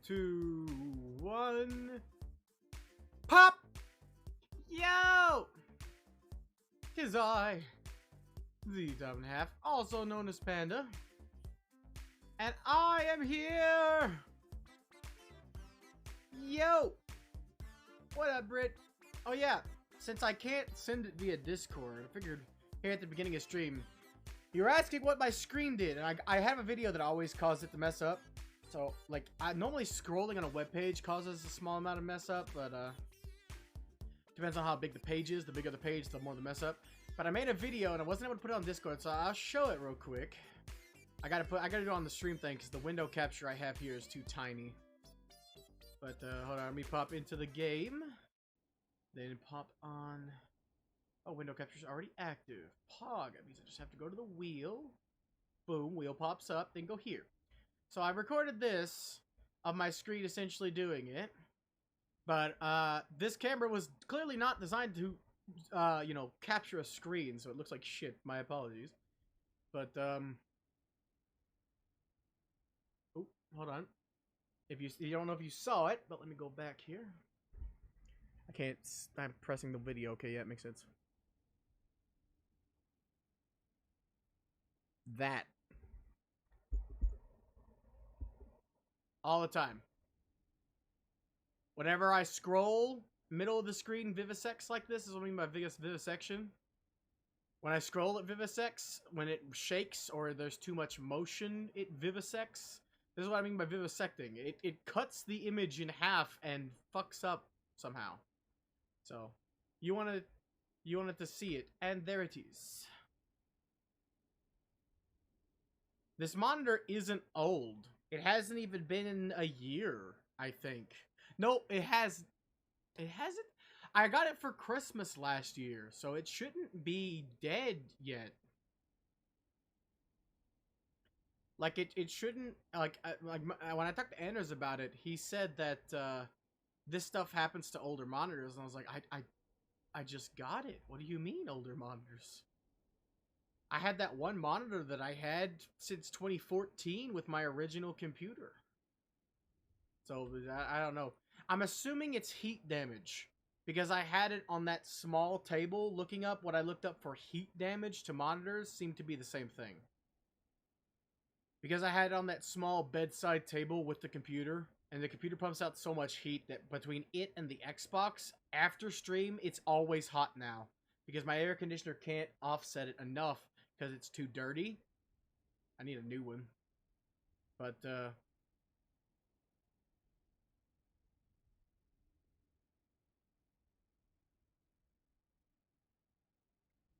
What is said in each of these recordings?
2, 1. Pop! Yo! 'Tis I, the Dumb Half, also known as Panda. And I am here! Yo! What up, Brit? Oh yeah, since I can't send it via Discord, I figured here at the beginning of stream, you were asking what my screen did, and I have a video that always causes it to mess up. So, like, normally scrolling on a web page causes a small amount of mess up, but, depends on how big the page is. The bigger the page, the more the mess up. But I made a video, and I wasn't able to put it on Discord, so I'll show it real quick. I gotta do it on the stream thing, because the window capture I have here is too tiny. But, hold on, let me pop into the game. Then pop on... Oh, window capture's already active. Pog, that means I just have to go to the wheel. Boom, wheel pops up, then go here. So I recorded this of my screen essentially doing it. But, this camera was clearly not designed to, you know, capture a screen, so it looks like shit. My apologies. But, oh, hold on. You don't know if you saw it, but let me go back here. I can't, I'm pressing the video. Okay, yeah, it makes sense. That. All the time. Whenever I scroll, middle of the screen vivisects like this is what I mean by vivisection. When I scroll, it vivisects. When it shakes or there's too much motion, it vivisects. This is what I mean by vivisecting. It cuts the image in half and fucks up somehow. So, you wanted to see it, and there it is. This monitor isn't old. It hasn't even been a year, I think. No, it hasn't. I got it for Christmas last year, so it shouldn't be dead yet. Like, it shouldn't, like when I talked to Anders about it, he said that, this stuff happens to older monitors, and I was like, I just got it. What do you mean, older monitors? I had that one monitor that I had since 2014 with my original computer. So, I don't know. I'm assuming it's heat damage. Because I had it on that small table, looking up what I looked up for heat damage to monitors seemed to be the same thing. Because I had it on that small bedside table with the computer, and the computer pumps out so much heat that between it and the Xbox, after stream, it's always hot now. Because my air conditioner can't offset it enough because it's too dirty. I need a new one. But,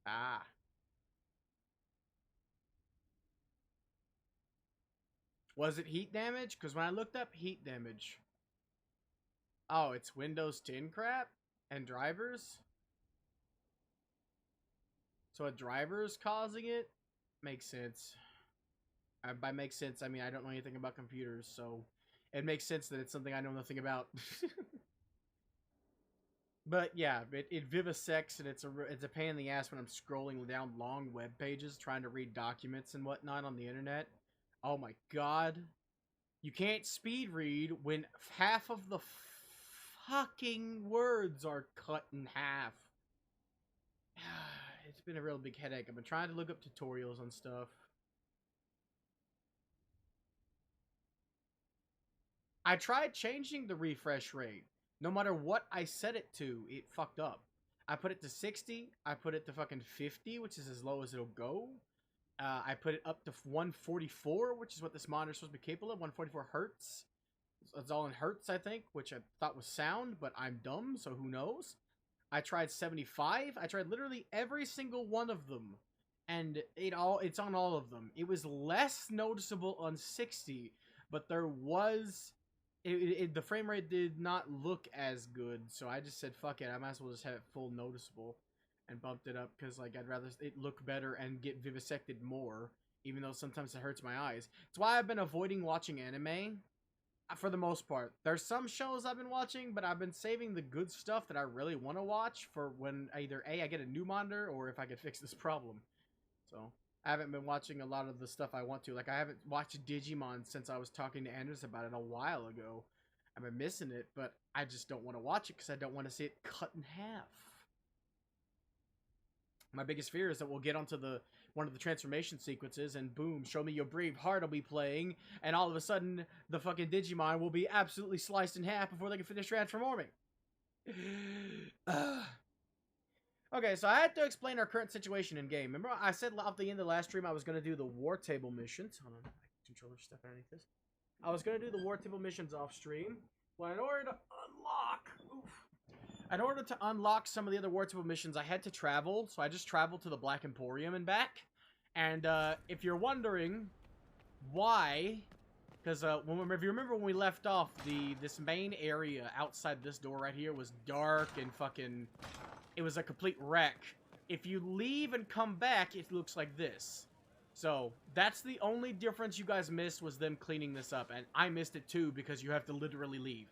ah. Was it heat damage? Because when I looked up heat damage... Oh, it's Windows 10 crap? And drivers? So a driver is causing it? Makes sense. By makes sense, I mean I don't know anything about computers, so... It makes sense that it's something I know nothing about. But yeah, it vivisects, and it's a pain in the ass when I'm scrolling down long web pages trying to read documents and whatnot on the internet. Oh my god. You can't speed read when half of the fucking words are cut in half. It's been a real big headache. I've been trying to look up tutorials on stuff. I tried changing the refresh rate. No matter what I set it to, it fucked up. I put it to 60. I put it to fucking 50, which is as low as it'll go. I put it up to 144, which is what this monitor is supposed to be capable of. 144 hertz. It's all in hertz, I think, which I thought was sound, but I'm dumb, so who knows? I tried 75. I tried literally every single one of them, and it's on all of them. It was less noticeable on 60, but there was... the frame rate did not look as good, so I just said, fuck it, I might as well just have it full noticeable. And bumped it up because, like, I'd rather it look better and get vivisected more, even though sometimes it hurts my eyes. It's why I've been avoiding watching anime for the most part. There's some shows I've been watching, but I've been saving the good stuff that I really want to watch for when either A, I get a new monitor, or if I can fix this problem. So, I haven't been watching a lot of the stuff I want to. Like, I haven't watched Digimon since I was talking to Anders about it a while ago. I've been missing it, but I just don't want to watch it because I don't want to see it cut in half. My biggest fear is that we'll get onto one of the transformation sequences and boom, Show Me Your Brave Heart will be playing, and all of a sudden, the fucking Digimon will be absolutely sliced in half before they can finish transforming. Okay, so I had to explain our current situation in game. Remember, I said at the end of the last stream I was going to do the war table missions. Hold on, controller stuff underneath this. I was going to do the war table missions off stream. Well, in order to unlock some of the other war table missions, I had to travel. So I just traveled to the Black Emporium and back. And if you're wondering why, because if you remember when we left off, this main area outside this door right here was dark and fucking... It was a complete wreck. If you leave and come back, it looks like this. So, that's the only difference you guys missed, was them cleaning this up. And I missed it too, because you have to literally leave.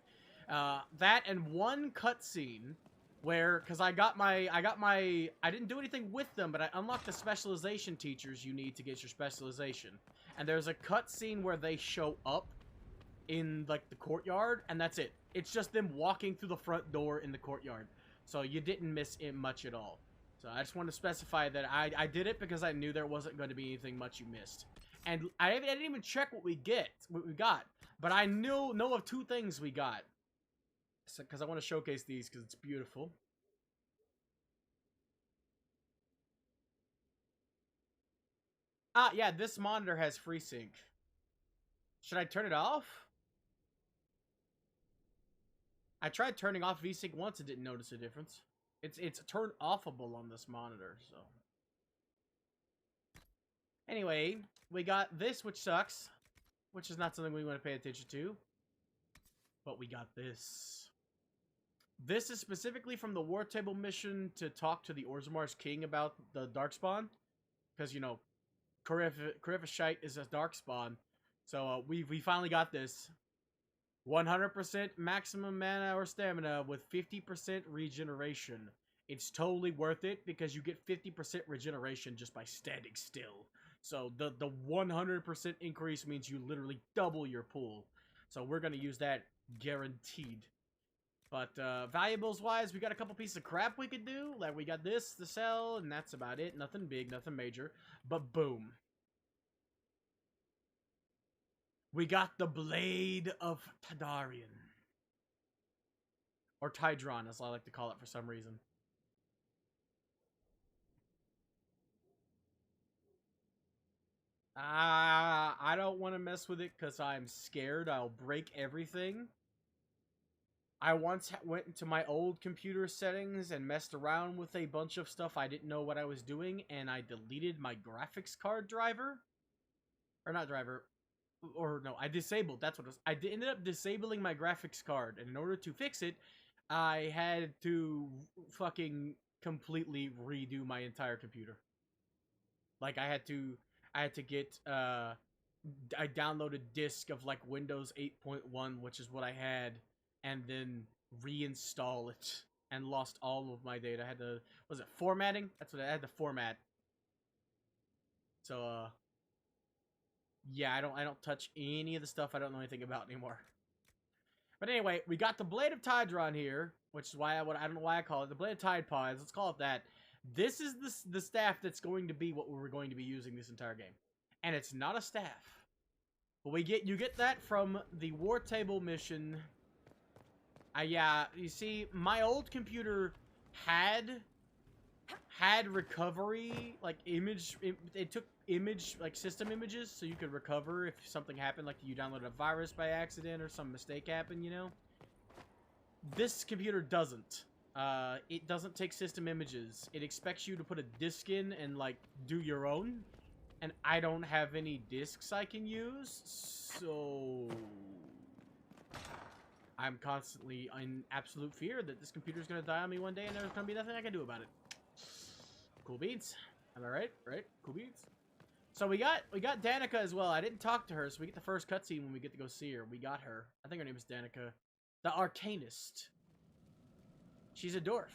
That and one cutscene where, because I didn't do anything with them, but I unlocked the specialization teachers you need to get your specialization. And there's a cutscene where they show up in, like, the courtyard, and that's it. It's just them walking through the front door in the courtyard. So you didn't miss it much at all. So I just want to specify that I did it because I knew there wasn't going to be anything much you missed. And I didn't even check what we got. But I know of two things we got. So, because I want to showcase these because it's beautiful. Ah, yeah, this monitor has FreeSync. Should I turn it off? I tried turning off VSync once and didn't notice a difference. It's turned offable on this monitor, so. Anyway, we got this, which sucks. Which is not something we want to pay attention to. But we got this. This is specifically from the War Table mission to talk to the Orzammar's King about the Darkspawn. Because, you know, Karifashite is a Darkspawn. So, we finally got this. 100% maximum mana or stamina with 50% regeneration. It's totally worth it because you get 50% regeneration just by standing still. So the 100% increase means you literally double your pool. So we're going to use that guaranteed. But valuables wise, we got a couple pieces of crap we could do. Like we got this to sell and that's about it. Nothing big, nothing major. But boom. We got the Blade of Tadarian. Or Tydron, as I like to call it for some reason. I don't want to mess with it because I'm scared I'll break everything. I once went into my old computer settings and messed around with a bunch of stuff I didn't know what I was doing, and I deleted my graphics card driver. Or not driver. Or no, I disabled. That's what it was. I ended up disabling my graphics card, and in order to fix it, I had to fucking completely redo my entire computer. Like I had to get I downloaded a disk of like Windows 8.1, which is what I had, and then reinstall it, and lost all of my data. I had to, was it formatting? That's what I had to format. So yeah, I don't touch any of the stuff I don't know anything about anymore. But anyway, we got the Blade of Tydron here, which is why I don't know why I call it the Blade of Tide Pods. Let's call it that. This is the staff that's going to be what we're going to be using this entire game, and it's not a staff. But you get that from the War Table mission. Yeah, you see, my old computer had recovery, like image. It took image, like system images, so you could recover if something happened, like you downloaded a virus by accident or some mistake happened, you know. This computer doesn't. It doesn't take system images. It expects you to put a disk in and like do your own, and I don't have any disks I can use, so I'm constantly in absolute fear that this computer is going to die on me one day and there's going to be nothing I can do about it. Cool beans. Am I right? Right? Cool beans. So we got Danica as well. I didn't talk to her, so we get the first cutscene when we get to go see her. We got her. I think her name is Danica. The Arcanist. She's a dwarf.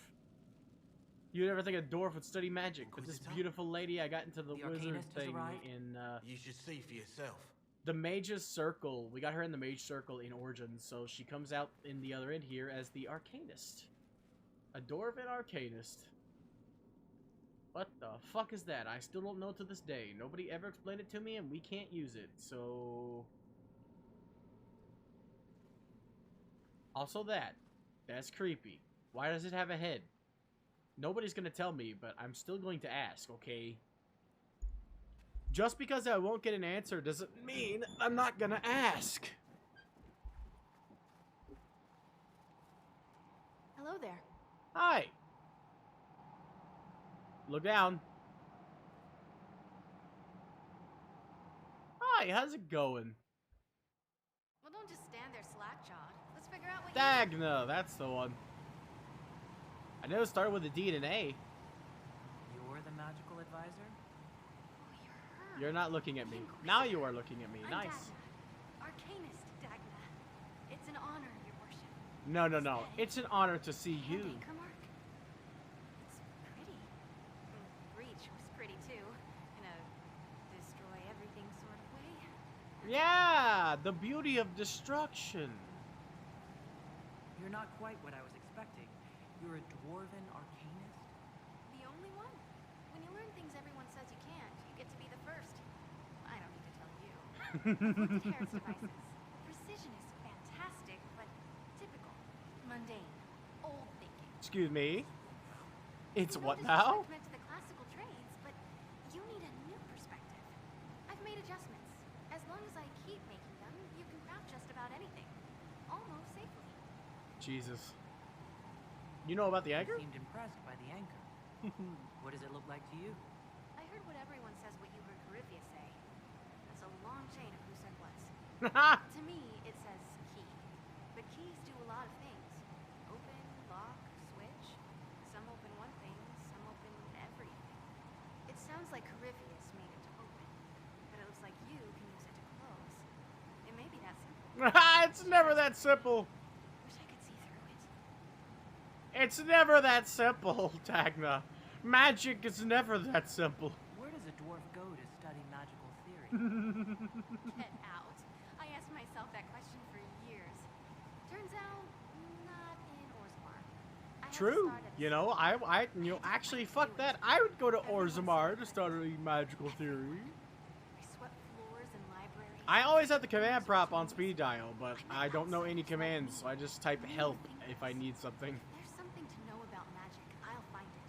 You'd never think a dwarf would study magic, but this Inquisitor? beautiful lady, I got into the wizard Arcanist has thing arrived? in You should see for yourself. the Mage's Circle. We got her in the Mage Circle in Origins, so she comes out in the other end here as the Arcanist. A dwarven Arcanist. What the fuck is that? I still don't know to this day. Nobody ever explained it to me, and we can't use it, so... Also that's creepy. Why does it have a head? Nobody's gonna tell me, but I'm still going to ask, okay? Just because I won't get an answer doesn't mean I'm not gonna ask. Hello there. Hi. Look down. Hi, how's it going? Well, don't just stand there slack-jawed. Let's figure out what you... Dagna, that's the one. I know it started with a D and an A. You're the magical advisor? Oh, you're her. You're not looking at me. Inquisitor. Now you are looking at me. I'm Nice. Dagna. Arcanist Dagna. It's an honor, your worship. No, no, no. It's an honor to see And you. anchor mark. It's pretty. Breach was pretty too, in a destroy everything sort of way. Yeah, the beauty of destruction. You're not quite what I was expecting. You're a dwarven arcanist? The only one. When you learn things everyone says you can't, you get to be the first. I don't need to tell you. I've looked at Harris devices. Precision is fantastic, but typical, mundane, old thinking. Excuse me. It's No what now? disrespect meant to the classical trades, but you need a new perspective. I've made adjustments. As long as I keep making them, you can craft just about anything, almost safely. Jesus. You know about the anchor? You seemed impressed by the anchor. What does it look like to you? I heard what everyone says what you heard Coryphia say. That's a long chain of who said what. To me, it says key. But keys do a lot of things. Open, lock, switch. Some open one thing, some open everything. It sounds like Coryphius made it to open, but it looks like you can use it to close. It may be that simple. It's never that simple. Wish I could see through it. It's never that simple, Dagna. Magic is never that simple. Where does a dwarf go to study magical theory? Get out. I asked myself that question for years. Turns out, not in Orzammar. I had to True. start at You know, actually, fuck that. I would go to Orzammar to study magical theory. I swept floors and libraries. I always have the command prop on speed dial, but I don't know any commands, so I just type help if I need something. There's something to know about magic. I'll find it.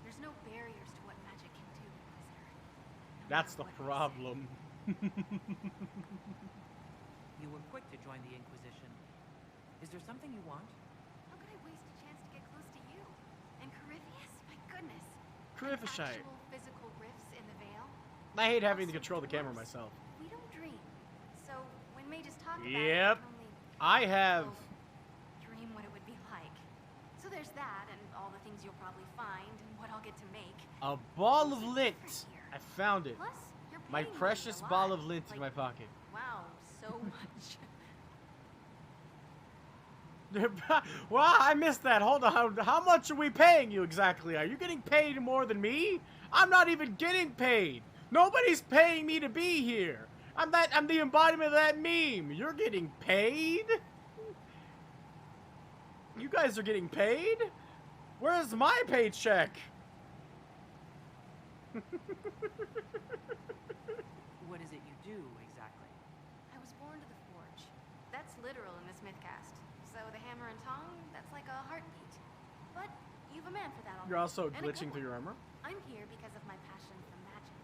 There's no barriers to what magic can do, Inquisitor. No That's the matter what they say. problem. You were quick to join the Inquisition. Is there something you want? How could I waste a chance to get close to you? And Coryphius? My goodness. Coryphishite. Actual physical rifts in the veil? I hate having to control the camera myself. We don't dream. So when mages talk about it, Yep. we can only I have... dream what it would be like. So there's that, and all the things you'll probably find, and what I'll get to make. a ball of lint. I found it. Plus, you're My paying me precious a lot. ball of lint in Like, my pocket. wow, so much. Well, I missed that. Hold on. How much are we paying you exactly? Are you getting paid more than me? I'm not even getting paid. Nobody's paying me to be here. I'm the embodiment of that meme. You're getting paid? You guys are getting paid? Where's my paycheck? What is it you do, exactly? I was born to the forge. That's literal in this mythcast. So the hammer and tong, that's like a heartbeat. But you've a man for that already. You're also and a glitching good through one. your armor? I'm here because of my passion for magic.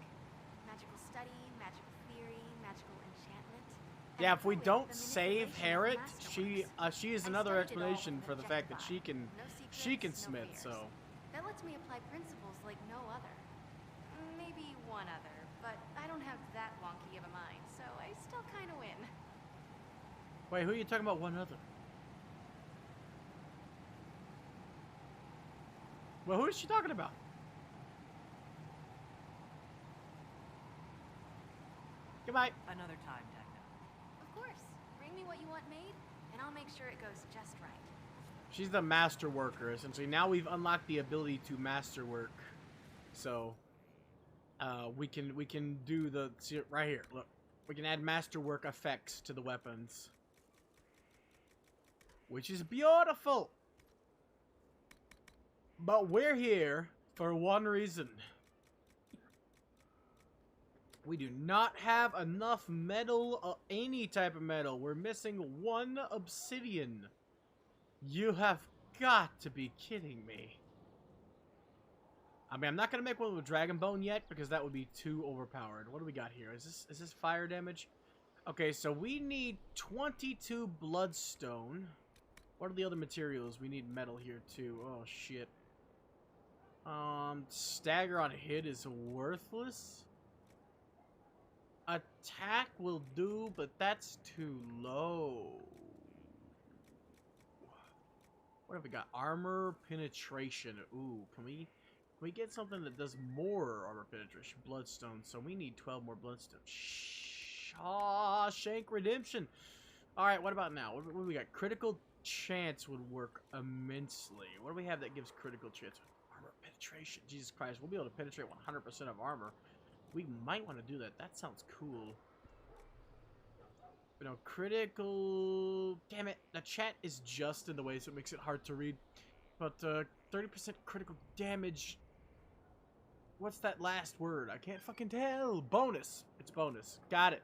Magical study, magical theory, magical enchantment. And Yeah, if we fully don't the save manipulation of Harriet, masterworks. she is I another studied it all explanation with for an the fact that objective eye. she can No smith, fears. so That lets me apply principles like no other. Maybe one other, but I don't have that wonky of a mind, so I still kind of win. wait, who are you talking about? One other? Well, who is she talking about? Goodbye. Another time, Dagna. Of course. Bring me what you want made, and I'll make sure it goes just right. She's the master worker, essentially. Now we've unlocked the ability to master work. So, we can do the... See, right here, look. We can add master work effects to the weapons. Which is beautiful! But we're here for one reason. We do not have enough metal, any type of metal. We're missing 1 obsidian. You have got to be kidding me. I mean, I'm not going to make one with Dragon Bone yet, because that would be too overpowered. What do we got here? Is this fire damage? Okay, so we need 22 bloodstone. What are the other materials? We need metal here, too. Oh, shit. Stagger on hit is worthless. Attack will do, but that's too low. What have we got? Armor penetration. Ooh, can we get something that does more armor penetration? Bloodstone. So we need 12 more bloodstone. Shawshank Redemption. All right, what about now? What do we got? Critical chance would work immensely. What do we have that gives critical chance? Armor penetration. Jesus Christ, we'll be able to penetrate 100% of armor. We might want to do that. That sounds cool. But no, critical... Damn it, the chat is just in the way, so it makes it hard to read. But 30% critical damage... What's that last word? I can't fucking tell. Bonus. It's bonus. Got it.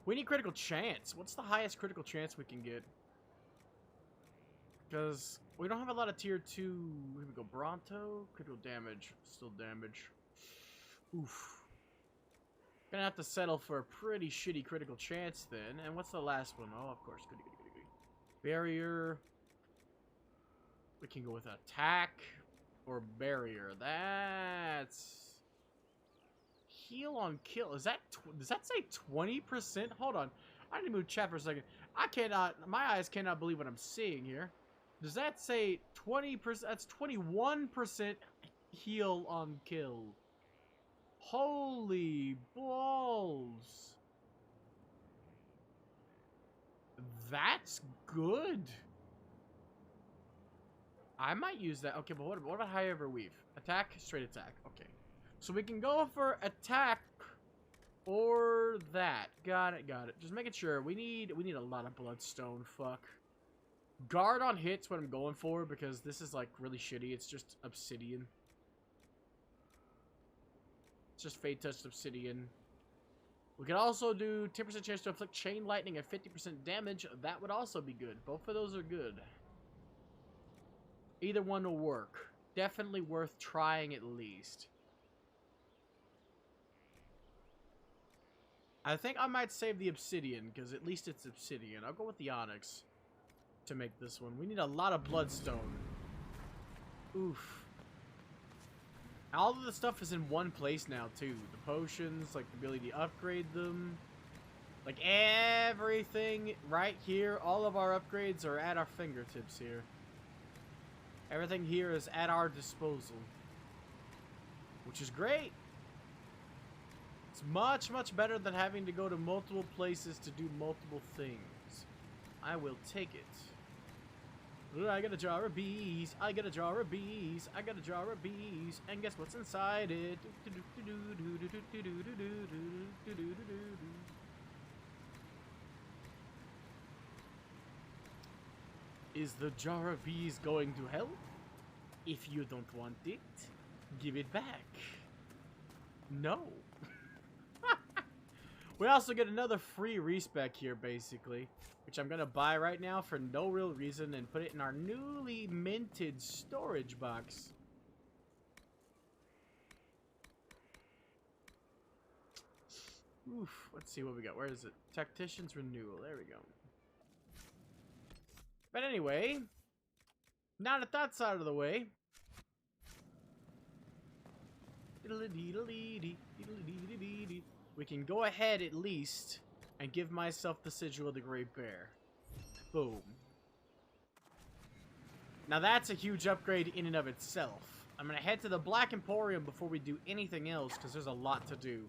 We need critical chance. What's the highest critical chance we can get? Because we don't have a lot of tier 2... Here we go. Bronto. Critical damage. Still damage. Oof. Gonna have to settle for a pretty shitty critical chance then. And what's the last one? Oh, of course. Goody. Barrier. We can go with attack or barrier. That's... Heal on kill. Is that... Does that say 20%? Hold on. I need to move chat for a second. I cannot... My eyes cannot believe what I'm seeing here. Does that say 20%? That's 21% heal on kill. Holy balls. That's good. I might use that. Okay, but what about high ever weave? Attack, straight attack. Okay. So we can go for attack or that. Got it. Just making sure. We need a lot of bloodstone. Fuck. Guard on hit's what I'm going for because this is like really shitty. It's just obsidian. It's just Fade Touched Obsidian. We can also do 10% chance to inflict Chain Lightning at 50% damage. That would also be good. Both of those are good. Either one will work. Definitely worth trying at least. I think I might save the Obsidian, because at least it's Obsidian. I'll go with the Onyx to make this one. We need a lot of Bloodstone. Oof. All of the stuff is in one place now, too. The potions, like the ability to upgrade them. Like, everything right here, all of our upgrades are at our fingertips here. Everything here is at our disposal. Which is great. It's much, much better than having to go to multiple places to do multiple things. I will take it. I got a jar of bees. I got a jar of bees. I got a jar of bees. And guess what's inside it? Is the jar of bees going to help? If you don't want it, give it back. No. We also get another free respec here, basically. Which I'm going to buy right now for no real reason and put it in our newly minted storage box. Oof, let's see what we got. Where is it? Tactician's Renewal. There we go. But anyway, now that that's out of the way, we can go ahead at least and give myself the Sigil of the Great Bear. Boom. Now that's a huge upgrade in and of itself. I'm going to head to the Black Emporium before we do anything else because there's a lot to do.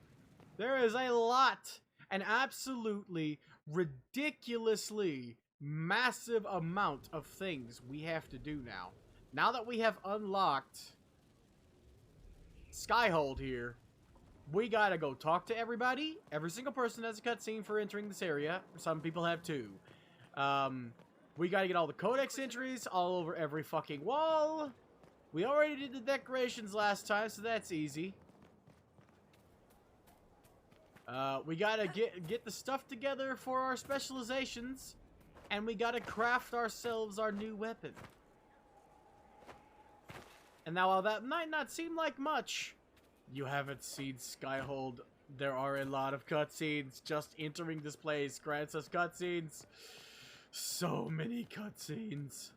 There is a lot, an absolutely ridiculously massive amount of things we have to do now. Now that we have unlocked Skyhold here, we gotta go talk to everybody. Every single person has a cutscene for entering this area. Some people have two. We gotta get all the codex entries all over every fucking wall. We already did the decorations last time, so that's easy. We gotta get the stuff together for our specializations, and we gotta craft ourselves our new weapon. And now, while that might not seem like much, you haven't seen Skyhold. There are a lot of cutscenes. Just entering this place grants us cutscenes. So many cutscenes.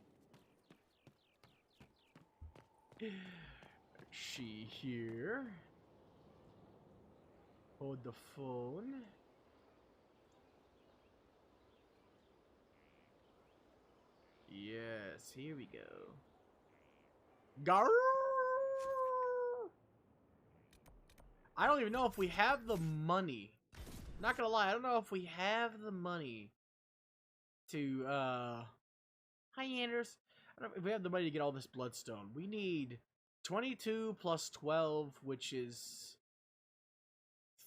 She here. Hold the phone. Yes, here we go. Gar. I don't even know if we have the money. Not gonna lie, I don't know if we have the money to, Hi, Anders. I don't know if we have the money to get all this bloodstone. We need 22 plus 12, which is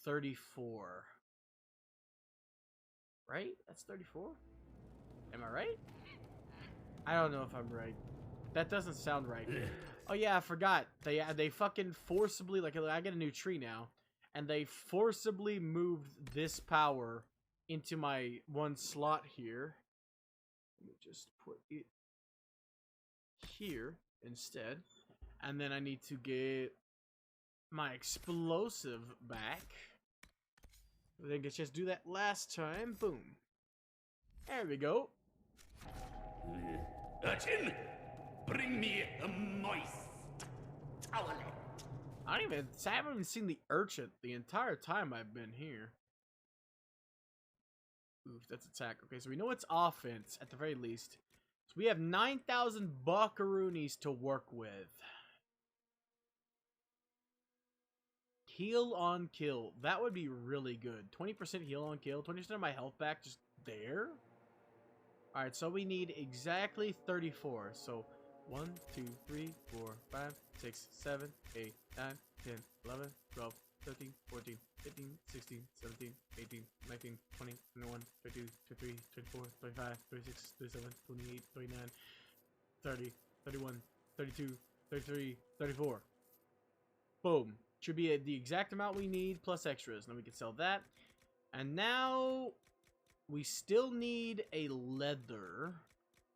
34. Right? That's 34? Am I right? I don't know if I'm right. That doesn't sound right. Oh yeah, I forgot. They fucking forcibly, like, I get a new tree now, and they forcibly moved this power into my one slot here. Let me just put it here instead. And then I need to get my explosive back. I think it's just do that last time. Boom. There we go. Urchin, bring me a moist towelette. I haven't even seen the urchin the entire time I've been here. Oof, that's attack. Okay, so we know it's offense at the very least. So we have 9,000 buckaroonies to work with. Heal on kill. That would be really good. 20% heal on kill. 20% of my health back just there. Alright, so we need exactly 34. So 1, 2, 3, 4, 5, 6, 7, 8, 9, 10, 11, 12, 13, 14, 15, 16, 17, 18, 19, 20, 21, 22, 23, 24, 25, 26, 27, 28, 29, 30, 31, 32, 33, 34. Boom. Should be the exact amount we need plus extras. Now we can sell that. And now we still need a leather,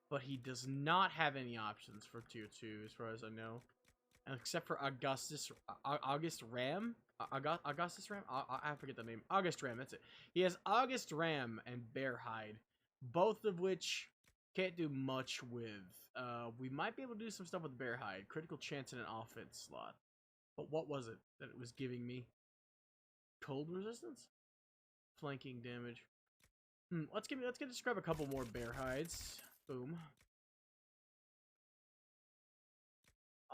but he does not have any options for tier 2 as far as I know. Except for Augustus Ram? Augustus Ram? I forget the name. August Ram, that's it. He has August Ram and Bear Hide, both of which can't do much with. We might be able to do some stuff with Bear Hide. Critical chance in an offense slot. But what was it that it was giving me? Cold resistance? Flanking damage. Let's just grab a couple more bear hides. Boom.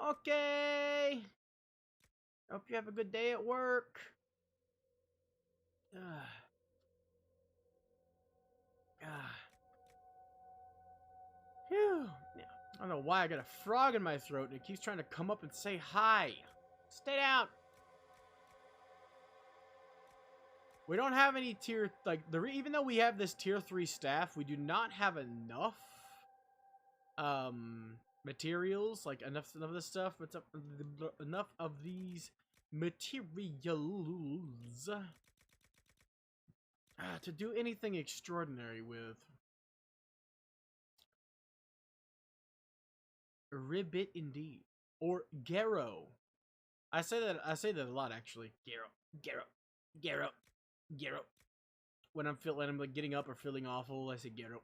Okay. Hope you have a good day at work. Phew. Yeah. I don't know why I got a frog in my throat and it keeps trying to come up and say hi. Stay down. We don't have any tier, like, even though we have this tier 3 staff, we do not have enough materials, like enough of this stuff. What's up? Enough of these materials to do anything extraordinary with. Ribbit indeed, or Gero. I say that a lot actually. Gero. When I'm like getting up or feeling awful, I say Gero.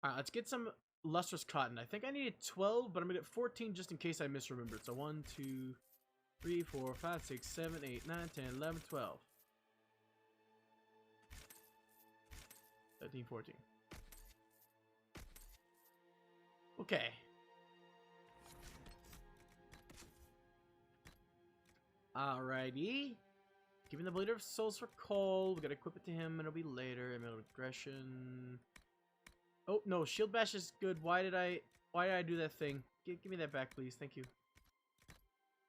Alright, let's get some lustrous cotton. I think I needed 12, but I'm gonna get 14 just in case I misremembered. So 1, 2, 3, 4, 5, 6, 7, 8, 9, 10, 11, 12. 13, 14. Okay. Alrighty. Giving the Bleeder of Souls for Cole. We gotta equip it to him, and it'll be later. Email aggression. Oh no, Shield Bash is good. Why did I do that thing? Give me that back, please. Thank you.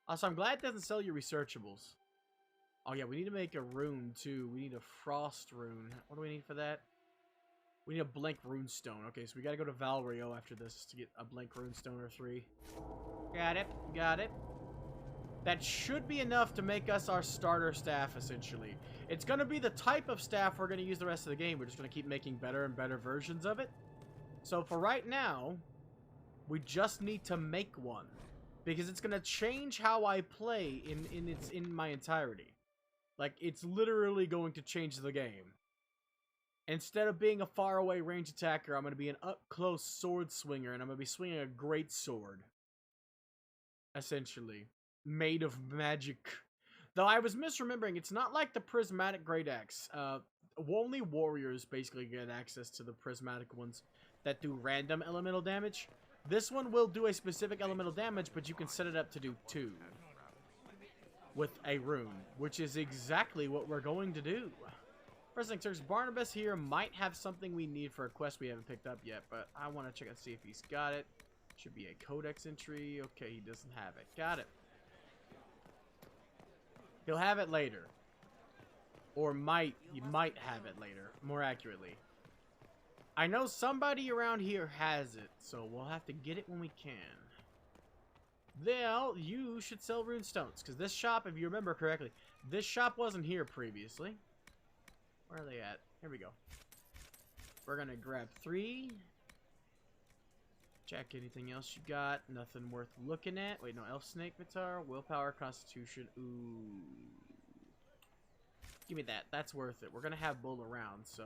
Also, I'm glad it doesn't sell you researchables. Oh yeah, we need to make a rune too. We need a frost rune. What do we need for that? We need a blank rune stone. Okay, so we gotta go to Valrio after this to get a blank rune stone or 3. Got it. Got it. That should be enough to make us our starter staff, essentially. It's gonna be the type of staff we're gonna use the rest of the game. We're just gonna keep making better and better versions of it. So for right now, we just need to make one. Because it's gonna change how I play in my entirety. Like, it's literally going to change the game. Instead of being a faraway range attacker, I'm going to be an up-close sword swinger, and I'm going to be swinging a great sword. Essentially. Made of magic. Though I was misremembering, it's not like the prismatic great axe. Only warriors basically get access to the prismatic ones that do random elemental damage. This one will do a specific elemental damage, but you can set it up to do 2. With a rune, which is exactly what we're going to do. First thing first, Barnabas here might have something we need for a quest we haven't picked up yet, but I want to check and see if he's got it. Should be a codex entry. Okay, he doesn't have it. Got it. He'll have it later. Or he might have it later, more accurately. I know somebody around here has it, so we'll have to get it when we can. Well, you should sell rune stones, because this shop, if you remember correctly, this shop wasn't here previously. Where are they at? Here we go. We're going to grab 3. Check anything else you got. Nothing worth looking at. Wait, no, Elf Snake Vitar, Willpower, Constitution. Ooh. Give me that. That's worth it. We're going to have Bull around, so.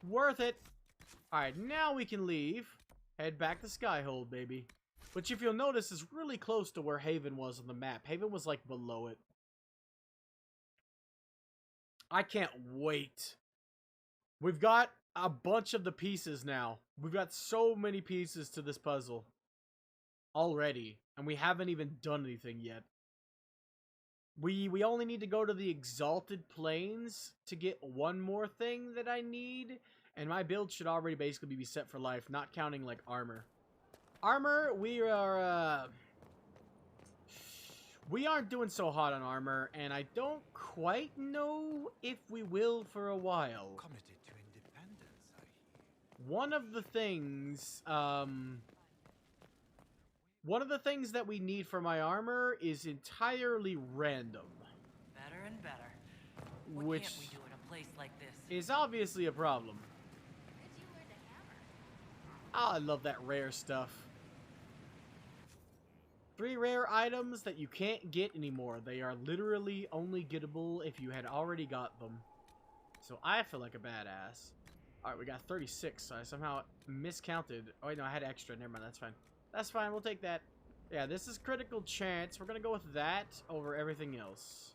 Worth it. Alright, now we can leave. Head back to Skyhold, baby. Which, if you'll notice, is really close to where Haven was on the map. Haven was, like, below it. I can't wait. We've got a bunch of the pieces now. We've got so many pieces to this puzzle. Already. And we haven't even done anything yet. We only need to go to the Exalted Plains to get one more thing that I need. And my build should already basically be set for life, not counting, like, armor. Armor, we aren't doing so hot on armor, and I don't quite know if we will for a while. Committed to independence, I hear. One of the things that we need for my armor is entirely random. Better and better. What Which can't we do in a place like this? is obviously a problem. Where'd you learn to hammer? Ah, I love that rare stuff. 3 rare items that you can't get anymore. They are literally only gettable if you had already got them. So I feel like a badass. Alright, we got 36, so I somehow miscounted. Oh, wait, no, I had extra. Never mind, that's fine. That's fine, we'll take that. Yeah, this is critical chance. We're gonna go with that over everything else.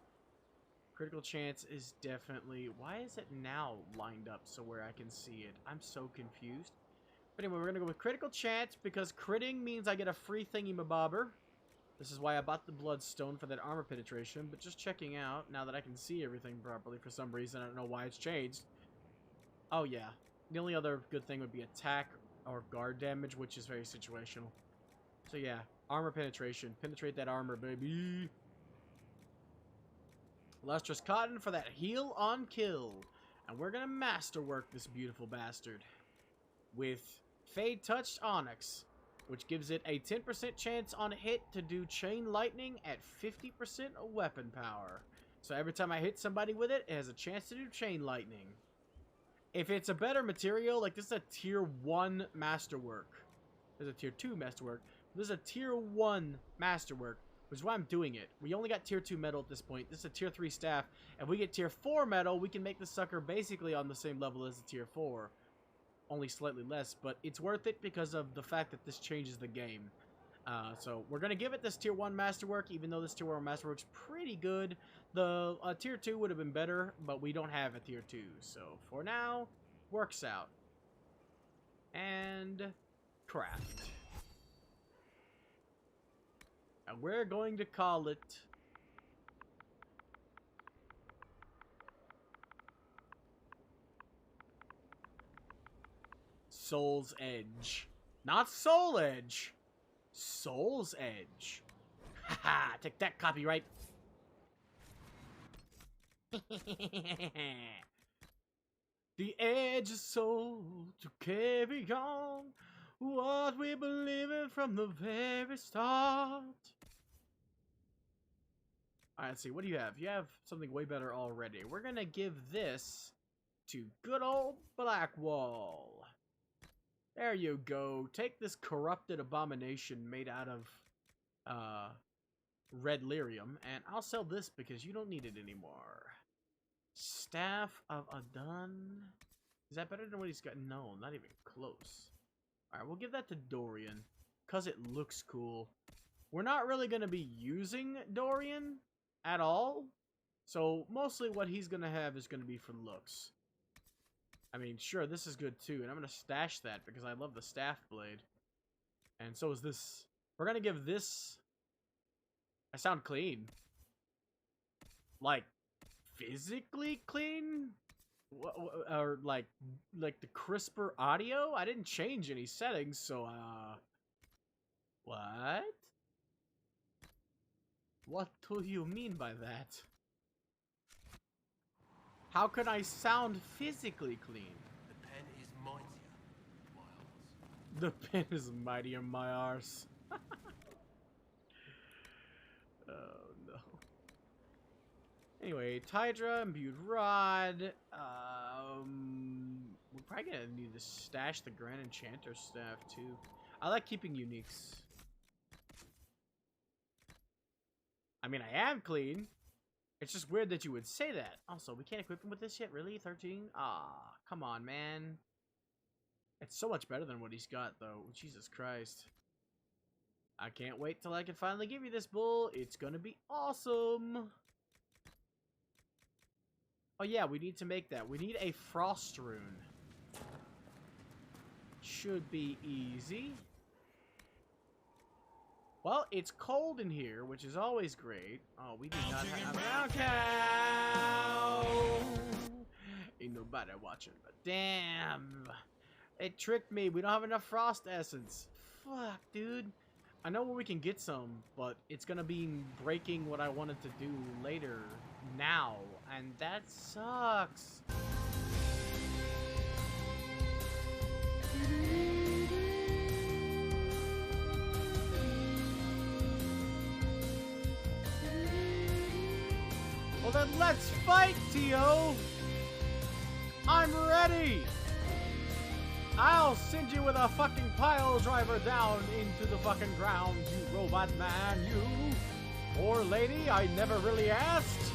Critical chance is definitely... Why is it now lined up so where I can see it? I'm so confused. But anyway, we're gonna go with critical chance because critting means I get a free thingy-mabobber. This is why I bought the Bloodstone for that armor penetration, but just checking out, now that I can see everything properly for some reason, I don't know why it's changed. Oh yeah, the only other good thing would be attack or guard damage, which is very situational. So yeah, armor penetration. Penetrate that armor, baby. Lustrous Cotton for that heal on kill. And we're gonna masterwork this beautiful bastard with Fade Touched Onyx, which gives it a 10% chance on hit to do Chain Lightning at 50% weapon power. So every time I hit somebody with it, it has a chance to do Chain Lightning. If it's a better material, like this is a tier 1 masterwork. There's a tier 2 masterwork. This is a tier 1 masterwork, which is why I'm doing it. We only got tier 2 metal at this point. This is a tier 3 staff. If we get tier 4 metal, we can make the sucker basically on the same level as the tier 4. Only slightly less, but it's worth it because of the fact that this changes the game. So we're going to give it this tier 1 masterwork, even though this tier 1 masterwork's pretty good. The tier 2 would have been better, but we don't have a tier 2. So for now, works out. And craft. And we're going to call it Soul's Edge. Not Soul Edge. Soul's Edge. Haha, take that, copyright. The edge of soul to carry on what we believe in from the very start. Alright, let's see. What do you have? You have something way better already. We're gonna give this to good old Blackwall. There you go. Take this corrupted abomination made out of red lyrium, and I'll sell this because you don't need it anymore. Staff of Adun. Is that better than what he's got? No, not even close. Alright, we'll give that to Dorian, because it looks cool. We're not really going to be using Dorian at all, so mostly what he's going to have is going to be for looks. I mean, sure, this is good too, and I'm going to stash that because I love the staff blade. And so is this. We're going to give this... I sound clean. Like, physically clean? Or like the crisper audio? I didn't change any settings, so what? What do you mean by that? How can I sound physically clean? The pen is mightier, Miles. The pen is mightier, my arse. Oh no. Anyway, Tydra, imbued rod. We're probably gonna need to stash the Grand Enchanter staff too. I like keeping uniques. I mean, I am clean. It's just weird that you would say that. Also, we can't equip him with this yet, really? 13? Ah, come on, man. It's so much better than what he's got, though. Jesus Christ. I can't wait till I can finally give you this bull. It's gonna be awesome. Oh yeah, we need to make that. We need a frost rune. Should be easy. Well, it's cold in here, which is always great. Oh, we do not have a round cow. Ain't nobody watching, but damn. It tricked me. We don't have enough frost essence. Fuck, dude. I know where we can get some, but it's gonna be breaking what I wanted to do later now, and that sucks. Well then let's fight, Tio! I'm ready! I'll send you with a fucking pile driver down into the fucking ground, you robot man, you! Or lady, I never really asked.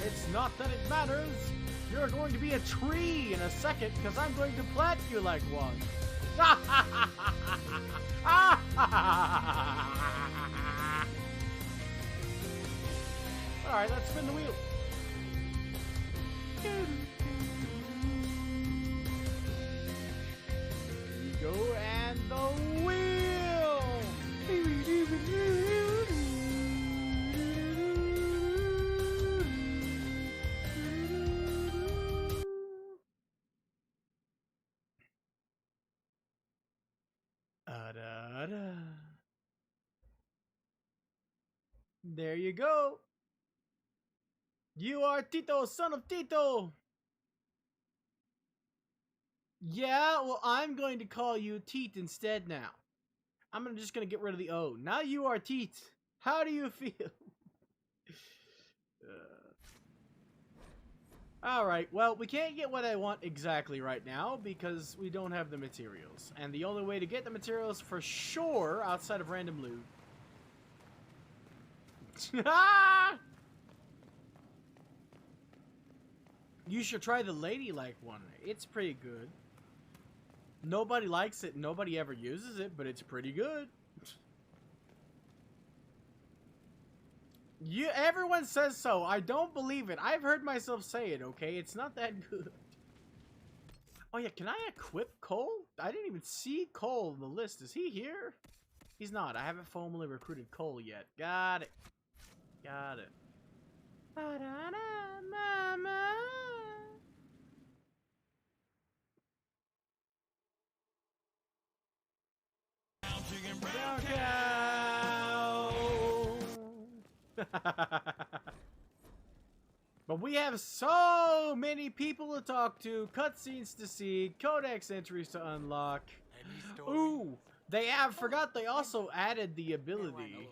It's not that it matters. You're going to be a tree in a second, because I'm going to plant you like one. Alright, let's spin the wheel. Go and the wheel. There you go. You are Tito, son of Tito. Yeah, well, I'm going to call you Teet instead now. I'm just going to get rid of the O. Now you are Teet. How do you feel? Alright, well, we can't get what I want exactly right now because we don't have the materials. And the only way to get the materials for sure, outside of random loot... You should try the ladylike one. It's pretty good. Nobody likes it. Nobody ever uses it, but it's pretty good. Everyone says so. I don't believe it. I've heard myself say it, okay? It's not that good. Oh, yeah. Can I equip Cole? I didn't even see Cole on the list. Is he here? He's not. I haven't formally recruited Cole yet. Got it. Got it. Mama. But we have so many people to talk to, cutscenes to see, codex entries to unlock. Ooh, they forgot they also added the ability.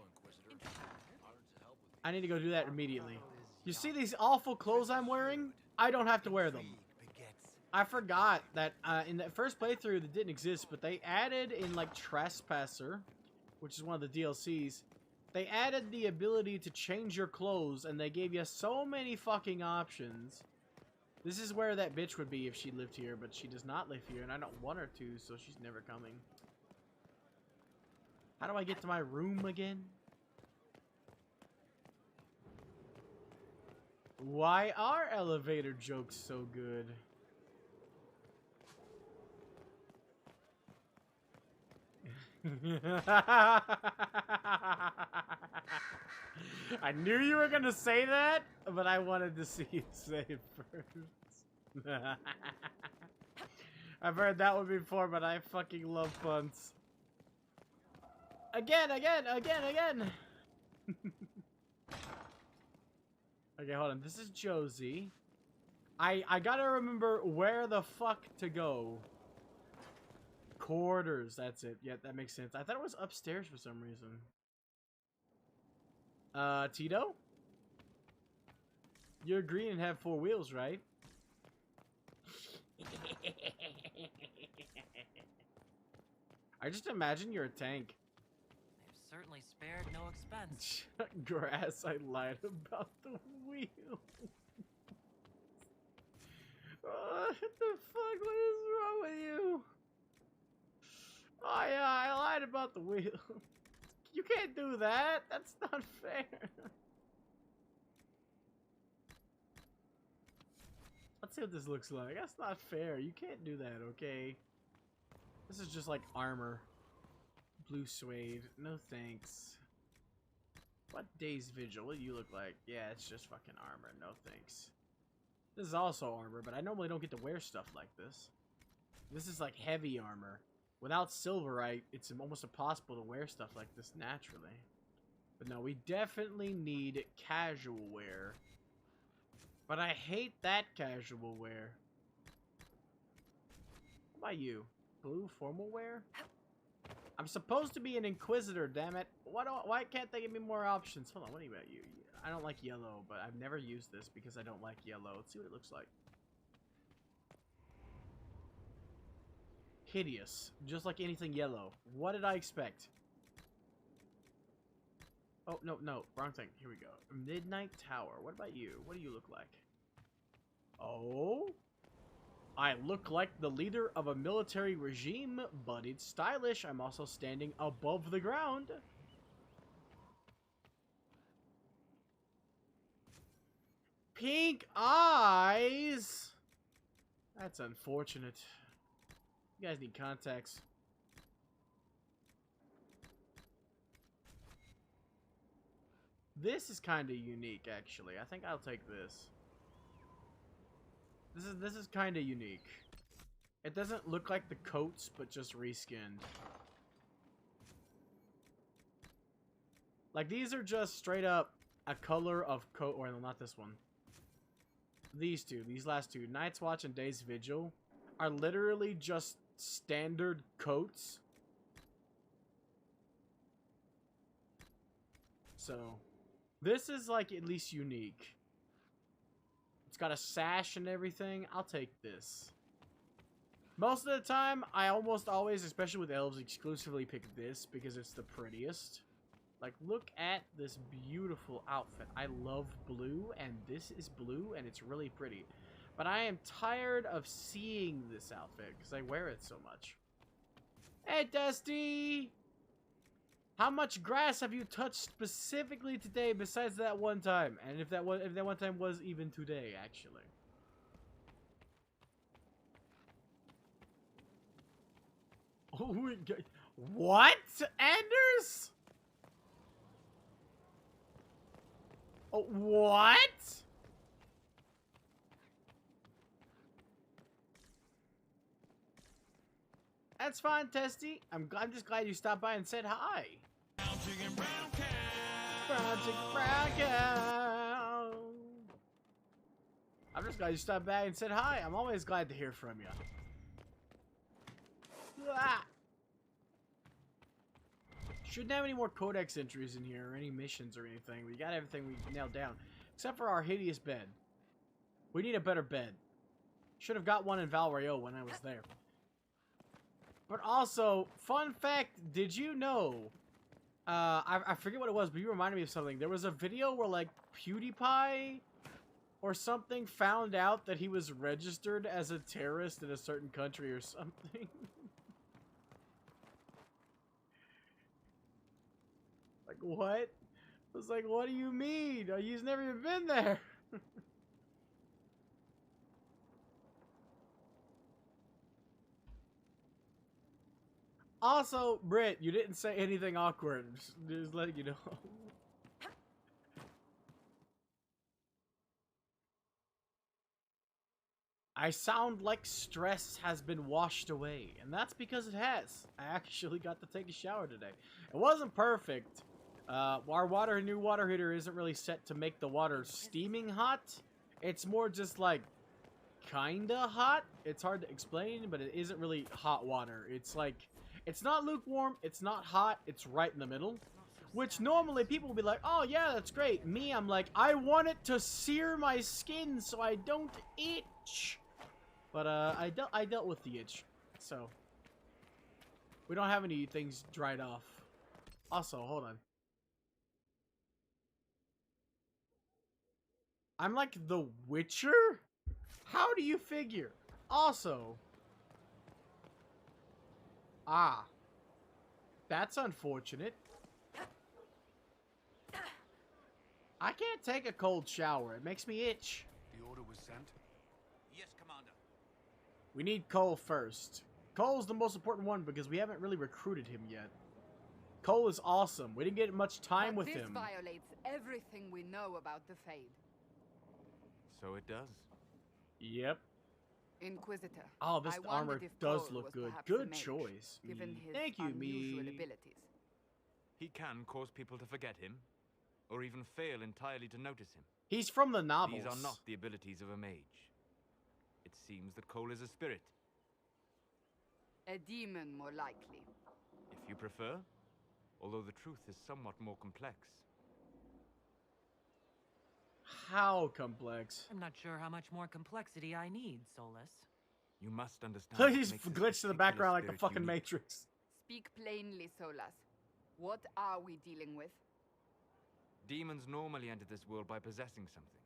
I need to go do that immediately. You see these awful clothes I'm wearing? I don't have to wear them. I forgot that in that first playthrough that didn't exist, but they added in like Trespasser, which is one of the DLCs, they added the ability to change your clothes, and they gave you so many fucking options. This is where that bitch would be if she lived here, but she does not live here, and I don't want her to, so she's never coming. How do I get to my room again? Why are elevator jokes so good? I knew you were gonna say that, but I wanted to see you say it first. I've heard that one before, but I fucking love puns. Again. Okay, hold on. This is Josie. I gotta remember where the fuck to go. Quarters, that's it. Yeah, that makes sense. I thought it was upstairs for some reason. Tito? You're green and have 4 wheels, right? I just imagine you're a tank. They've certainly spared no expense. Grass, I lied about the wheel. What the fuck? What is wrong with you? Oh yeah, I lied about the wheel. You can't do that. That's not fair. Let's see what this looks like. That's not fair. You can't do that, okay? This is just like armor. Blue suede. No thanks. What Days Vigil? What do you look like? Yeah, it's just fucking armor. No thanks. This is also armor, but I normally don't get to wear stuff like this. This is like heavy armor. Without Silverite, it's almost impossible to wear stuff like this naturally. But no, we definitely need casual wear. But I hate that casual wear. What about you? Blue formal wear? I'm supposed to be an Inquisitor, damn it. Why can't they give me more options? Hold on, what about you? I don't like yellow, but I've never used this because I don't like yellow. Let's see what it looks like. Hideous. Just like anything yellow. What did I expect? Oh, no, wrong thing. Here we go. Midnight Tower. What about you? What do you look like? Oh? I look like the leader of a military regime, but it's stylish. I'm also standing above the ground. Pink eyes? That's unfortunate. You guys need contacts. This is kind of unique, actually. I think I'll take this. This is kind of unique. It doesn't look like the coats, but just reskinned. Like, these are just straight up a color of coat. Or, no, not this one. These two. These last two. Night's Watch and Day's Vigil are literally just standard coats. So, this is, like, at least unique. It's got a sash and everything. I'll take this. Most of the time, I almost always, especially with elves, exclusively pick this because it's the prettiest. Like, look at this beautiful outfit. I love blue, and this is blue, and it's really pretty. But I am tired of seeing this outfit because I wear it so much. Hey, Dusty! How much grass have you touched specifically today besides that one time? And if that one time was even today, actually. Oh my god. What? Anders? Oh, what? That's fine, Testy. I'm just glad you stopped by and said hi. Magic Bracket. I'm just glad you stopped by and said hi. I'm always glad to hear from you. Ah. Shouldn't have any more codex entries in here or any missions or anything. We got everything we nailed down. Except for our hideous bed. We need a better bed. Should have got one in Valrio when I was there. But also, fun fact, did you know... I forget what it was, but you reminded me of something. There was a video where, like, PewDiePie or something found out that he was registered as a terrorist in a certain country or something. Like, what? I was like, what do you mean? He's never even been there. Also, Britt, you didn't say anything awkward. Just letting you know. I sound like stress has been washed away, and that's because it has. I actually got to take a shower today. It wasn't perfect. Our new water heater isn't really set to make the water steaming hot. It's more just like kinda hot. It's hard to explain, but it isn't really hot water. It's like, it's not lukewarm, it's not hot, it's right in the middle. Which normally people will be like, oh yeah, that's great. Me, I'm like, I want it to sear my skin so I don't itch. But I dealt with the itch, so we don't have any things dried off. Also, hold on. I'm like the Witcher? How do you figure? Also, that's unfortunate. I can't take a cold shower. It makes me itch. The order was sent? Yes, Commander. We need Cole first. Cole's the most important one because we haven't really recruited him yet. Cole is awesome. We didn't get much time with him. This violates everything we know about the Fade. So it does. Yep. Inquisitor. Oh, this I armor wondered if does Cole look was good. perhaps a Good mage, choice. Given his Thank you, unusual me. abilities. He can cause people to forget him, or even fail entirely to notice him. He's from the novels. These are not the abilities of a mage. It seems that Cole is a spirit. A demon, more likely. If you prefer, although the truth is somewhat more complex. How complex? I'm not sure how much more complexity I need, Solus. You must understand. what He's makes this glitched to the particular background like the spirit fucking unique. Matrix. Speak plainly, Solas. What are we dealing with? Demons normally enter this world by possessing something.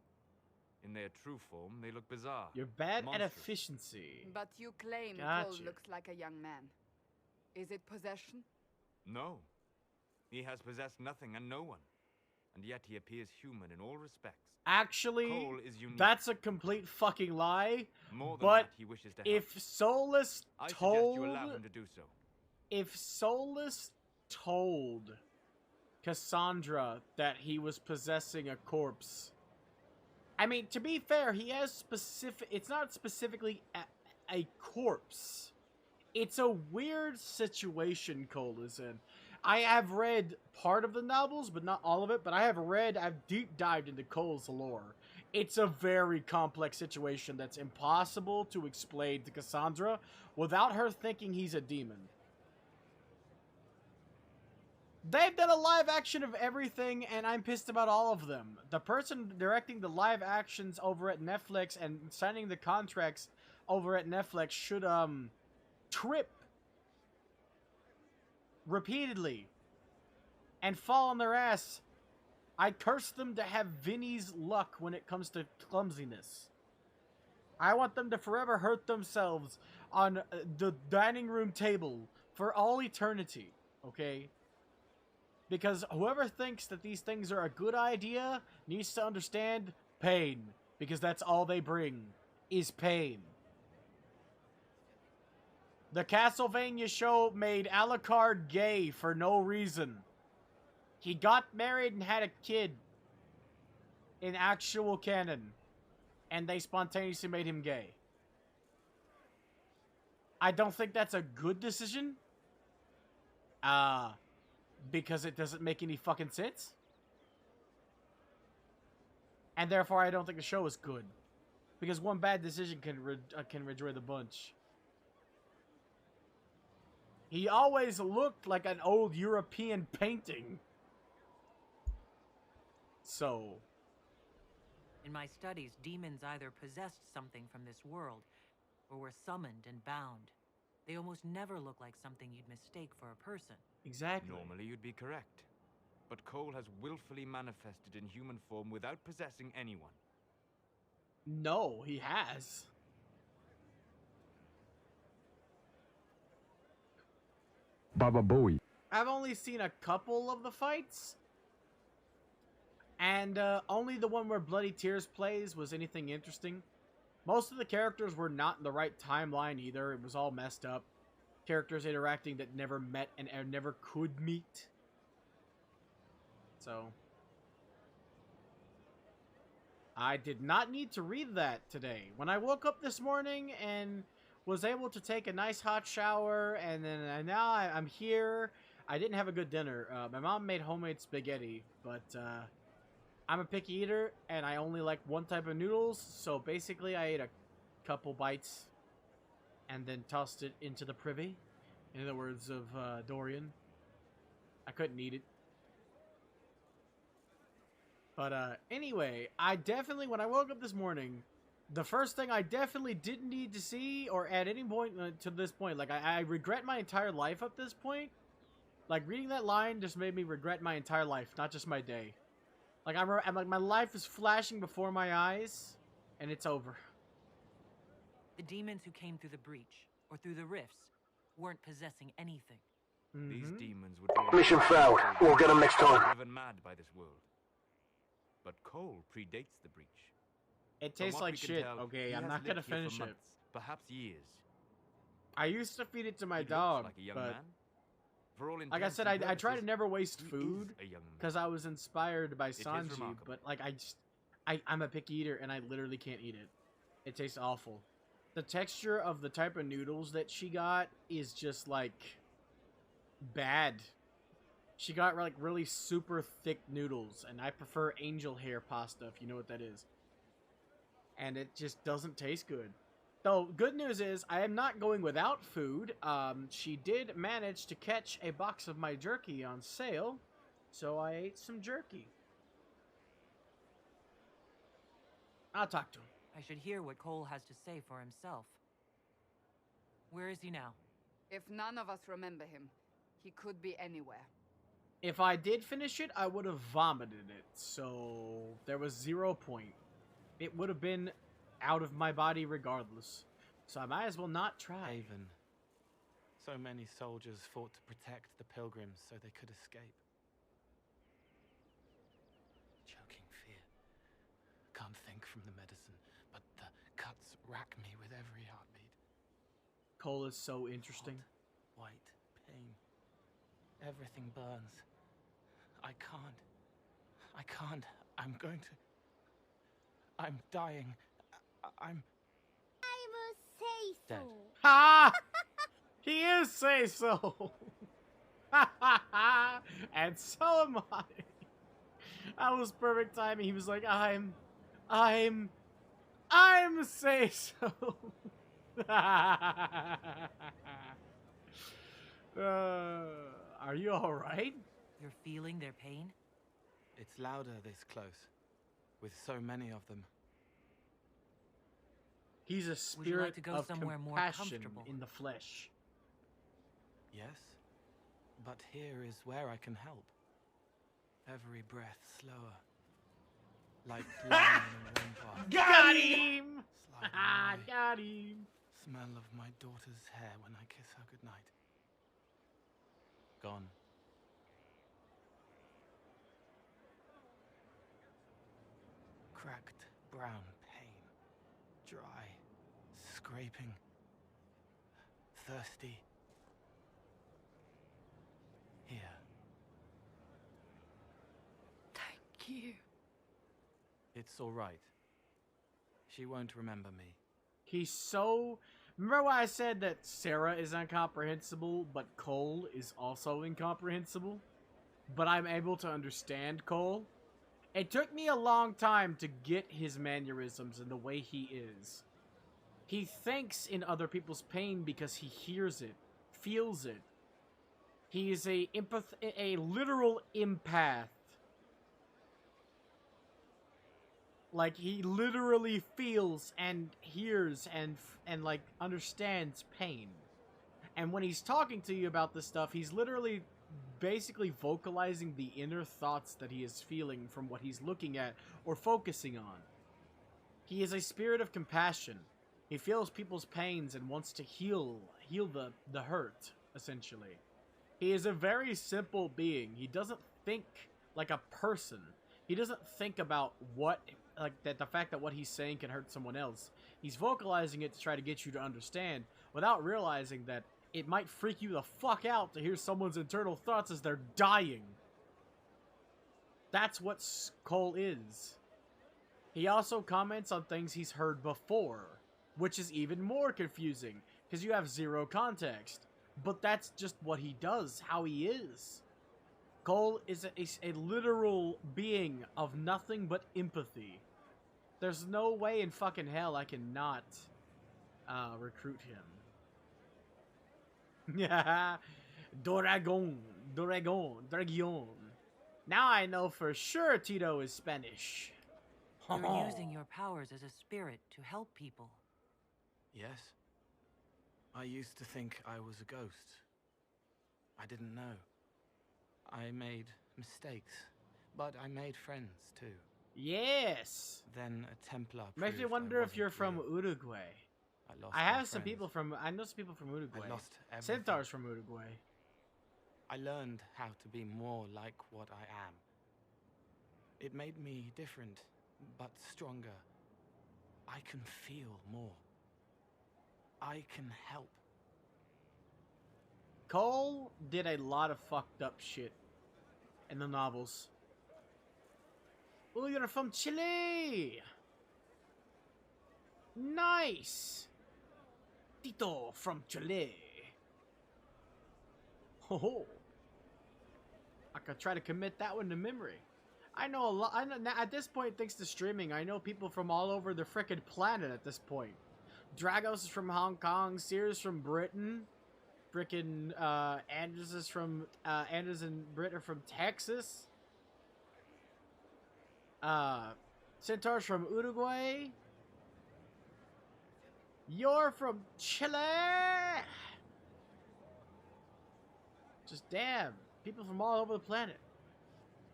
In their true form, they look bizarre. You're bad at monstrous. efficiency. But you claim Cole Gotcha. looks like a young man. Is it possession? No. He has possessed nothing and no one. And yet he appears human in all respects. Actually, Cole is unique. that's a complete fucking lie. More than But that, he wishes to help. if Solus I suggest told... you allow him to do so. If Solus told Cassandra that he was possessing a corpse... I mean, to be fair, he has specific... It's not specifically a corpse. It's a weird situation Cole is in. I have read part of the novels, but not all of it. But I've deep dived into Cole's lore. It's a very complex situation that's impossible to explain to Cassandra without her thinking he's a demon. They've done a live action of everything, and I'm pissed about all of them. The person directing the live actions over at Netflix and signing the contracts over at Netflix should, trip repeatedly and fall on their ass. I curse them to have Vinny's luck when it comes to clumsiness. I want them to forever hurt themselves on the dining room table for all eternity, okay? Because whoever thinks that these things are a good idea needs to understand pain. Because that's all they bring, is pain. The Castlevania show made Alucard gay for no reason. He got married and had a kid in actual canon. And they spontaneously made him gay. I don't think that's a good decision. Because it doesn't make any fucking sense. And therefore, I don't think the show is good. Because one bad decision can destroy the bunch. He always looked like an old European painting. So... In my studies, demons either possessed something from this world, or were summoned and bound. They almost never look like something you'd mistake for a person. Exactly. Normally you'd be correct. But Cole has willfully manifested in human form without possessing anyone. No, he has. Baba Booey. I've only seen a couple of the fights. And only the one where Bloody Tears plays was anything interesting. Most of the characters were not in the right timeline either. It was all messed up. Characters interacting that never met and never could meet. So... I did not need to read that today. When I woke up this morning and was able to take a nice hot shower, and then now I'm here. I didn't have a good dinner. My mom made homemade spaghetti, but I'm a picky eater, and I only like one type of noodles, so basically I ate a couple bites and then tossed it into the privy, in the words of Dorian. I couldn't eat it. But anyway, I definitely, when I woke up this morning, the first thing I definitely didn't need to see, or at any point to this point, like I regret my entire life at this point. Like reading that line just made me regret my entire life, not just my day. Like I'm like my life is flashing before my eyes, and it's over. The demons who came through the breach, or through the rifts, weren't possessing anything. These demons would Mission failed. We'll get them next time. driven mad by this world. But Cole predates the breach. It From tastes what like we can shit, tell, okay? he I'm has not gonna lived here for finish it. months, perhaps years. I used to feed it to my He looks dog, like a young but man. For all like I intents said, and I try to purposes, never waste he is food a young man. because I was inspired by is Sanji, remarkable. but like I'm a picky eater and I literally can't eat it. It tastes awful. The texture of the type of noodles that she got is just like bad. She got like really super thick noodles, and I prefer angel hair pasta, if you know what that is. And it just doesn't taste good. Though, good news is, I am not going without food. She did manage to catch a box of my jerky on sale, so I ate some jerky. I'll talk to him. I should hear what Cole has to say for himself. Where is he now? If none of us remember him, he could be anywhere. If I did finish it, I would have vomited it, so there was 0 point. It would have been out of my body regardless, so I might as well not try. Haven. So many soldiers fought to protect the pilgrims so they could escape. Choking fear. Can't think from the medicine, but the cuts rack me with every heartbeat. Cole is so interesting. Hot, white pain. Everything burns. I can't. I'm going to... I'm dying. I'm... I will say so. Dead. Ha! He is say so. And so am I. That was perfect timing. He was like, I'm say so. Are you all right? You're feeling their pain? It's louder this close, with so many of them. He's a Would you spirit like to go of somewhere more compassion comfortable? in the flesh. Yes, but here is where I can help. Every breath slower. Like lying in a warm bath. Got him! Sliding Ah, away. got him! Smell of my daughter's hair when I kiss her goodnight. Gone. Cracked brown pain. Dry. Scraping. Thirsty. Here. Thank you. It's all right. She won't remember me. He's so... Remember why I said that Sarah is incomprehensible, but Cole is also incomprehensible? But I'm able to understand Cole? It took me a long time to get his mannerisms and the way he is. He thinks in other people's pain because he hears it, feels it. He is a literal empath. Like, he literally feels and hears and like understands pain. And when he's talking to you about this stuff, he's literally basically vocalizing the inner thoughts that he is feeling from what he's looking at or focusing on. He is a spirit of compassion. He feels people's pains and wants to heal the hurt, essentially. He is a very simple being. He doesn't think like a person. He doesn't think about the fact that what he's saying can hurt someone else. He's vocalizing it to try to get you to understand without realizing that it might freak you the fuck out to hear someone's internal thoughts as they're dying. That's what Cole is. He also comments on things he's heard before, which is even more confusing, because you have zero context. But that's just what he does, how he is. Cole is a literal being of nothing but empathy. There's no way in fucking hell I cannot recruit him. Yeah, Doragon. Now I know for sure Tito is Spanish. You're using your powers as a spirit to help people. Yes. I used to think I was a ghost. I didn't know. I made mistakes, but I made friends too. Yes. Then a Templar. Makes me wonder if you're from Uruguay. I know some people from Uruguay. I lost everything. Centaurs from Uruguay. I learned how to be more like what I am. It made me different, but stronger. I can feel more. I can help. Cole did a lot of fucked up shit in the novels. Oh, you're from Chile! Nice! Tito from Chile. Ho ho. I could try to commit that one to memory. I know a lot. I know, at this point, thanks to streaming, I know people from all over the frickin' planet at this point. Dragos is from Hong Kong, Sears from Britain, frickin' Anders and Britt are from Texas. Centaurs from Uruguay. You're from Chile. Just damn, people from all over the planet.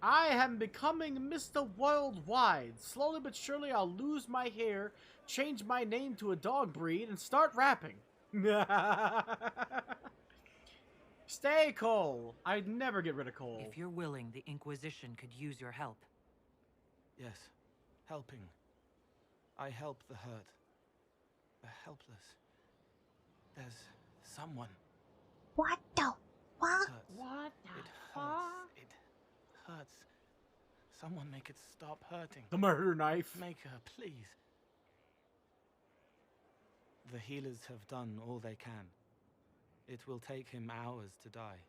I am becoming Mr. Worldwide. Slowly but surely I'll lose my hair, change my name to a dog breed, and start rapping. Stay, Cole. I'd never get rid of Cole. If you're willing, the Inquisition could use your help. Yes, helping. I help the hurt, the helpless. There's someone. What the fuck? Hurts. What the It fuck? hurts. It hurts. Someone make it stop hurting. The murder knife. Make her, please. The healers have done all they can. It will take him hours to die.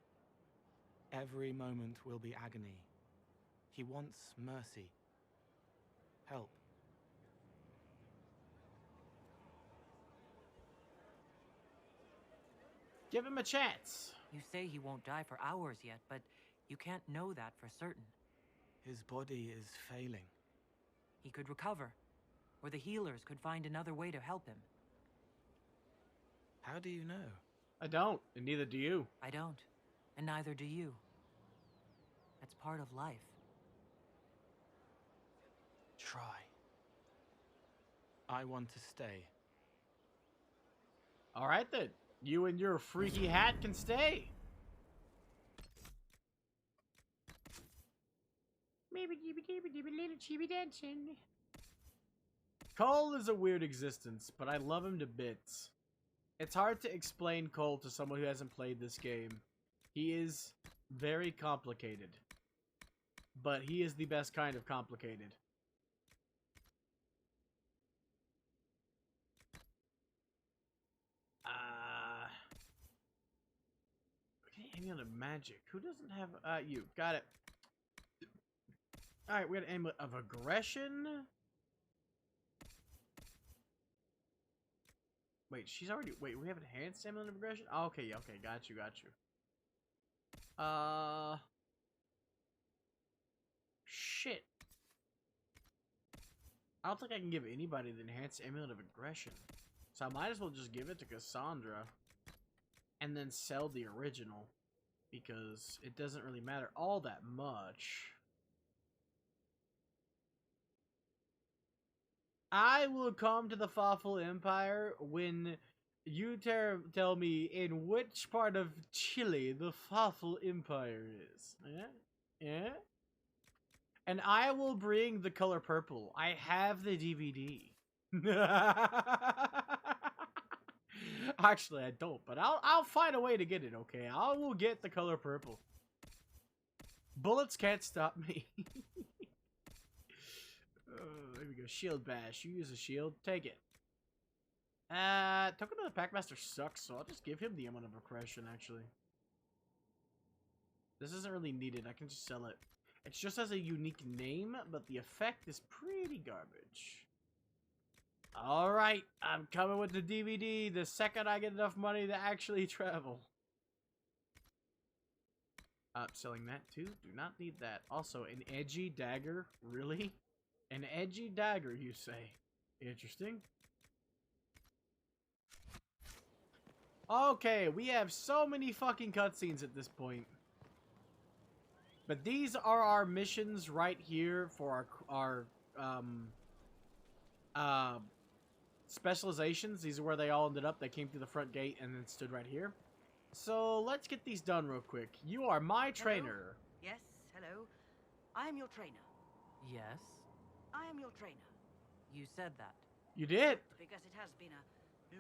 Every moment will be agony. He wants mercy. Help. Give him a chance. You say he won't die for hours yet, but you can't know that for certain. His body is failing. He could recover, or the healers could find another way to help him. How do you know? I don't, and neither do you. I don't, and neither do you. That's part of life. Try. I want to stay. All right then. You and your freaky hat can stay. Cole is a weird existence, but I love him to bits. It's hard to explain Cole to someone who hasn't played this game. He is very complicated. But he is the best kind of complicated. Okay, any other magic? Who doesn't have, you. Got it. Alright, we got an amulet of aggression. Wait, she's already... Wait, we have enhanced amulet of aggression? Oh, okay, okay, got you, got you. Shit. I don't think I can give anybody the enhanced amulet of aggression. So I might as well just give it to Cassandra. And then sell the original. Because it doesn't really matter all that much. I will come to the Fawful Empire when you tell me in which part of Chile the Fawful Empire is. Yeah? Yeah? And I will bring the color purple. I have the DVD. Actually, I don't, but I'll find a way to get it, okay? I will get the color purple. Bullets can't stop me. There we go. Shield bash. You use a shield. Take it. Token of the Packmaster sucks, so I'll just give him the amount of aggression, actually. This isn't really needed. I can just sell it. It just has a unique name, but the effect is pretty garbage. Alright, I'm coming with the DVD the second I get enough money to actually travel. Selling that too. Do not need that. Also, an edgy dagger? Really? An edgy dagger, you say? Interesting. Okay, we have so many fucking cutscenes at this point. But these are our missions right here for our specializations. These are where they all ended up. They came through the front gate and then stood right here. So let's get these done real quick. You are my trainer. Yes, hello. I am your trainer. Yes? I am your trainer. You said that. You did. Because it has been a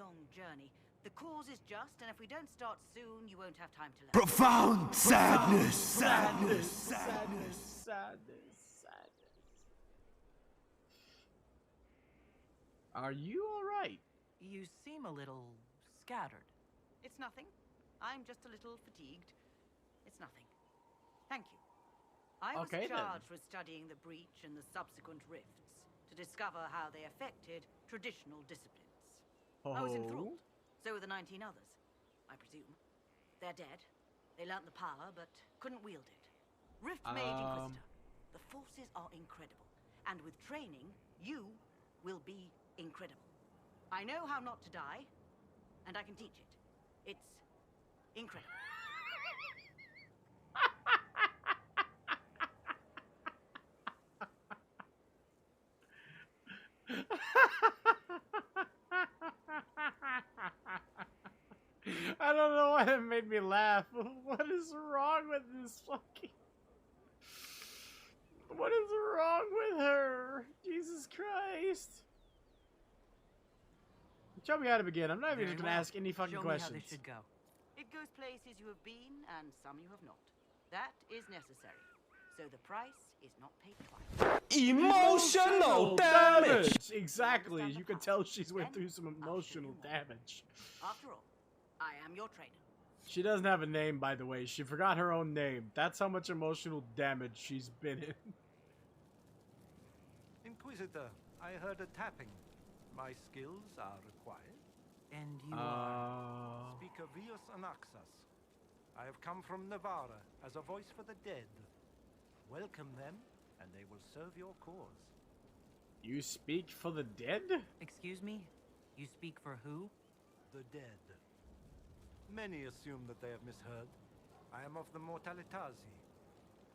long journey. The cause is just, and if we don't start soon, you won't have time to learn. Profound sadness, sadness, sadness, sadness, sadness. Are you alright? You seem a little scattered. It's nothing. I'm just a little fatigued. It's nothing. Thank you. I was charged with studying the breach and the subsequent rifts to discover how they affected traditional disciplines. I was enthralled. So were the 19 others, I presume. They're dead. They learnt the power, but couldn't wield it. Rift Mage Inquisitor. The forces are incredible. And with training, you will be incredible. I know how not to die, and I can teach it. It's incredible. I don't know why that made me laugh. What is wrong with this fucking... What is wrong with her? Jesus Christ. Show me how to begin. I'm not even just gonna ask any fucking questions. Show me how this should go. It goes places you have been, and some you have not. That is necessary. So the price is not paid twice. Emotional damage! Exactly. You can tell she's went through some emotional damage. After all, I am your trainer. She doesn't have a name, by the way. She forgot her own name. That's how much emotional damage she's been in. Inquisitor, I heard a tapping. My skills are required. And you are? Speaker Vios Anaxas. I have come from Navarra as a voice for the dead. Welcome them, and they will serve your cause. You speak for the dead? Excuse me? You speak for who? The dead. Many assume that they have misheard. I am of the Mortalitasi.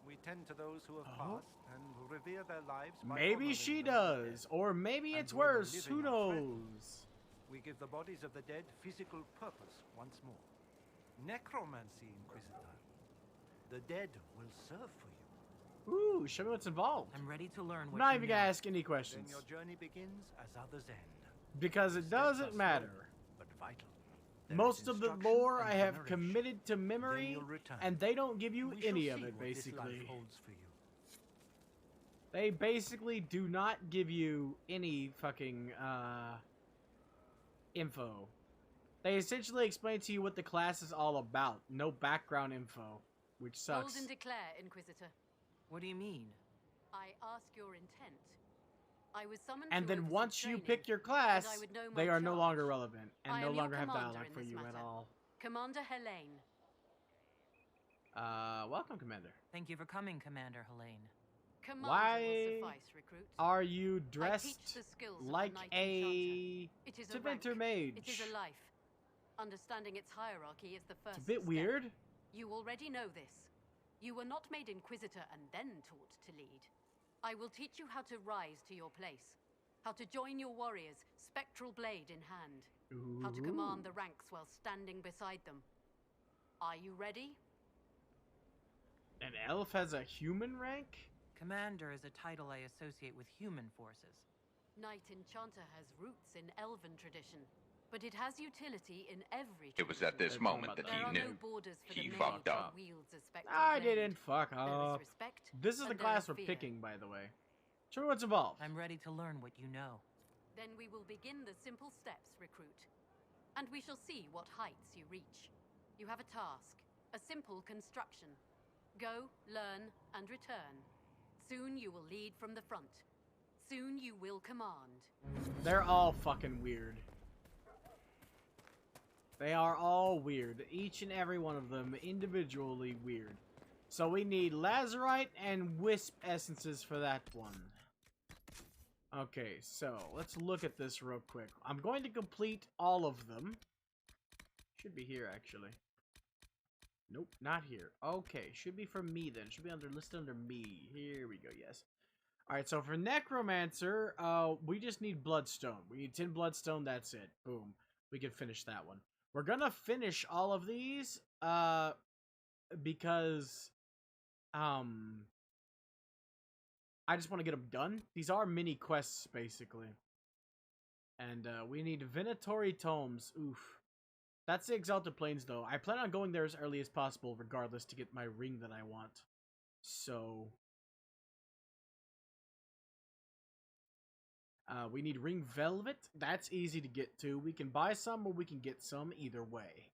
We tend to those who have passed and revere their lives by maybe she does, or maybe it's worse. Who knows? We give the bodies of the dead physical purpose once more. Necromancy, Inquisitor. The dead will serve for you. Ooh, show me what's involved. I'm ready to learn what I'm not even gonna ask any questions. Then your journey begins as others end. Because it doesn't matter. But vital. Most of the lore I have committed to memory, and they don't give you any of it, basically. They basically do not give you any fucking, info. They essentially explain to you what the class is all about. No background info, which sucks. Hold and declare, Inquisitor. What do you mean? I ask your intent. I was summoned And to then oversee once you training, pick your and class, I would know my they are no charge. longer relevant and I no am your longer have commander dialogue in for this you at matter. all. Commander Helene. Welcome, Commander. Thank you for coming, Commander Helene. Commander Why will suffice, recruit. are you I dressed teach the skills like of the knight a enchanter. It is a Diventer rank. mage? It is a life. Understanding its hierarchy is the first It's a bit step. weird. You already know this. You were not made Inquisitor and then taught to lead. I will teach you how to rise to your place. How to join your warriors, spectral blade in hand. Ooh. How to command the ranks while standing beside them. Are you ready? An elf has a human rank? Commander is a title I associate with human forces. Knight Enchanter has roots in Elven tradition, but it has utility in every tradition. It was at this moment that he There are knew. no borders for He the fucked mage up. who wields a spectral I blade. didn't fuck There up. is respect, This is the and there class is we're fear. picking, by the way. Show me what's involved. I'm ready to learn what you know. Then we will begin the simple steps, recruit. And we shall see what heights you reach. You have a task, a simple construction. Go, learn, and return. Soon you will lead from the front. Soon you will command. They're all fucking weird. They are all weird. Each and every one of them individually weird. So we need Lazarite and Wisp essences for that one. Okay, so let's look at this real quick. I'm going to complete all of them. Should be here, actually. Nope, not here. Okay, should be for me then. Should be listed under me. Here we go, yes. Alright, so for Necromancer, we just need Bloodstone. We need 10 Bloodstone, that's it. Boom. We can finish that one. We're gonna finish all of these, because, I just want to get them done. These are mini quests, basically. And, we need Venatory Tomes. Oof. That's the Exalted Plains, though. I plan on going there as early as possible, regardless, to get my ring that I want. So... we need Ring Velvet. That's easy to get to. We can buy some or we can get some either way.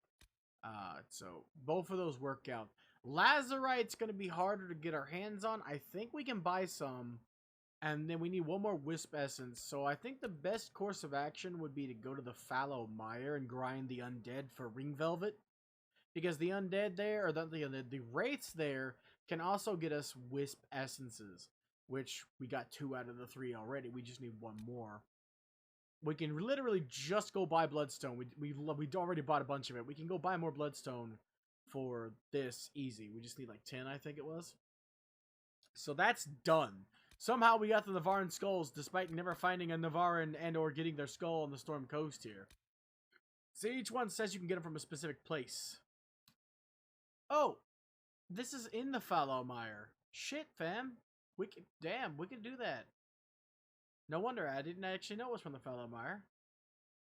So both of those work out. Lazarite's going to be harder to get our hands on. I think we can buy some. And then we need one more Wisp Essence. So I think the best course of action would be to go to the Fallow Mire and grind the Undead for Ring Velvet. Because the Undead there, or the Wraiths there, can also get us Wisp Essences. Which, we got 2 out of the 3 already. We just need 1 more. We can literally just go buy Bloodstone. We already bought a bunch of it. We can go buy more Bloodstone for this easy. We just need like 10, I think it was. So that's done. Somehow we got the Navaran skulls, despite never finding a Navaran and or getting their skull on the Storm Coast here. So each one says you can get them from a specific place. Oh! This is in the Fallow Mire. Shit, fam. We can do that. No wonder I didn't actually know it was from the Fallow Mire.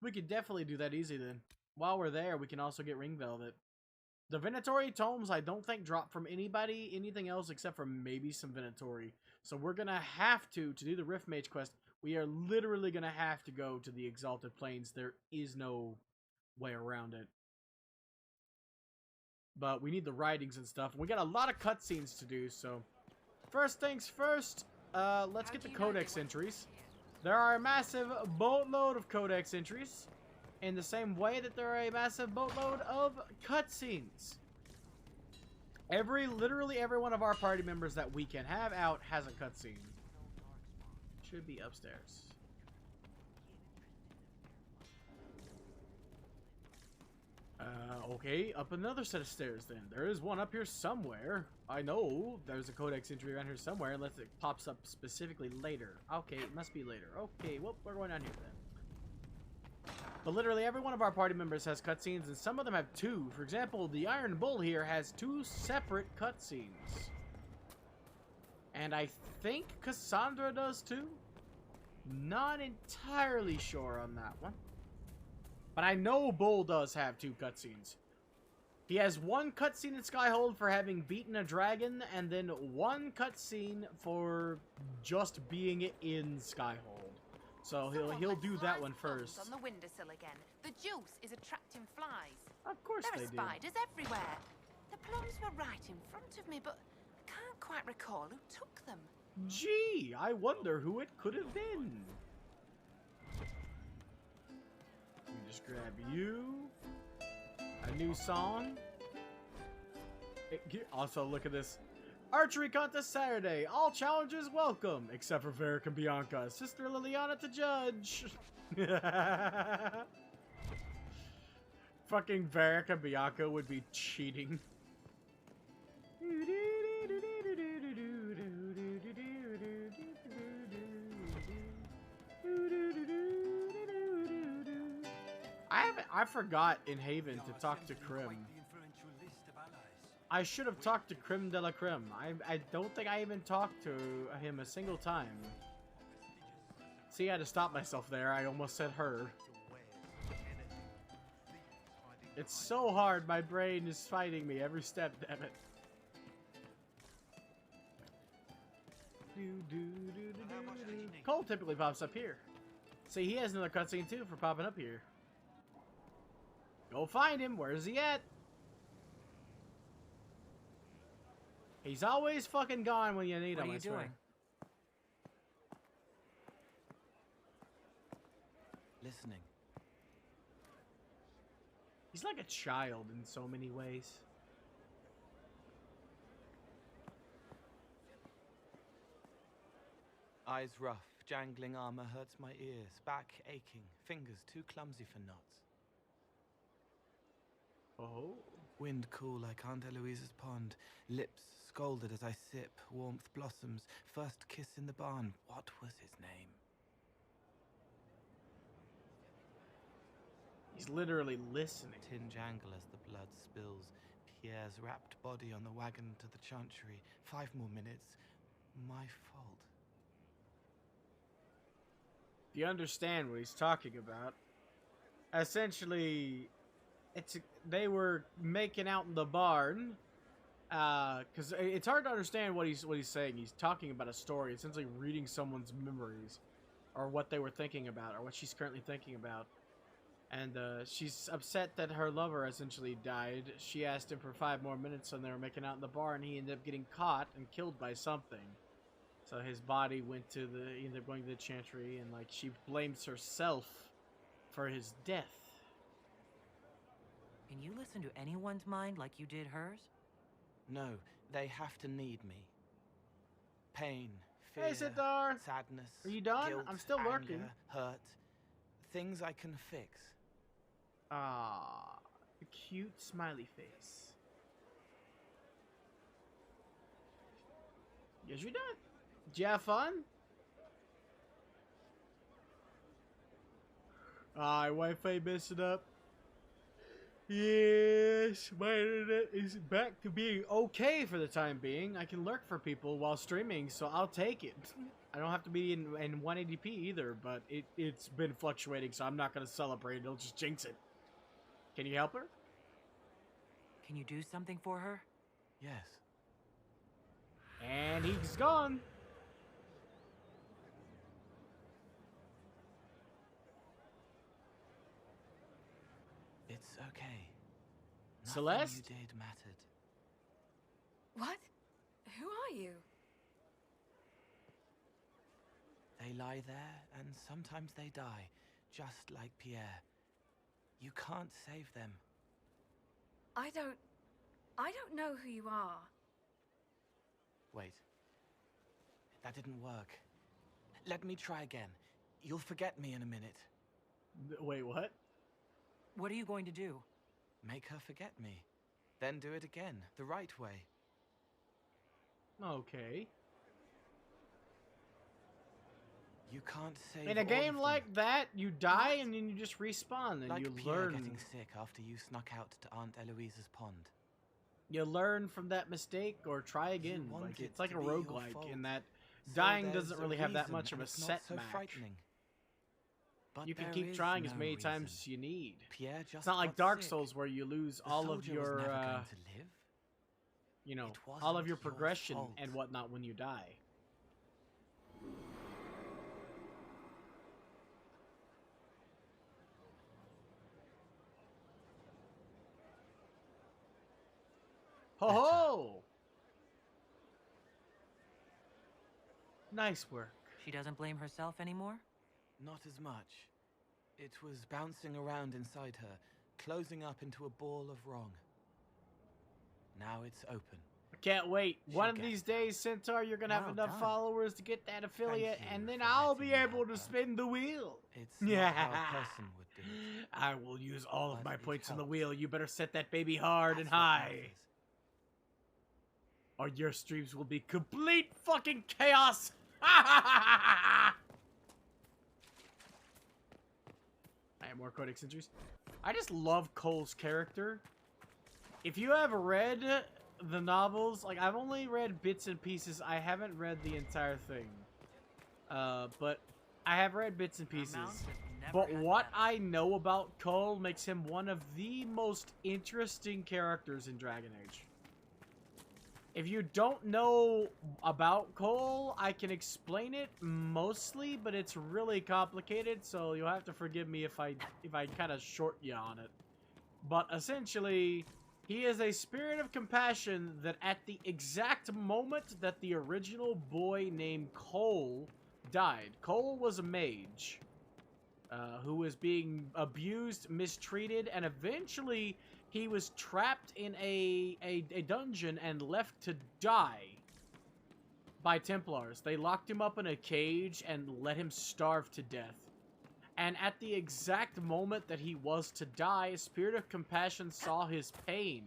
We could definitely do that easy then. While we're there, we can also get Ring Velvet. The Venatory Tomes, I don't think drop from anything else except for maybe some Venatory. So we're gonna have to do the Rift Mage quest, we are literally gonna have to go to the Exalted Plains. There is no way around it. But we need the writings and stuff. We got a lot of cutscenes to do, so... First things first, let's get the Codex entries. There are a massive boatload of Codex entries, in the same way that there are a massive boatload of cutscenes. Literally every one of our party members that we can have out has a cutscene. Should be upstairs. Okay, up another set of stairs then. There is one up here somewhere. I know there's a Codex entry around here somewhere, unless it pops up specifically later. Okay, it must be later. Okay, well, we're going down here then. But literally every one of our party members has cutscenes, and some of them have 2. For example, the Iron Bull here has 2 separate cutscenes. And I think Cassandra does too? Not entirely sure on that one. But I know Bull does have 2 cutscenes. He has 1 cutscene in Skyhold for having beaten a dragon, and then 1 cutscene for just being in Skyhold. So he'll do that one first. On the windowsill again. The juice is attracting flies. Of course there they are do. spiders everywhere. The plums were right in front of me, but I can't quite recall who took them. Gee, I wonder who it could have been. Let me just grab you. A new song. Also, look at this. Archery contest Saturday. All challenges welcome, except for Varric and Bianca. Sister Liliana to judge. Fucking Varric and Bianca would be cheating. I forgot in Haven to talk to Krim. I should have talked to Creme de la Creme. I don't think I even talked to him a single time. See, I had to stop myself there. I almost said her. It's so hard. My brain is fighting me every step, damn it. Cole typically pops up here. See, he has another cutscene too for popping up here. Go find him. Where's he at? He's always fucking gone when you need him. What are you doing? Listening. He's like a child in so many ways. Eyes rough, jangling armor hurts my ears, back aching, fingers too clumsy for knots. Oh. Wind cool like Aunt Eloise's pond, lips scalded as I sip, warmth blossoms, first kiss in the barn. What was his name? He's literally listening. Tin jangle as the blood spills, Pierre's wrapped body on the wagon to the chantry. 5 more minutes. My fault. Do you understand what he's talking about? Essentially, they were making out in the barn, because it's hard to understand what he's saying. He's talking about a story, essentially reading someone's memories, or what they were thinking about, or what she's currently thinking about. And she's upset that her lover essentially died. She asked him for 5 more minutes, and they were making out in the barn. He ended up getting caught and killed by something. So his body he ended up going to the chantry, and like she blames herself for his death. Can you listen to anyone's mind like you did hers? No, they have to need me. Pain, fear, Hey, Siddhar. sadness, Are you done? guilt, I'm still working. anger, hurt. Things I can fix. Ah, a cute smiley face. Yes, you're done. Did you have fun? Wi-Fi messing up. Yes, my internet is back to being okay for the time being. I can lurk for people while streaming, so I'll take it. I don't have to be in 180p either, but it's been fluctuating, so I'm not going to celebrate. It'll just jinx it. Can you help her? Can you do something for her? Yes. And he's gone. It's okay. Celeste? Nothing you did mattered. What? Who are you? They lie there, and sometimes they die, just like Pierre. You can't save them. I don't know who you are. Wait. That didn't work. Let me try again. You'll forget me in a minute. Wait, what? What are you going to do? Make her forget me. Then do it again, the right way. Okay. You can't save In a all game of them. like that, you die and then you just respawn and Like you Pierre learn. getting sick after you snuck out to Aunt Eloise's pond. You learn from that mistake or try again. want Like it it's like a to be your roguelike fault. in that So dying there's doesn't a really have that reason, much of and a it's not set so match. frightening. But You can there keep is trying as no many reason. times as you need. Pierre just It's not like got Dark sick. Souls where you lose The all of soldier was your, never going to live. you know, It all of wasn't your your progression fault. and whatnot when you die. Ho ho! Nice work. She doesn't blame herself anymore? Not as much. It was bouncing around inside her, closing up into a ball of wrong. Now it's open. I can't wait. One of these days, Centaur, you're gonna have enough followers to get that affiliate, and then I'll be able to spin the wheel. It's not how a person would do it. I will use all of my points on the wheel. You better set that baby hard and high, or your streams will be complete fucking chaos. I have more codex entries. I just love Cole's character. If you have read the novels, like, I've only read bits and pieces. I haven't read the entire thing. But I have read bits and pieces. But what I know about Cole makes him one of the most interesting characters in Dragon Age. If you don't know about Cole, I can explain it mostly, but it's really complicated, so you'll have to forgive me if I kind of short you on it. But essentially, he is a spirit of compassion that at the exact moment that the original boy named Cole died. Cole was a mage who was being abused, mistreated, and eventually he was trapped in a dungeon and left to die by Templars. They locked him up in a cage and let him starve to death. And at the exact moment that he was to die, a spirit of compassion saw his pain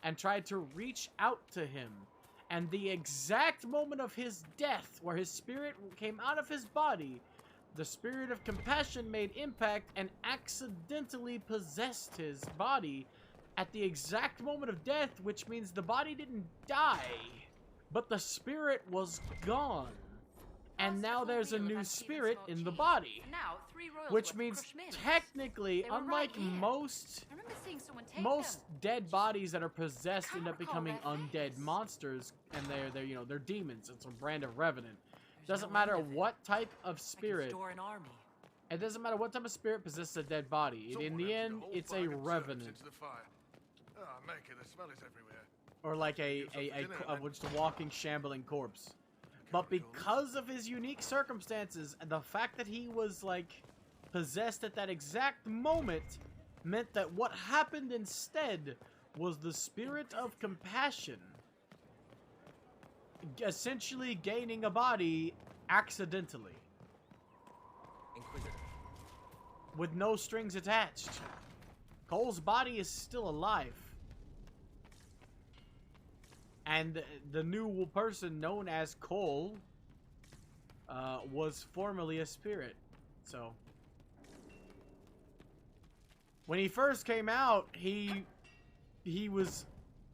and tried to reach out to him. And the exact moment of his death, where his spirit came out of his body, the spirit of compassion made impact and accidentally possessed his body at the exact moment of death, which means the body didn't die, but the spirit was gone. And now there's a new spirit in the body, which means technically, unlike most dead bodies that are possessed end up becoming undead monsters, and they're demons. It's a brand of revenant. Doesn't matter what type of spirit. It doesn't matter what type of spirit possesses a dead body. In the end, it's a revenant. Or like just a walking, shambling corpse. But because of his unique circumstances, and the fact that he was, like, possessed at that exact moment, meant that what happened instead was the spirit of compassion essentially gaining a body accidentally. With no strings attached. Cole's body is still alive. And the new person known as Cole was formerly a spirit. So when he first came out, he was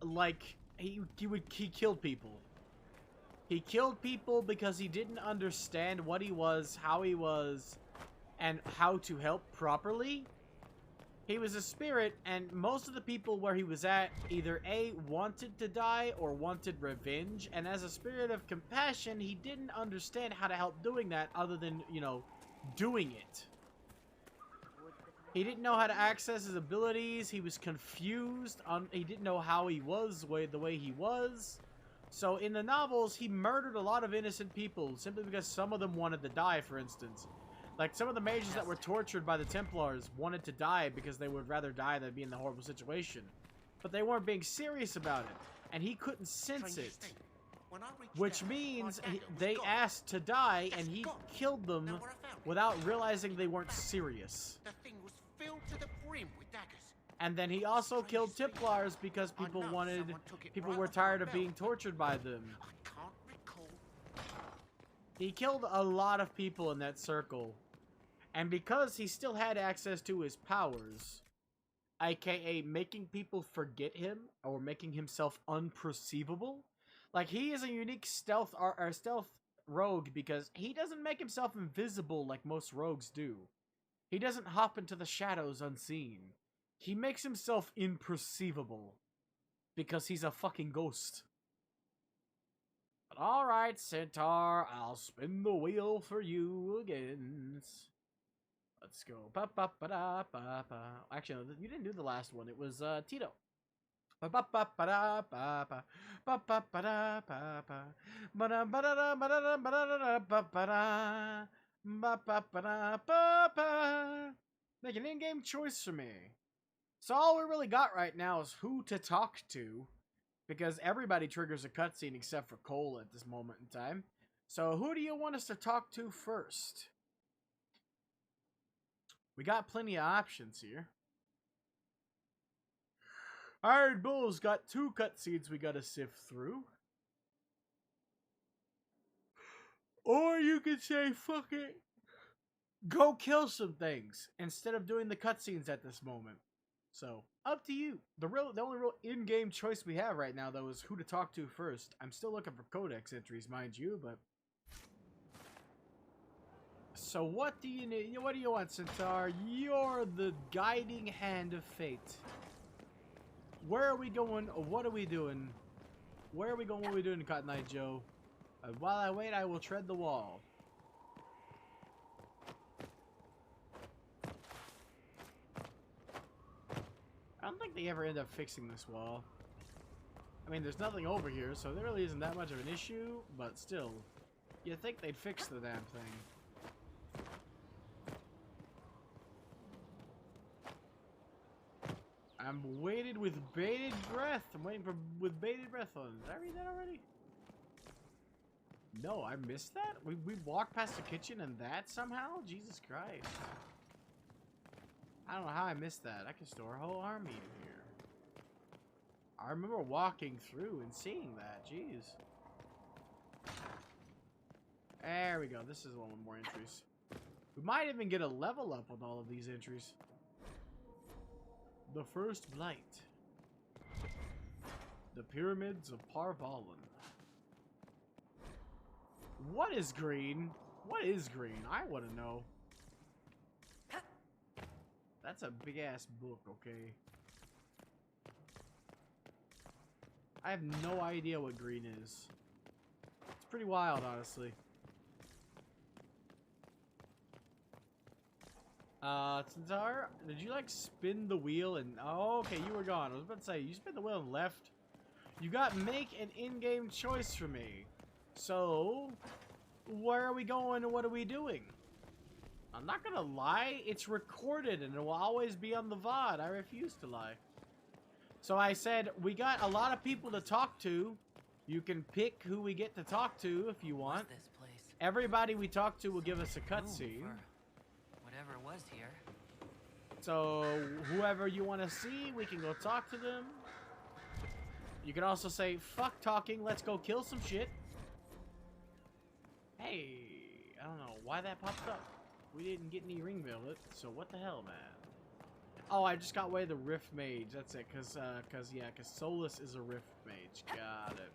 like he killed people. He killed people because he didn't understand what he was, how he was, and how to help properly. He was a spirit, and most of the people where he was at either A, wanted to die or wanted revenge, and as a spirit of compassion, he didn't understand how to help doing that other than, doing it. He didn't know how to access his abilities, he was confused, he didn't know how he was the way he was. So in the novels, he murdered a lot of innocent people, simply because some of them wanted to die, for instance. Like, some of the mages that were tortured by the Templars wanted to die because they would rather die than be in the horrible situation. But they weren't being serious about it, and he couldn't sense it. Which means they asked to die, and he killed them without realizing they weren't serious. And then he also killed Templars because people were tired of being tortured by them. He killed a lot of people in that circle. And because he still had access to his powers, aka making people forget him or making himself unperceivable, like, he is a unique stealth rogue because he doesn't make himself invisible like most rogues do. He doesn't hop into the shadows unseen. He makes himself imperceivable because he's a fucking ghost. But alright, Centaur, I'll spin the wheel for you again. Let's go. Actually, you didn't do the last one. It was Tito. Make an in-game choice for me. So all we really got right now is who to talk to, because everybody triggers a cutscene except for Cole at this moment in time. So who do you want us to talk to first? We got plenty of options here. Iron Bull's got 2 cutscenes we gotta sift through. Or you could say, fuck it, go kill some things instead of doing the cutscenes at this moment. So, up to you. The only real in-game choice we have right now, though, is who to talk to first. I'm still looking for codex entries, mind you, but... So what do you need? What do you want, Centaur? You're the guiding hand of fate. Where are we going? What are we doing? Where are we going? What are we doing, Cotton Eye Joe? While I wait, I will tread the wall. I don't think they ever end up fixing this wall. I mean, there's nothing over here, so there really isn't that much of an issue, but still, you'd think they'd fix the damn thing. I'm waited with bated breath. I'm waiting for with bated breath on. Did I read that already? No, I missed that? We walked past the kitchen and that somehow? Jesus Christ. I don't know how I missed that. I can store a whole army in here. I remember walking through and seeing that. Jeez. There we go. This is one with more entries. We might even get a level up with all of these entries. The First Blight. The Pyramids of Parvalan. What is green? What is green? I want to know. That's a big ass book, okay? I have no idea what green is. It's pretty wild, honestly. Centaur, did you like spin the wheel and... Oh, okay, you were gone. I was about to say, you spin the wheel and left. You got make an in-game choice for me. So, where are we going and what are we doing? I'm not gonna lie, it's recorded and it will always be on the VOD. I refuse to lie. So I said, we got a lot of people to talk to. You can pick who we get to talk to if you want. This place? Everybody we talk to will give us a cutscene. Whatever was here. So whoever you want to see, we can go talk to them. You can also say, fuck talking, let's go kill some shit. Hey, I don't know why that popped up. We didn't get any ring velvet, so what the hell, man? Oh, I just got away the Rift Mage. That's it, cause Solus is a Rift Mage. Got it.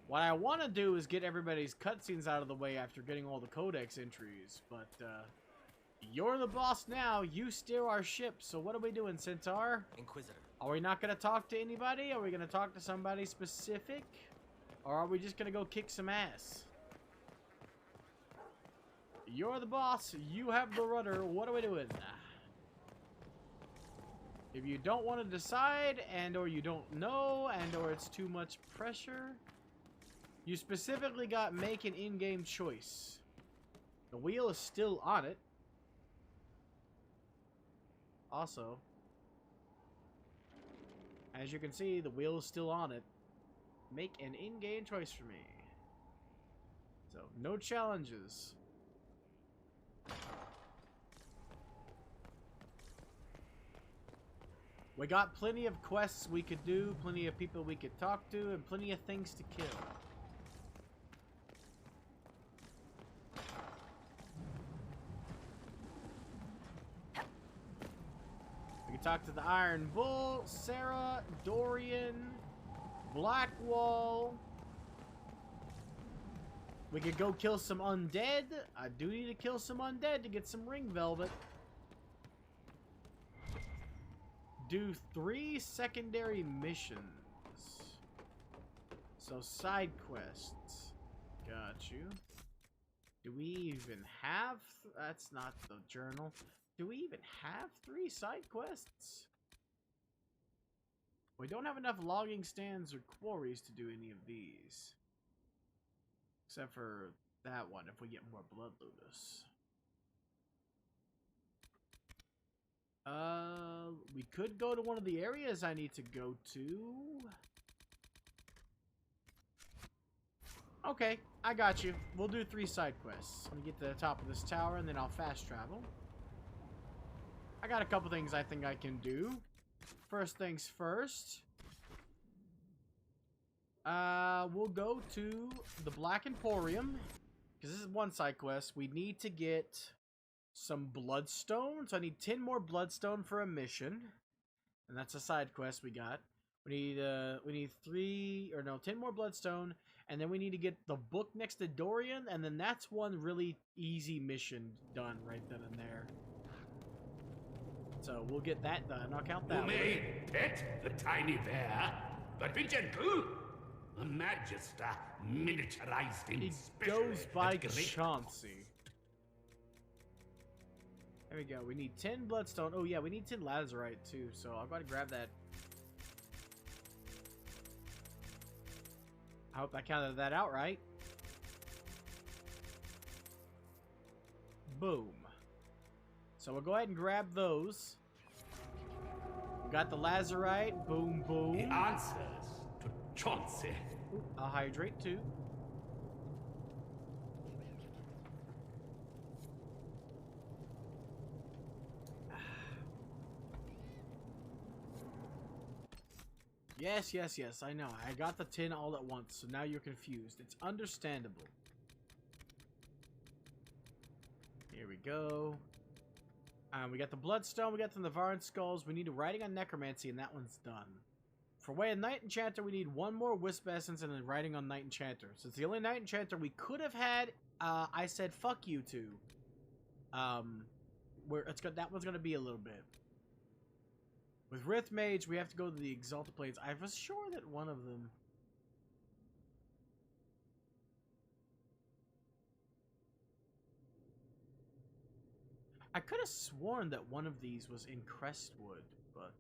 What I want to do is get everybody's cutscenes out of the way after getting all the codex entries, but you're the boss now. You steer our ship. So what are we doing, Centaur? Inquisitor. Are we not gonna talk to anybody? Are we gonna talk to somebody specific, or are we just gonna go kick some ass? You're the boss. You have the rudder. What are we doing? If you don't want to decide, and or you don't know, and or it's too much pressure, you specifically got make an in-game choice. The wheel is still on it. Also, as you can see, the wheel is still on it. Make an in-game choice for me. So, no challenges. We got plenty of quests we could do, plenty of people we could talk to, and plenty of things to kill. We can talk to the Iron Bull, Sarah, Dorian, Blackwall. We could go kill some undead. I do need to kill some undead to get some ring velvet. Do 3 secondary missions. So side quests. Got you. Do we even have... That's not the journal. Do we even have 3 side quests? We don't have enough logging stands or quarries to do any of these. Except for that one, if we get more blood lotus. We could go to one of the areas I need to go to. Okay, I got you. We'll do 3 side quests. Let me get to the top of this tower, and then I'll fast travel. I got a couple things I think I can do. First things first. We'll go to the Black Emporium. Because this is one side quest. We need to get some bloodstone. So I need 10 more bloodstone for a mission. And that's a side quest we got. We need 10 more bloodstone. And then we need to get the book next to Dorian. And then that's one really easy mission done right then and there. So we'll get that done. I'll count that. You may pet the tiny bear, but be gentle. A Magister miniaturized in He specially goes by at great Chauncey. There we go. We need 10 bloodstone. Oh yeah, we need 10 lazurite too. So I've got to grab that. I hope I counted that out right. Boom. So we'll go ahead and grab those. We got the lazurite. Boom, boom. The answers to Chauncey. Ooh, I'll hydrate too. Yes, yes, yes, I know. I got the 10 all at once, so now you're confused. It's understandable. Here we go. We got the Bloodstone, we got the Navaran Skulls, we need a Writing on Necromancy, and that one's done. For Way of Night Enchanter, we need 1 more Wisp Essence and then Writing on Night Enchanter. Since the only Night Enchanter we could have had, I said fuck you to. That one's gonna be a little bit. With Rith Mage, we have to go to the Exalted Plains. I was sure that one of them... I could have sworn that one of these was in Crestwood, but,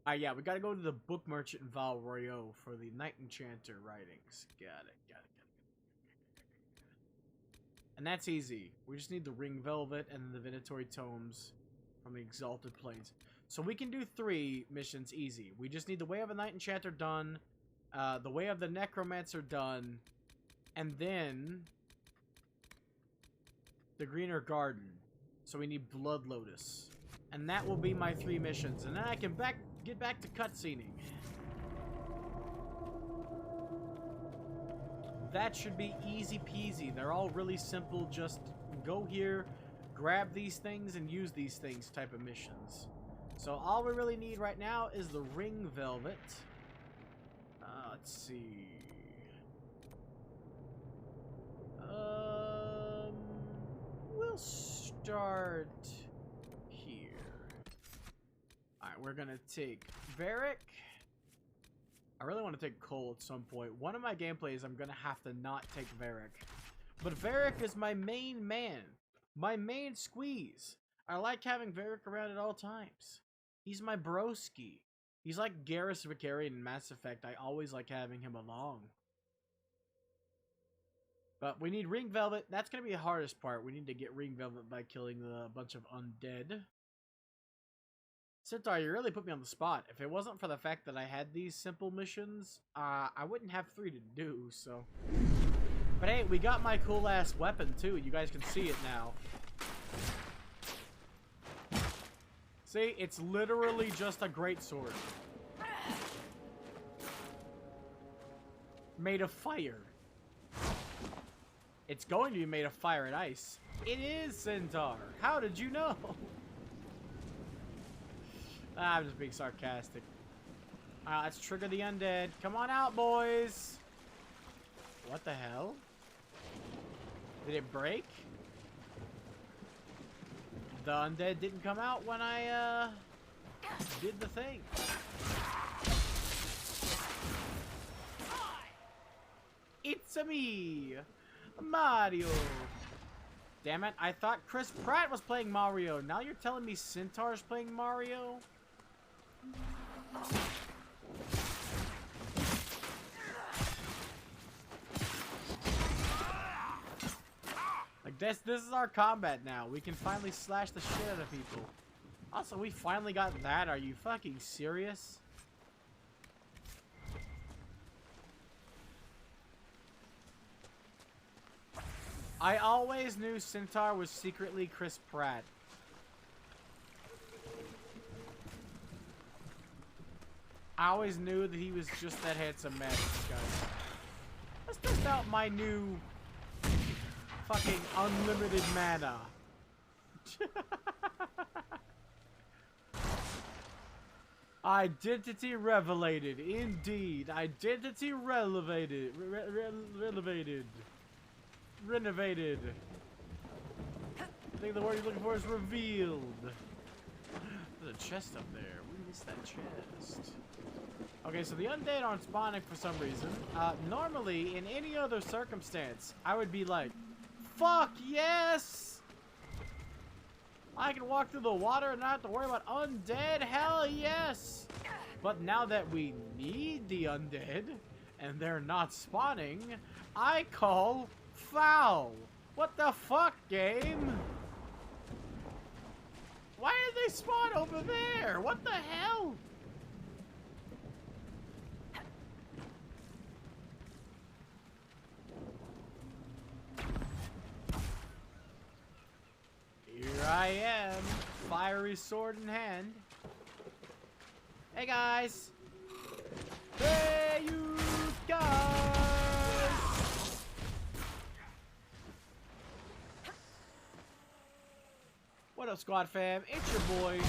okay. Yeah, we gotta go to the Book Merchant in Val Royeaux for the Night Enchanter writings. Got it. And that's easy. We just need the Ring Velvet and the Divinatory Tomes from the Exalted Plains. So we can do 3 missions easy. We just need the Way of the Night Enchanter done, the Way of the Necromancer done, and then the Greener Garden. So we need Blood Lotus. And that will be my 3 missions. And then I can get back to cutscening. That should be easy peasy. They're all really simple. Just go here, grab these things, and use these things type of missions. So all we really need right now is the Ring Velvet. Let's see. We'll start here. Alright, we're gonna take Varric. I really want to take Cole at some point. One of my gameplays, I'm gonna have to not take Varric. But Varric is my main man. My main squeeze. I like having Varric around at all times. He's my broski. He's like Garrus Vicarian in Mass Effect. I always like having him along. But we need Ring Velvet. That's going to be the hardest part. We need to get Ring Velvet by killing a bunch of undead. Centaur, you really put me on the spot. If it wasn't for the fact that I had these simple missions, I wouldn't have 3 to do, so... But hey, we got my cool-ass weapon, too. You guys can see it now. See? It's literally just a greatsword. Made of fire. It's going to be made of fire and ice. It is, Centaur. How did you know? I'm just being sarcastic. Let's trigger the undead. Come on out, boys. What the hell? Did it break? The undead didn't come out when I, did the thing. It's-a me, Mario. Damn it, I thought Chris Pratt was playing Mario. Now you're telling me Centaur's playing Mario? Like this is our combat now. We can finally slash the shit out of people. Also, we finally got that. Are you fucking serious? I always knew Centaur was secretly Chris Pratt. I always knew that he was just that handsome man, this guy. Let's test out my new fucking unlimited mana. Identity revelated, indeed. Identity relevated. Renovated. I think the word you're looking for is revealed. There's a chest up there. We missed that chest. Okay, so the undead aren't spawning for some reason. Normally, in any other circumstance, I would be like, fuck yes! I can walk through the water and not have to worry about undead? Hell yes! But now that we need the undead, and they're not spawning, I call foul. What the fuck, game? Why did they spawn over there? What the hell? Here I am, fiery sword in hand. Hey guys! Hey you guys! What up, squad fam? It's your boy,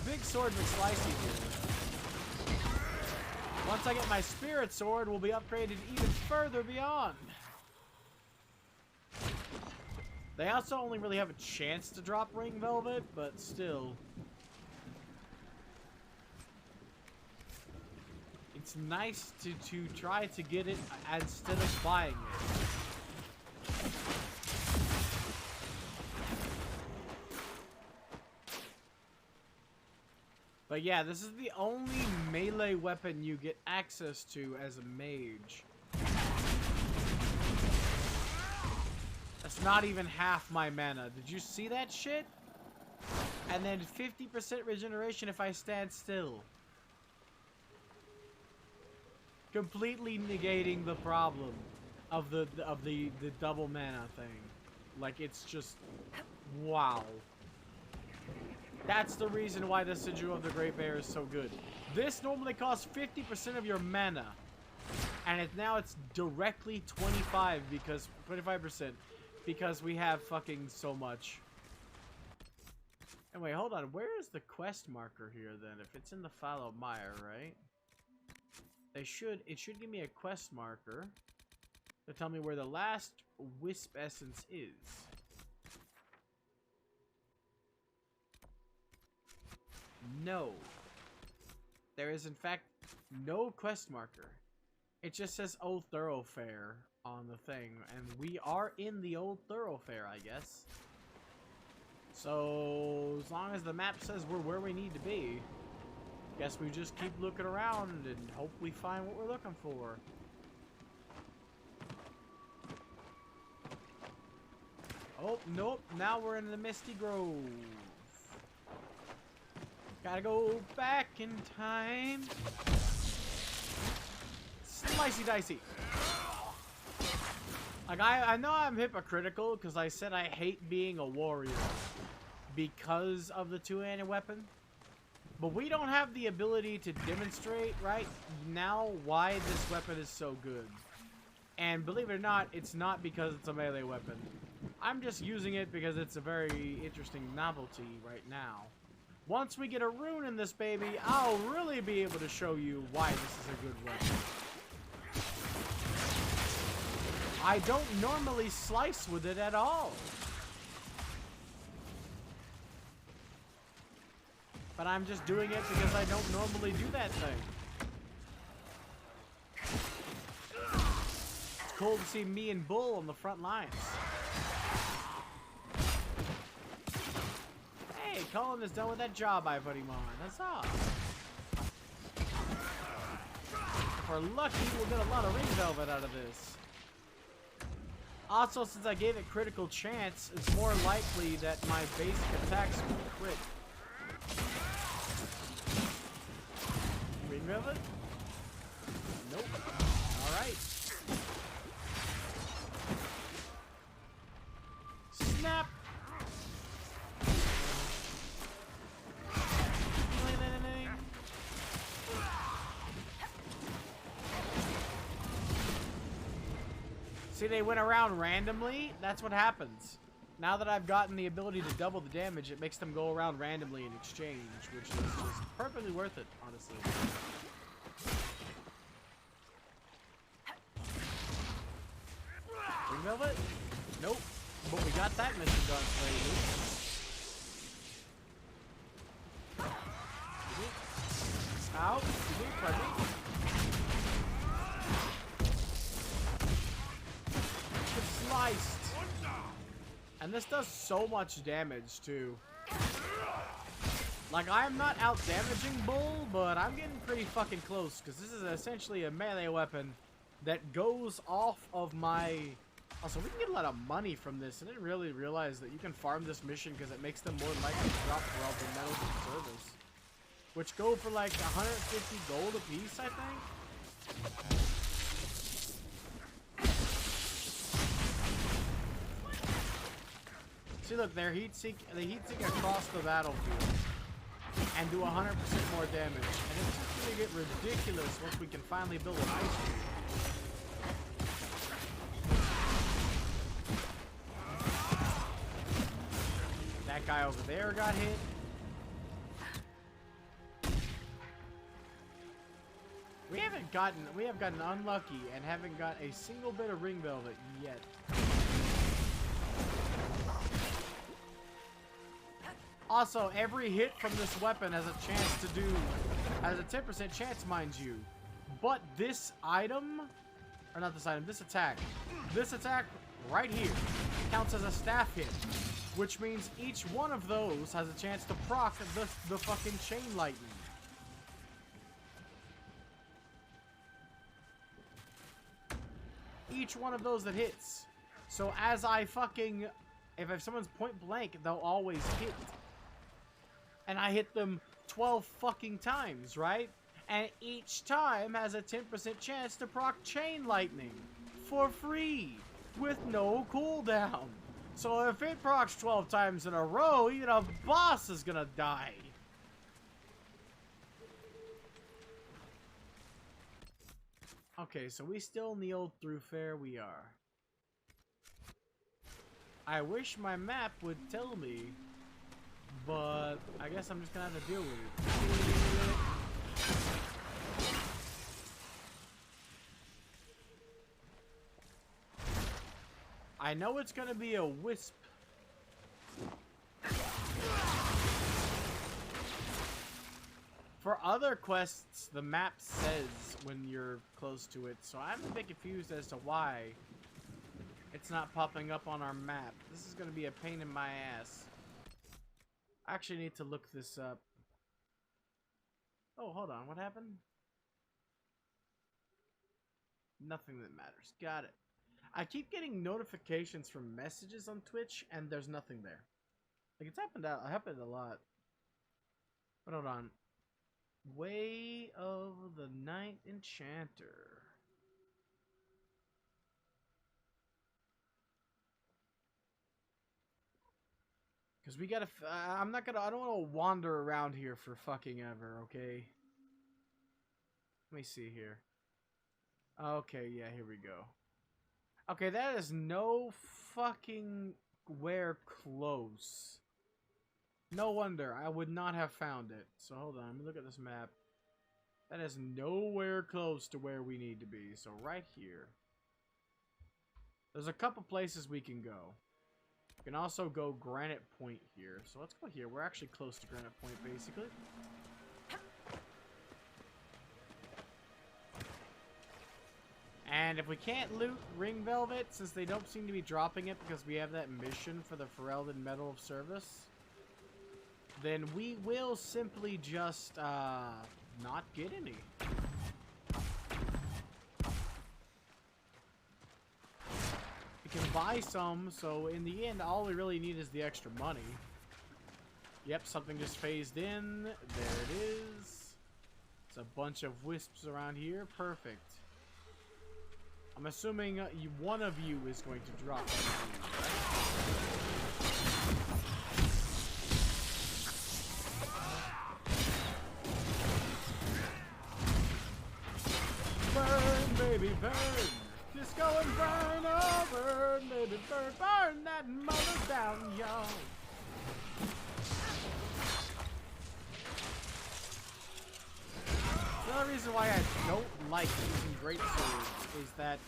Big Sword McSlicey here. Once I get my spirit sword, we'll be upgraded even further beyond. They also only really have a chance to drop ring velvet, but still. It's nice to try to get it instead of buying it. But yeah, this is the only melee weapon you get access to as a mage. That's not even half my mana. Did you see that shit? And then 50% regeneration if I stand still. Completely negating the problem of the double mana thing. Like, it's just wow. That's the reason why the Sigil of the Great Bear is so good. This normally costs 50% of your mana, and it's directly 25% because we have fucking so much. Anyway, hold on. Where is the quest marker here then? If it's in the Fallow Mire, right? It should give me a quest marker to tell me where the last Wisp Essence is. No. There is, in fact, no quest marker. It just says Old Thoroughfare on the thing, and we are in the Old Thoroughfare, I guess. So, as long as the map says we're where we need to be, guess we just keep looking around and hope we find what we're looking for. Oh, nope. Now we're in the Misty Grove. Gotta go back in time. Slicey dicey. Like, I know I'm hypocritical because I said I hate being a warrior because of the two-handed weapon. But we don't have the ability to demonstrate right now why this weapon is so good. And believe it or not, it's not because it's a melee weapon. I'm just using it because it's a very interesting novelty right now. Once we get a rune in this baby, I'll really be able to show you why this is a good weapon. I don't normally slice with it at all. But I'm just doing it because I don't normally do that thing. It's cool to see me and Bull on the front lines. Cullen is done with that job I put him on. Huzzah! If we're lucky, we'll get a lot of ring velvet out of this. Also, since I gave it critical chance, it's more likely that my basic attacks will crit. Ring velvet? Nope. Alright. Snap! See, they went around randomly. That's what happens. Now that I've gotten the ability to double the damage, it makes them go around randomly in exchange, which is just perfectly worth it, honestly. Ring velvet? Nope. But we got that mission done, lady. Ow. Pardon me. Sliced. And this does so much damage too. Like, I'm not out damaging Bull, but I'm getting pretty fucking close because this is essentially a melee weapon that goes off of my... Also, we can get a lot of money from this. I didn't really realize that you can farm this mission because it makes them more likely to drop for all the medals of service, which go for like 150 gold a piece, I think. See, look, they heat sink across the battlefield and do 100% more damage. And it's just going to get ridiculous once we can finally build an ice cream. That guy over there got hit. We have gotten unlucky and haven't got a single bit of ring velvet yet. Also, every hit from this weapon has a 10% chance, mind you. But this item, or not this item, this attack right here counts as a staff hit, which means each one of those has a chance to proc the fucking chain lightning. Each one of those that hits. So as I fucking, if someone's point blank, they'll always hit. And I hit them 12 fucking times, right? And each time has a 10% chance to proc chain lightning for free with no cooldown. So if it procs 12 times in a row, even a boss is gonna die. Okay, so we still in the old Thoroughfare, we are. I wish my map would tell me, but I guess I'm just gonna have to deal with it. I know it's gonna be a wisp. For other quests, the map says when you're close to it, so I'm a bit confused as to why it's not popping up on our map. This is gonna be a pain in my ass. I actually need to look this up. Oh, hold on. What happened? Nothing that matters. Got it. I keep getting notifications from messages on Twitch, and there's nothing there. Like, it's happened a lot. But hold on. Way of the Night Enchanter. Because we gotta, I don't want to wander around here for fucking ever, okay? Let me see here. Okay, yeah, here we go. Okay, that is no fucking where close. No wonder, I would not have found it. So hold on, let me look at this map. That is nowhere close to where we need to be. So right here. There's a couple places we can go. We can also go Granite Point here. So let's go here. We're actually close to Granite Point, basically. And if we can't loot Ring Velvet, since they don't seem to be dropping it because we have that mission for the Ferelden Medal of Service, then we will simply just not get any. We can buy some, so in the end, all we really need is the extra money. Yep, something just phased in. There it is. It's a bunch of wisps around here. Perfect. I'm assuming one of you is going to drop on you, right? Burn, baby, burn. Just go and burn, oh, burn, baby, burn. Burn that mother down, y'all. Another reason why I don't like using greatswords is that,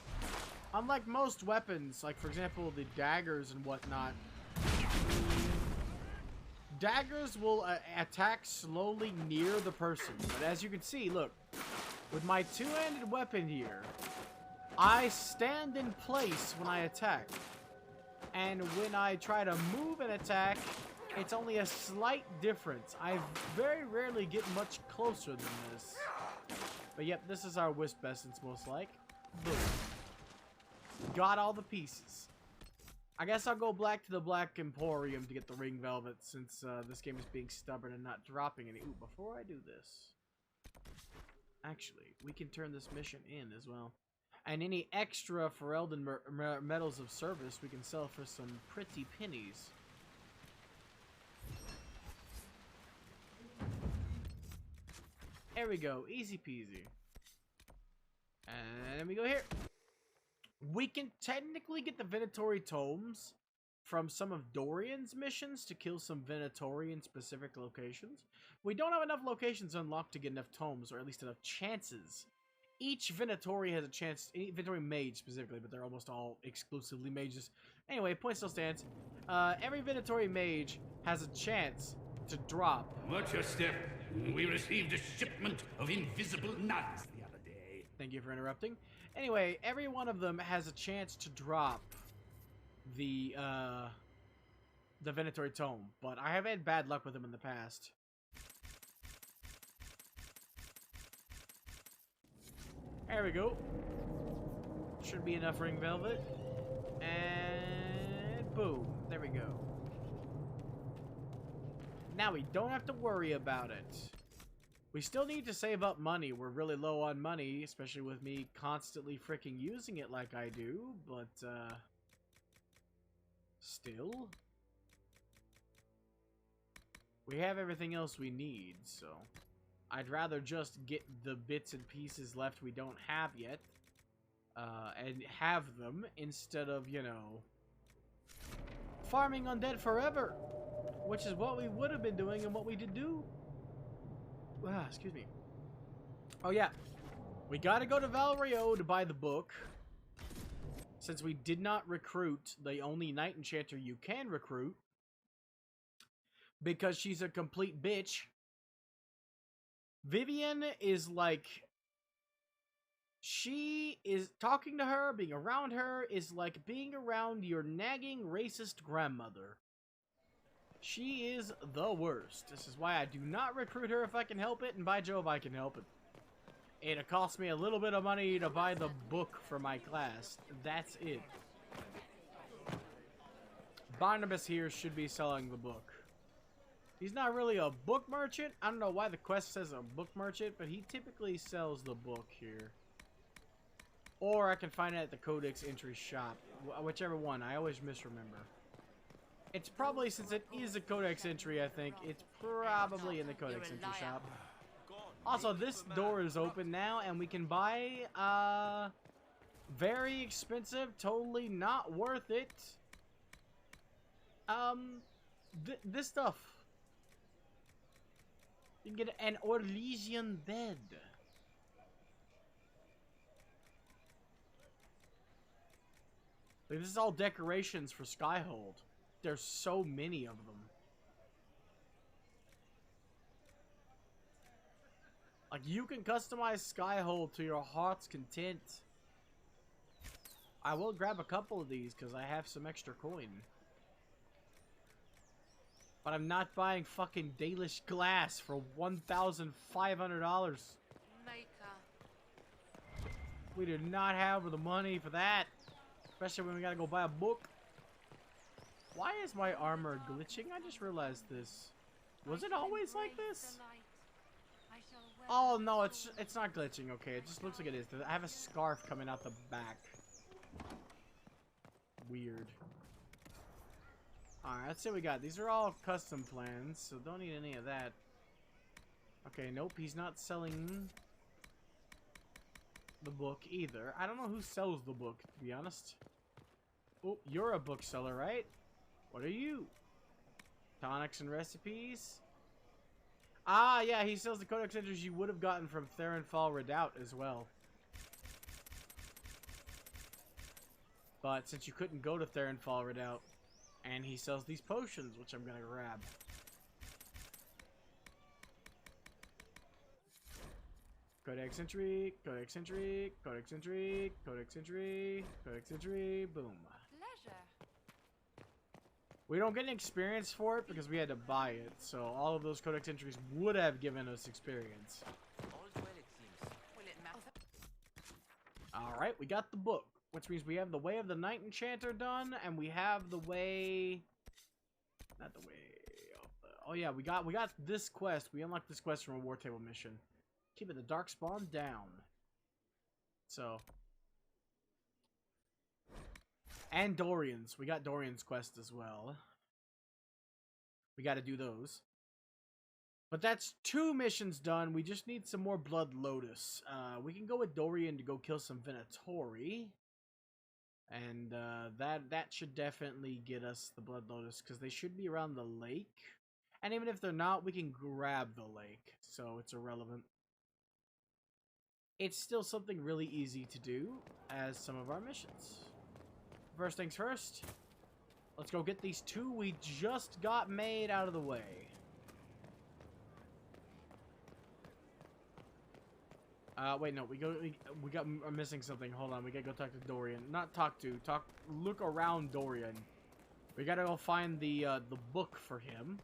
unlike most weapons, like for example the daggers and whatnot, daggers will attack slowly near the person. But as you can see, look, with my two-handed weapon here, I stand in place when I attack. And when I try to move an attack, it's only a slight difference. I very rarely get much closer than this. But yep, this is our wisp essence, most like. Boom. Got all the pieces. I guess I'll go back to the Black Emporium to get the ring velvet, since this game is being stubborn and not dropping any. Ooh, before I do this, actually, we can turn this mission in as well. And any extra Ferelden medals of service we can sell for some pretty pennies. There we go, easy peasy. And then we go here. We can technically get the Venatori tomes from some of Dorian's missions to kill some Venatori in specific locations. We don't have enough locations unlocked to get enough tomes, or at least enough chances. Each Venatori has a chance, Venatori mage specifically, but they're almost all exclusively mages. Anyway, point still stands. Every Venatori mage has a chance to drop. Watch your step. We received a shipment of invisible nuns the other day. Thank you for interrupting. Anyway, every one of them has a chance to drop the Venatori tome, but I have had bad luck with them in the past. There we go. Should be enough ring velvet. And boom. There we go. Now we don't have to worry about it. We still need to save up money. We're really low on money, especially with me constantly freaking using it like I do, but still. We have everything else we need, so I'd rather just get the bits and pieces left we don't have yet, and have them, instead of, you know, farming undead forever, which is what we would have been doing and what we did do. Excuse me. Oh yeah, we gotta go to Valrio to buy the book, since we did not recruit the only knight enchanter you can recruit, because she's a complete bitch. Vivian is like, she is talking to her, being around her is like being around your nagging racist grandmother. She is the worst. This is why I do not recruit her if I can help it, and by Jove, I can help it. It'll cost me a little bit of money to buy the book for my class. That's it. Barnabas here should be selling the book. He's not really a book merchant. I don't know why the quest says a book merchant, but he typically sells the book here. Or I can find it at the Codex entry shop. Whichever one. I always misremember. It's probably, since it is a Codex entry, I think, it's probably in the Codex entry shop. Also, this door is open now, and we can buy, very expensive, totally not worth it, this stuff. You can get an Orlesian bed. Like, this is all decorations for Skyhold. There's so many of them. Like, you can customize Skyhold to your heart's content. I will grab a couple of these because I have some extra coin. But I'm not buying fucking Dalish glass for $1,500. We do not have the money for that. Especially when we gotta go buy a book. Why is my armor glitching? I just realized this. Was it always like this? Oh no, it's not glitching. Okay, it just looks like it is. I have a scarf coming out the back. Weird. Alright, let's see what we got. These are all custom plans, so don't need any of that. Okay, nope, he's not selling the book either. I don't know who sells the book, to be honest. Oh, you're a bookseller, right? What are you? Tonics and recipes? Ah, yeah, he sells the codex entries you would have gotten from Theronfall Redoubt as well. But since you couldn't go to Theronfall Redoubt, and he sells these potions, which I'm gonna grab. Codex entry, codex entry, codex entry, codex entry, codex entry, boom. Pleasure. We don't get an experience for it because we had to buy it, so all of those codex entries would have given us experience. Alright, we got the book, which means we have the Way of the Night Enchanter done, and we have the way... Not the way... Oh yeah, we got this quest. We unlocked this quest from a War Table mission. Keeping the Darkspawn down. So... And Dorian's. We got Dorian's quest as well. We gotta do those. But that's 2 missions done. We just need some more Blood Lotus. We can go with Dorian to go kill some Venatori. And that should definitely get us the Blood Lotus, because they should be around the lake. And even if they're not, we can grab the lake, so it's irrelevant. It's still something really easy to do, as some of our missions. First things first, let's go get these 2 we just got made out of the way. Wait, no, we're missing something. Hold on, we gotta go talk to Dorian. Not talk to, look around Dorian. We gotta go find the book for him.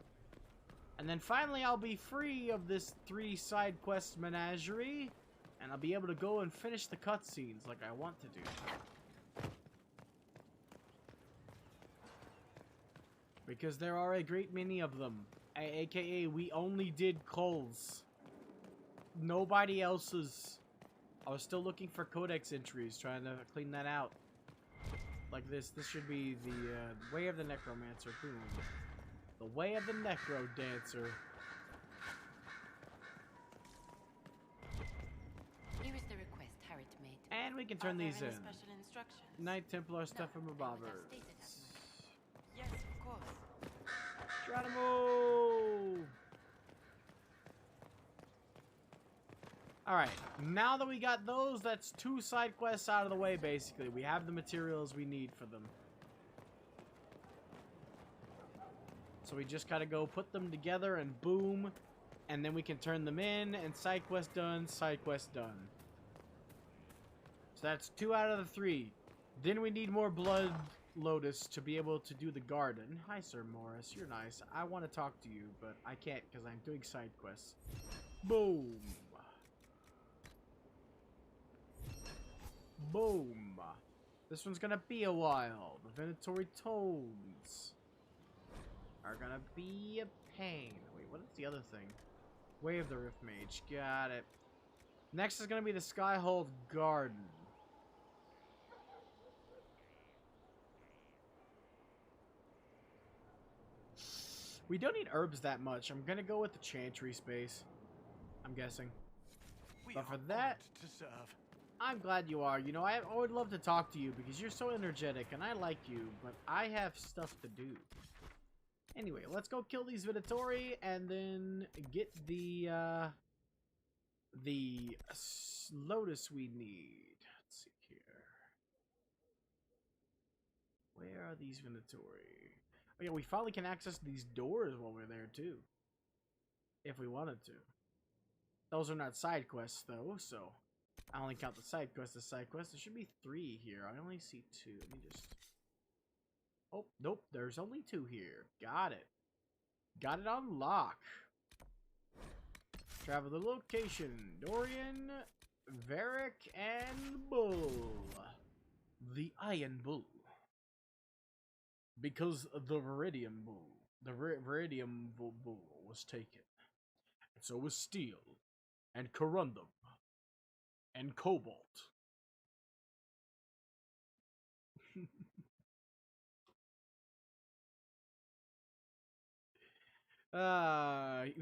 And then finally I'll be free of this 3 side quest menagerie. And I'll be able to go and finish the cutscenes like I want to do. Because there are a great many of them. AKA, we only did Cole's. Nobody else's. I was still looking for codex entries, trying to clean that out. Like this. This should be the Way of the Necromancer. Boom. The Way of the Necro Dancer. Here is the request Harriet made. And we can turn these in. Special instructions? Knight Templar stuff from Revolver. Yes, of course. Geronimo! Alright, now that we got those, that's 2 side quests out of the way, basically. We have the materials we need for them. So we just gotta go put them together and boom. And then we can turn them in, and side quest done, side quest done. So that's 2 out of the 3. Then we need more Blood Lotus to be able to do the garden. Hi, Sir Morris. You're nice. I want to talk to you, but I can't because I'm doing side quests. Boom. Boom. This one's gonna be a while. The Venatori Toads are gonna be a pain. Wait, what is the other thing? Way of the Rift Mage. Got it. Next is gonna be the Skyhold Garden. We don't need herbs that much. I'm gonna go with the Chantry space. I'm guessing. But for that, to serve. I'm glad you are. You know, I would love to talk to you because you're so energetic and I like you, but I have stuff to do. Anyway, let's go kill these Venatori and then get the Lotus we need. Let's see here. Where are these Venatori? Oh yeah, we finally can access these doors while we're there too. If we wanted to. Those are not side quests though, so I only count the side quest as side quest. There should be 3 here. I only see 2. Let me just... Oh, nope. There's only 2 here. Got it. Got it on lock. Travel the location. Dorian, Varric, and Bull. The Iron Bull. Because the Viridium Bull. The Viridium Bull was taken. And so was Steel. And Corundum. And Cobalt.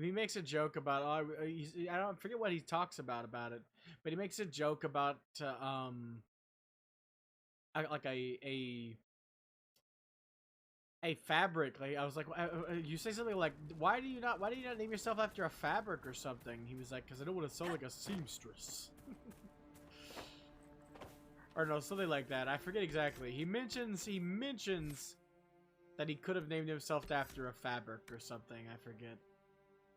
He makes a joke about I don't forget what he talks about it, but he makes a joke about like a fabric. Like I was like, you say something like, why do you not name yourself after a fabric or something? He was like, because I don't want to sound like a seamstress. Or no, something like that. I forget exactly. He mentions that he could have named himself after a fabric or something. I forget.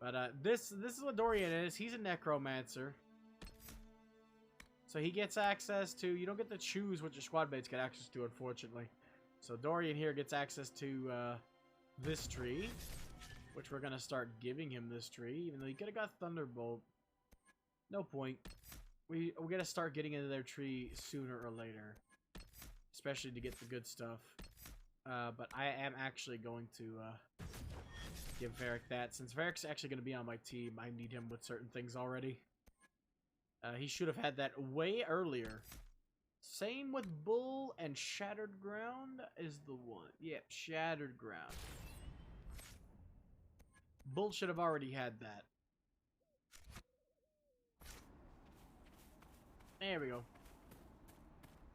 But this is what Dorian is. He's a necromancer. So he gets access to... You don't get to choose what your squad mates get access to, unfortunately. So Dorian here gets access to this tree. Which we're going to start giving him this tree. Even though he could have got Thunderbolt. No point. We're going to start getting into their tree sooner or later. Especially to get the good stuff. But I am actually going to give Varric that. Since Varric's actually going to be on my team, I need him with certain things already. He should have had that way earlier. Same with Bull, and Shattered Ground is the one. Yep, Shattered Ground. Bull should have already had that. There we go.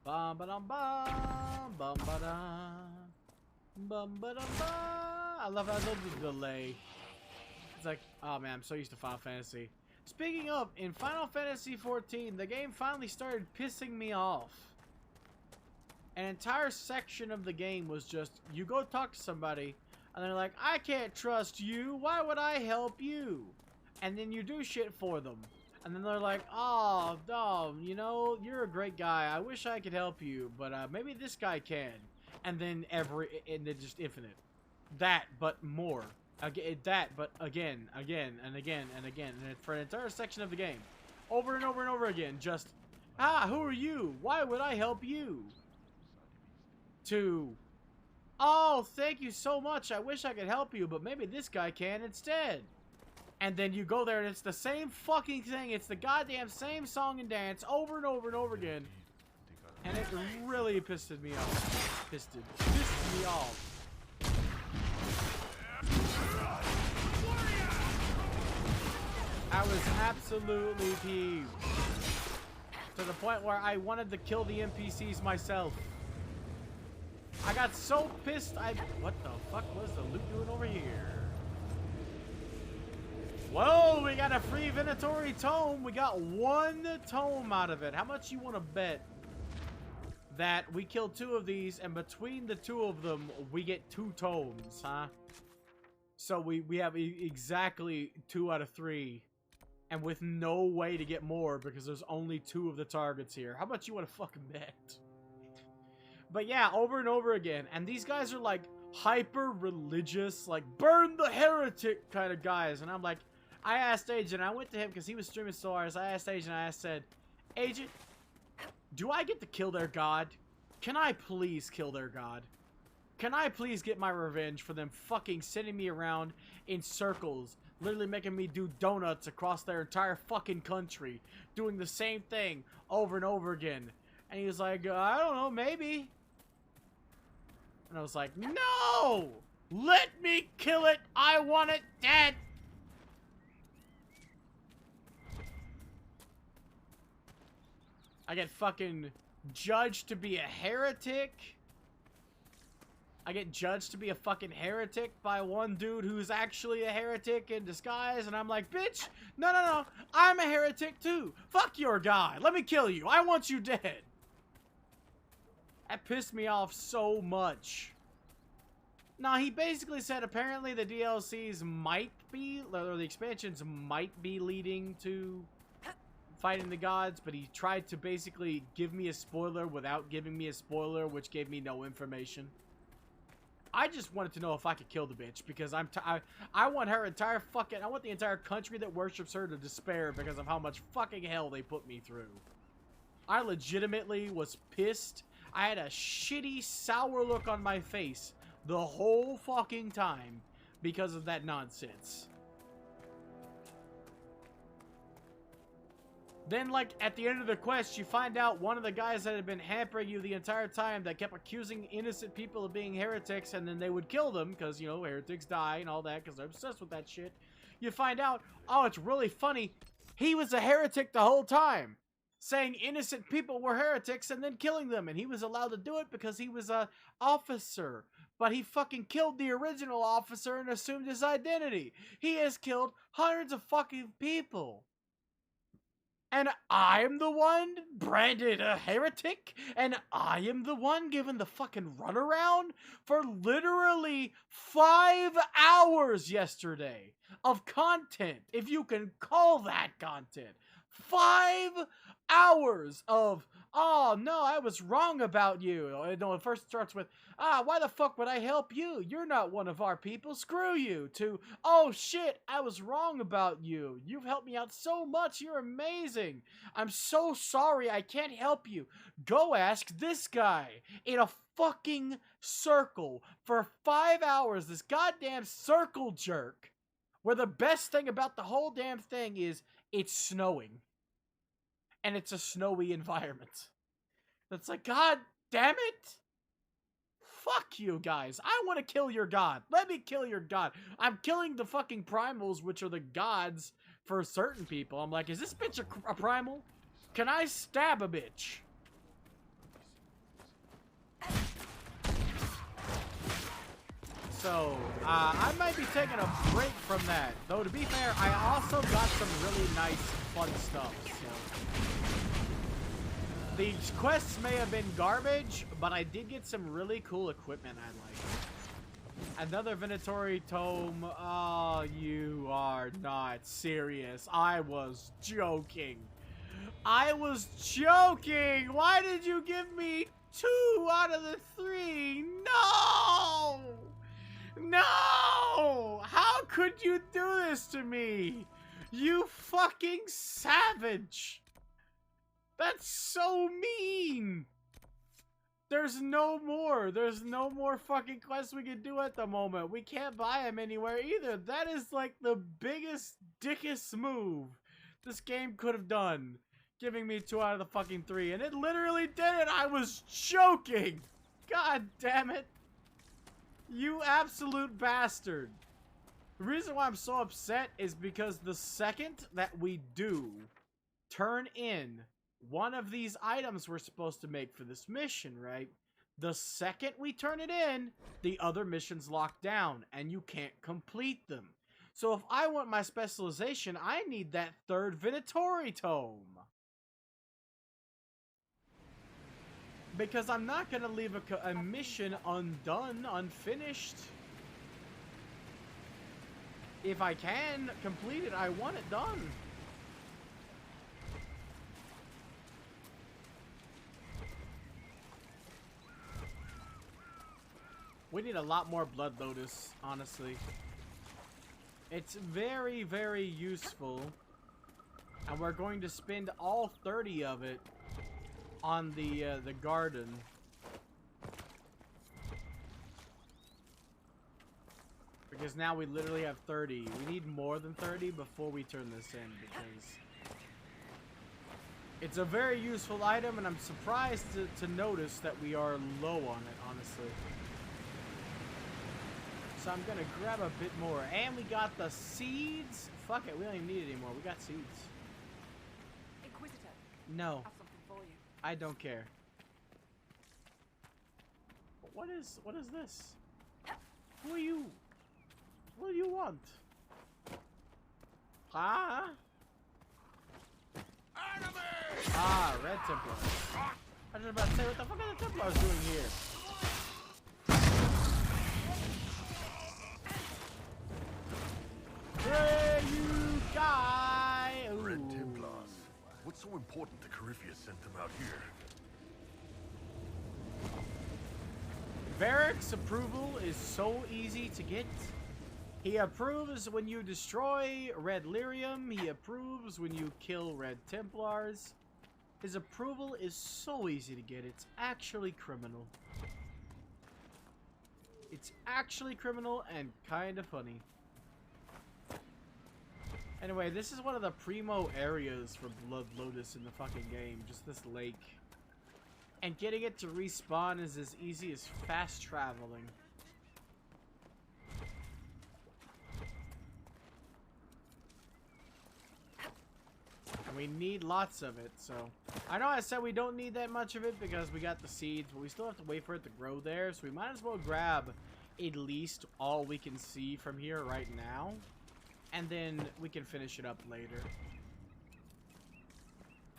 Bum ba dum bum bum ba dum bum ba dum ba. I love the delay. It's like, oh man, I'm so used to Final Fantasy. Speaking of, in Final Fantasy 14, the game finally started pissing me off. An entire section of the game was just, you go talk to somebody, and they're like, I can't trust you, why would I help you? And then you do shit for them. And then they're like, oh, Dom, you know, you're a great guy, I wish I could help you, but maybe this guy can. And then just infinite. That, but more. That, but again, and again, and again. And for an entire section of the game. Over and over and over again. Just, who are you? Why would I help you? To, oh, thank you so much. I wish I could help you, but maybe this guy can instead. And then you go there and it's the same fucking thing. It's the goddamn same song and dance over and over and over again. And it really pissed me off. Pissed me off. I was absolutely peeved. To the point where I wanted to kill the NPCs myself. I got so pissed, what the fuck was the loot doing over here? Whoa, we got a free Venatori tome. We got one tome out of it. How much you want to bet that we killed 2 of these, and between the 2 of them, we get 2 tomes, huh? So we have exactly 2 out of 3. And with no way to get more because there's only 2 of the targets here. How much you want to fucking bet? But yeah, over and over again. And these guys are like hyper religious, like burn the heretic kind of guys. And I'm like, I asked Agent, I went to him because he was streaming Solaris. I asked Agent, I said, Agent, do I get to kill their god? Can I please kill their god? Can I please get my revenge for them fucking sending me around in circles, literally making me do donuts across their entire fucking country, doing the same thing over and over again? And he was like, I don't know, maybe. And I was like, no! Let me kill it! I want it dead! I get fucking judged to be a heretic. I get judged to be a fucking heretic by one dude who's actually a heretic in disguise. And I'm like, bitch, no. I'm a heretic too. Fuck your guy. Let me kill you. I want you dead. That pissed me off so much. Now, he basically said apparently the DLCs might be, or the expansions might be leading to fighting the gods, but he tried to basically give me a spoiler without giving me a spoiler, which gave me no information. I just wanted to know if I could kill the bitch because I want her entire fucking, I want the entire country that worships her to despair because of how much fucking hell they put me through. I legitimately was pissed. I had a shitty, sour look on my face the whole fucking time because of that nonsense. Then, like, at the end of the quest, you find out one of the guys that had been hampering you the entire time that kept accusing innocent people of being heretics, and then they would kill them, because, you know, heretics die and all that, because they're obsessed with that shit. You find out, oh, it's really funny, he was a heretic the whole time, saying innocent people were heretics and then killing them, and he was allowed to do it because he was a officer. But he fucking killed the original officer and assumed his identity. He has killed hundreds of fucking people. And I'm the one branded a heretic? And I am the one given the fucking runaround for literally 5 hours yesterday of content, if you can call that content. 5 hours of, oh no, I was wrong about you. No, it first starts with, why the fuck would I help you? You're not one of our people, screw you. To, oh shit, I was wrong about you. You've helped me out so much, you're amazing. I'm so sorry, I can't help you. Go ask this guy. In a fucking circle for 5 hours, this goddamn circle jerk, where the best thing about the whole damn thing is it's snowing. And it's a snowy environment. It's like, god damn it! Fuck you guys. I want to kill your god. Let me kill your god. I'm killing the fucking primals, which are the gods for certain people. I'm like, is this bitch a primal? Can I stab a bitch? So, I might be taking a break from that. Though, to be fair, I also got some really nice, fun stuff. So, these quests may have been garbage, but I did get some really cool equipment I like. Another Venatori tome. Oh, you are not serious. I was joking. I was joking. Why did you give me 2 out of the 3? No! No! How could you do this to me? You fucking savage! That's so mean! There's no more. There's no more fucking quests we can do at the moment. We can't buy them anywhere either. That is like the biggest, dickest move this game could have done. Giving me 2 out of the fucking 3. And it literally did it. I was joking. God damn it. You absolute bastard. The reason why I'm so upset is because the second that we do turn in one of these items we're supposed to make for this mission, right? The second we turn it in, the other mission's locked down and you can't complete them. So if I want my specialization, I need that 3rd Venatori tome. Because I'm not going to leave a mission undone, unfinished. If I can complete it, I want it done. We need a lot more Blood Lotus, honestly. It's very, very useful. And we're going to spend all 30 of it on the garden. Because now we literally have 30. We need more than 30 before we turn this in, because it's a very useful item, and I'm surprised to notice that we are low on it, honestly. So I'm gonna grab a bit more. And we got the seeds. Fuck it, we don't even need it anymore. We got seeds. Inquisitor. No. I have something for you. I don't care. What is this? Who are you? What do you want? Huh? Ah, Red Templars. I was just about to say, what the fuck are the Templars doing here? Hey, you guy! Ooh. Red Templars. What's so important that Corypheus sent them out here? Varric's approval is so easy to get. He approves when you destroy Red Lyrium. He approves when you kill Red Templars. His approval is so easy to get. It's actually criminal. It's actually criminal and kind of funny. Anyway, this is one of the primo areas for Blood Lotus in the fucking game. Just this lake. And getting it to respawn is as easy as fast traveling. And we need lots of it, so... I know I said we don't need that much of it because we got the seeds, but we still have to wait for it to grow there, so we might as well grab at least all we can see from here right now. And then we can finish it up later.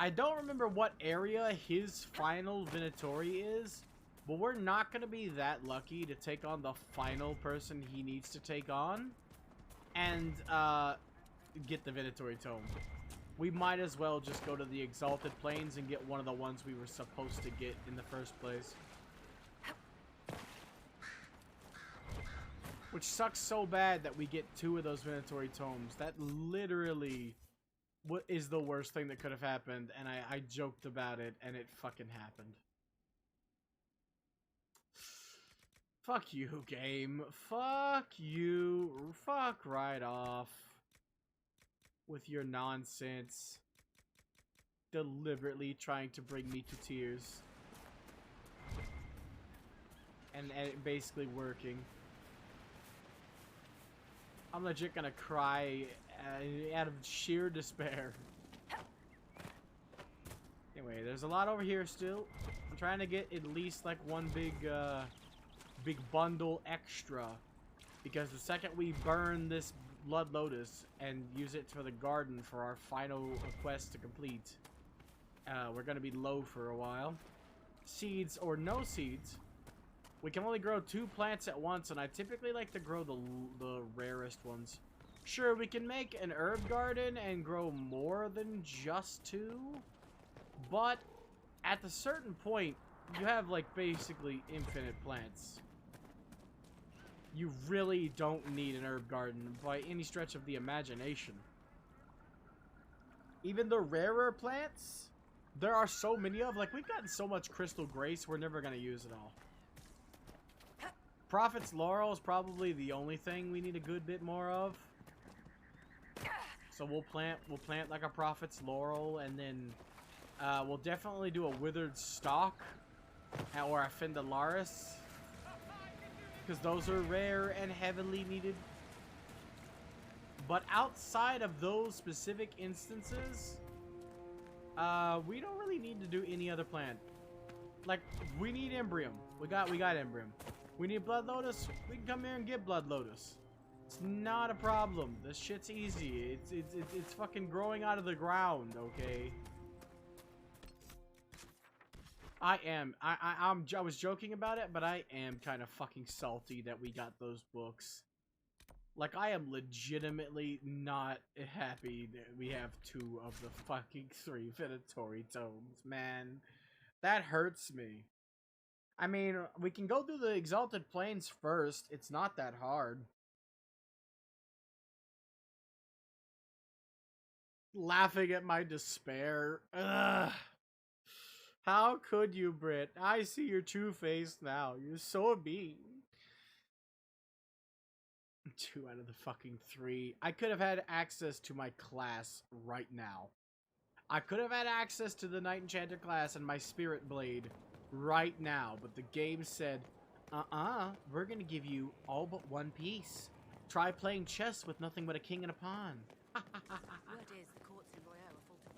I don't remember what area his final Venatori is, but we're not going to be that lucky to take on the final person he needs to take on and get the Venatori Tome. We might as well just go to the Exalted Plains and get one of the ones we were supposed to get in the first place. Which sucks so bad that we get 2 of those Venatori Tomes. That literally... what is the worst thing that could have happened, and I joked about it, and it fucking happened. Fuck you, game. Fuck you. Fuck right off. With your nonsense. Deliberately trying to bring me to tears. And it basically working. I'm legit gonna cry out of sheer despair. Anyway, there's a lot over here still. I'm trying to get at least like one big bundle extra, because the second we burn this Blood Lotus and use it for the garden for our final quest to complete, we're gonna be low for a while. Seeds or no seeds. We can only grow 2 plants at once, and I typically like to grow the rarest ones. Sure, we can make an herb garden and grow more than just 2, but at a certain point, you have like basically infinite plants. You really don't need an herb garden by any stretch of the imagination. Even the rarer plants, there are so many of. Like, we've gotten so much Crystal Grace, we're never going to use it all. Prophet's Laurel is probably the only thing we need a good bit more of. So we'll plant like a Prophet's Laurel, and then we'll definitely do a Withered Stalk or a Fendalaris, because those are rare and heavily needed. But outside of those specific instances, we don't really need to do any other plant. Like, we need Embrium. We got Embrium. We need Blood Lotus. We can come here and get Blood Lotus. It's not a problem. This shit's easy. It's fucking growing out of the ground, okay? I was joking about it, but I am kind of fucking salty that we got those books. Like, I am legitimately not happy that we have 2 of the fucking 3 Venatori Tomes, man. That hurts me. I mean, we can go through the Exalted Plains first. It's not that hard. Laughing at my despair. Ugh. How could you, Britt? I see your true face now. You're so mean. 2 out of the fucking 3. I could have had access to my class right now. I could have had access to the Knight Enchanter class and my Spirit Blade right now, but the game said, we're gonna give you all but 1 piece. Try playing chess with nothing but a king and a pawn. Word is the courts in Royale are full to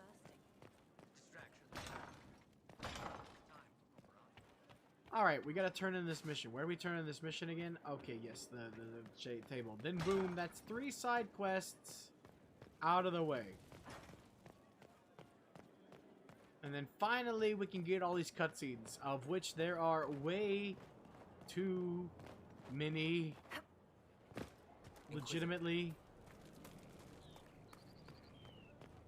bursting. Alright, we gotta turn in this mission. Where are we turning this mission again? Okay, yes, the table. Then boom, that's 3 side quests out of the way. And then finally we can get all these cutscenes, of which there are way too many. Legitimately.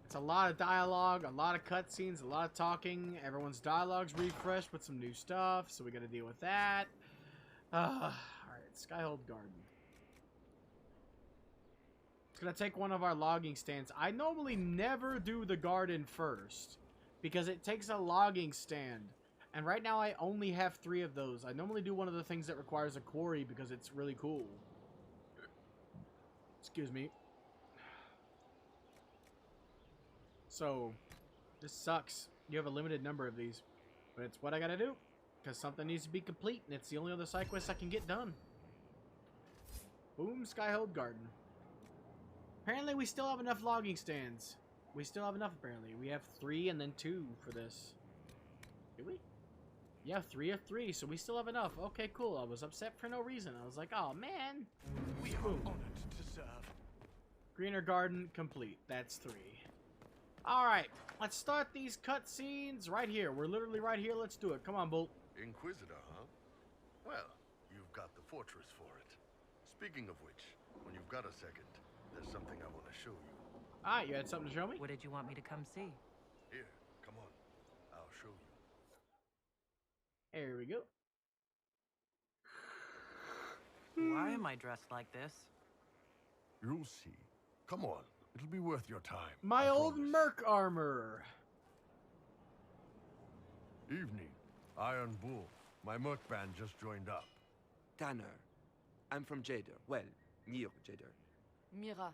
It's a lot of dialogue, a lot of cutscenes, a lot of talking. Everyone's dialogue's refreshed with some new stuff, so we gotta deal with that. Alright, Skyhold Garden. It's gonna take one of our logging stands. I normally never do the garden first because it takes a logging stand. And right now I only have 3 of those. I normally do one of the things that requires a quarry because it's really cool. Excuse me. So, this sucks. You have a limited number of these. But it's what I gotta do. Because something needs to be complete, and it's the only other side quest I can get done. Boom, Skyhold Garden. Apparently we still have enough logging stands. We still have enough, apparently. We have 3 and then 2 for this. Do we? Yeah, 3 of 3, so we still have enough. Okay, cool. I was upset for no reason. I was like, oh, man. We are honored to serve. Greener Garden complete. That's 3. Alright, let's start these cutscenes right here. We're literally right here. Let's do it. Come on, Bolt. Inquisitor, huh? Well, you've got the fortress for it. Speaking of which, when you've got a second, there's something I want to show you. Alright, you had something to show me? What did you want me to come see? Here, come on. I'll show you. There we go. Why am I dressed like this? You'll see. Come on. It'll be worth your time. My I old promise. merc armor. Evening. Iron Bull. My merc band just joined up. Tanner. I'm from Jader. Well, near Jader. Mira.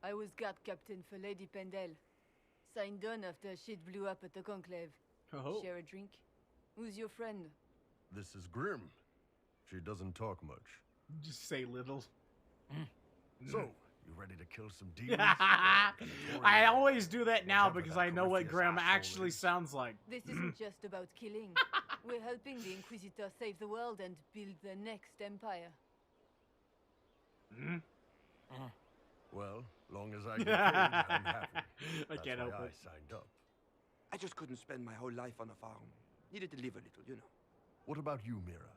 I was guard captain for Lady Pendel. Signed on after shit blew up at the Conclave. Oh. Share a drink? Who's your friend? This is Grim. She doesn't talk much. Just say little. So, you ready to kill some demons? I always do that now because I know what Graham actually sounds like. This isn't just about killing. We're helping the Inquisitor save the world and build the next empire. Well, long as I get paid, I'm happy. I can't help it. I signed up. I just couldn't spend my whole life on a farm. Needed to live a little, you know. What about you, Mira?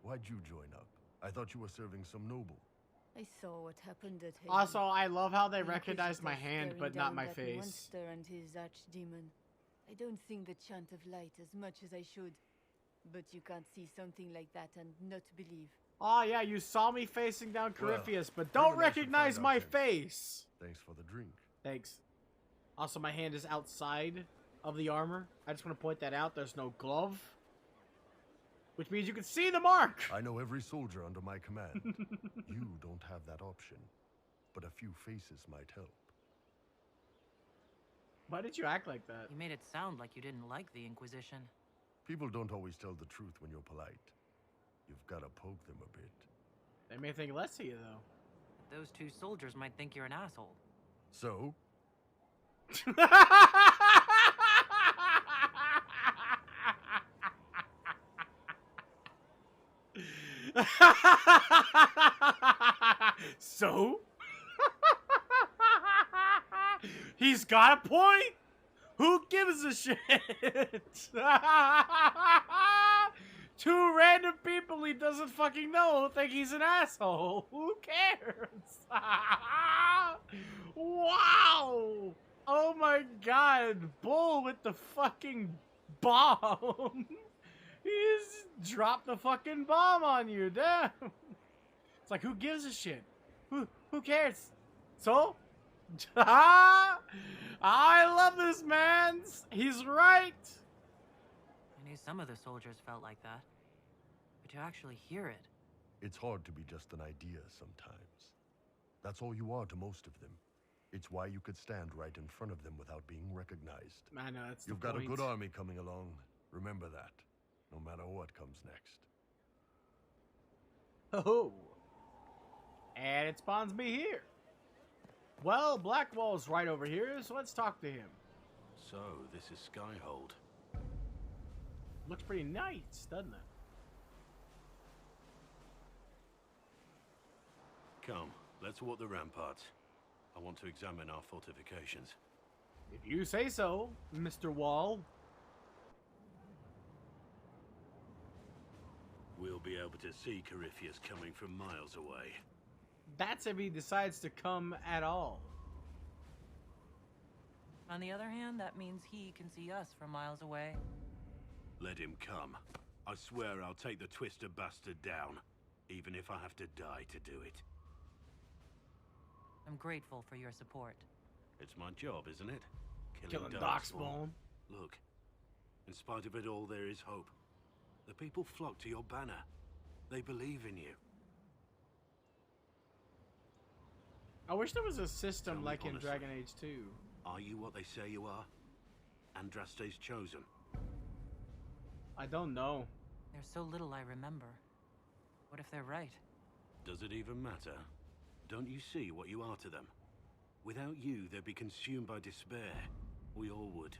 Why'd you join up? I thought you were serving some noble. I saw what happened at Haiti. Also, I love how they The recognized my Inquisitor hand, staring but not down my that face. Monster and his archdemon. I don't sing the chant of light as much as I should, but you can't see something like that and not believe. Oh yeah, you saw me facing down Well, Corypheus, but don't everyone should recognize find my out then. face. Thanks for the drink. Thanks. Also, my hand is outside of the armor. I just want to point that out. There's no glove, which means you can see the mark. I know every soldier under my command. You don't have that option, but a few faces might help. Why did you act like that? You made it sound like you didn't like the Inquisition. People don't always tell the truth when you're polite. You've got to poke them a bit. They may think less of you, though. Those 2 soldiers might think you're an asshole. So? So? He's got a point. Who gives a shit? 2 random people he doesn't fucking know think he's an asshole. Who cares? Wow. Oh my god. Bull with the fucking bomb. He's dropped the fucking bomb on you. Damn. It's like, who gives a shit? Who cares? So? I love this man. He's right. I knew some of the soldiers felt like that. But to actually hear it... It's hard to be just an idea sometimes. That's all you are to most of them. It's why you could stand right in front of them without being recognized. I know, that's You've the got point. a good army coming along. Remember that. No matter what comes next. Oh. And it spawns me here. Well, Blackwall's right over here, so let's talk to him. So, this is Skyhold. Looks pretty nice, doesn't it? Come, let's walk the ramparts. I want to examine our fortifications. If you say so, Mr. Wall. We'll be able to see Corypheus coming from miles away. That's if he decides to come at all. On the other hand, that means he can see us from miles away. Let him come. I swear I'll take the twister bastard down, even if I have to die to do it. I'm grateful for your support. It's my job, isn't it? Killing Darkspawn. Look, in spite of it all, there is hope. The people flock to your banner. They believe in you. I wish there was a system Tell me like in honestly, Dragon Age 2. Are you what they say you are? Andraste's chosen. I don't know. There's so little I remember. What if they're right? Does it even matter? Don't you see what you are to them? Without you, they'd be consumed by despair. We all would.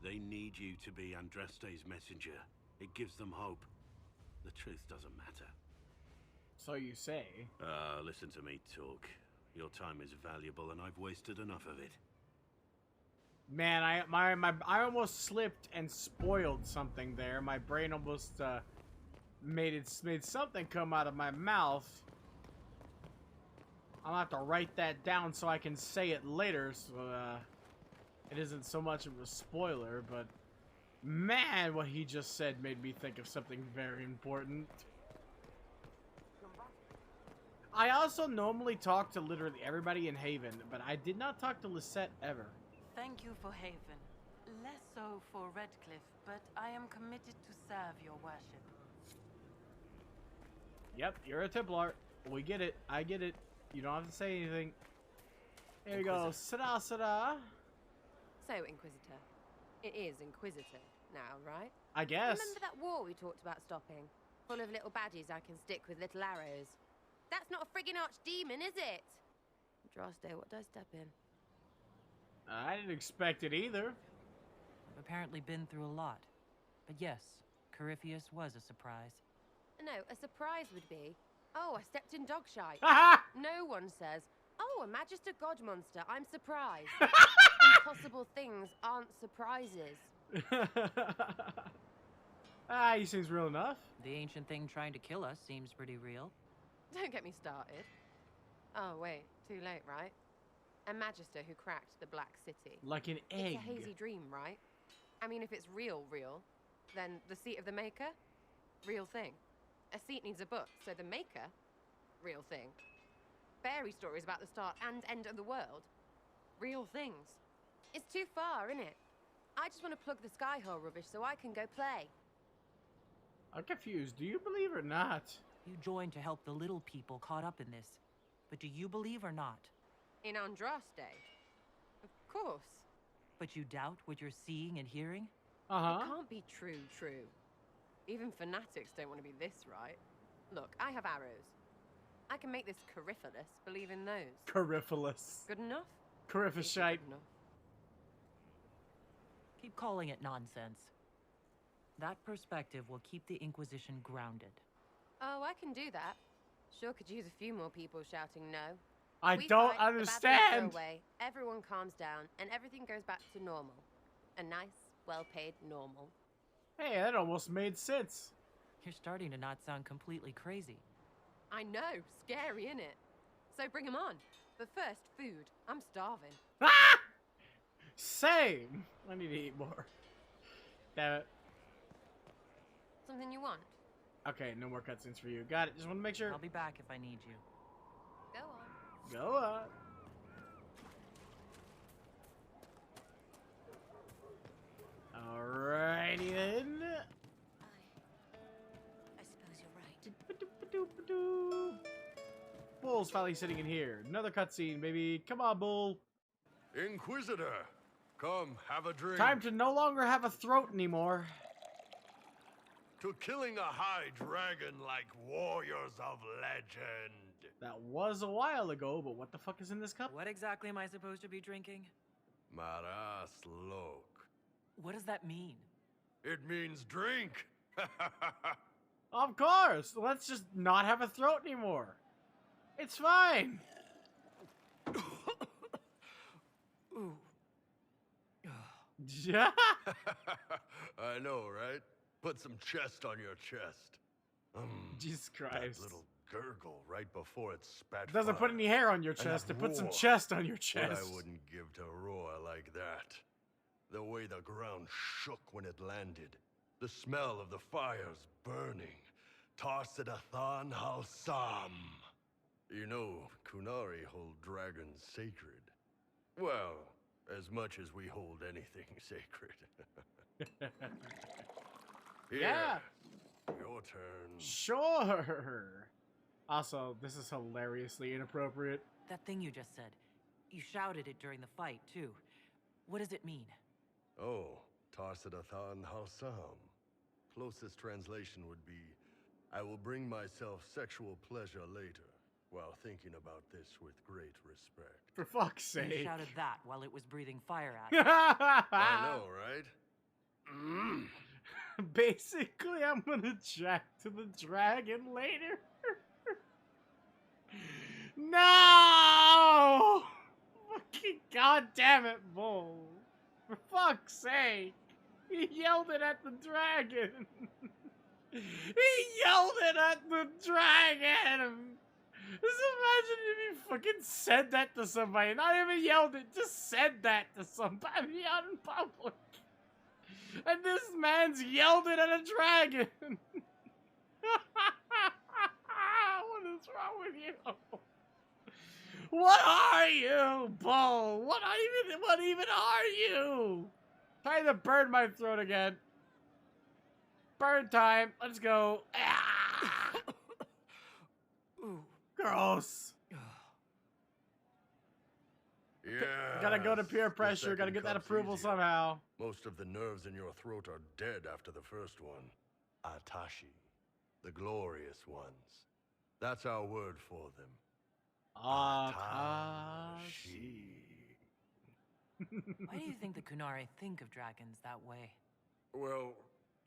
They need you to be Andraste's messenger. It gives them hope. The truth doesn't matter. So you say. Listen to me talk. Your time is valuable and I've wasted enough of it. Man, I almost slipped and spoiled something there. My brain almost made something come out of my mouth. I'll have to write that down so I can say it later, so it isn't so much of a spoiler, but man, what he just said made me think of something very important. I also normally talk to literally everybody in Haven, but I did not talk to Lisette ever. Thank you for Haven. Less so for Redcliffe, but I am committed to serve your worship. Yep, you're a Templar. We get it. I get it. You don't have to say anything. There you go. Sada, sada. So, Inquisitor. It is Inquisitor now, right? I guess. Remember that war we talked about stopping? Full of little baddies I can stick with little arrows. That's not a friggin' archdemon, is it? Andraste, what did I step in? I didn't expect it either. I've apparently been through a lot. But yes, Corypheus was a surprise. No, a surprise would be, oh, I stepped in dog shite. No one says, oh, a Magister God monster, I'm surprised. Impossible things aren't surprises. He seems real enough. The ancient thing trying to kill us seems pretty real. Don't get me started. Oh, wait, too late, right? A Magister who cracked the Black City. Like an egg. It's a hazy dream, right? I mean, if it's real, then the seat of the Maker, real thing. A seat needs a book, so the Maker, real thing. Fairy stories about the start and end of the world, real things. It's too far, innit? I just want to plug the Skyhole rubbish so I can go play. I'm confused. Do you believe or not? You joined to help the little people caught up in this. But do you believe or not? In Andraste? Of course. But you doubt what you're seeing and hearing? Uh-huh. It can't be true. Even fanatics don't want to be this right. Look, I have arrows. I can make this Corypheus believe in those. Corypheus. Good enough? Corypheusite. Keep calling it nonsense. That perspective will keep the Inquisition grounded. Oh, I can do that. Sure could use a few more people shouting no. I don't understand. The bad things go away, everyone calms down, and everything goes back to normal. A nice, well-paid normal. Hey, that almost made sense. You're starting to not sound completely crazy. I know, scary, innit? So bring 'em on. But first, food. I'm starving. Ah! Same. I need to eat more. Damn it. Something you want? Okay, no more cutscenes for you. Got it. Just want to make sure. I'll be back if I need you. Go on. Go on. Alrighty then. I suppose you're right. Bull's finally sitting in here. Another cutscene, baby. Come on, Bull. Inquisitor, come have a drink. Time to no longer have a throat anymore. To killing a high dragon like warriors of legend. That was a while ago, but what the fuck is in this cup? What exactly am I supposed to be drinking? Maraslok. What does that mean? It means drink. Of course. Let's just not have a throat anymore. It's fine. Ooh. Yeah. I know, right? Put some chest on your chest. Jesus Christ. That little gurgle right before it spat. It doesn't put any hair on your chest. It puts some chest on your chest. What I wouldn't give to roar like that. The way the ground shook when it landed. The smell of the fires burning. Tarsidathan Halsam. You know, Kunari hold dragons sacred. Well, as much as we hold anything sacred. Yeah. Your turn. Sure. Also, this is hilariously inappropriate. That thing you just said. You shouted it during the fight, too. What does it mean? Oh, Tarsidathan Halsam. Closest translation would be, I will bring myself sexual pleasure later, while thinking about this with great respect. For fuck's sake. You shouted that while it was breathing fire at you. I know, right? Basically, I'm gonna chat to the dragon later. No! Fucking goddamn it, Bull. For fuck's sake. He yelled it at the dragon. He yelled it at the dragon. Just imagine if you fucking said that to somebody. Not even yelled it, just said that to somebody out in public. And this man's yelled it at a dragon. What is wrong with you? What are you, Bull? What even are you? Trying to burn my throat again. Burn time. Let's go. Gross. Yeah. Gotta go to peer pressure. Gotta get that approval somehow. Most of the nerves in your throat are dead after the first one. Atashi. The glorious ones. That's our word for them. Atashi. Why do you think the Kunari think of dragons that way? Well,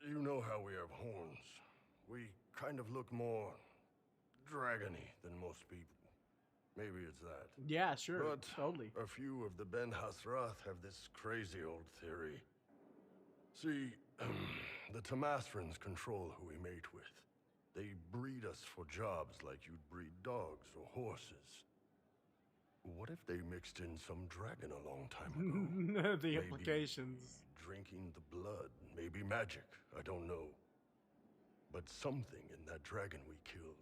you know how we have horns. We kind of look more dragony than most people. Maybe it's that. Yeah, sure. But totally. A few of the Ben Hasrath have this crazy old theory. See, the Tamasrans control who we mate with. They breed us for jobs like you'd breed dogs or horses. What if they mixed in some dragon a long time ago? The implications. Drinking the blood, maybe magic, I don't know. But something in that dragon we killed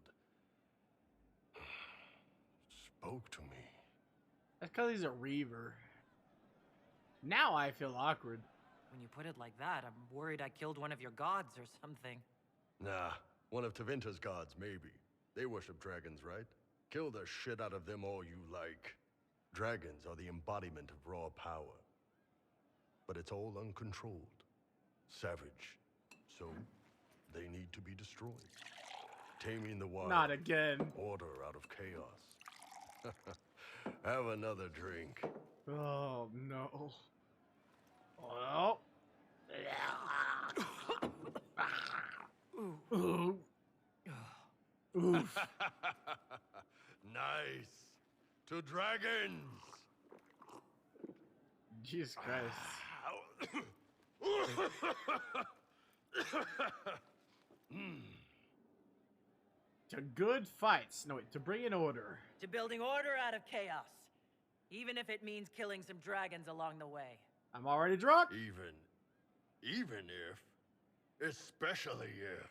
spoke to me. That's because he's a reaver. Now I feel awkward. When you put it like that, I'm worried I killed one of your gods or something. Nah, one of Tevinter's gods, maybe. They worship dragons, right? Kill the shit out of them all you like. Dragons are the embodiment of raw power. But it's all uncontrolled. Savage. So, they need to be destroyed. Taming the wild. Not again. Order out of chaos. Have another drink. Oh, no. Well. Ooh. Oof. Nice. To dragons. Jesus Christ. To good fights. No, wait, to bring in order. To building order out of chaos. Even if it means killing some dragons along the way. I'm already drunk. Even if. Especially if.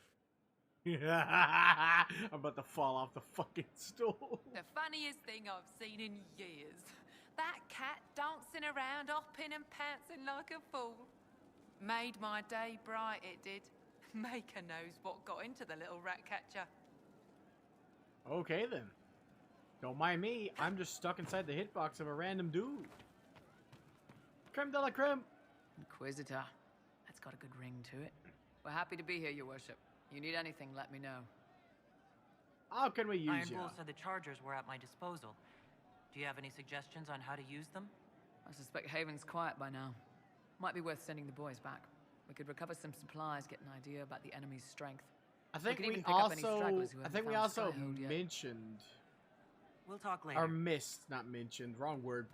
I'm about to fall off the fucking stool. The funniest thing I've seen in years. That cat dancing around, hopping and pouncing like a fool. Made my day bright, it did. Maker knows what got into the little rat catcher. Okay then. Don't mind me. I'm just stuck inside the hitbox of a random dude. Creme de la creme. Inquisitor. That's got a good ring to it. We're happy to be here, Your Worship. You need anything, let me know. How can we use Iron you? Bull said the chargers were at my disposal. Do you have any suggestions on how to use them? I suspect Haven's quiet by now. Might be worth sending the boys back. We could recover some supplies, get an idea about the enemy's strength. I think we also mentioned. We'll talk later. Or missed, not mentioned. Wrong word.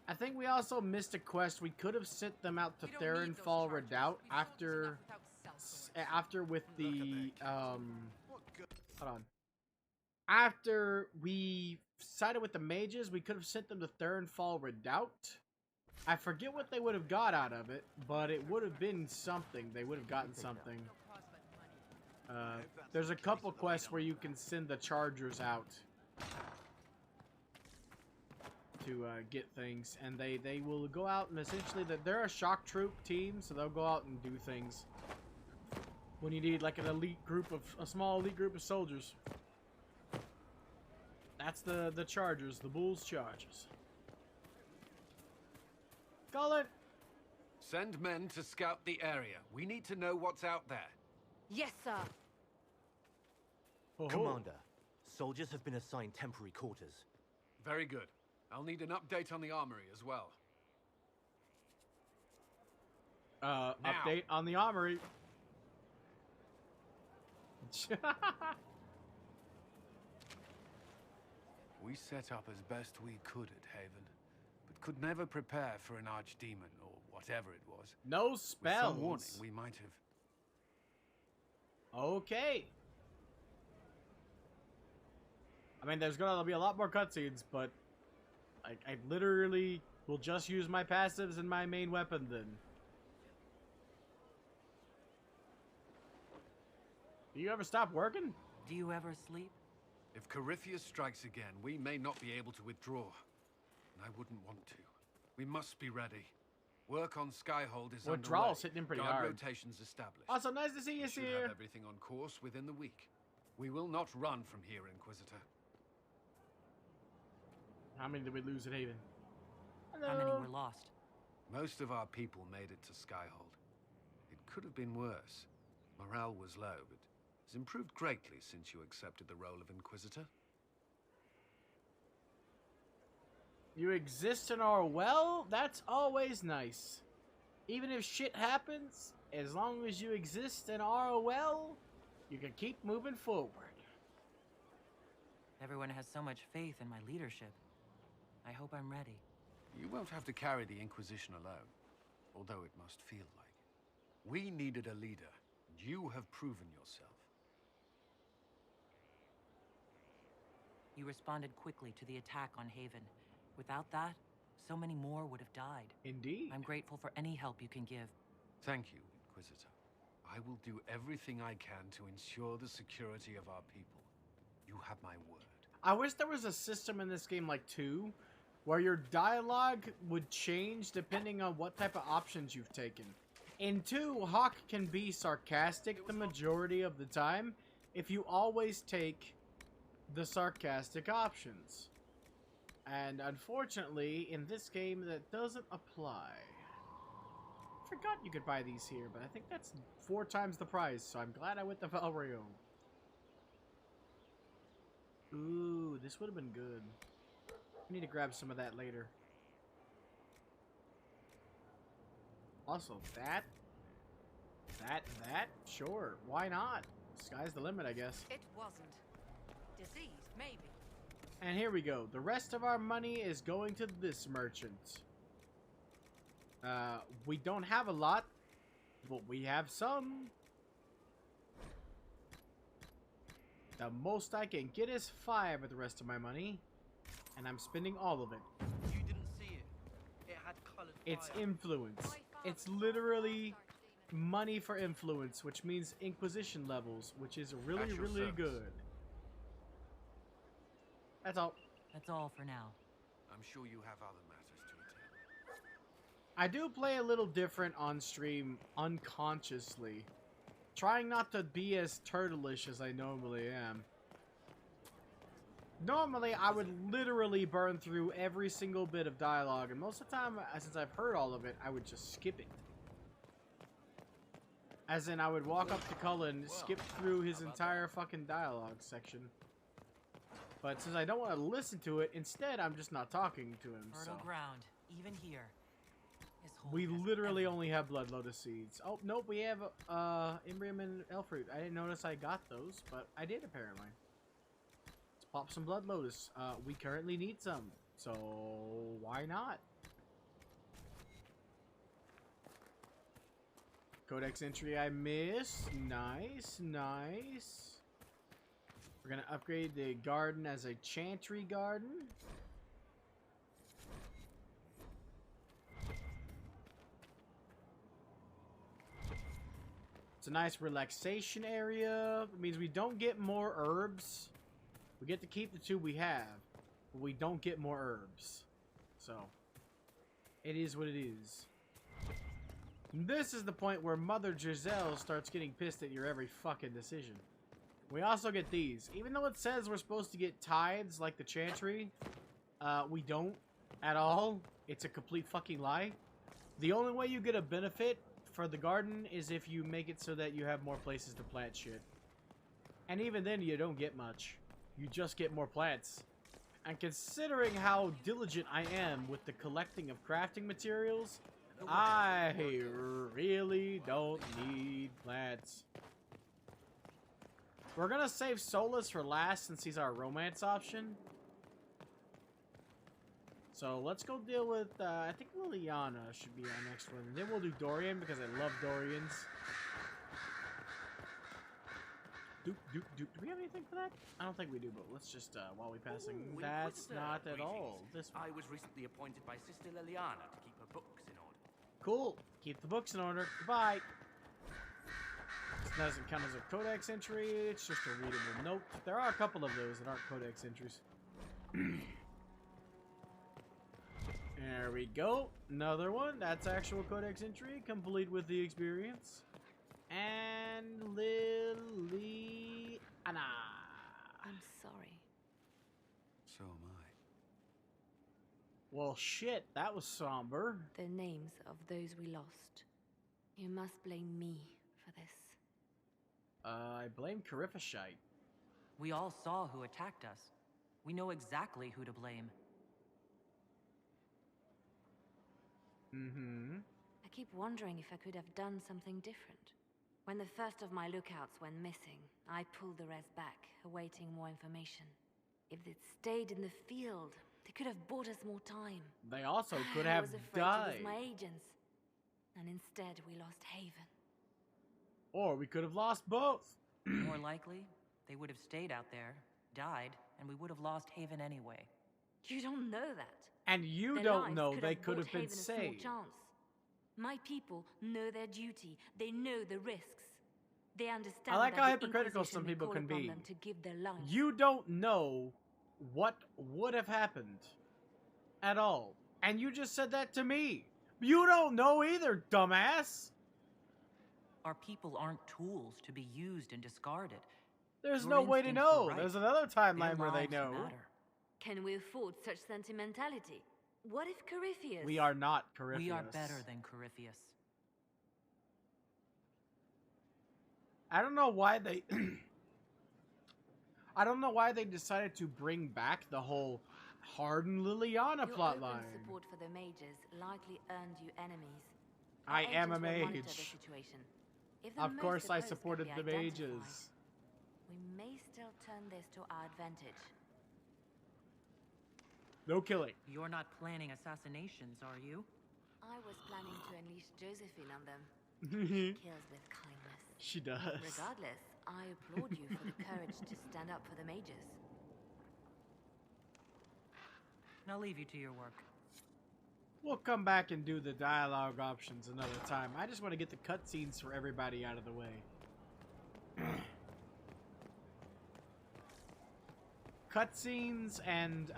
I think we also missed a quest. We could have sent them out to Therenfall Redoubt after with the hold on. After we sided with the mages, we could have sent them to Therenfall Redoubt I forget what they would have got out of it, but it would have been something. They would have gotten something. There's a couple quests where you can send the chargers out to get things, and they will go out and essentially they're a shock troop team, so they'll go out and do things when you need like a small elite group of soldiers. That's the Chargers, the Bulls Chargers. Call it. Send men to scout the area. We need to know what's out there. Yes, sir. Oh-ho. Commander, soldiers have been assigned temporary quarters. Very good. I'll need an update on the armory as well. Update on the armory. We set up as best we could at Haven, but could never prepare for an archdemon or whatever it was. No With spells. some warning, we might have. Okay. I mean, there's gonna be a lot more cutscenes, but I literally will just use my passives and my main weapon then. Do you ever stop working? Do you ever sleep? If Corypheus strikes again, we may not be able to withdraw. And I wouldn't want to. We must be ready. Work on Skyhold is underway. Withdrawal's hitting him pretty Guard hard. rotations established. Also, nice to see you We should here. have everything on course within the week. We will not run from here, Inquisitor. How many did we lose at Haven? How many were lost? Most of our people made it to Skyhold. It could have been worse. Morale was low, but it's improved greatly since you accepted the role of Inquisitor. You exist in our well? That's always nice. Even if shit happens, as long as you exist in our well, you can keep moving forward. Everyone has so much faith in my leadership. I hope I'm ready. You won't have to carry the Inquisition alone, although it must feel like it. We needed a leader. You have proven yourself. You responded quickly to the attack on Haven. Without that, so many more would have died. Indeed. I'm grateful for any help you can give. Thank you, Inquisitor. I will do everything I can to ensure the security of our people. You have my word. I wish there was a system in this game like 2, where your dialogue would change depending on what type of options you've taken. In 2, Hawk can be sarcastic the majority of the time if you always take the sarcastic options. And unfortunately, in this game, that doesn't apply. I forgot you could buy these here, but I think that's 4 times the price, so I'm glad I went to Valrio. Ooh, this would have been good. I need to grab some of that later. Also, that, sure, why not? Sky's the limit, I guess. It wasn't. Diseased, maybe. And here we go. The rest of our money is going to this merchant. We don't have a lot, but we have some. The most I can get is 5 of the rest of my money, and I'm spending all of it. You didn't see it. It had colored It's fire. influence. It's literally money for influence, which means Inquisition levels, which is really, At your really service. good. That's all. That's all for now. I'm sure you have other matters to attend. I do play a little different on stream unconsciously. Trying not to be as turtleish as I normally am. Normally, I would literally burn through every single bit of dialogue, and most of the time, since I've heard all of it, I would just skip it. As in, I would walk up to Cullen, skip through his entire fucking dialogue section. But since I don't want to listen to it, instead, I'm just not talking to him, so... Fertile ground, even here. We literally only have Blood Lotus seeds. Oh, nope, we have Imbrium and Elfroot. I didn't notice I got those, but I did apparently. Let's pop some Blood Lotus. We currently need some, so why not? Codex entry I missed. Nice, nice. We're gonna upgrade the garden as a chantry garden. It's a nice relaxation area. It means we don't get more herbs. We get to keep the 2 we have, but we don't get more herbs. So, it is what it is. This is the point where Mother Giselle starts getting pissed at your every fucking decision. We also get these. Even though it says we're supposed to get tithes like the Chantry, we don't at all. It's a complete fucking lie. The only way you get a benefit for the garden is if you make it so that you have more places to plant shit. And even then, you don't get much. You just get more plants. And considering how diligent I am with the collecting of crafting materials, I really don't need plants. We're gonna save Solus for last since he's our romance option. So let's go deal with, I think Liliana should be our next one. Then we'll do Dorian because I love Dorians. Do we have anything for that? I don't think we do, but let's just, while we're passing. Ooh, That's not at greetings. all. This one. I was recently appointed by Sister Liliana to keep her books in order. Cool. Keep the books in order. Goodbye. This doesn't count as a codex entry. It's just a readable note. There are a couple of those that aren't codex entries. There we go. Another one. That's actual codex entry, complete with the experience. And Liliana. I'm sorry. So am I. Well, shit. That was somber. The names of those we lost. You must blame me for this. I blame Carifashite. We all saw who attacked us. We know exactly who to blame. Mm-hmm. I keep wondering if I could have done something different. When the first of my lookouts went missing, I pulled the rest back, awaiting more information. If they'd stayed in the field, they could have bought us more time. They also could I have was afraid to died. lose my agents. And instead, we lost Haven. Or we could have lost both. More likely, they would have stayed out there, died, and we would have lost Haven anyway. You don't know that. And you Their don't lives know could they have could bought have been Haven a small saved. chance. My people know their duty. They know the risks. They understand I like that how the hypocritical Inquisition some may people call can upon be. them to give their lives. You don't know what would have happened at all. And you just said that to me. You don't know either, dumbass. Our people aren't tools to be used and discarded. There's Your no way to instincts know. were right. There's another timeline Their where they lives know. matter. Can we afford such sentimentality? What if Corypheus? We are not Corypheus. We are better than Corypheus. I don't know why they... I don't know why they decided to bring back the whole Harden Liliana Your plotline. open support for the mages likely earned you enemies. I Our am a agents will monitor mage. the situation. If the Of most course I opposed can supported be the identified, mages. We may still turn this to our advantage. No killing. You're not planning assassinations, are you? I was planning to unleash Josephine on them. She kills with kindness. She does. Regardless, I applaud you for the courage to stand up for the mages. I'll leave you to your work. We'll come back and do the dialogue options another time. I just want to get the cutscenes for everybody out of the way. Cutscenes and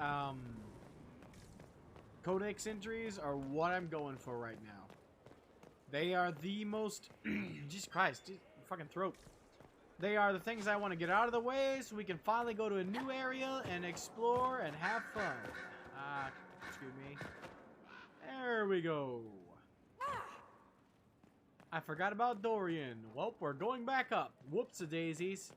codex entries are what I'm going for right now. They are the most... Jesus Christ, fucking throat. They are the things I want to get out of the way so we can finally go to a new area and explore and have fun. Excuse me. There we go. I forgot about Dorian. Well, we're going back up. Whoops-a-daisies.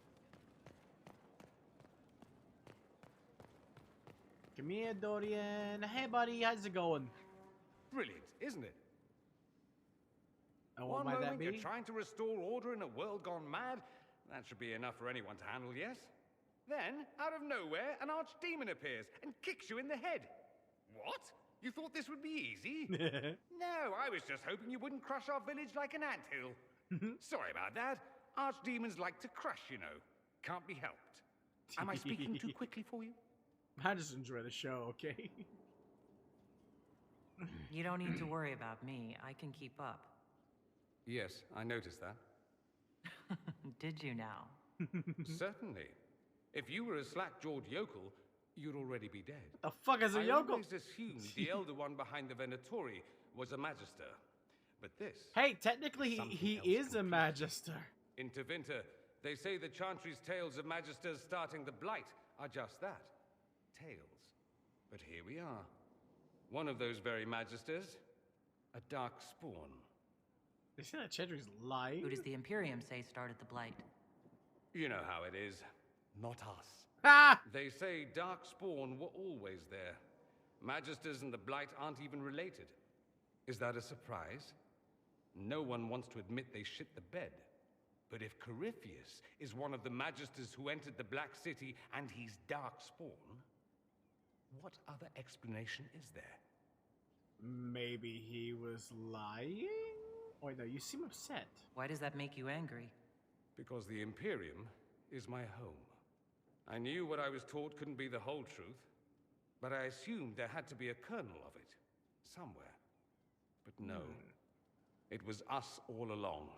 Come here, Dorian. Hey, buddy. How's it going? Brilliant, isn't it? Oh, One might that moment be? you're trying to restore order in a world gone mad. That should be enough for anyone to handle, yes? Then, out of nowhere, an archdemon appears and kicks you in the head. What? You thought this would be easy? No, I was just hoping you wouldn't crush our village like an anthill. Sorry about that. Archdemons like to crush, you know. Can't be helped. Am I speaking too quickly for you? I just enjoy the show, okay? You don't need to worry about me. I can keep up. Yes, I noticed that. Did you now? Certainly. If you were a slack-jawed yokel, you'd already be dead. The fuck is a I yokel? always assumed the elder one behind the Venatori was a Magister. But this... Hey, technically he is a Magister. In Tevinter, they say the Chantry's tales of Magisters starting the Blight are just that. Tales. But here we are. One of those very Magisters. A dark spawn. They say that Chantry's lying? Who does the Imperium say started the Blight? You know how it is. Not us. Ah! They say Darkspawn were always there. Magisters and the Blight aren't even related. Is that a surprise? No one wants to admit they shit the bed. But if Corypheus is one of the Magisters who entered the Black City and he's Darkspawn, what other explanation is there? Maybe he was lying? Wait, no, you seem upset. Why does that make you angry? Because the Imperium is my home. I knew what I was taught couldn't be the whole truth, but I assumed there had to be a kernel of it, somewhere. But no, it was us all along.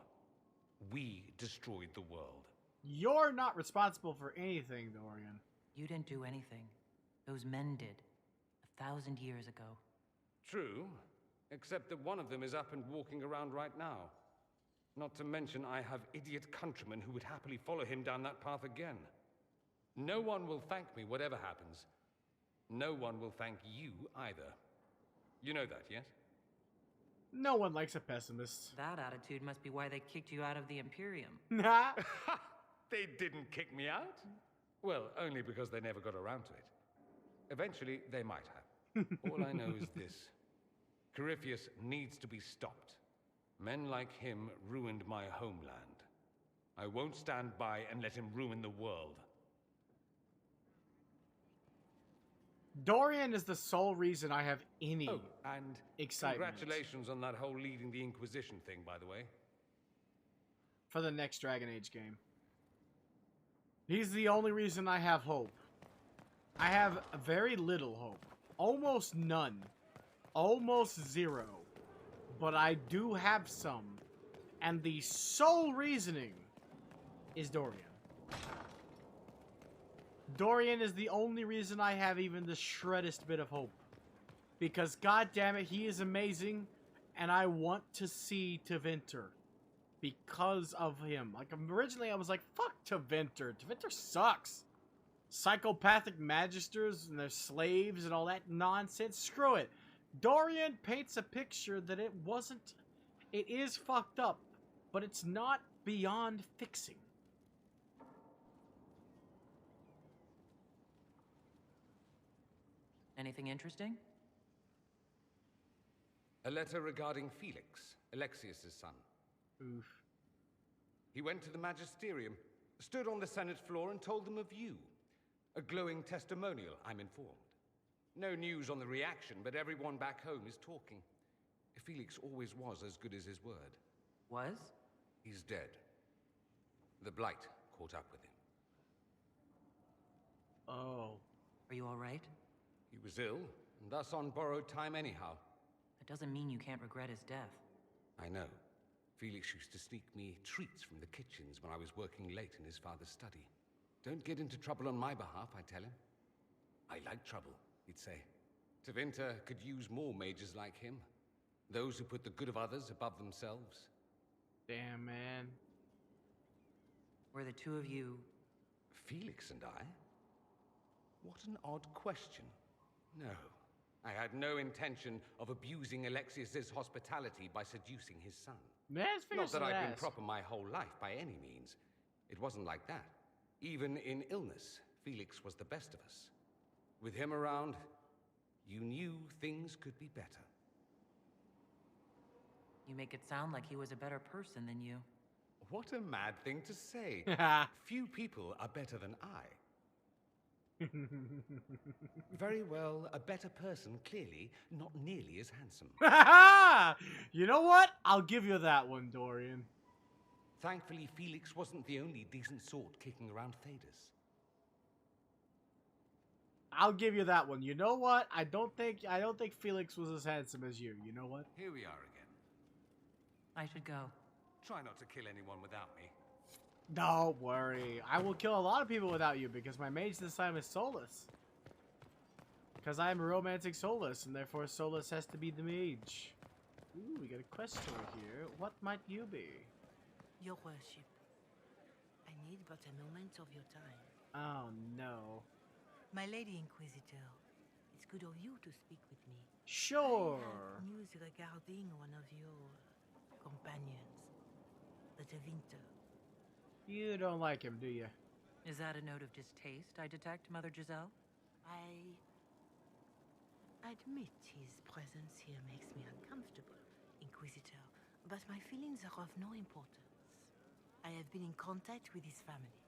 We destroyed the world. You're not responsible for anything, Dorian. You didn't do anything. Those men did. 1,000 years ago. True, except that one of them is up and walking around right now. Not to mention I have idiot countrymen who would happily follow him down that path again. No one will thank me, whatever happens. No one will thank you either. You know that, yes? No one likes a pessimist. That attitude must be why they kicked you out of the Imperium. They didn't kick me out? Well, only because they never got around to it. Eventually, they might have. All I know is this. Corypheus needs to be stopped. Men like him ruined my homeland. I won't stand by and let him ruin the world. Dorian is the sole reason I have any and excitement. Congratulations on that whole leading the Inquisition thing, by the way. For the next Dragon Age game. He's the only reason I have hope. I have very little hope. Almost none. Almost zero. But I do have some. And the sole reasoning is Dorian. Dorian is the only reason I have even the shreddest bit of hope. Because goddammit, he is amazing. And I want to see Tevinter. Because of him. Like, originally I was like, fuck Tevinter. Tevinter sucks. Psychopathic magisters and their slaves and all that nonsense. Screw it. Dorian paints a picture that it wasn't... It is fucked up. But it's not beyond fixing. Anything interesting? A letter regarding Felix, Alexius' son. Oof. He went to the Magisterium, stood on the Senate floor and told them of you. A glowing testimonial, I'm informed. No news on the reaction, but everyone back home is talking. Felix always was as good as his word. Was? He's dead. The Blight caught up with him. Oh. Are you all right? He was ill, and thus on borrowed time anyhow. That doesn't mean you can't regret his death. I know. Felix used to sneak me treats from the kitchens when I was working late in his father's study. Don't get into trouble on my behalf, I tell him. I like trouble, he'd say. Tevinter could use more mages like him. Those who put the good of others above themselves. Damn, man. Were the two of you... Felix and I? What an odd question. No. I had no intention of abusing Alexius's hospitality by seducing his son. Not that I've been proper my whole life, by any means. It wasn't like that. Even in illness, Felix was the best of us. With him around, you knew things could be better. You make it sound like he was a better person than you. What a mad thing to say. Few people are better than I. Very well, a better person, clearly, not nearly as handsome. You know what? I'll give you that one, Dorian. Thankfully, Felix wasn't the only decent sort kicking around Thedas. I'll give you that one. You know what? I don't think Felix was as handsome as you. You know what? Here we are again. I should go. Try not to kill anyone without me. Don't worry. I will kill a lot of people without you because my mage this time is Solus. Because I am a romantic Solus, and therefore Solus has to be the mage. Ooh, we got a quest over here. What might you be? Your worship, I need but a moment of your time. Oh, no. My Lady Inquisitor, it's good of you to speak with me. Sure. I have news regarding one of your companions, the Tevinter. You don't like him, do you? Is that a note of distaste I detect, Mother Giselle? I admit his presence here makes me uncomfortable, Inquisitor, but my feelings are of no importance. I have been in contact with his family.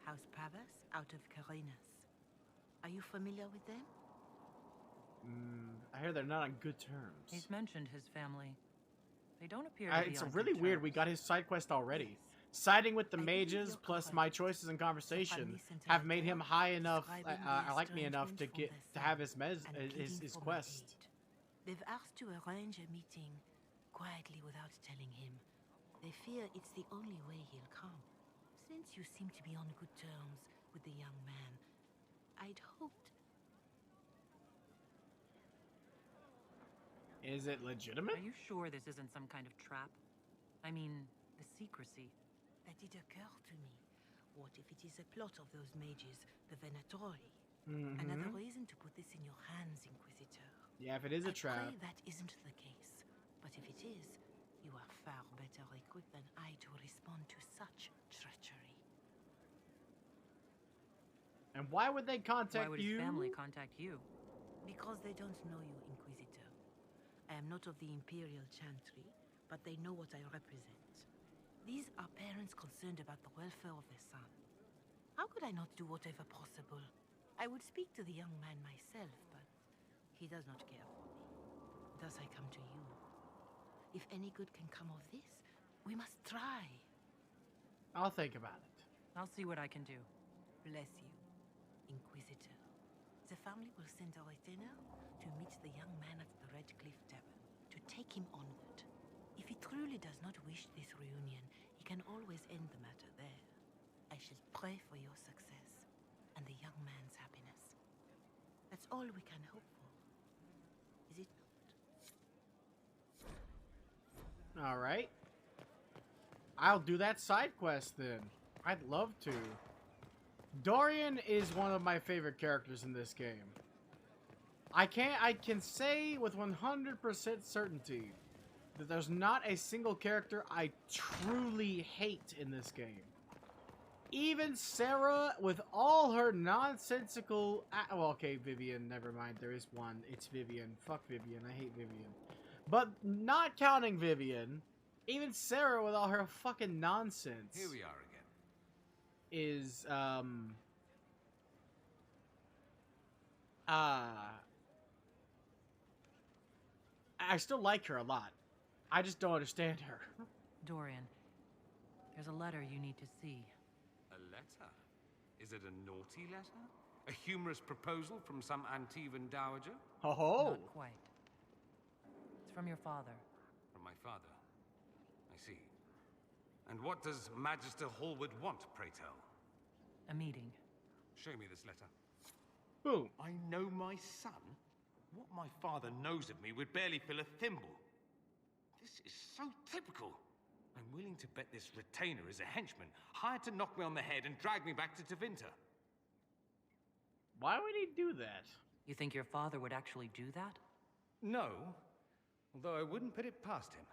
House Pavas out of Carenas. Are you familiar with them? I hear they're not on good terms. He's mentioned his family. They don't appear to be It's on really good weird. terms. We got his side quest already. Siding with the mages plus my choices in conversation have made him high enough, like me enough to have his quest. They've asked to arrange a meeting quietly without telling him. They fear it's the only way he'll come. Since you seem to be on good terms with the young man, I'd hoped... Is it legitimate? Are you sure this isn't some kind of trap? I mean, the secrecy. That did occur to me. What if it is a plot of those mages, the Venatori? Another reason to put this in your hands, Inquisitor. Yeah, if it is a trap. I pray that isn't the case. But if it is, you are far better equipped than I to respond to such treachery. And why would they contact you? Why would his family contact you? Because they don't know you, Inquisitor. I am not of the Imperial Chantry, but they know what I represent. These are parents concerned about the welfare of their son. How could I not do whatever possible? I would speak to the young man myself, but he does not care for me. Thus I come to you. If any good can come of this, we must try. I'll think about it. I'll see what I can do. Bless you, Inquisitor. The family will send a retainer to meet the young man at the Red Cliff Tavern, to take him onward. If he truly does not wish this reunion, he can always end the matter there. I shall pray for your success and the young man's happiness. That's all we can hope for, is it not? Alright. I'll do that side quest then. I'd love to. Dorian is one of my favorite characters in this game. I can say with 100% certainty that there's not a single character I truly hate in this game. Even Sarah, with all her nonsensical... well, okay, Vivian, never mind. There is one. It's Vivian. Fuck Vivian. I hate Vivian. But not counting Vivian, even Sarah, with all her fucking nonsense... Here we are again. ...is, I still like her a lot. I just don't understand her. Dorian, there's a letter you need to see. A letter? Is it a naughty letter? A humorous proposal from some Antivan dowager? Oh, not quite. It's from your father. From my father? I see. And what does Magister Hallwood want, pray tell? A meeting. Show me this letter. Who? I know my son? What my father knows of me would barely fill a thimble. This is so typical. I'm willing to bet this retainer is a henchman, hired to knock me on the head and drag me back to Tevinter. Why would he do that? You think your father would actually do that? No, although I wouldn't put it past him.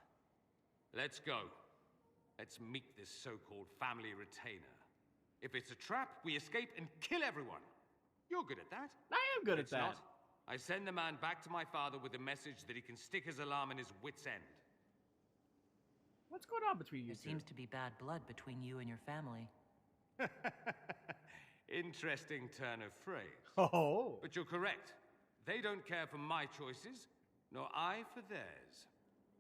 Let's go. Let's meet this so-called family retainer. If it's a trap, we escape and kill everyone. You're good at that. I am good at that. Not. I send the man back to my father with a message that he can stick his alarm in his wit's end. What's going on between you two? There seems to be bad blood between you and your family. Interesting turn of phrase. Oh. But you're correct. They don't care for my choices, nor I for theirs.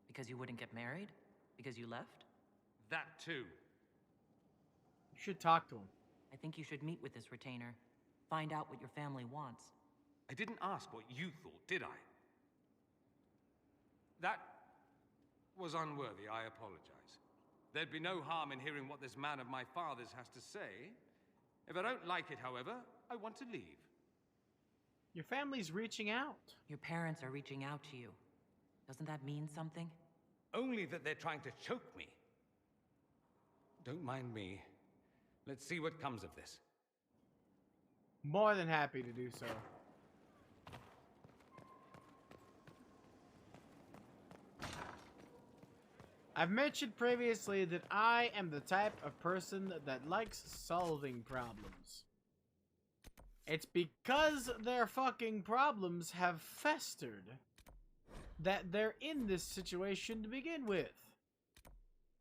Because you wouldn't get married? Because you left? That too. You should talk to him. I think you should meet with this retainer. Find out what your family wants. I didn't ask what you thought, did I? That was unworthy, I apologize. There'd be no harm in hearing what this man of my father's has to say. If I don't like it, however, I want to leave. Your family's reaching out. Your parents are reaching out to you. Doesn't that mean something? Only that they're trying to choke me. Don't mind me. Let's see what comes of this. More than happy to do so. I've mentioned previously that I am the type of person that likes solving problems. It's because their fucking problems have festered that they're in this situation to begin with.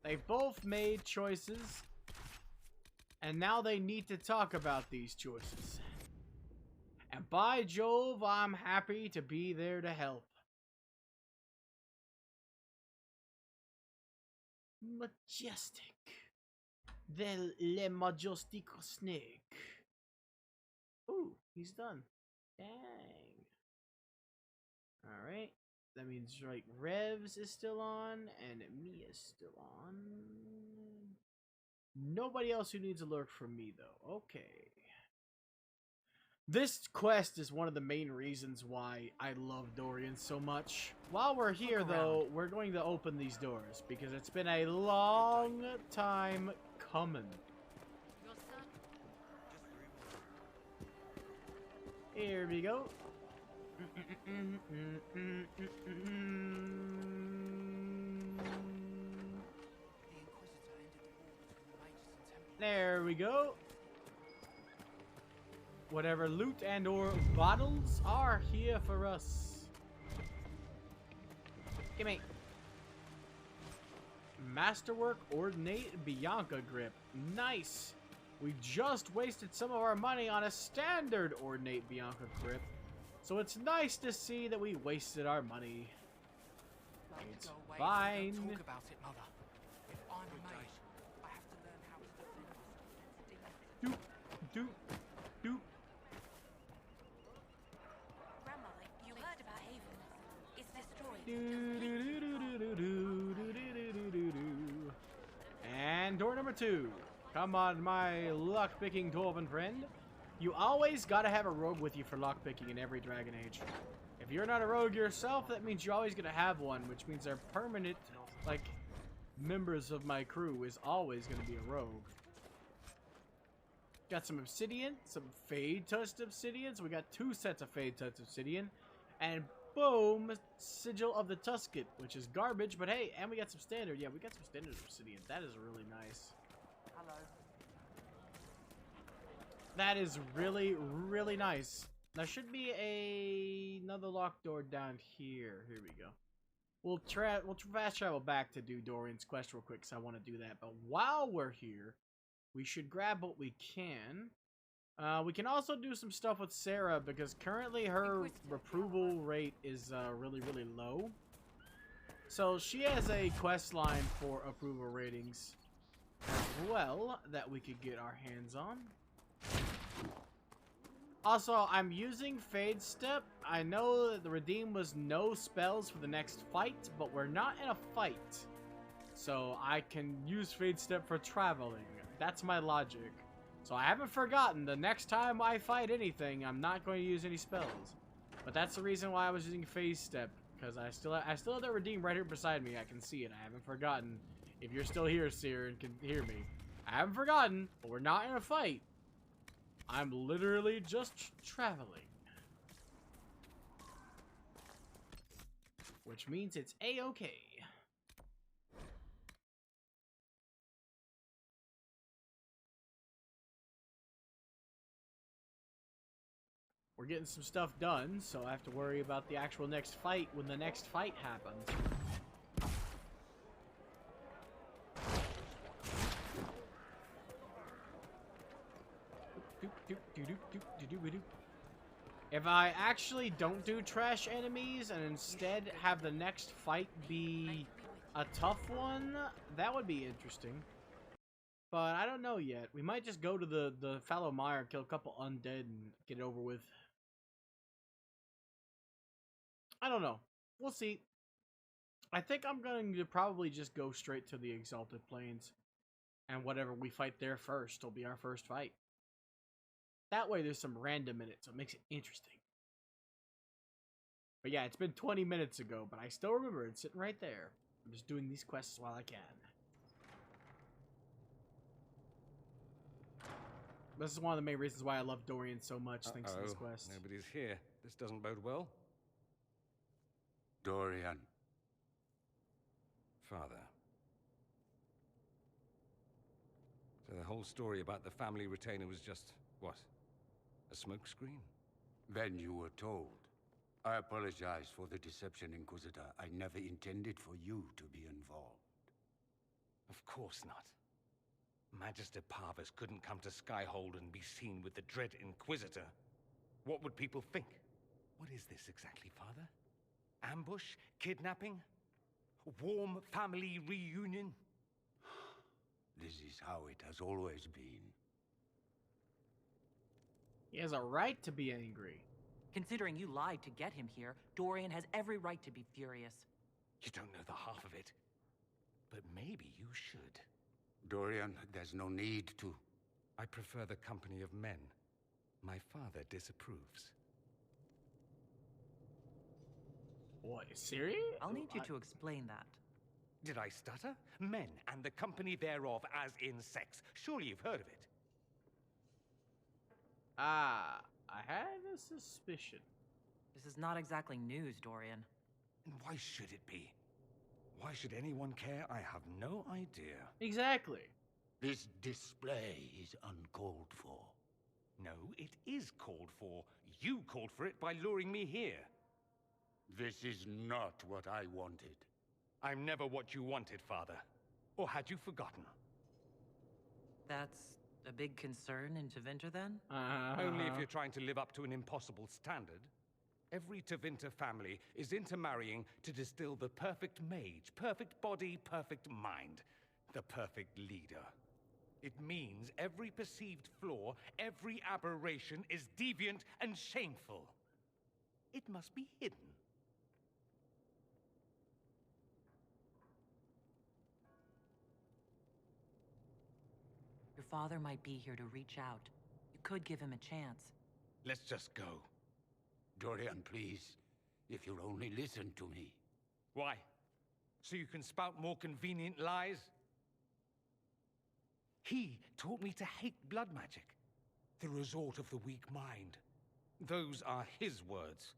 They both made choices, and now they need to talk about these choices. And by Jove, I'm happy to be there to help. Majestic. Le Majestico Snake. Ooh, he's done. Dang. Alright. That means, right, Revs is still on, and Mia's still on. Nobody else who needs a lurk from me, though. Okay. This quest is one of the main reasons why I love Dorian so much. While we're here, though, we're going to open these doors, because it's been a long time coming. Here we go. There we go. Whatever loot and or bottles are here for us. Gimme. Masterwork Ordinate Bianca Grip. Nice. We just wasted some of our money on a standard Ordinate Bianca Grip. So it's nice to see that we wasted our money. It's fine. Talk about it, Mother. If I'm a mage, I have to learn how to defend myself. Doop, doop. Grandmother, you heard about Haven. It's destroyed. And door number 2. Come on, my lock-picking dwarven friend. You always gotta have a rogue with you for lockpicking in every Dragon Age. If you're not a rogue yourself, that means you're always gonna have one, which means our permanent, like, members of my crew is always gonna be a rogue. Got some obsidian, some fade-touched obsidian, so we got 2 sets of fade-touched obsidian, and boom, Sigil of the Tusket, which is garbage, but hey, and we got some standard. Yeah, we got some standard obsidian. That is really nice. That is really, really nice. There should be another locked door down here. Here we go. We'll fast travel back to do Dorian's quest real quick, because I want to do that. But while we're here, we should grab what we can. We can also do some stuff with Sarah, because currently her approval rate is really, really low. So she has a quest line for approval ratings as well that we could get our hands on. Also, I'm using Fade Step. I know that the Redeem was no spells for the next fight, but we're not in a fight. So I can use Fade Step for traveling. That's my logic. So I haven't forgotten. The next time I fight anything, I'm not going to use any spells. But that's the reason why I was using Phase Step, because I still have the Redeem right here beside me. I can see it. I haven't forgotten. If you're still here, Seer, and can hear me, I haven't forgotten. But we're not in a fight. I'm literally just traveling. Which means it's A-okay. We're getting some stuff done, so I have to worry about the actual next fight when the next fight happens. If I actually don't do trash enemies and instead have the next fight be a tough one, that would be interesting. But I don't know yet. We might just go to the fallow mire, kill a couple undead, and get it over with. I don't know. We'll see. I think I'm going to probably just go straight to the Exalted Plains. And whatever we fight there first will be our first fight. That way there's some random in it, so it makes it interesting. But yeah, it's been 20 minutes ago, but I still remember it sitting right there. I'm just doing these quests while I can. This is one of the main reasons why I love Dorian so much, thanks to this quest. Nobody's here. This doesn't bode well. Dorian. Father. So the whole story about the family retainer was just, what? A smokescreen? Then you were told. I apologize for the deception, Inquisitor. I never intended for you to be involved. Of course not. Magister Parvus couldn't come to Skyhold and be seen with the dread Inquisitor. What would people think? What is this exactly, Father? Ambush? Kidnapping? Warm family reunion? This is how it has always been. He has a right to be angry. Considering you lied to get him here, Dorian has every right to be furious. You don't know the half of it. But maybe you should. Dorian, there's no need to. I prefer the company of men. My father disapproves. What, serious? I'll need you to explain that. Did I stutter? Men and the company thereof as in sex. Surely you've heard of it. I had a suspicion. This is not exactly news, Dorian. And why should it be? Why should anyone care? I have no idea. Exactly. This display is uncalled for. No, it is called for. You called for it by luring me here. This is not what I wanted. I'm never what you wanted, Father. Or had you forgotten? That's a big concern in Tevinter, then? Only if you're trying to live up to an impossible standard. Every Tevinter family is intermarrying to distill the perfect mage, perfect body, perfect mind, the perfect leader. It means every perceived flaw, every aberration is deviant and shameful. It must be hidden. Your father might be here to reach out. You could give him a chance. Let's just go. Dorian, please. If you'll only listen to me. Why? So you can spout more convenient lies? He taught me to hate blood magic. The resort of the weak mind. Those are his words.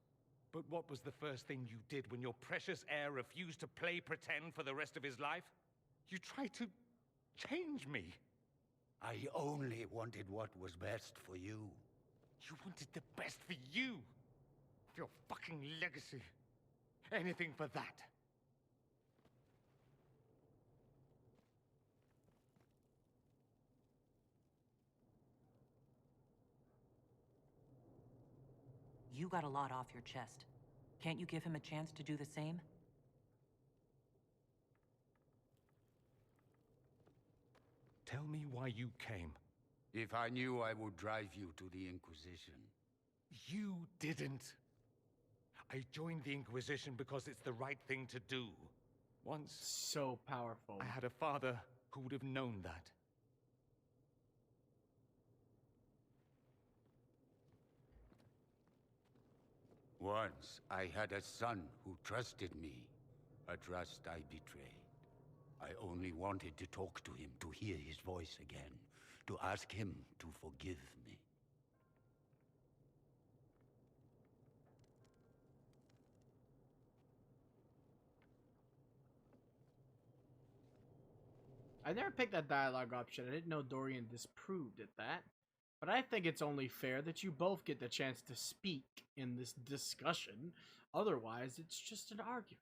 But what was the first thing you did when your precious heir refused to play pretend for the rest of his life? You tried to change me. I only wanted what was best for you. You wanted the best for you. Your fucking legacy. Anything for that. You got a lot off your chest. Can't you give him a chance to do the same? Tell me why you came. If I knew, I would drive you to the Inquisition. You didn't. I joined the Inquisition because it's the right thing to do. Once... So powerful. I had a father who would have known that. Once, I had a son who trusted me. A trust I betrayed. I only wanted to talk to him, to hear his voice again, to ask him to forgive me. I never picked that dialogue option. I didn't know Dorian disproved at that. But I think it's only fair that you both get the chance to speak in this discussion. Otherwise, it's just an argument.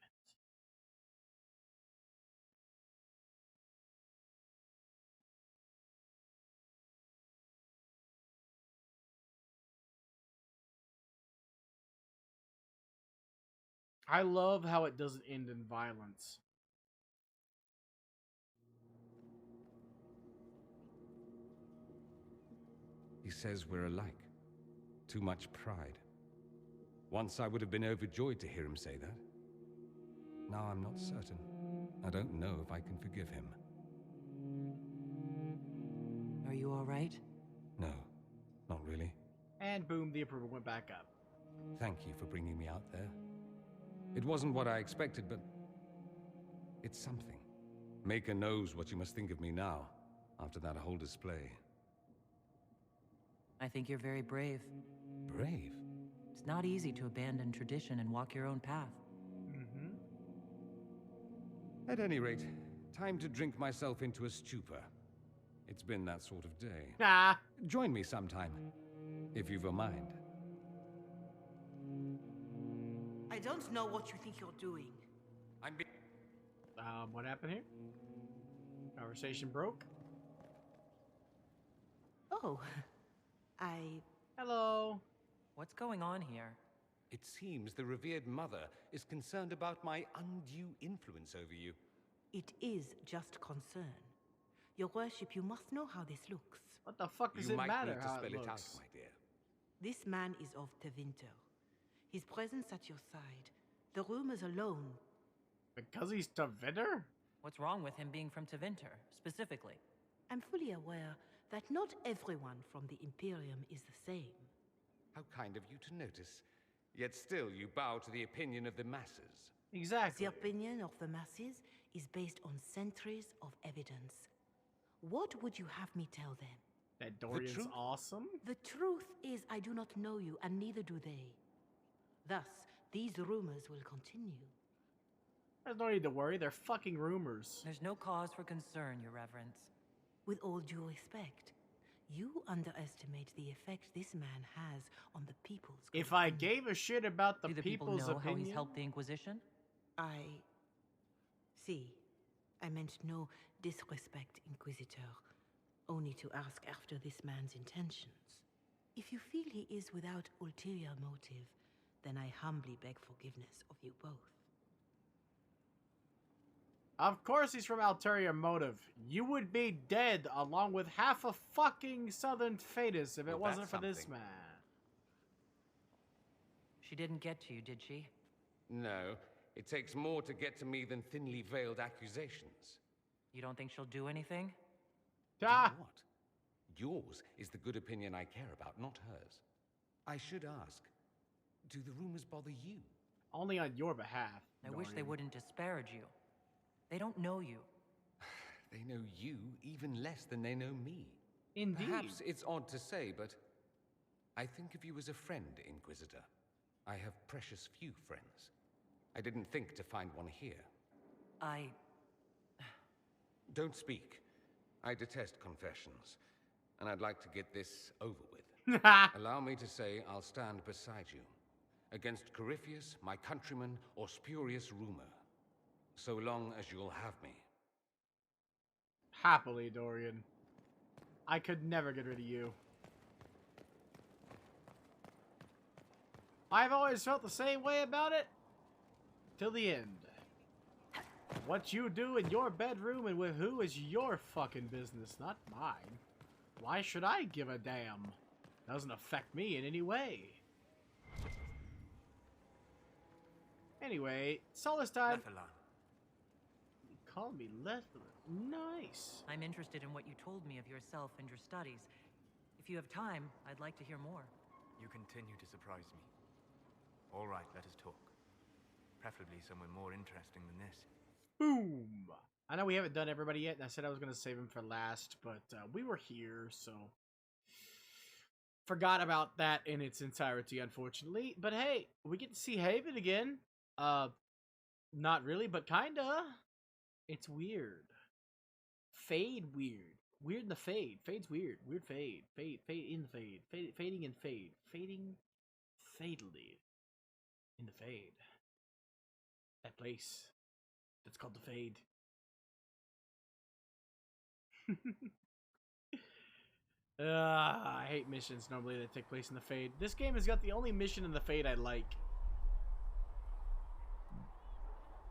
I love how it doesn't end in violence. He says we're alike. Too much pride. Once I would have been overjoyed to hear him say that. Now I'm not certain. I don't know if I can forgive him. Are you all right? No, not really. And boom, the approval went back up. Thank you for bringing me out there. It wasn't what I expected, but it's something. Maker knows what you must think of me now, after that whole display. I think you're very brave. Brave? It's not easy to abandon tradition and walk your own path. Mm-hmm. At any rate, time to drink myself into a stupor. It's been that sort of day. Ah. Join me sometime, if you've a mind. I don't know what you think you're doing. What happened here? Conversation broke. Oh, Hello. What's going on here? It seems the revered mother is concerned about my undue influence over you. It is just concern. Your worship, you must know how this looks. What the fuck does You it might matter need to how spell it it out, looks? my dear. This man is of Tevinter. His presence at your side, the rumors alone. Because he's Tevinter? What's wrong with him being from Tevinter, specifically? I'm fully aware that not everyone from the Imperium is the same. How kind of you to notice. Yet still you bow to the opinion of the masses. Exactly. The opinion of the masses is based on centuries of evidence. What would you have me tell them? That Dorian's awesome? The truth is I do not know you, and neither do they. Thus, these rumors will continue. There's no need to worry, they're fucking rumors. There's no cause for concern, Your Reverence. With all due respect, you underestimate the effect this man has on the people's If I gave a shit about the Do the people people's know opinion? how he's helped the Inquisition? See, I meant no disrespect, Inquisitor. Only to ask after this man's intentions. If you feel he is without ulterior motive, then I humbly beg forgiveness of you both. Of course he's from Ulterior Motive. You would be dead along with half a fucking Southern Fetus if it wasn't for this man. She didn't get to you, did she? No, it takes more to get to me than thinly veiled accusations. You don't think she'll do anything? Ah! Do what? Yours is the good opinion I care about, not hers. I should ask, do the rumors bother you? Only on your behalf. I wish they wouldn't disparage you. They don't know you. They know you even less than they know me. Indeed. Perhaps it's odd to say, but I think of you as a friend, Inquisitor. I have precious few friends. I didn't think to find one here. Don't speak. I detest confessions, and I'd like to get this over with. Allow me to say I'll stand beside you, against Corypheus, my countrymen, or spurious rumor, so long as you'll have me. Happily, Dorian. I could never get rid of you. I've always felt the same way about it, till the end. What you do in your bedroom and with who is your fucking business, not mine. Why should I give a damn? Doesn't affect me in any way. Anyway, Solus time. You call me Lethalan. Nice. I'm interested in what you told me of yourself and your studies. If you have time, I'd like to hear more. You continue to surprise me. All right, let us talk. Preferably somewhere more interesting than this. Boom! I know we haven't done everybody yet, and I said I was going to save him for last, but we were here, so... Forgot about that in its entirety, unfortunately. But hey, we get to see Haven again. Not really, but kinda. It's weird. Fade weird. Weird in the fade. Fade's weird. Weird fade. Fade in the fade. Fading in fade. Fading fatally in the fade. That place. That's called the Fade. I hate missions normally that take place in the Fade. This game has got the only mission in the Fade I like.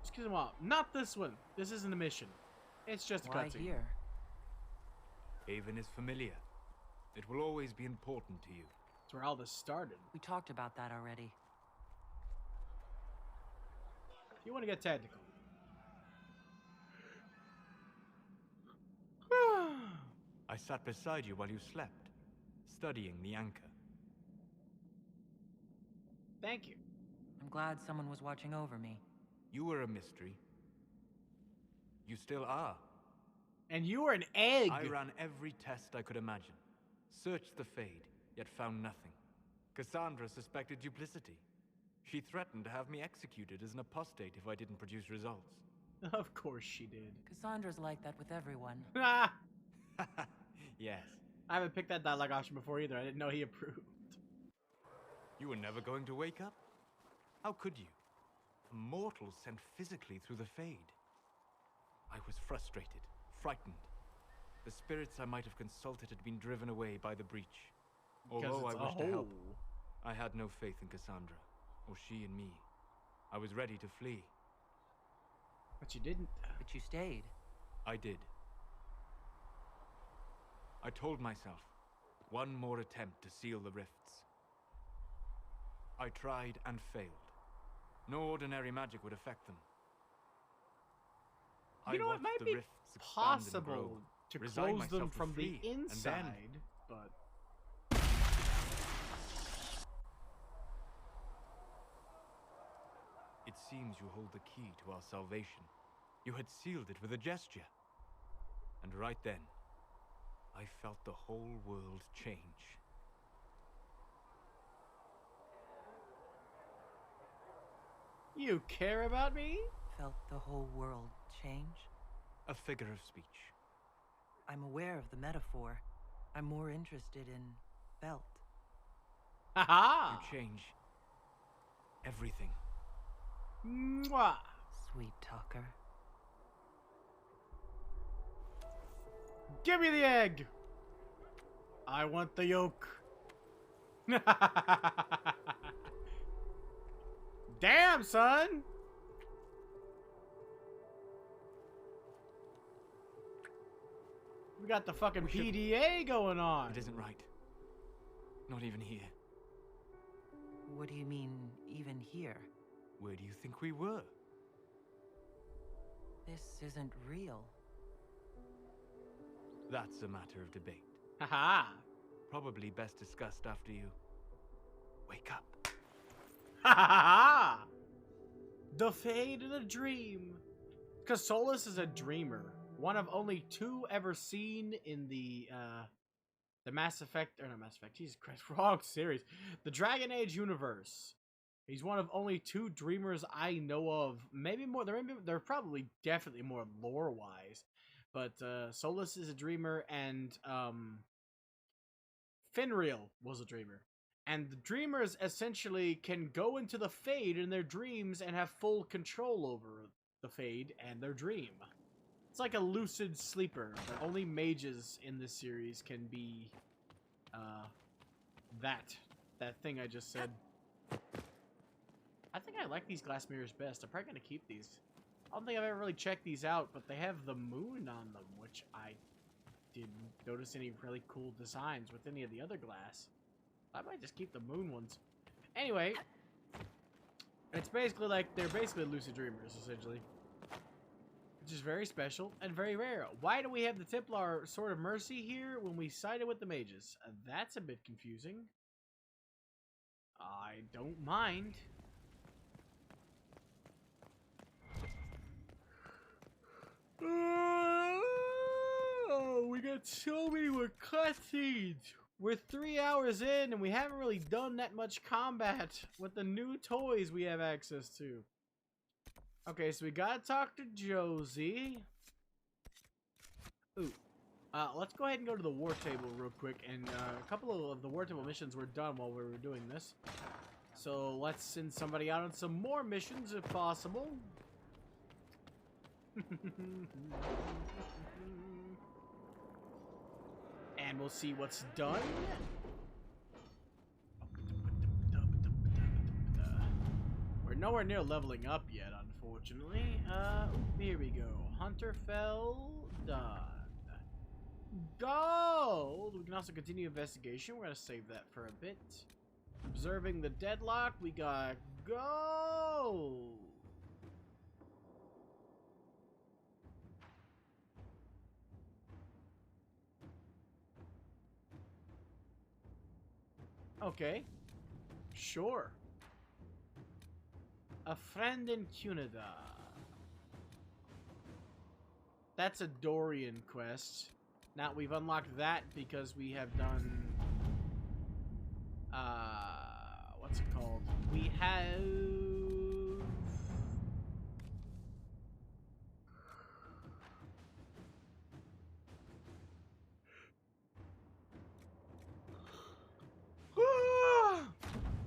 Excuse me, not this one. This isn't a mission. It's just a Why cutscene. here? Haven is familiar. It will always be important to you. That's where all this started. We talked about that already. If you want to get technical, I sat beside you while you slept, studying the anchor. Thank you. I'm glad someone was watching over me. You were a mystery. You still are. And you were an egg! I ran every test I could imagine. Searched the Fade, yet found nothing. Cassandra suspected duplicity. She threatened to have me executed as an apostate if I didn't produce results. Of course she did. Cassandra's like that with everyone. Ah! Yes. I haven't picked that dialogue option before either. I didn't know he approved. You were never going to wake up? How could you? A mortal sent physically through the Fade. I was frustrated, frightened. The spirits I might have consulted had been driven away by the breach. Although I wished to help, I had no faith in Cassandra, or she in me. I was ready to flee. But you didn't. But you stayed. I did. I told myself, one more attempt to seal the rifts. I tried and failed. No ordinary magic would affect them. You know, it might be possible to close them from the inside, but... It seems you hold the key to our salvation. You had sealed it with a gesture. And right then, I felt the whole world change. You care about me? Felt the whole world change? A figure of speech. I'm aware of the metaphor. I'm more interested in felt. Haha! You change everything. Mwah! Sweet talker. Give me the egg! I want the yolk. Damn, son! We got the fucking PDA going on. It isn't right. Not even here. What do you mean, even here? Where do you think we were? This isn't real. That's a matter of debate. Haha! Probably best discussed after you wake up. Ha ha ha! The Fade in a Dream. Because Solus is a dreamer. One of only 2 ever seen in the Mass Effect, or not Mass Effect, Jesus Christ, wrong series. The Dragon Age universe. He's one of only 2 dreamers I know of. Maybe more, they're probably definitely more lore-wise. But Solus is a dreamer, and Finreal was a dreamer. And the dreamers essentially can go into the Fade in their dreams and have full control over the Fade and their dream. It's like a lucid sleeper, but only mages in this series can be that thing I just said. I think I like these glass mirrors best. I'm probably going to keep these. I don't think I've ever really checked these out, but they have the moon on them, which I didn't notice any really cool designs with any of the other glass. I might just keep the moon ones. Anyway, it's basically like, they're basically lucid dreamers, essentially. Which is very special and very rare. Why do we have the Templar Sword of Mercy here when we sided with the mages? That's a bit confusing. I don't mind. Oh, we got so many more cutscenes. We're 3 hours in and we haven't really done that much combat with the new toys we have access to. Okay, so we gotta talk to Josie. Ooh. Let's go ahead and go to the war table real quick. And a couple of the war table missions were done while we were doing this. So let's send somebody out on some more missions if possible. And we'll see what's done. We're nowhere near leveling up yet, unfortunately. Here we go. Hunterfell done. Gold! We can also continue investigation. We're gonna save that for a bit. Observing the deadlock. We got gold. Okay. Sure. A friend in Cunada. That's a Dorian quest. Now, we've unlocked that because we have done... what's it called? We have...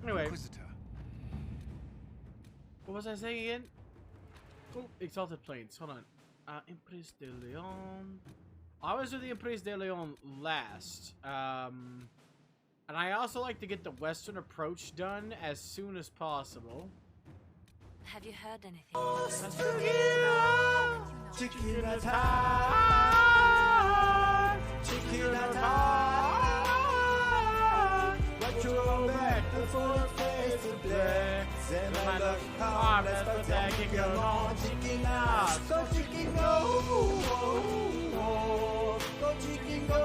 Anyway. Inquisitor. What was I saying again? Oh, Exalted Plains. Hold on. Empress de Leon. I was with the Empress de Leon last. And I also like to get the Western approach done as soon as possible. Have you heard anything? But you're back before face to black. Then I look harmless, but that can go on. Chicken out, so chicken go. Go chicken go.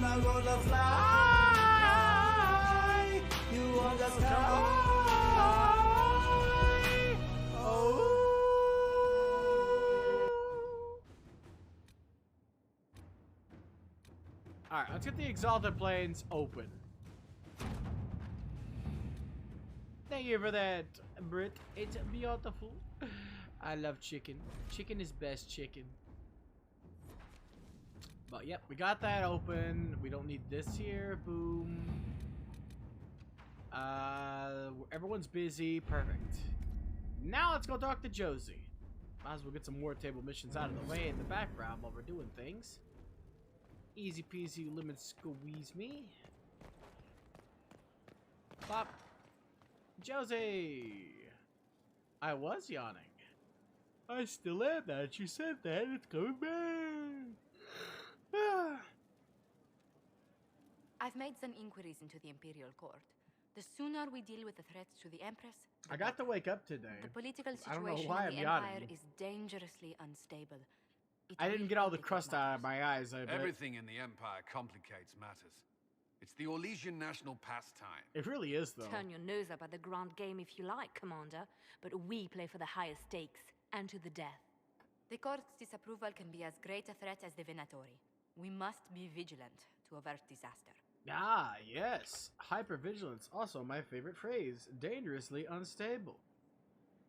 Now gonna fly. You on the sky. Oh. Alright, let's get the Exalted Plains open. Thank you for that, Brit. It's beautiful. I love chicken. Chicken is best chicken. But yep, we got that open. We don't need this here. Boom. Everyone's busy. Perfect. Now let's go talk to Josie. Might as well get some more table missions out of the way in the background while we're doing things. Easy peasy lemon squeeze me. Pop. Josie! I was yawning. I still am now that you said that. It's coming back. I've made some inquiries into the Imperial Court. The sooner we deal with the threats to the Empress, I got to wake up today. the political I don't know situation why in the I'm Empire yawning. is dangerously unstable. It I didn't will get all the complicate crust out of my eyes, I bet. Everything in the Empire complicates matters. It's the Orlesian national pastime. It really is, though. Turn your nose up at the grand game if you like, Commander, but we play for the highest stakes, and to the death. The court's disapproval can be as great a threat as the Venatori. We must be vigilant to avert disaster. Ah, yes. Hypervigilance, also my favorite phrase. Dangerously unstable.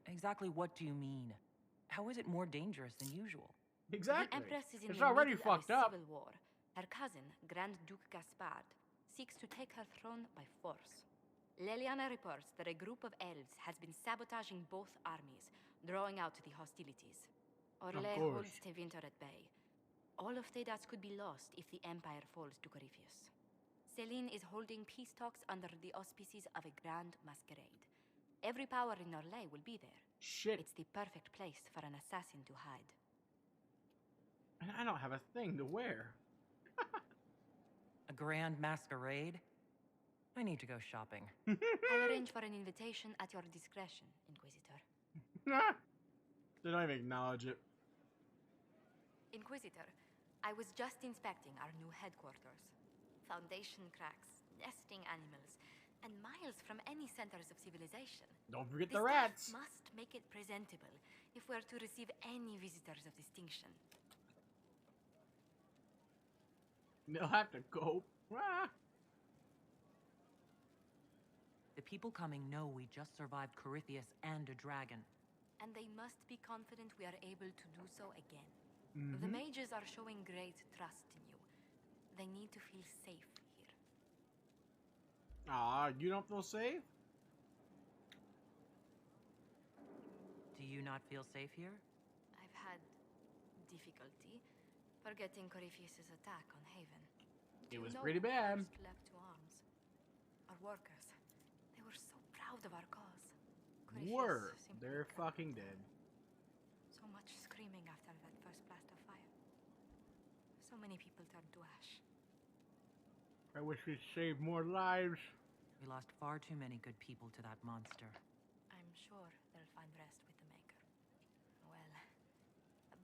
Exactly what do you mean? How is it more dangerous than usual? Exactly. The Empress is in It's the already middle fucked of a up. civil war. Her cousin, Grand Duke Gaspard, seeks to take her throne by force. Leliana reports that a group of elves has been sabotaging both armies, drawing out the hostilities. Orlais course. holds Tevinter at bay. All of Thedas could be lost if the Empire falls to Corypheus. Celine is holding peace talks under the auspices of a grand masquerade. Every power in Orlais will be there. Shit. It's the perfect place for an assassin to hide. And I don't have a thing to wear. A grand masquerade? I need to go shopping. I'll arrange for an invitation at your discretion, Inquisitor. They don't even acknowledge it. Inquisitor, I was just inspecting our new headquarters. Foundation cracks, nesting animals, and miles from any centers of civilization. Don't forget The the staff rats. must make it presentable if we're to receive any visitors of distinction. They'll have to cope. The people coming know we just survived Corypheus and a dragon. And they must be confident we are able to do so again. The mages are showing great trust in you. They need to feel safe here. Ah, you don't feel safe? Do you not feel safe here? I've had difficulty forgetting Corypheus' attack on Haven. It was You know pretty who bad. first leapt to arms? Our workers. They were so proud of our cause. Were. Corypheus simply They're cried. fucking dead. So much screaming after that first blast of fire. So many people turned to ash. I wish we'd saved more lives. We lost far too many good people to that monster. I'm sure they'll find rest with the Maker. Well,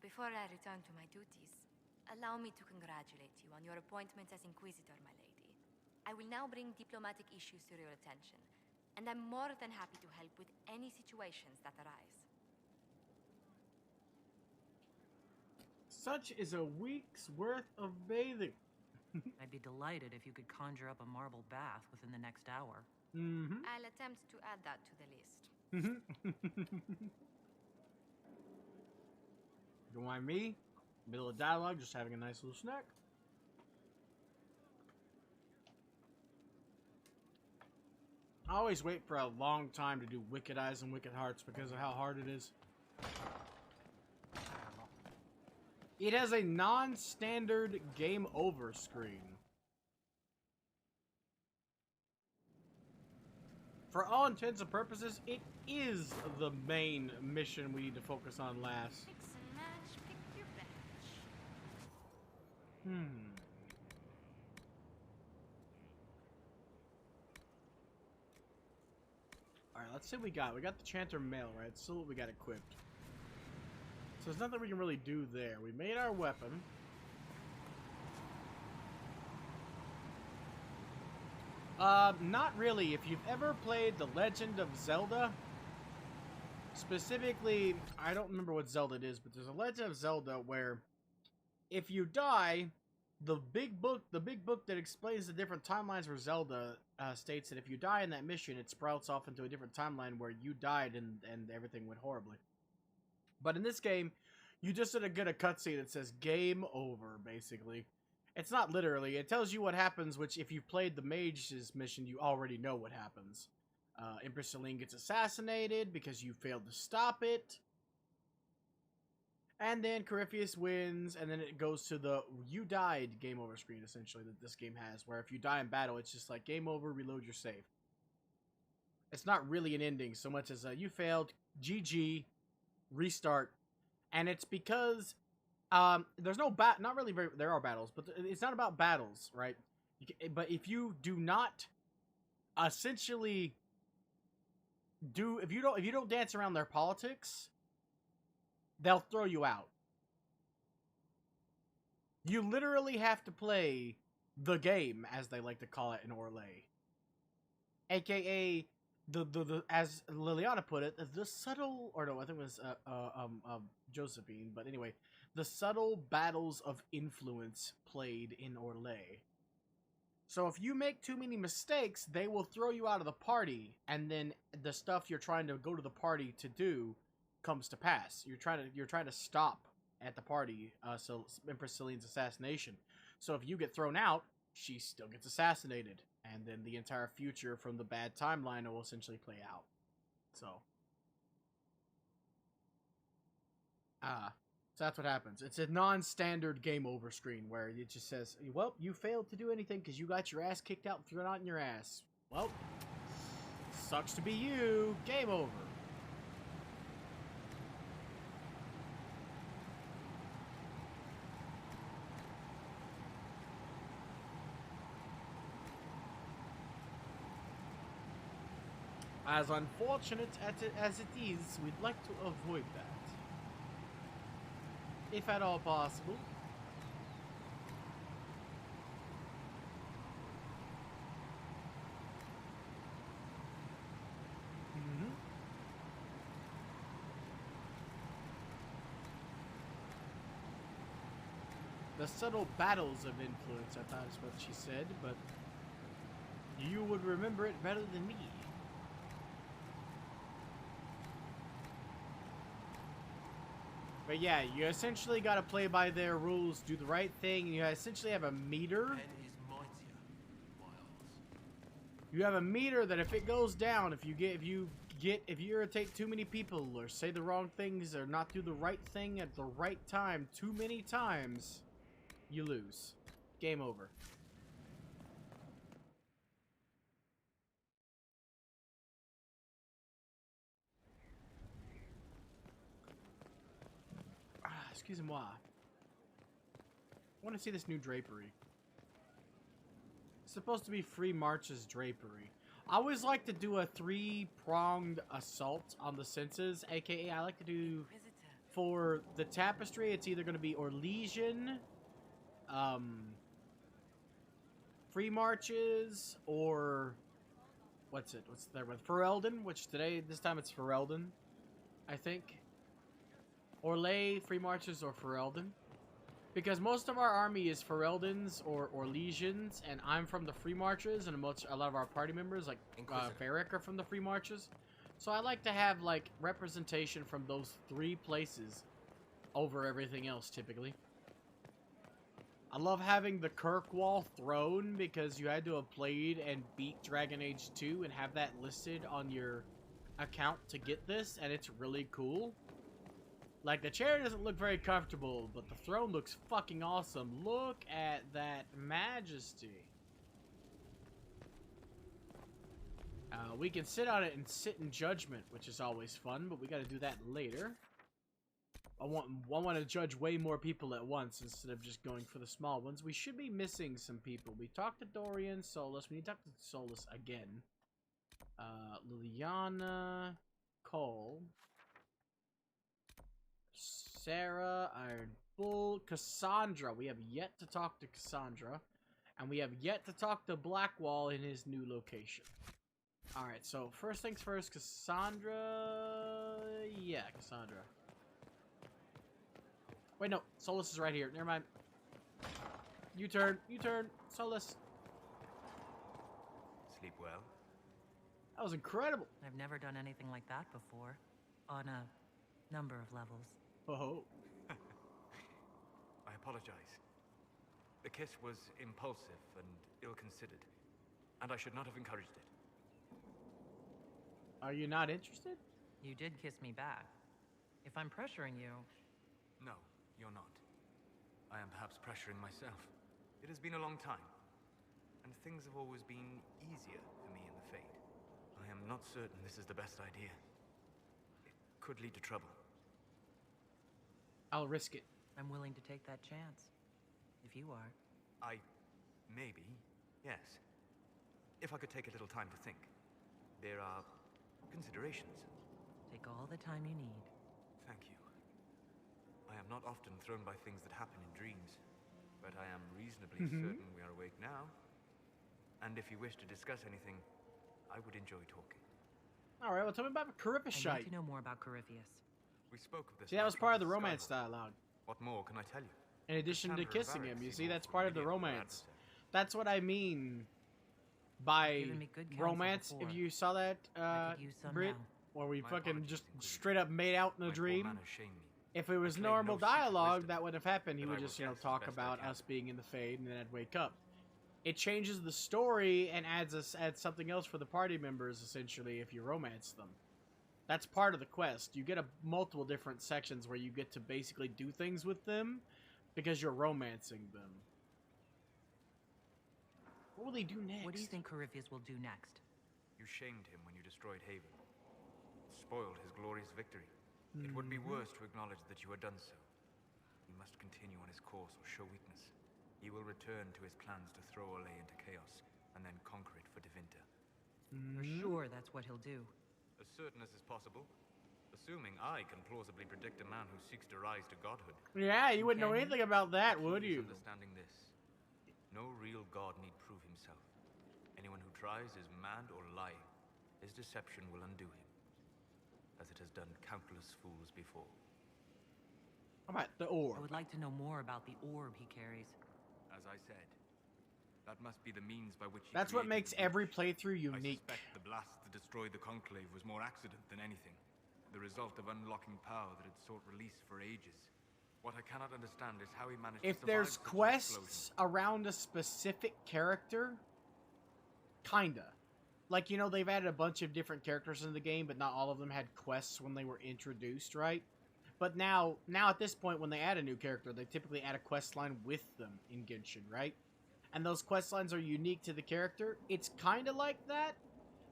before I return to my duties, allow me to congratulate you on your appointment as Inquisitor, my lady. I will now bring diplomatic issues to your attention, and I'm more than happy to help with any situations that arise. Such is a week's worth of bathing. I'd be delighted if you could conjure up a marble bath within the next hour. Mm-hmm. I'll attempt to add that to the list. Don't mind me. Middle of dialogue, just having a nice little snack. I always wait for a long time to do Wicked Eyes and Wicked Hearts because of how hard it is. It has a non-standard game over screen. For all intents and purposes, it is the main mission we need to focus on last. Mix and match, pick your batch. Alright, let's see what we got. We got the Chanter Mail, right? Still what we got equipped. So there's nothing we can really do there. We made our weapon. Not really. If you've ever played The Legend of Zelda, specifically, I don't remember what Zelda it is, but there's a Legend of Zelda where if you die, the big book that explains the different timelines for Zelda states that if you die in that mission, it sprouts off into a different timeline where you died and everything went horribly. But in this game, you just get a cutscene that says game over, basically. It's not literally. It tells you what happens, which if you've played the Mage's mission, you already know what happens. Empress Celine gets assassinated because you failed to stop it. And then Corypheus wins, and then it goes to the you died game over screen, essentially, that this game has, where if you die in battle, it's just like game over, reload your save. It's not really an ending so much as you failed, GG, restart. And it's because there's no not really there are battles, but it's not about battles, right? But if you do not essentially if you don't dance around their politics, they'll throw you out. You literally have to play the game, as they like to call it in Orlais. AKA the as Liliana put it, the subtle, or no, I think it was Josephine, but anyway, the subtle battles of influence played in Orlais. So if you make too many mistakes, they will throw you out of the party, and then the stuff you're trying to go to the party to do comes to pass. You're trying to stop at the party, so Empress Celine's assassination. So if you get thrown out, she still gets assassinated, and then the entire future from the bad timeline will essentially play out. So that's what happens. It's a non-standard game over screen where it just says, well, you failed to do anything because you got your ass kicked out and thrown out in your ass. Well, sucks to be you. Game over. As unfortunate as it is, we'd like to avoid that. If at all possible. The subtle battles of influence, I thought is what she said, but you would remember it better than me. But yeah, you essentially got to play by their rules, do the right thing, and you essentially have a meter. You have a meter that if it goes down, if you irritate too many people or say the wrong things or not do the right thing at the right time too many times, you lose. Game over. Excusez-moi. I want to see this new drapery. It's supposed to be Free March's drapery. I always like to do a 3-pronged assault on the senses, aka I like to do, for the tapestry, it's either going to be Orlesian, Free Marches or what's it? What's there with Ferelden? Which this time it's Ferelden, I think. Orlais, Free Marches, or Ferelden. Because most of our army is Fereldans or Legions, and I'm from the Free Marches, and a lot of our party members, like Varric, are from the Free Marches. So I like to have, like, representation from those 3 places over everything else, typically. I love having the Kirkwall throne, because you had to have played and beat Dragon Age 2 and have that listed on your account to get this, and it's really cool. Like, the chair doesn't look very comfortable, but the throne looks fucking awesome. Look at that majesty. We can sit on it and sit in judgment, which is always fun, but we gotta do that later. I want to judge way more people at once instead of just going for the small ones. We should be missing some people. We talked to Dorian, Solus. We need to talk to Solus again. Liliana, Cole, Sarah, Iron Bull, Cassandra. We have yet to talk to Cassandra. And we have yet to talk to Blackwall in his new location. Alright, so first things first, Cassandra... Yeah, Cassandra. Wait, no. Solus is right here. Never mind. U-turn. U-turn. Solus. Sleep well? That was incredible. I've never done anything like that before. On a number of levels. Oh. I apologize. The kiss was impulsive and ill-considered, and I should not have encouraged it. Are you not interested? You did kiss me back. If I'm pressuring you... No, you're not. I am perhaps pressuring myself. It has been a long time, and things have always been easier for me in the Fade. I am not certain this is the best idea. It could lead to trouble. I'll risk it. I'm willing to take that chance. If you are. Maybe, yes. If I could take a little time to think. There are considerations. Take all the time you need. Thank you. I am not often thrown by things that happen in dreams, but I am reasonably certain we are awake now. And if you wish to discuss anything, I would enjoy talking. Alright, well, tell me about Corypheus. I need to know more about Corypheus. We spoke of this. See, that was part of the romance dialogue. What more can I tell you? In addition to kissing him, you see, that's part of the romance. That's what I mean by romance. If you saw that, Brit, where we fucking just straight up made out in a dream. If it was normal dialogue, that would have happened. He would just, talk about us being in the Fade, and then I'd wake up. It changes the story and adds something else for the party members, essentially, if you romance them. That's part of the quest. You get multiple different sections where you get to basically do things with them because you're romancing them. What will he do next? What do you think Corypheus will do next? You shamed him when you destroyed Haven. Spoiled his glorious victory. It would be worse to acknowledge that you had done so. He must continue on his course or show weakness. He will return to his plans to throw Orlais into chaos, and then conquer it for Devinter. For sure that's what he'll do. As certain as is possible. Assuming I can plausibly predict a man who seeks to rise to godhood. Yeah, you wouldn't know anything about that, would you? Understanding this. No real god need prove himself. Anyone who tries is mad or lying. His deception will undo him, as it has done countless fools before. How about the orb? I would like to know more about the orb he carries. As I said, that must be the means by which he That's what makes every playthrough unique. I suspect the blast that destroyed the Conclave was more accident than anything. The result of unlocking power that had sought release for ages. What I cannot understand is how he managed to survive. If there's quests around a specific character, kinda. Like, they've added a bunch of different characters in the game, but not all of them had quests when they were introduced, right? But now at this point, when they add a new character, they typically add a quest line with them in Genshin, right? And those quest lines are unique to the character. It's kind of like that.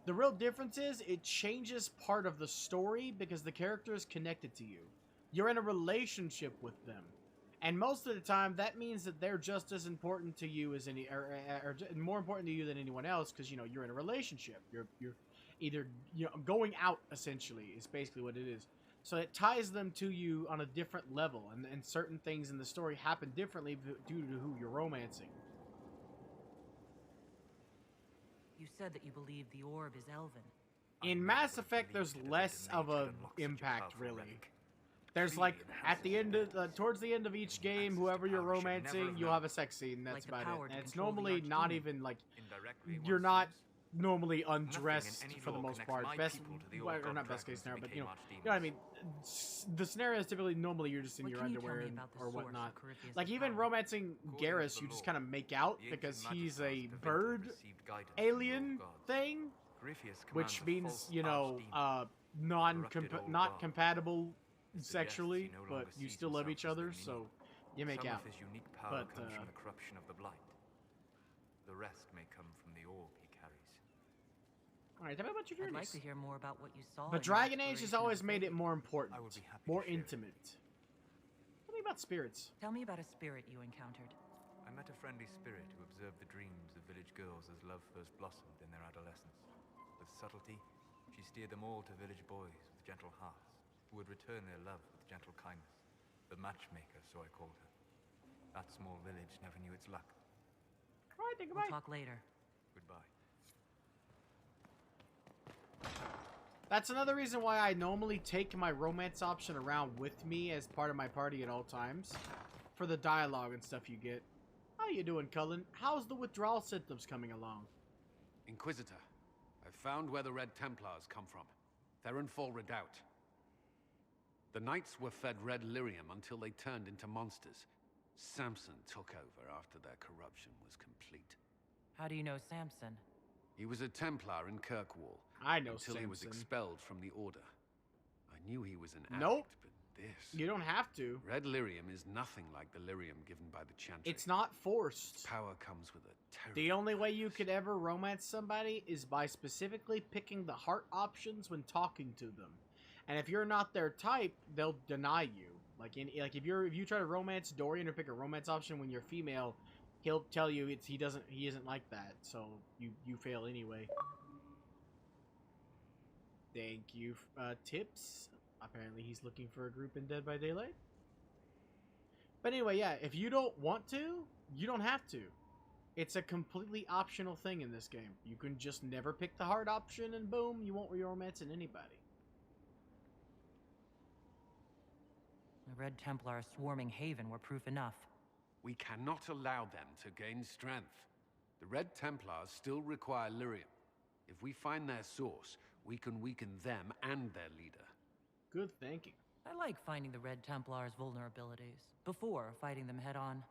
The real difference is it changes part of the story because the character is connected to you. You're in a relationship with them. And most of the time, that means that they're just as important to you as or more important to you than anyone else because, you're in a relationship. You're either, going out, essentially, is basically what it is. So it ties them to you on a different level, and certain things in the story happen differently due to who you're romancing. You said that you believe the orb is elven. In Mass Effect, there's less of a impact, really. There's like, at the end of, towards the end of each game, whoever you're romancing, you'll have a sex scene, that's about it. And it's normally not even, like, you're not normally undressed for the most part. Best, or not best case scenario, but you know what I mean. The scenario is typically normally you're just in your underwear or whatnot. Like even romancing Garrus, you just kind of make out because he's a bird alien thing, which means you know not compatible sexually, but you still love each other, so you make out. Some of his unique power But comes from the corruption of the blight. The rest may come from the orb he carries. Alright, tell me about your journeys. I'd like to hear more about what you saw. But Dragon Age has always made it more important, more intimate. Tell me about spirits. Tell me about a spirit you encountered. I met a friendly spirit who observed the dreams of village girls as love first blossomed in their adolescence. With subtlety, she steered them all to village boys with gentle hearts, who would return their love with gentle kindness. The matchmaker, so I called her. That small village never knew its luck. Alright, then goodbye. We'll talk later. Goodbye. That's another reason why I normally take my romance option around with me as part of my party at all times. For the dialogue and stuff you get. How you doing, Cullen? How's the withdrawal symptoms coming along? Inquisitor, I've found where the Red Templars come from. They're in full redoubt. The Knights were fed red lyrium until they turned into monsters. Samson took over after their corruption was complete. How do you know Samson? He was a Templar in Kirkwall. I know until Samson. He was expelled from the Order. I knew he was an addict, Nope. but this... You don't have to. Red lyrium is nothing like the lyrium given by the Chantry. It's not forced. Its power comes with a terrible... The only way you could ever romance somebody is by specifically picking the heart options when talking to them. And if you're not their type, they'll deny you. Like if you try to romance Dorian or pick a romance option when you're female, he'll tell you he isn't like that. So you fail anyway. Thank you, tips. Apparently he's looking for a group in Dead by Daylight. But anyway, yeah, if you don't want to, you don't have to. It's a completely optional thing in this game. You can just never pick the hard option and boom, you won't be romancing anybody. The Red Templar swarming Haven were proof enough. We cannot allow them to gain strength. The Red Templars still require lyrium. If we find their source, we can weaken them and their leader. Good thinking. I like finding the Red Templar's vulnerabilities before fighting them head on.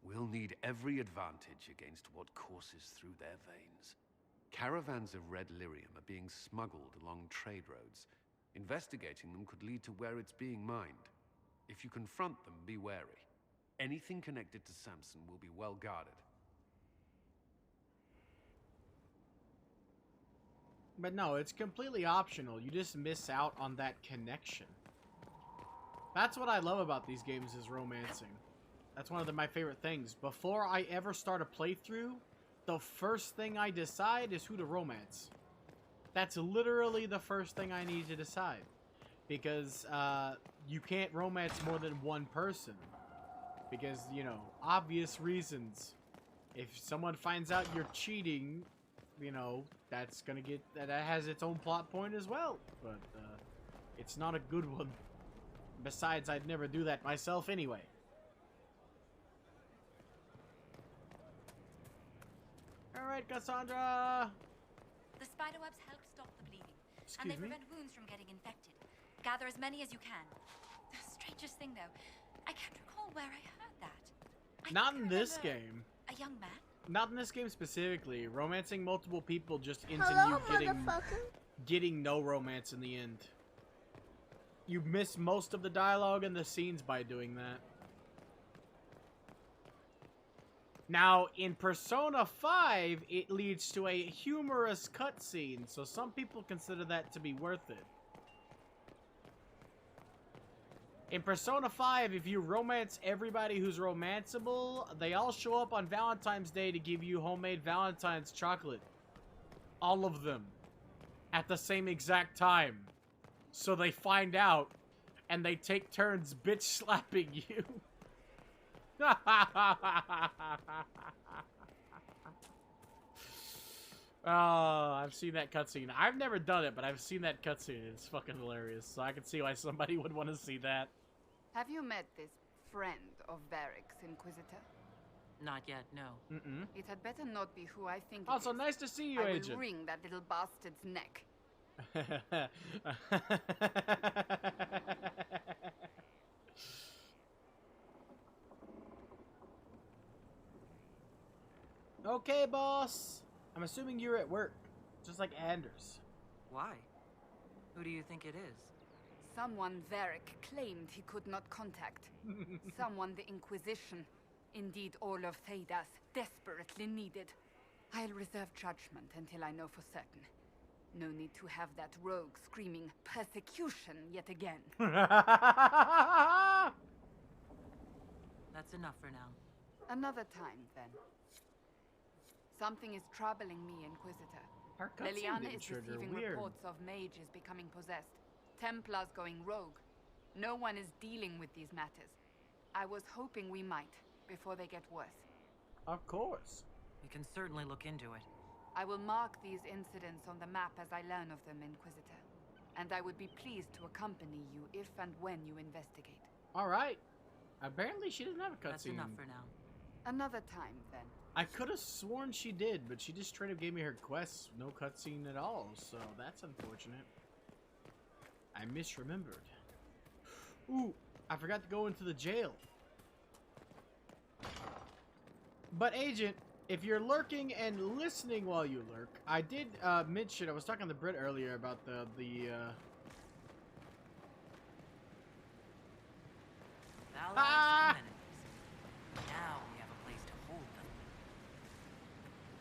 We'll need every advantage against what courses through their veins. Caravans of red lyrium are being smuggled along trade roads. Investigating them could lead to where it's being mined. If you confront them, be wary. Anything connected to Samson will be well guarded. But no, it's completely optional. You just miss out on that connection. That's what I love about these games is romancing. That's one of my favorite things. Before I ever start a playthrough, the first thing I decide is who to romance. That's literally the first thing I need to decide. Because you can't romance more than one person. Because, you know, obvious reasons. If someone finds out you're cheating, you know, that's gonna get... That has its own plot point as well. But it's not a good one. Besides, I'd never do that myself anyway. Alright, Cassandra! The spiderwebs help stop the bleeding. Excuse and they me? prevent wounds from getting infected. Gather as many as you can. The strangest thing, though, I can't recall where I heard that. Not in this game. A young man? Not in this game specifically. Romancing multiple people just ends Hello, in you motherfucker. getting no romance in the end. You miss most of the dialogue and the scenes by doing that. Now, in Persona 5, it leads to a humorous cutscene, so some people consider that to be worth it. In Persona 5, if you romance everybody who's romanceable, they all show up on Valentine's Day to give you homemade Valentine's chocolate. All of them. At the same exact time. So they find out, and they take turns bitch slapping you. I've seen that cutscene. I've never done it, but I've seen that cutscene. It's fucking hilarious. So I can see why somebody would want to see that. Have you met this friend of Varric's, Inquisitor? Not yet, no. Mm-mm. It had better not be who I think Oh, it so is. nice to see you, I Agent. will wring that little bastard's neck. Okay, boss. I'm assuming you're at work, just like Anders. Why? Who do you think it is? Someone Varric claimed he could not contact. Someone the Inquisition, indeed all of Thedas, desperately needed. I'll reserve judgment until I know for certain. No need to have that rogue screaming persecution yet again. That's enough for now. Another time, then. Something is troubling me, Inquisitor. Leliana is receiving reports of mages becoming possessed, Templars going rogue. No one is dealing with these matters. I was hoping we might, before they get worse. Of course. We can certainly look into it. I will mark these incidents on the map as I learn of them, Inquisitor. And I would be pleased to accompany you if and when you investigate. Alright. Apparently she didn't have a cutscene. That's enough for now. Another time, then. I could have sworn she did, but she just straight up gave me her quests, no cutscene at all, so that's unfortunate. I misremembered. Ooh, I forgot to go into the jail. But Agent, if you're lurking and listening while you lurk, I did mention, I was talking to Britt earlier about the Now we have a place to hold them.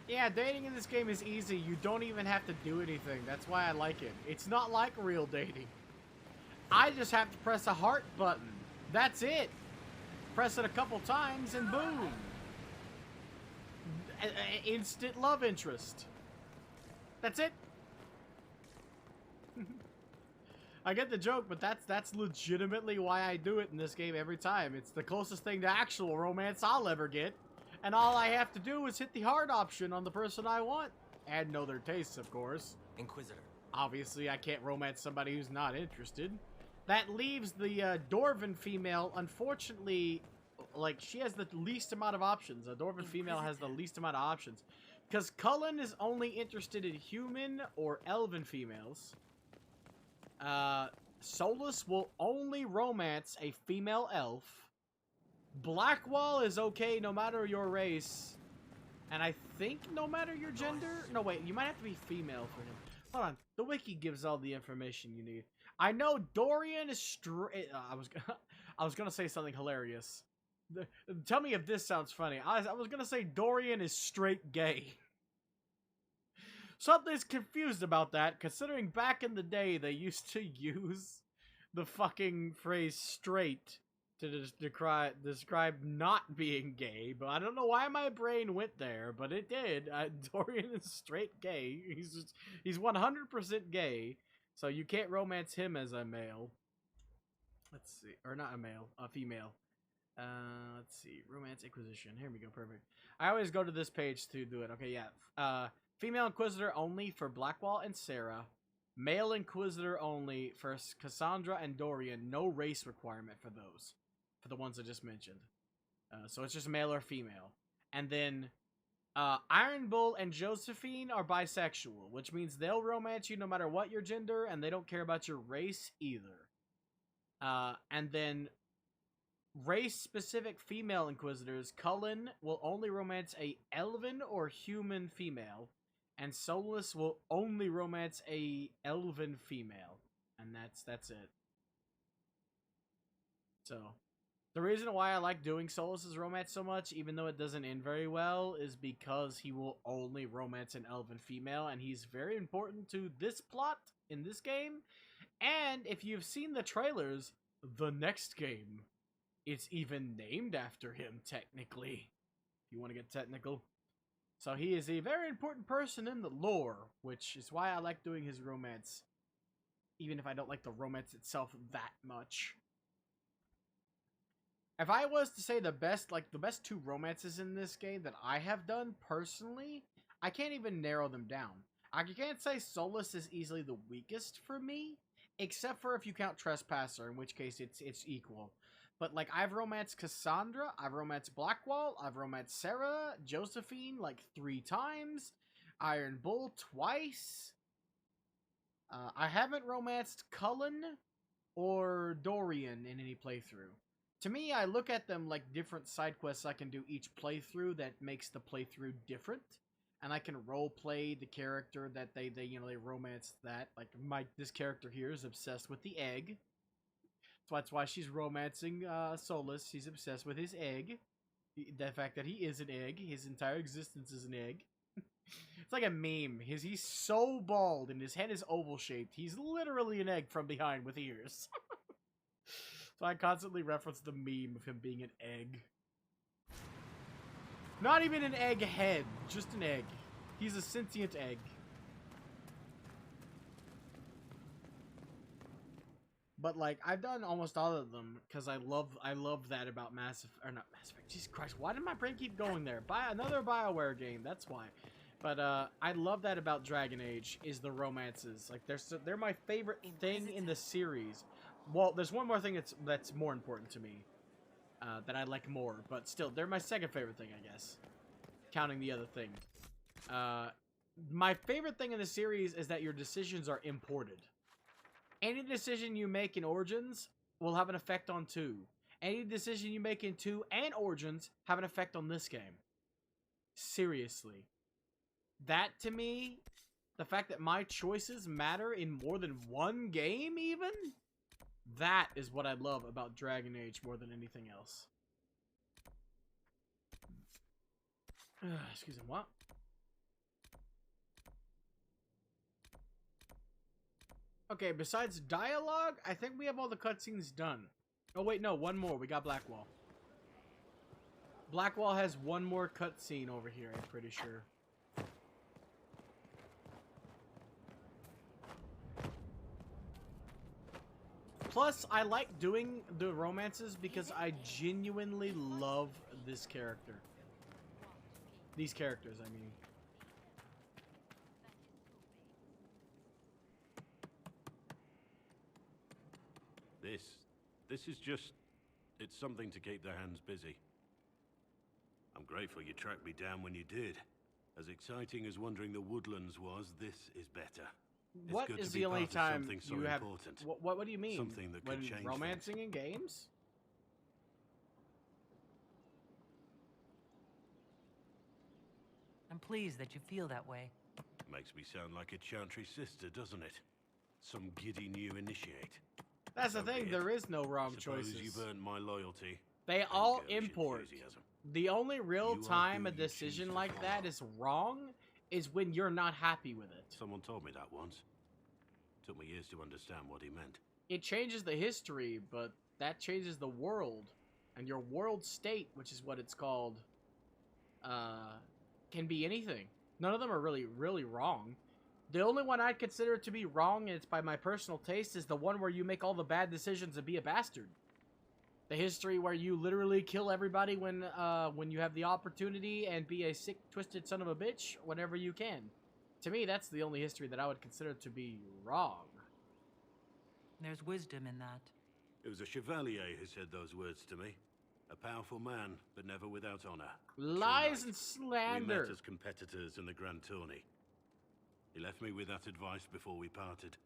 Yeah, dating in this game is easy. You don't even have to do anything. That's why I like it. It's not like real dating. I just have to press a heart button. That's it. Press it a couple times and boom. Instant love interest. That's it. I get the joke, but that's legitimately why I do it in this game every time. It's the closest thing to actual romance I'll ever get. And all I have to do is hit the heart option on the person I want. And know their tastes, of course. Inquisitor. Obviously, I can't romance somebody who's not interested. That leaves the Dwarven female, unfortunately, like, she has the least amount of options. A Dwarven female has the least amount of options. Because Cullen is only interested in human or elven females. Solus will only romance a female elf. Blackwall is okay no matter your race. And I think no matter your gender? No, wait, you might have to be female for him. Hold on, the wiki gives all the information you need. I know Dorian is straight. I was gonna say something hilarious. Tell me if this sounds funny. I was gonna say Dorian is straight gay. Something's confused about that, considering back in the day they used to use the fucking phrase straight to describe not being gay, but I don't know why my brain went there, but it did. Dorian is straight gay. He's 100% gay, so you can't romance him as a male. Let's see, or not a male, a female. Let's see, Romance Inquisition. Here we go, perfect. I always go to this page to do it. Okay, yeah. Female Inquisitor only for Blackwall and Sarah. Male Inquisitor only for Cassandra and Dorian. No race requirement for those. For the ones I just mentioned. So it's just male or female. And then Iron Bull and Josephine are bisexual, which means they'll romance you no matter what your gender, and they don't care about your race either. And then race-specific female Inquisitors, Cullen will only romance a elven or human female, and Solus will only romance a elven female, and that's it. So, the reason why I like doing Solus's romance so much, even though it doesn't end very well, is because he will only romance an elven female, and he's very important to this plot in this game. And if you've seen the trailers, the next game, it's even named after him, technically, if you want to get technical. So he is a very important person in the lore, which is why I like doing his romance, even if I don't like the romance itself that much. If I was to say the best two romances in this game that I have done personally, I can't even narrow them down. I can't say Solus is easily the weakest for me, except for if you count Trespasser, in which case it's equal. But like I've romanced Cassandra, I've romanced Blackwall, I've romanced Sarah, Josephine like 3 times, Iron Bull twice. I haven't romanced Cullen or Dorian in any playthrough. To me, I look at them like different side quests I can do each playthrough that makes the playthrough different. And I can role play the character that they romance that. Like this character here is obsessed with the egg. So that's why she's romancing Solus. She's obsessed with his egg. The fact that he is an egg. His entire existence is an egg. It's like a meme. He's so bald and his head is oval shaped. He's literally an egg from behind with ears. So I constantly reference the meme of him being an egg. Not even an egg head, just an egg. He's a sentient egg. But like I've done almost all of them because I love that about Mass Effect, or not Mass Effect. Jesus Christ, why did my brain keep going there? Another BioWare game, that's why. But I love that about Dragon Age is the romances. Like they're my favorite thing in the series. Well, there's one more thing that's more important to me. That I like more, but still, they're my second favorite thing, I guess. Counting the other thing. My favorite thing in the series is that your decisions are imported. Any decision you make in Origins will have an effect on 2. Any decision you make in 2 and Origins have an effect on this game. Seriously. That, to me, the fact that my choices matter in more than one game, even? That is what I love about Dragon Age more than anything else. Excuse me, what? Okay, besides dialogue, I think we have all the cutscenes done. Oh wait, no, one more. We got Blackwall. Blackwall has one more cutscene over here, I'm pretty sure. Plus, I like doing the romances because I genuinely love this character. These characters, I mean. This is just... it's something to keep their hands busy. I'm grateful you tracked me down when you did. As exciting as wandering the woodlands was, this is better. What is the only time you have... What do you mean? Something that could change romancing in games? I'm pleased that you feel that way. Makes me sound like a Chantry sister, doesn't it? Some giddy new initiate. That's the thing, there is no wrong choices. You've earned my loyalty. They all import. The only real time a decision like that is wrong is when you're not happy with it. Someone told me that once. Took me years to understand what he meant. It changes the history, but that changes the world. And your world state, which is what it's called, can be anything. None of them are really wrong. The only one I'd consider to be wrong, and it's by my personal taste, is the one where you make all the bad decisions and be a bastard. The history where you literally kill everybody when you have the opportunity and be a sick, twisted son of a bitch whenever you can. To me, that's the only history that I would consider to be wrong. There's wisdom in that. It was a chevalier who said those words to me. A powerful man, but never without honor. Lies and slander. We met as competitors in the Grand Tourney. He left me with that advice before we parted.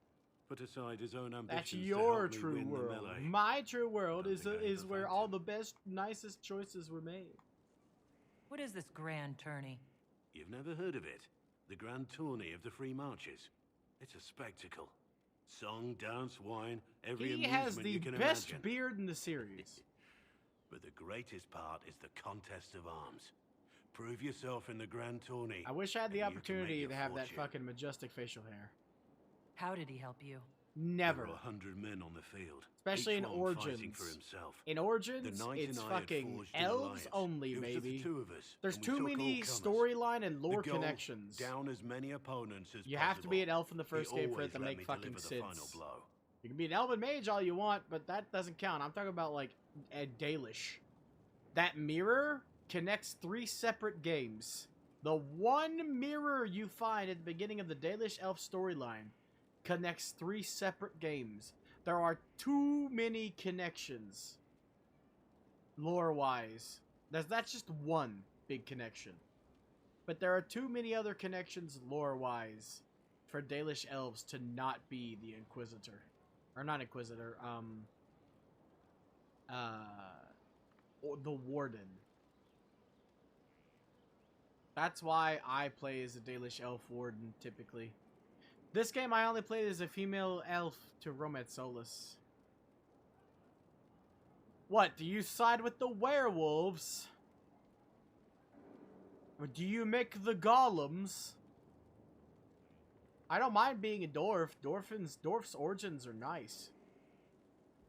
Put aside his own ambitions. That's your true world. My true world is where all the best, nicest choices were made. What is this grand tourney? You've never heard of it? The Grand Tourney of the Free Marches. It's a spectacle. Song, dance, wine, every amusement you can imagine. He has the best beard in the series. But the greatest part is the contest of arms. Prove yourself in the Grand Tourney. I wish I had the opportunity to have that fucking majestic facial hair. How did he help you? Never. There were 100 men on the field. Especially in Origins. For himself. In Origins, it's fucking elves only, baby. There's too many storyline and lore connections. Down as many opponents as you have to be an elf in the first game for it to make fucking sense. You can be an elven mage all you want, but that doesn't count. I'm talking about, like, a Dalish. That mirror connects 3 separate games. The one mirror you find at the beginning of the Dalish Elf storyline connects 3 separate games. There are too many connections, lore-wise. That's just one big connection. But there are too many other connections, lore-wise, for Dalish Elves to not be the Inquisitor. Or not Inquisitor, or the Warden. That's why I play as a Dalish Elf Warden, typically. This game I only played as a female elf to Romance Solus. What, do you side with the werewolves? Or do you make the golems? I don't mind being a dwarf. Dwarf's origins are nice.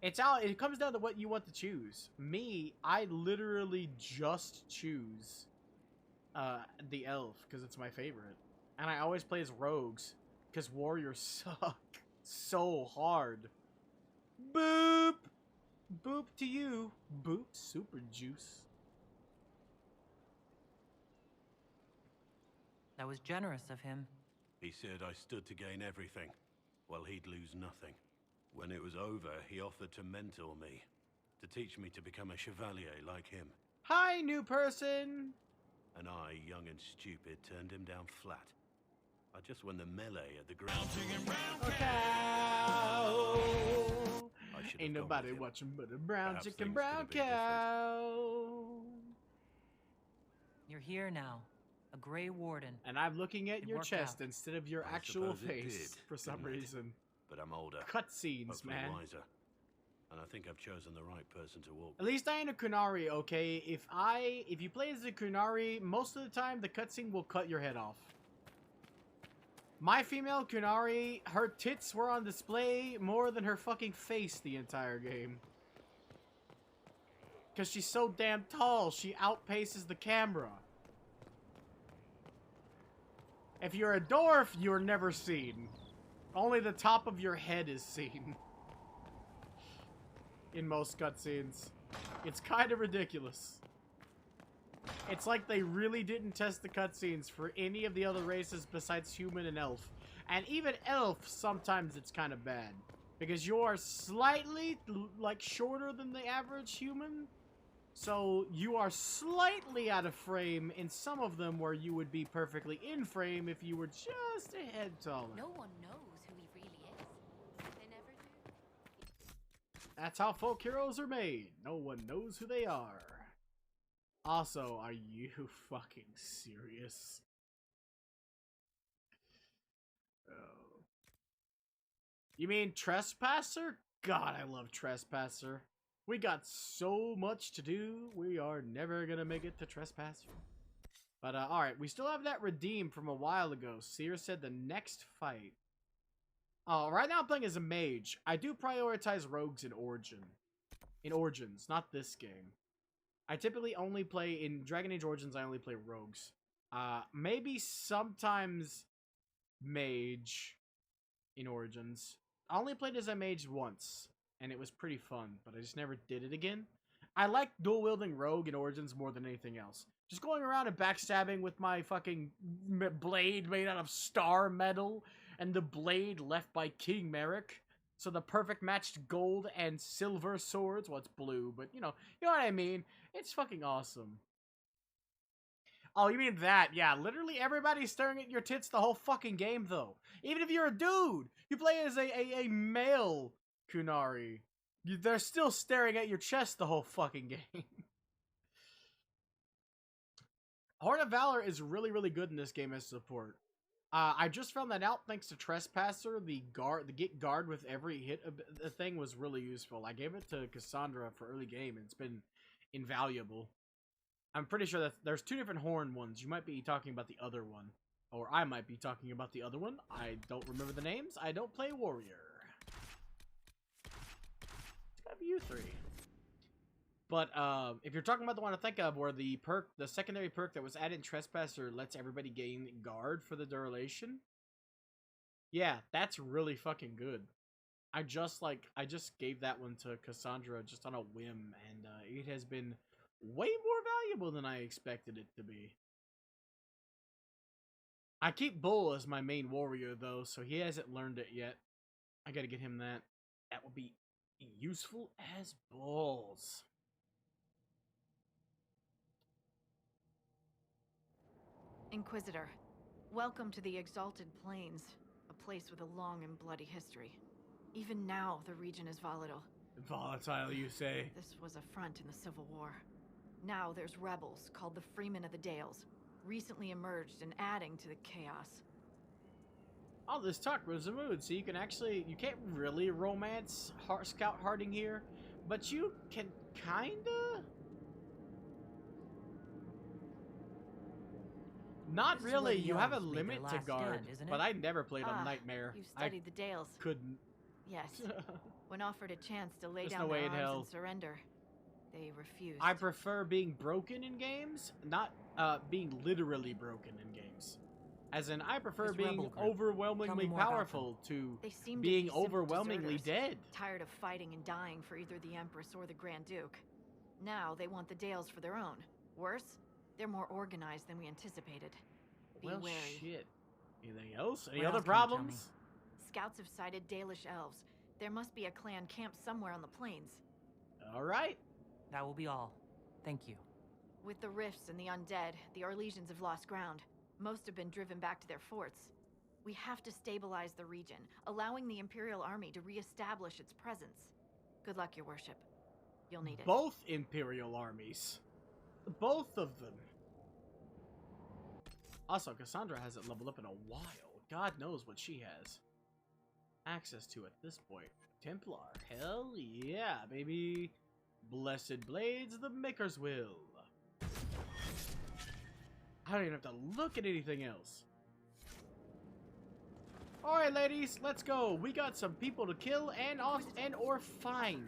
It comes down to what you want to choose. Me, I literally just choose the elf because it's my favorite. And I always play as rogues because warriors suck so hard. Boop! Boop to you. Boop super juice. That was generous of him. He said I stood to gain everything, while he'd lose nothing. When it was over, he offered to mentor me, to teach me to become a chevalier like him. Hi, new person! And I, young and stupid, turned him down flat. I just won the melee at the ground. Cow. Ain't nobody watching but a brown chicken, brown cow. You're here now, a Grey Warden. And I'm looking at It your worked chest out. instead of your I actual suppose it face did, for some didn't it? reason. But I'm older. Cutscenes, hopefully man. wiser. And I think I've chosen the right person to walk At least I ain't a Kunari, okay? If you play as a Kunari, most of the time the cutscene will cut your head off. My female Kunari, her tits were on display more than her fucking face the entire game. Because she's so damn tall, she outpaces the camera. If you're a dwarf, you're never seen. Only the top of your head is seen. In most cutscenes. It's kind of ridiculous. It's like they really didn't test the cutscenes for any of the other races besides human and elf. And even elf, sometimes it's kind of bad. Because you are slightly, like, shorter than the average human. So you are slightly out of frame in some of them where you would be perfectly in frame if you were just a head taller. No one knows who he really is. They never do. That's how folk heroes are made. No one knows who they are. Also, are you fucking serious? Oh. You mean Trespasser? God, I love Trespasser. We got so much to do. We are never gonna make it to Trespasser. But, alright. We still have that redeem from a while ago. Seer said the next fight. Oh, right now I'm playing as a mage. I do prioritize rogues in Origins, not this game. I typically only play, in Dragon Age Origins, I only play rogues. Maybe sometimes mage in Origins. I only played as a mage once, and it was pretty fun, but I just never did it again. I like dual-wielding rogue in Origins more than anything else. Just going around and backstabbing with my fucking blade made out of star metal, and the blade left by King Merrick. So the perfect matched gold and silver swords. Well, it's blue, but you know what I mean. It's fucking awesome. Oh, you mean that? Yeah, literally everybody's staring at your tits the whole fucking game, though. Even if you're a dude, you play as a male Kunari. They're still staring at your chest the whole fucking game. Horn of Valor is really, really good in this game as support. I just found that out thanks to Trespasser. The get guard with every hit thing was really useful. I gave it to Cassandra for early game, and it's been invaluable. I'm pretty sure that there's 2 different horn ones. You might be talking about the other one. Or I might be talking about the other one. I don't remember the names. I don't play Warrior. It's gotta be you 3. But, if you're talking about the one I think of, where the secondary perk that was added in Trespasser lets everybody gain guard for the duration. Yeah, that's really fucking good. I just gave that one to Cassandra just on a whim, and, it has been way more valuable than I expected it to be. I keep Bull as my main warrior, though, so he hasn't learned it yet. I gotta get him that. That will be useful as balls. Inquisitor, welcome to the Exalted Plains, a place with a long and bloody history. Even now, the region is volatile. Volatile, you say? This was a front in the Civil War. Now there's rebels called the Freemen of the Dales, recently emerged and adding to the chaos. All this talk was a mood, so you can't really romance Scout Harding here, but you can kinda? Not really, you have a limit to guard, but I never played on Nightmare. You've studied the Dales. Couldn't. Yes. When offered a chance to lay There's down no way their in arms hell. and surrender, they refused. I prefer being broken in games, not being literally broken in games. As in, I prefer being overwhelmingly powerful to being simple overwhelmingly deserters, dead. tired of fighting and dying for either the Empress or the Grand Duke. Now they want the Dales for their own. Worse, they're more organized than we anticipated. Be Well, wary. shit. Anything else? Any What other else can you tell problems? me? Scouts have sighted Dalish elves. There must be a clan camped somewhere on the plains. All right. That will be all. Thank you. With the rifts and the undead, the Orlesians have lost ground. Most have been driven back to their forts. We have to stabilize the region, allowing the Imperial Army to re-establish its presence. Good luck, Your Worship. You'll need it. Both Imperial armies. Both of them. Also, Cassandra hasn't leveled up in a while. God knows what she has access to at this point. Templar. Hell yeah, baby. Blessed Blades, the Maker's Will. I don't even have to look at anything else. Alright, ladies, let's go. We got some people to kill and or find.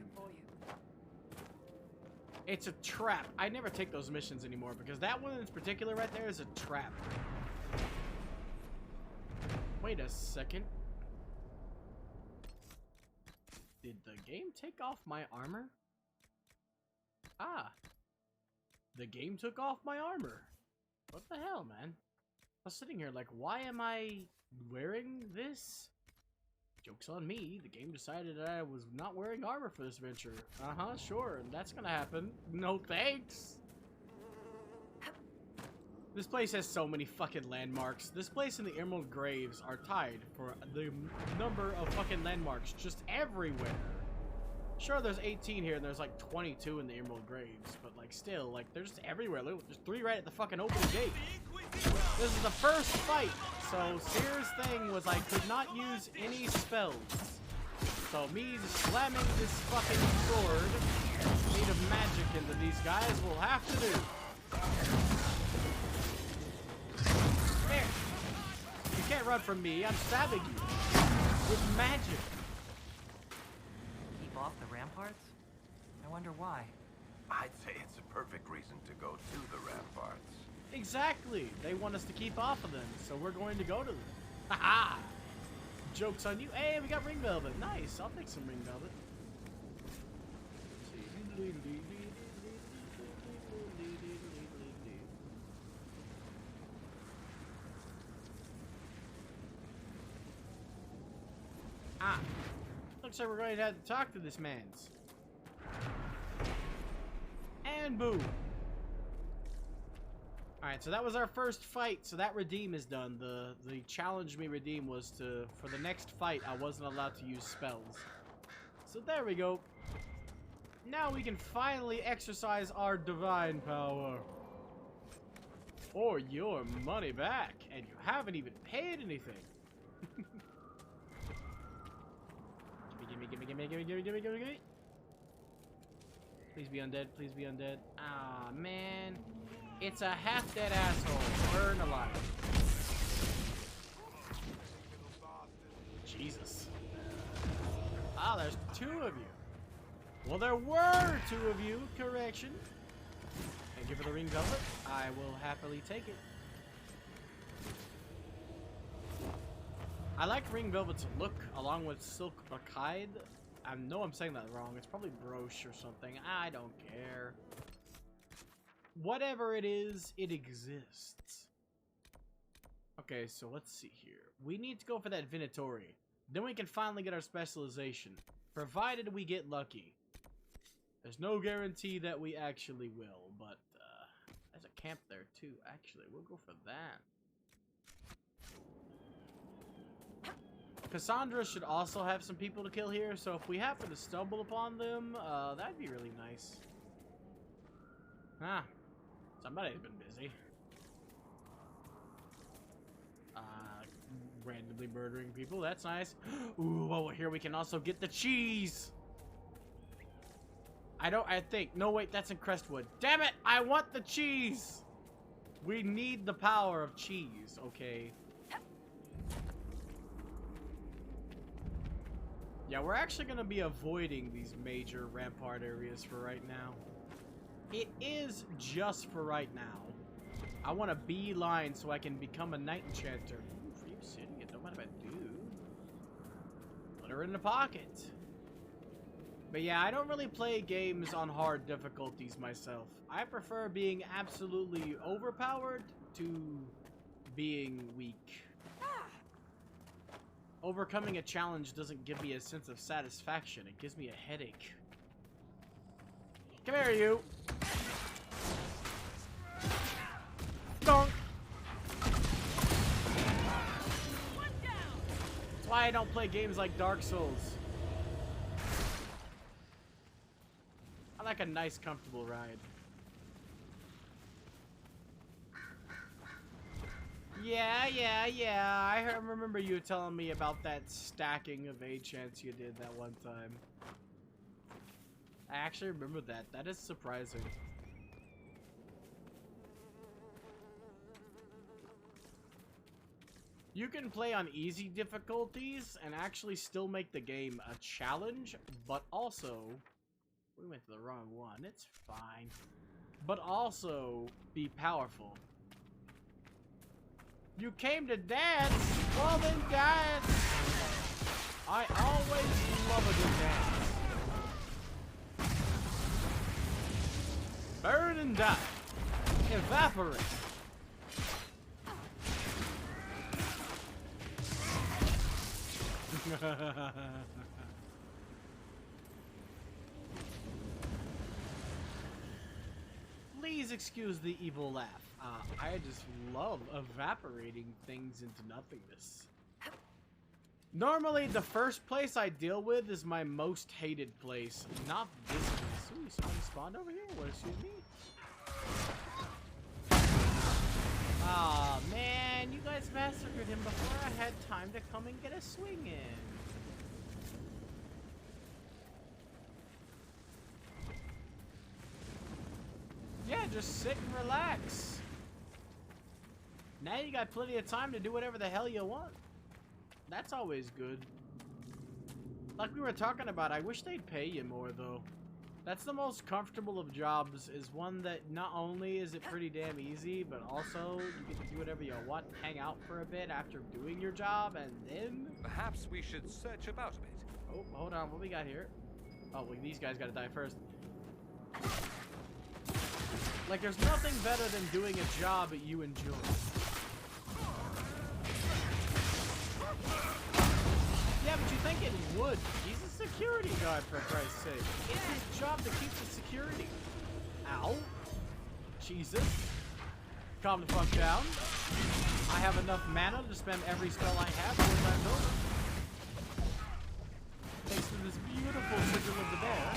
It's a trap. I never take those missions anymore because that one in particular right there is a trap. Wait a second. Did the game take off my armor? Ah. The game took off my armor. What the hell, man? I was sitting here like, why am I wearing this? Joke's on me. The game decided that I was not wearing armor for this venture. Uh-huh, sure. That's gonna happen. No thanks. This place has so many fucking landmarks. This place and the Emerald Graves are tied for the number of fucking landmarks just everywhere. Sure, there's 18 here and there's like 22 in the Emerald Graves, but like still, like they're just everywhere. Look, there's 3 right at the fucking open gate. This is the first fight, so Seer's thing was I could not use any spells. So me just slamming this fucking sword made of magic into these guys will have to do. There. You can't run from me. I'm stabbing you with magic. Keep off the ramparts? I wonder why. I'd say it's a perfect reason to go to the ramparts. Exactly. They want us to keep off of them, so we're going to go to them. Haha! Joke's on you. Hey, we got ring velvet. Nice. I'll take some ring velvet. Ah. Looks like we're going to have to talk to this man's. And boom. Alright, so that was our first fight, so that redeem is done. The challenge me redeem was to, for the next fight, I wasn't allowed to use spells. So there we go. Now we can finally exercise our divine power. Or your money back, and you haven't even paid anything. Gimme. Please be undead, please be undead. Ah, man. It's a half-dead asshole. Burn alive. Jesus. Ah, there's 2 of you. Well, there were 2 of you. Correction. Thank you for the ring velvet. I will happily take it. I like ring velvet's look along with silk brocade. I know I'm saying that wrong. It's probably brooch or something. I don't care. Whatever it is, it exists. Okay, so let's see here. We need to go for that Venatori. Then we can finally get our specialization. Provided we get lucky. There's no guarantee that we actually will, but there's a camp there too. Actually, we'll go for that. Cassandra should also have some people to kill here, so if we happen to stumble upon them, that'd be really nice. Ah, somebody's been busy. Randomly murdering people, that's nice. Ooh, well, here we can also get the cheese! No wait, that's in Crestwood. Damn it, I want the cheese! We need the power of cheese, okay? Yeah, we're actually going to be avoiding these major rampart areas for right now. It is just for right now. I want a beeline so I can become a knight enchanter. Ooh, for you sitting it, don't mind if I do. Put her in the pocket. But yeah, I don't really play games on hard difficulties myself. I prefer being absolutely overpowered to being weak. Overcoming a challenge doesn't give me a sense of satisfaction. It gives me a headache. Come here, you. Donk. That's why I don't play games like Dark Souls. I like a nice, comfortable ride. Yeah. I remember you telling me about that stacking of A-chants you did that one time. I actually remember that. That is surprising. You can play on easy difficulties and actually still make the game a challenge, but also... We went to the wrong one. It's fine. But also be powerful. You came to dance? Well then dance! I always love a good dance. Burn and die. Evaporate. Please excuse the evil laugh. I just love evaporating things into nothingness. Normally, the first place I deal with is my most hated place, not this place. Ooh, somebody spawned over here? What, excuse me? Aw, man, you guys massacred him before I had time to come and get a swing in. Yeah, just sit and relax. Now you got plenty of time to do whatever the hell you want. That's always good. Like we were talking about, I wish they'd pay you more, though. That's the most comfortable of jobs, is one that not only is it pretty damn easy, but also you get to do whatever you want, hang out for a bit after doing your job, and then... Perhaps we should search about a bit. Oh, hold on, what we got here? Oh, well, these guys gotta die first. Like, there's nothing better than doing a job that you enjoy. Yeah, but you think it would. He's a security guard, for Christ's sake. It's his job to keep the security. Ow. Jesus. Calm the fuck down. I have enough mana to spend every spell I have 4 times over. Thanks to this beautiful sigil of the bear.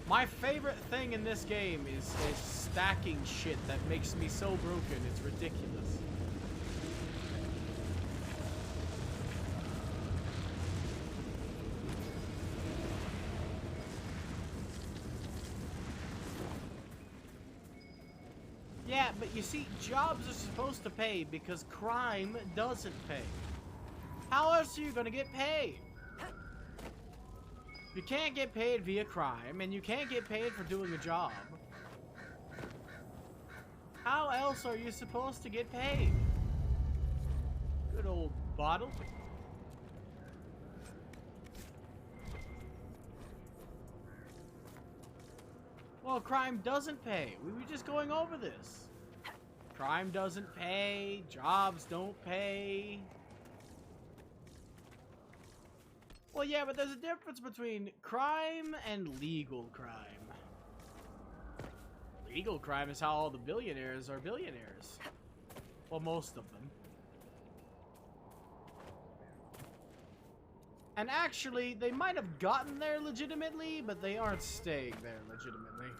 My favorite thing in this game is stacking shit that makes me so broken, it's ridiculous. Yeah, but you see, jobs are supposed to pay because crime doesn't pay. How else are you gonna get paid? You can't get paid via crime, and you can't get paid for doing a job. How else are you supposed to get paid? Good old bottle. Well, crime doesn't pay. We were just going over this. Crime doesn't pay. Jobs don't pay. Well, yeah, but there's a difference between crime and legal crime. Legal crime is how all the billionaires are billionaires. Well, most of them. And actually, they might have gotten there legitimately, but they aren't staying there legitimately.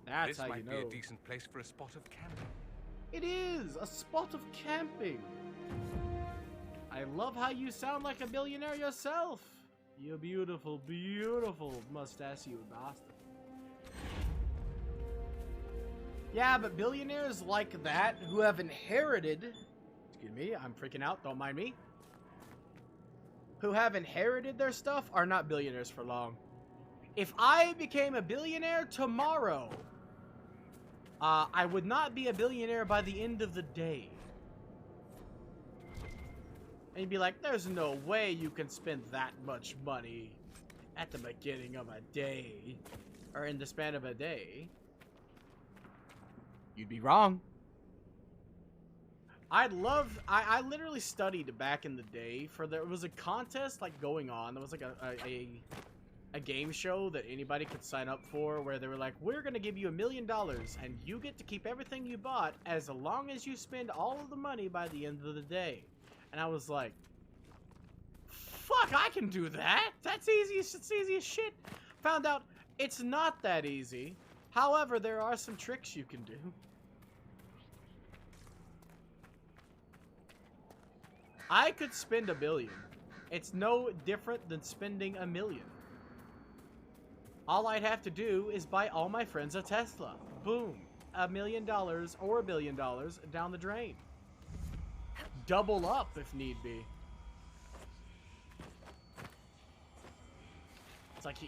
That's how you know. This might be a decent place for a spot of camping. It is! A spot of camping! I love how you sound like a billionaire yourself! You beautiful, beautiful mustache-you bastard. Yeah, but billionaires like that, who have inherited... Excuse me, I'm freaking out, don't mind me. Who have inherited their stuff are not billionaires for long. If I became a billionaire tomorrow, I would not be a billionaire by the end of the day. And you'd be like, there's no way you can spend that much money at the beginning of a day, or in the span of a day. You'd be wrong. I literally studied back in the day for, there was a contest like going on. There was like a game show that anybody could sign up for, where they were like, we're gonna give you $1 million and you get to keep everything you bought as long as you spend all of the money by the end of the day. And I was like, fuck, I can do that. That's easy. It's easy as shit. Found out it's not that easy. However, there are some tricks you can do. I could spend $1 billion. It's no different than spending $1 million. All I'd have to do is buy all my friends a Tesla. Boom. $1 million or $1 billion down the drain. Double up if need be.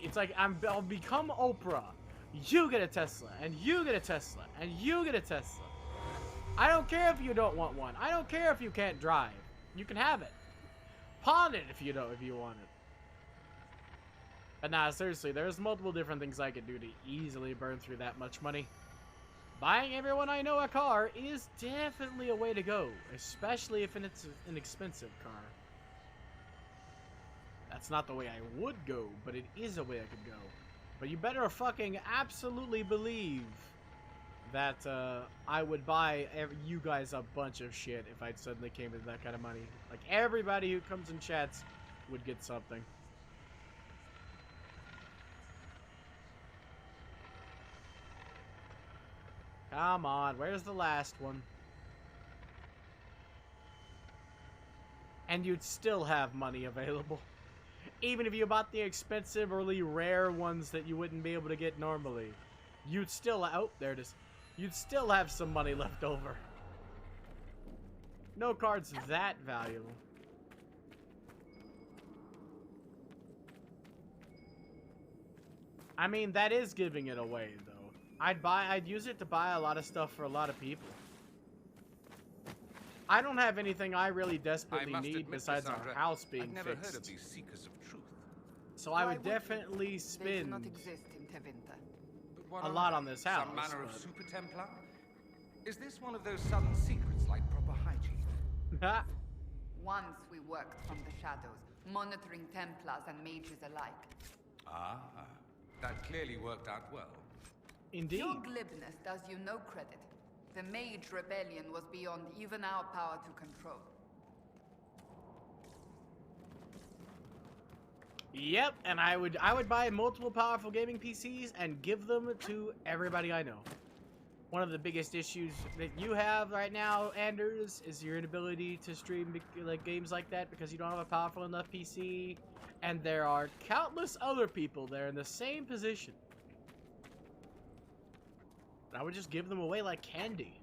It's like I'll become Oprah. You get a Tesla, and you get a Tesla, and you get a Tesla. I don't care if you don't want one. I don't care if you can't drive. You can have it. Pawn it if you want it. But nah, seriously, there's multiple different things I could do to easily burn through that much money. Buying everyone I know a car is definitely a way to go, especially if it's an expensive car. That's not the way I would go, but it is a way I could go. But you better fucking absolutely believe that I would buy you guys a bunch of shit if I suddenly came with that kind of money. Like, everybody who comes in chats would get something. Come on, where's the last one? And you'd still have money available. Even if you bought the expensive, really rare ones that you wouldn't be able to get normally. You'd still, oh, there it is. You'd still have some money left over. No card's that valuable. I mean, that is giving it away, though. I'd use it to buy a lot of stuff for a lot of people. I don't have anything I really desperately need besides our house being fixed. I've never heard of these seekers of truth. So I would definitely spend a lot on this house. Some manner of super Templar? Is this one of those sudden secrets like proper hygiene? Once we worked from the shadows, monitoring Templars and mages alike. Ah, that clearly worked out well. Indeed. Your glibness does you no credit. The Mage Rebellion was beyond even our power to control. Yep, and I would buy multiple powerful gaming PCs and give them to everybody I know. One of the biggest issues that you have right now, Anders, is your inability to stream like games like that because you don't have a powerful enough PC, and there are countless other people there in the same position. I would just give them away like candy.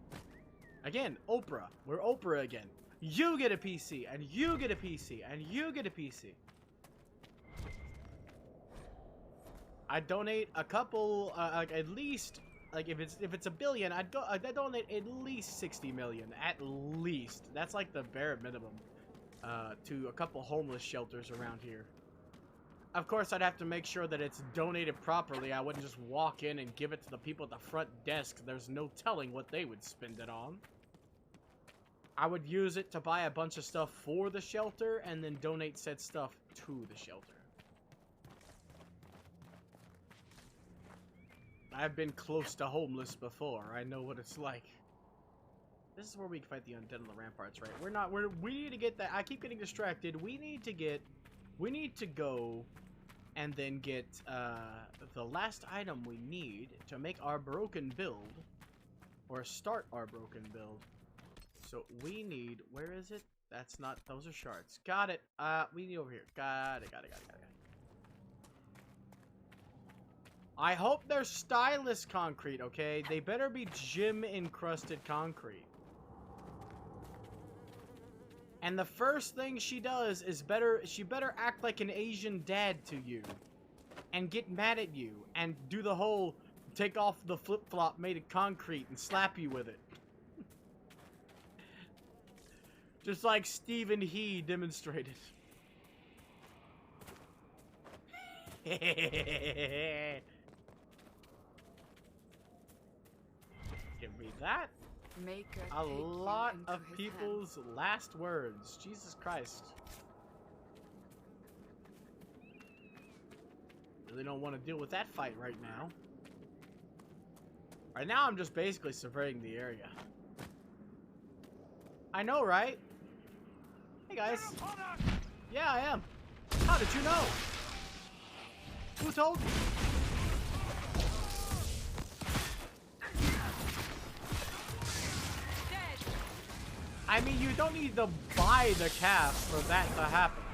Again, Oprah. We're Oprah again. You get a PC, and you get a PC, and you get a PC. I donate a couple, like at least, like if it's $1 billion, I donate at least 60 million, at least. That's like the bare minimum, to a couple homeless shelters around here. Of course, I'd have to make sure that it's donated properly. I wouldn't just walk in and give it to the people at the front desk. There's no telling what they would spend it on. I would use it to buy a bunch of stuff for the shelter and then donate said stuff to the shelter. I've been close to homeless before. I know what it's like. This is where we can fight the undead on the ramparts, right? We need to get that. I keep getting distracted. We need to go and then get the last item we need to make our broken build, or start our broken build. So we need, where is it? That's not, those are shards. Got it. We need over here. Got it. I hope they're stylus concrete, okay? They better be gem encrusted concrete. And the first thing she does is she better act like an Asian dad to you. And get mad at you. And do the whole take off the flip-flop made of concrete and slap you with it. Just like Stephen He demonstrated. Give me that. A lot of people's last words. Jesus Christ. Really don't want to deal with that fight right now. Right now I'm just basically surveying the area. I know, right? Hey guys. Yeah, I am. How did you know? Who told you? I mean, you don't need to buy the cast for that to happen.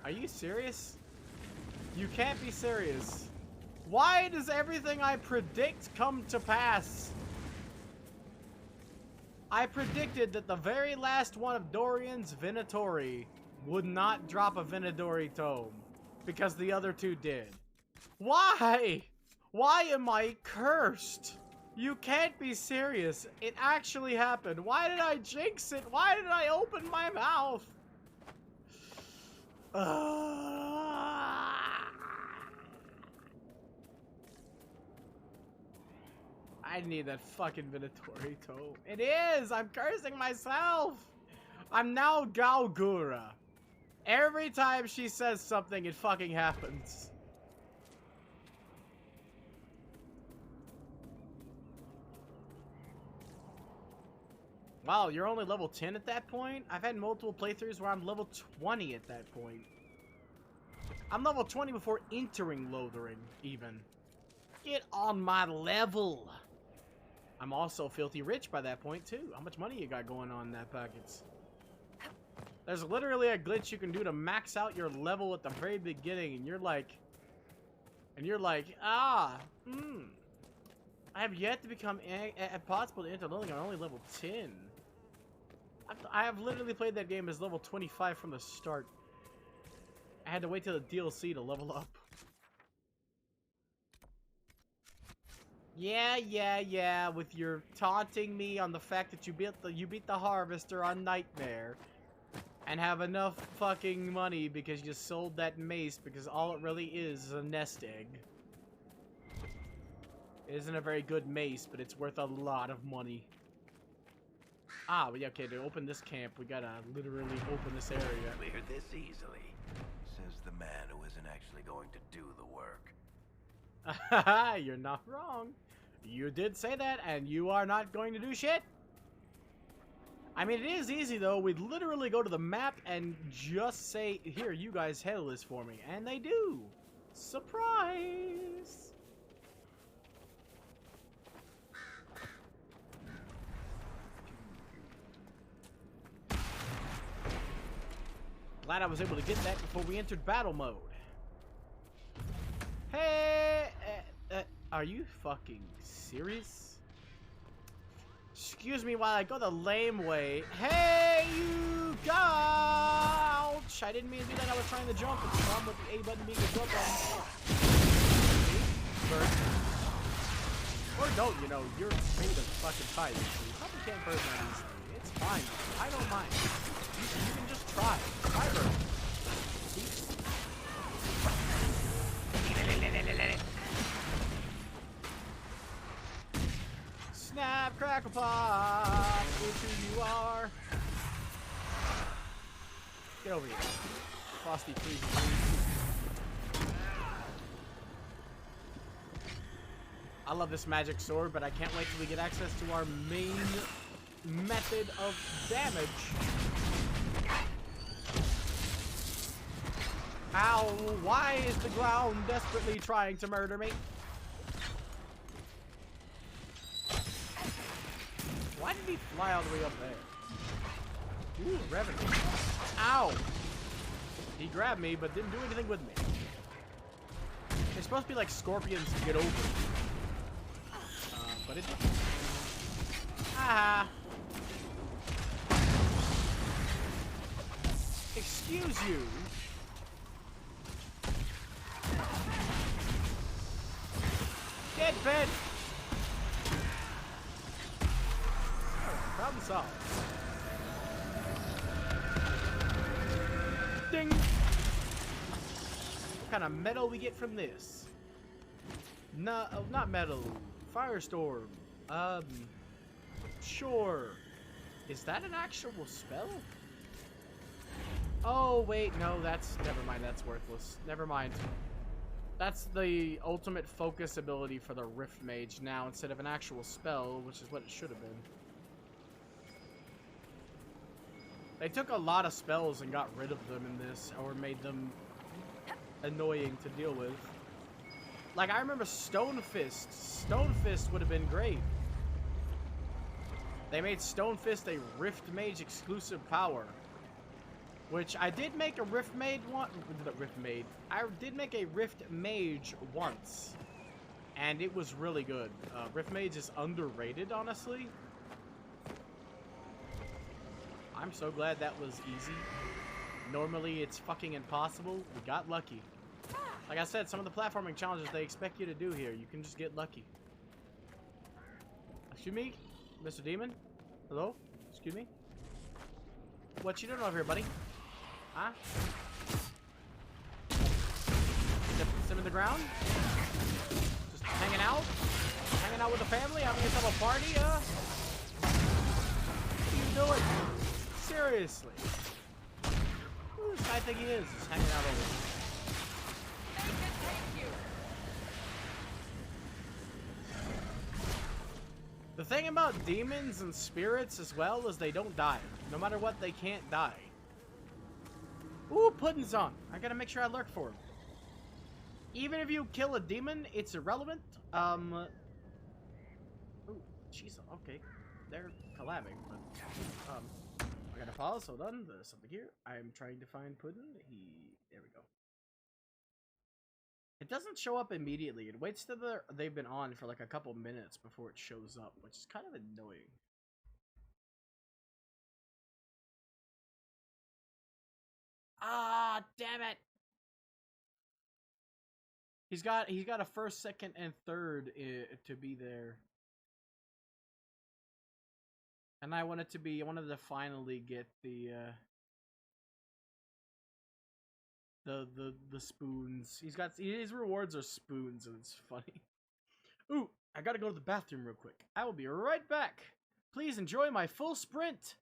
Are you serious? You can't be serious. Why does everything I predict come to pass? I predicted that the very last one of Dorian's Venatori would not drop a Venadori tome. Because the other two did. Why? Why am I cursed? You can't be serious. It actually happened. Why did I jinx it? Why did I open my mouth? I need that fucking Venatori tome. It is! I'm cursing myself! I'm now Galgura. Every time she says something, it fucking happens. Wow, you're only level 10 at that point? I've had multiple playthroughs where I'm level 20 at that point. I'm level 20 before entering Lothering, even. Get on my level! I'm also filthy rich by that point, too. How much money you got going on in that packets? There's literally a glitch you can do to max out your level at the very beginning, and you're like, I have yet to become possible to enter Lothering. I'm only level 10. I have literally played that game as level 25 from the start. I had to wait till the DLC to level up. Yeah, with your taunting me on the fact that you beat the Harvester on Nightmare. And have enough fucking money because you sold that mace because all it really is a nest egg. It isn't a very good mace, but it's worth a lot of money. Ah, but yeah, okay, to open this camp, we gotta literally open this area. Clear this easily, says the man who isn't actually going to do the work. You're not wrong. You did say that, and you are not going to do shit. I mean, it is easy, though. We'd literally go to the map and just say, here, you guys handle this for me. And they do. Surprise! Glad I was able to get that before we entered battle mode. Hey! Are you fucking serious? Excuse me while I go the lame way. Hey, you gouch! I didn't mean to do that. I was trying to jump. It's the problem with the A button being a jump button. Bird. Or don't, you know, you're made of fucking fire. You probably can't burn that easily. It's fine. I don't mind. You can just try. Fiber. Snap, crackle, pop. It's who you are. Get over here. Frosty, please. I love this magic sword, but I can't wait till we get access to our main method of damage. Ow! Why is the ground desperately trying to murder me? Why did he fly all the way up there? Ooh, revenue. Ow! He grabbed me, but didn't do anything with me. They're supposed to be like scorpions to get over. But it didn't. Ah! Excuse you. Get fed. Problem solved. Ding. What kind of metal we get from this? No, not metal. Firestorm. Sure. Is that an actual spell? Oh, wait, no, that's... Never mind, that's worthless. Never mind. That's the ultimate focus ability for the Rift Mage now, instead of an actual spell, which is what it should have been. They took a lot of spells and got rid of them in this, or made them annoying to deal with. Like, I remember Stone Fist. Stone Fist would have been great. They made Stone Fist a Rift Mage exclusive power. Which, I did make a Rift Mage I did make a Rift Mage once. And it was really good. Rift Mage is underrated, honestly. I'm so glad that was easy. Normally, it's fucking impossible. We got lucky. Like I said, some of the platforming challenges they expect you to do here, you can just get lucky. Excuse me? Mr. Demon? Hello? Excuse me? What you doing over here, buddy? Huh? Sit in the ground? Just hanging out? Hanging out with the family? Having yourself a party, What are you doing? Seriously. Who does this guy think he is? Just hanging out over here. The thing about demons and spirits as well is they don't die. No matter what, they can't die. Ooh, Puddin's on. I gotta make sure I lurk for him. Even if you kill a demon, it's irrelevant. Ooh, jeez, okay. They're collabing, but, I gotta pause, hold on, there's something here. I'm trying to find Puddin. There we go. It doesn't show up immediately. It waits till they've been on for like a couple minutes before it shows up, which is kind of annoying. Ah, damn it! He's got a first, second, and third to be there, and I wanted to finally get the spoons. His rewards are spoons, and it's funny. Ooh, I gotta go to the bathroom real quick. I will be right back. Please enjoy my full sprint.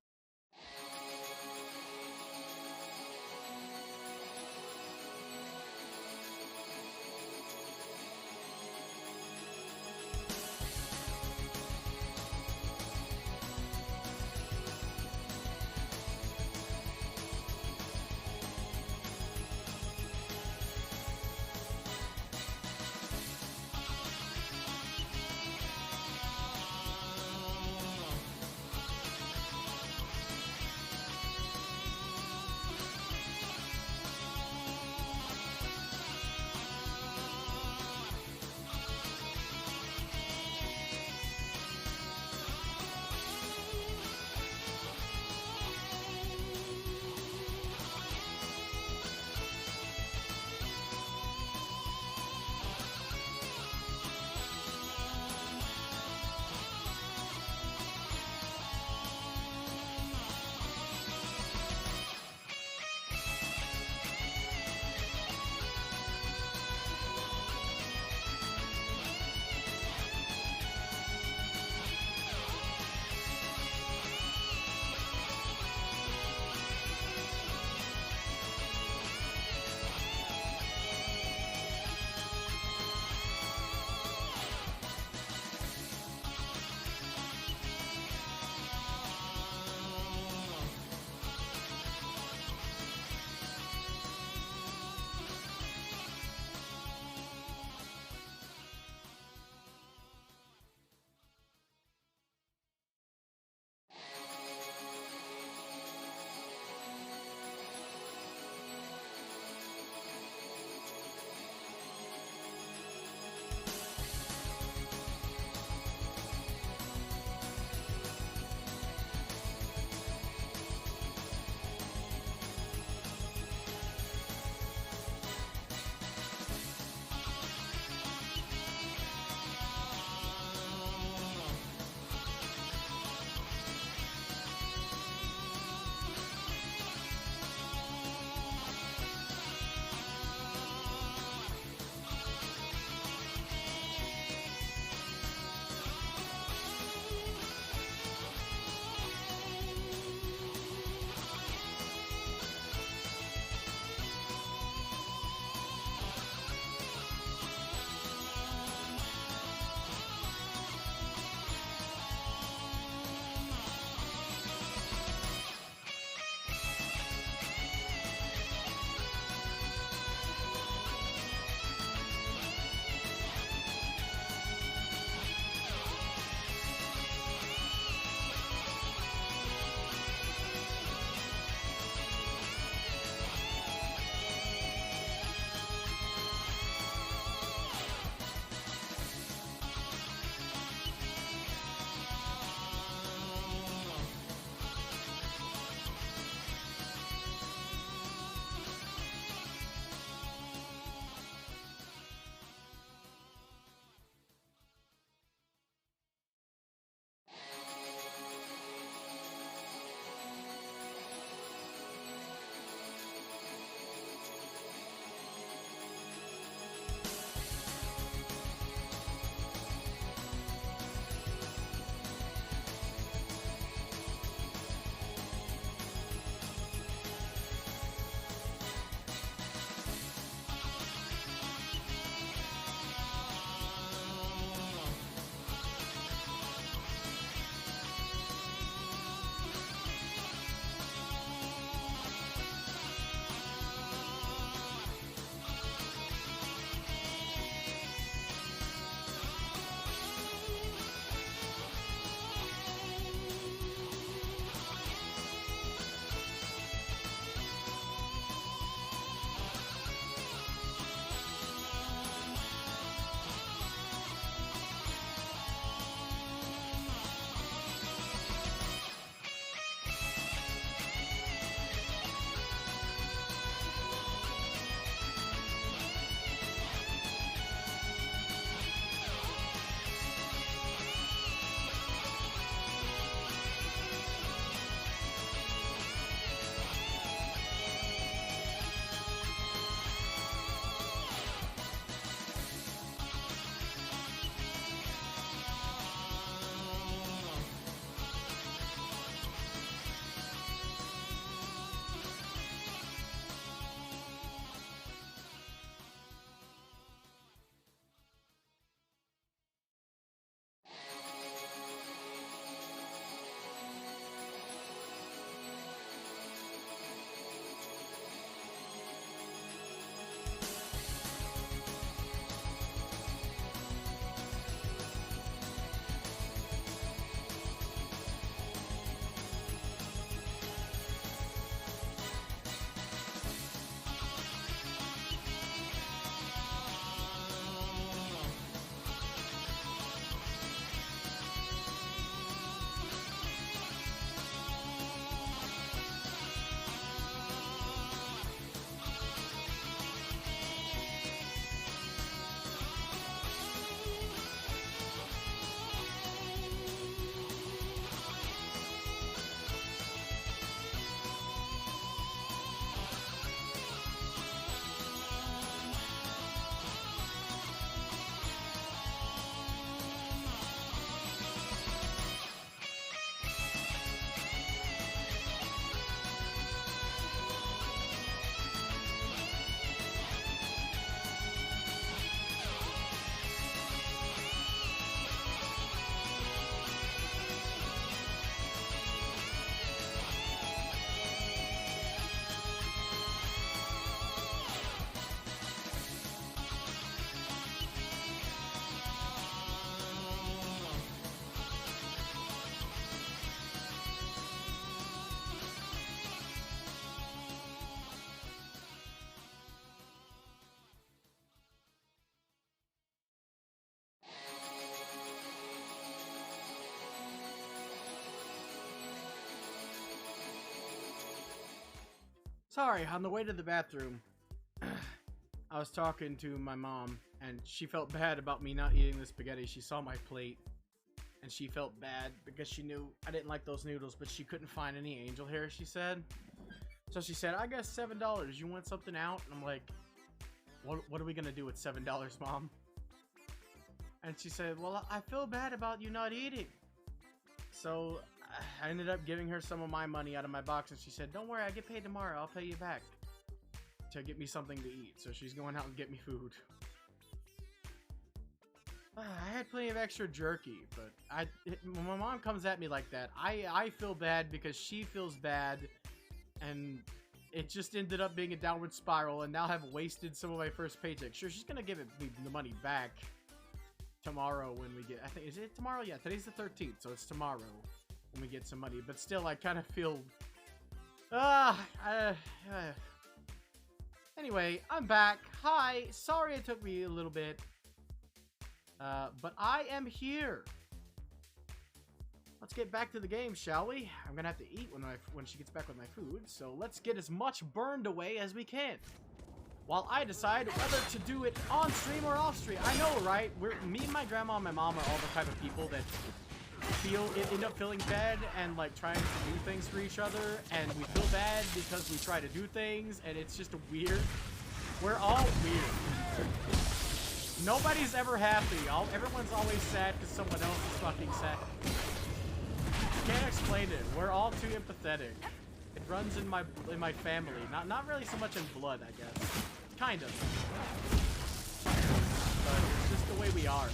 Sorry, on the way to the bathroom, I was talking to my mom, and she felt bad about me not eating the spaghetti. She saw my plate, and she felt bad because she knew I didn't like those noodles, but she couldn't find any angel hair, she said. So she said, I guess $7. You want something out? And I'm like, what are we gonna do with $7, Mom? And she said, well, I feel bad about you not eating. So I ended up giving her some of my money out of my box, and she said, don't worry, I get paid tomorrow. I'll pay you back to get me something to eat. So she's going out and get me food. I had plenty of extra jerky, but when my mom comes at me like that, I feel bad because she feels bad, and it just ended up being a downward spiral, and now I've wasted some of my first paycheck. Sure, she's gonna give me the money back tomorrow when we get, I think, is it tomorrow? Yeah, today's the 13th, so it's tomorrow when we get some money, but still, I kind of feel, anyway, I'm back. Hi, sorry it took me a little bit, but I am here. Let's get back to the game, shall we? I'm gonna have to eat when she gets back with my food, so let's get as much burned away as we can, while I decide whether to do it on stream or off stream. I know, right? Me, my grandma, and my mom are all the type of people that end up feeling bad and like trying to do things for each other, and we feel bad because we try to do things, and it's just weird. We're all weird. Nobody's ever happy. Everyone's always sad because someone else is fucking sad. Can't explain it. We're all too empathetic. It runs in my family. Not really so much in blood, I guess. Kind of. But it's just the way we are.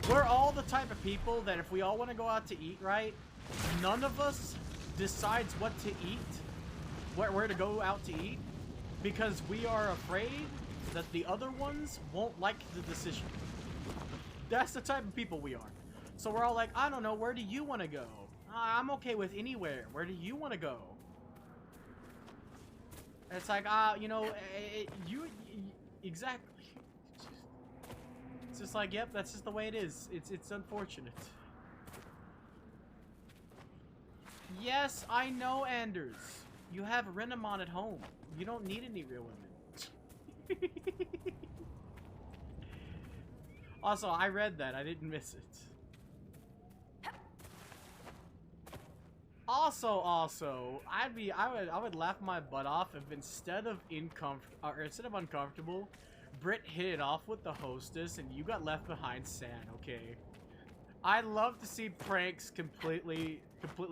We're all the type of people that if we all want to go out to eat, right? None of us decides what to eat, where to go out to eat, because we are afraid that the other ones won't like the decision. That's the type of people we are. So we're all like, I don't know, where do you want to go? I'm okay with anywhere. Where do you want to go? And it's like, exactly. It's just like, yep, that's just the way it is. It's unfortunate. Yes, I know, Anders. You have Renamon at home. You don't need any real women. Also, I read that. I didn't miss it. Also, I would laugh my butt off if instead of uncomfortable, Britt hit it off with the hostess and you got left behind sad, okay? I love to see pranks completely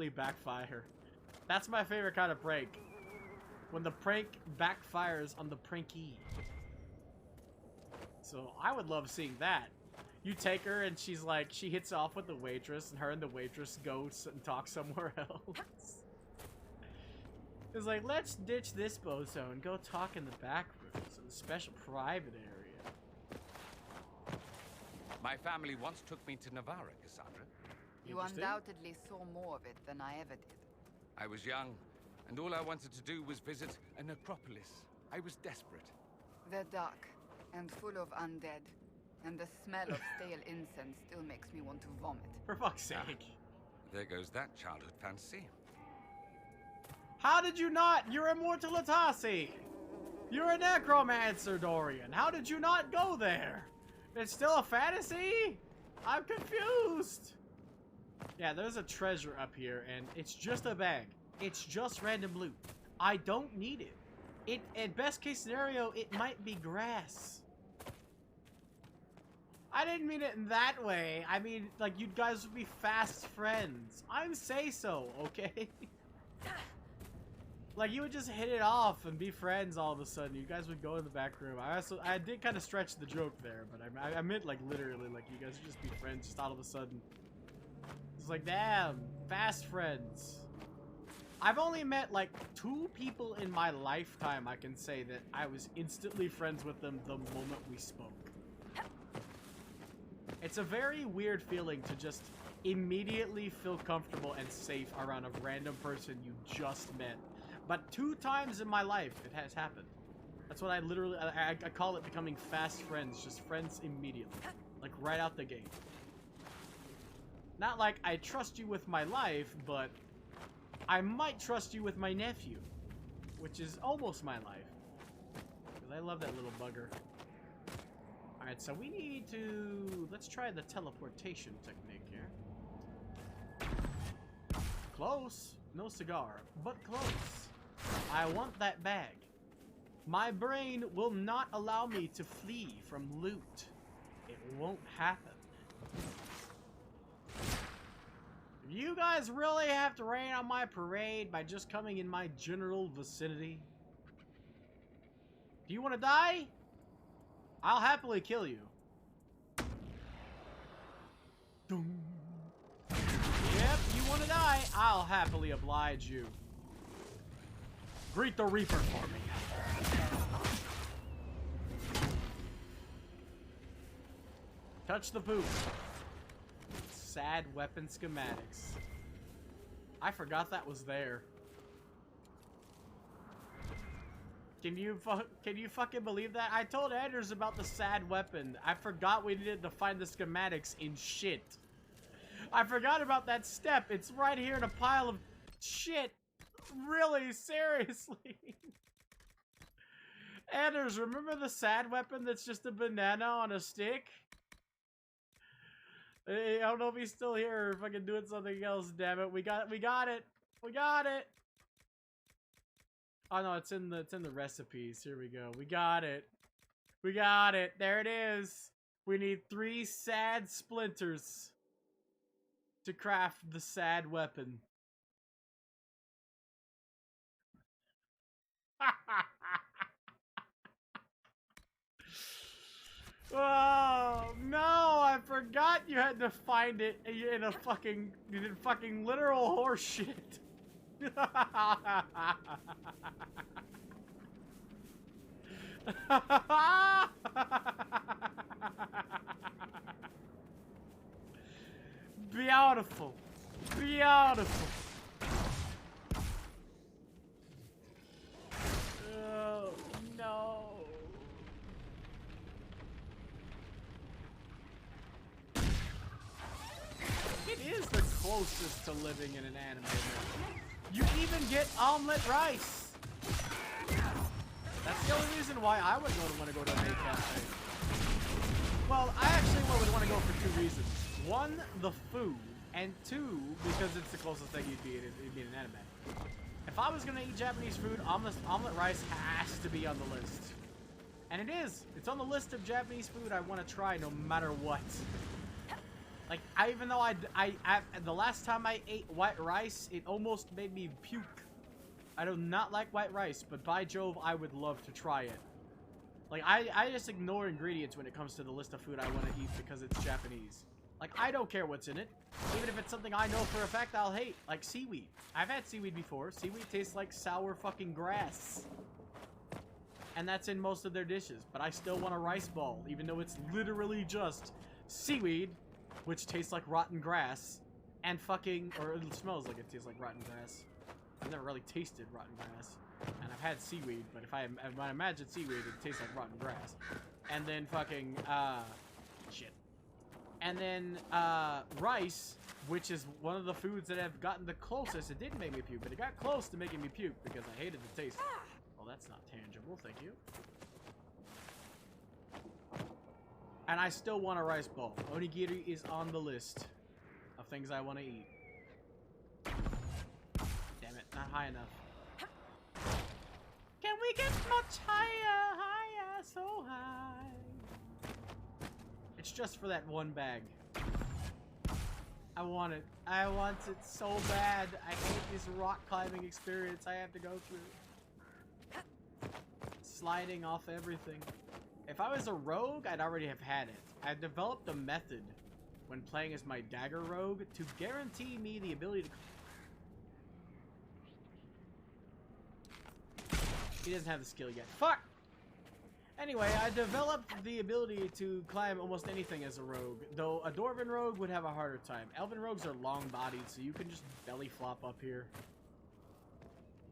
backfire. That's my favorite kind of prank. When the prank backfires on the prankee. So I would love seeing that. You take her and she's like, she hits off with the waitress and her and the waitress go and talk somewhere else. It's like, let's ditch this bozo and go talk in the back rooms in the special private area. My family once took me to Navarra, Cassandra. You undoubtedly saw more of it than I ever did. I was young, and all I wanted to do was visit a necropolis. I was desperate. They're dark and full of undead. And the smell of stale incense still makes me want to vomit. For fuck's sake. There goes that childhood fantasy. How did you not? You're immortal Atasi! You're a necromancer, Dorian. How did you not go there? It's still a fantasy? I'm confused. Yeah, there's a treasure up here, and it's just a bag. It's just random loot. I don't need it. At best case scenario, it might be grass. I didn't mean it in that way. I mean, like, you guys would be fast friends. I'm say so, okay? Like, you would just hit it off and be friends all of a sudden. You guys would go in the back room. I did kind of stretch the joke there, but I meant, like, literally, like, you guys would just be friends just all of a sudden. It's like, damn, fast friends. I've only met, like, 2 people in my lifetime I can say that I was instantly friends with them the moment we spoke. It's a very weird feeling to just immediately feel comfortable and safe around a random person you just met. But 2 times in my life it has happened. That's what I literally, I call it becoming fast friends. Just friends immediately. Like right out the gate. Not like I trust you with my life, but I might trust you with my nephew. which is almost my life. Because I love that little bugger. Alright, so we need to... Let's try the teleportation technique here. Close. No cigar, but close. I want that bag. My brain will not allow me to flee from loot. It won't happen. You guys really have to rain on my parade by just coming in my general vicinity? Do you want to die? I'll happily kill you. Dum. Yep, you want to die? I'll happily oblige you. Greet the Reaper for me. Touch the poop. Sad weapon schematics. I forgot that was there. Can you fucking believe that? I told Anders about the sad weapon. I forgot we needed to find the schematics in shit. I forgot about that step. It's right here in a pile of shit. Really? Seriously? Anders, remember the sad weapon that's just a banana on a stick? I don't know if he's still here or if I can do it something else, damn it. We got it. We got it. Oh no, it's in the recipes. Here we go. We got it. There it is. We need 3 sad splinters to craft the sad weapon. Oh no, I forgot you had to find it in a fucking literal horse shit. Beautiful. Beautiful. Oh no. It is the closest to living in an anime. You even get omelet rice. That's the only reason why I would want to go to a maid cafe. Well, I actually would want to go for 2 reasons. 1, the food, and 2, because it's the closest thing you'd be in an anime. If I was gonna eat Japanese food, omelet rice has to be on the list. And it is. It's on the list of Japanese food I want to try no matter what. Like, even though the last time I ate white rice, it almost made me puke. I do not like white rice, but by Jove, I would love to try it. Like, I just ignore ingredients when it comes to the list of food I want to eat because it's Japanese. Like, I don't care what's in it. Even if it's something I know for a fact I'll hate. Like seaweed. I've had seaweed before. Seaweed tastes like sour fucking grass. And that's in most of their dishes. But I still want a rice ball, even though it's literally just seaweed, which tastes like rotten grass, and fucking, or it smells like it tastes like rotten grass. I've never really tasted rotten grass. And I've had seaweed, but if I imagine seaweed, it tastes like rotten grass. And then fucking, shit. And then, rice, which is one of the foods that have gotten the closest. It didn't make me puke, but it got close to making me puke because I hated the taste. Well, that's not tangible, thank you. And I still want a rice ball. Onigiri is on the list of things I want to eat. Damn it, not high enough. Can we get much higher, higher, so high? It's just for that one bag. I want it. I want it so bad. I hate this rock climbing experience I have to go through. Sliding off everything. If I was a rogue, I'd already have had it. I developed a method when playing as my dagger rogue to guarantee me the ability to... He doesn't have the skill yet. Fuck! Anyway, I developed the ability to climb almost anything as a rogue, though a Dwarven rogue would have a harder time. Elven rogues are long-bodied, so you can just belly flop up here.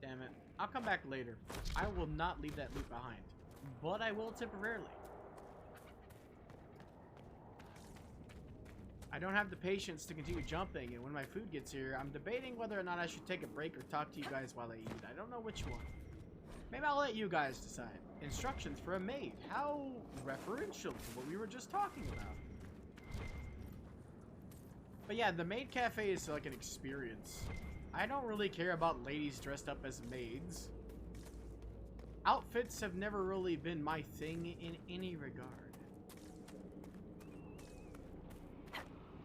Damn it. I'll come back later. I will not leave that loot behind, but I will temporarily. I don't have the patience to continue jumping, and when my food gets here, I'm debating whether or not I should take a break or talk to you guys while I eat. I don't know which one. Maybe I'll let you guys decide. Instructions for a maid. How referential to what we were just talking about. But yeah, the maid cafe is like an experience. I don't really care about ladies dressed up as maids. Outfits have never really been my thing in any regard.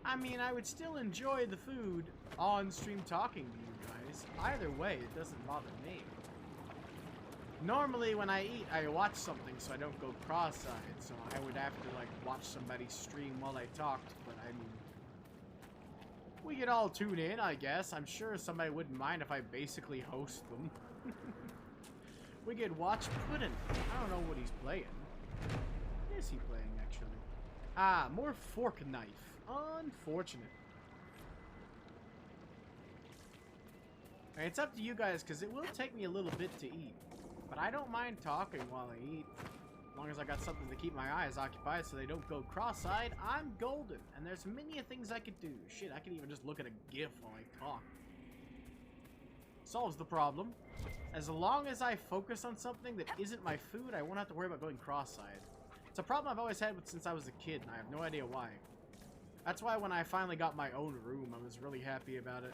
I mean, I would still enjoy the food on stream talking to you guys. Either way, it doesn't bother me. Normally, when I eat, I watch something so I don't go cross-eyed. So I would have to, like, watch somebody stream while I talked. But, I mean, we could all tune in, I guess. I'm sure somebody wouldn't mind if I basically host them. We could watch Puddin'. I don't know what he's playing. What is he playing, actually? Ah, more fork knife. Unfortunate. It's up to you guys, because it will take me a little bit to eat. But I don't mind talking while I eat. As long as I got something to keep my eyes occupied so they don't go cross-eyed, I'm golden. And there's many things I could do. Shit, I could even just look at a GIF while I talk. Solves the problem. As long as I focus on something that isn't my food, I won't have to worry about going cross-eyed. It's a problem I've always had since I was a kid, and I have no idea why. That's why when I finally got my own room, I was really happy about it.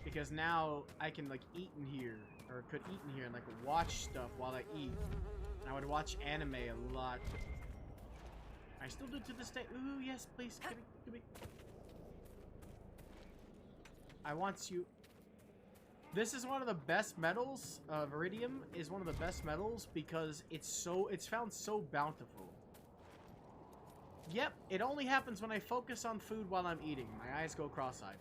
Because now I can, like, eat in here, or could eat in here and, like, watch stuff while I eat. And I would watch anime a lot. I still do to this day. Ooh, yes, please, give me. I want you. This is one of the best metals. Viridium is one of the best metals because it's found so bountiful. Yep, it only happens when I focus on food while I'm eating. My eyes go cross-eyed.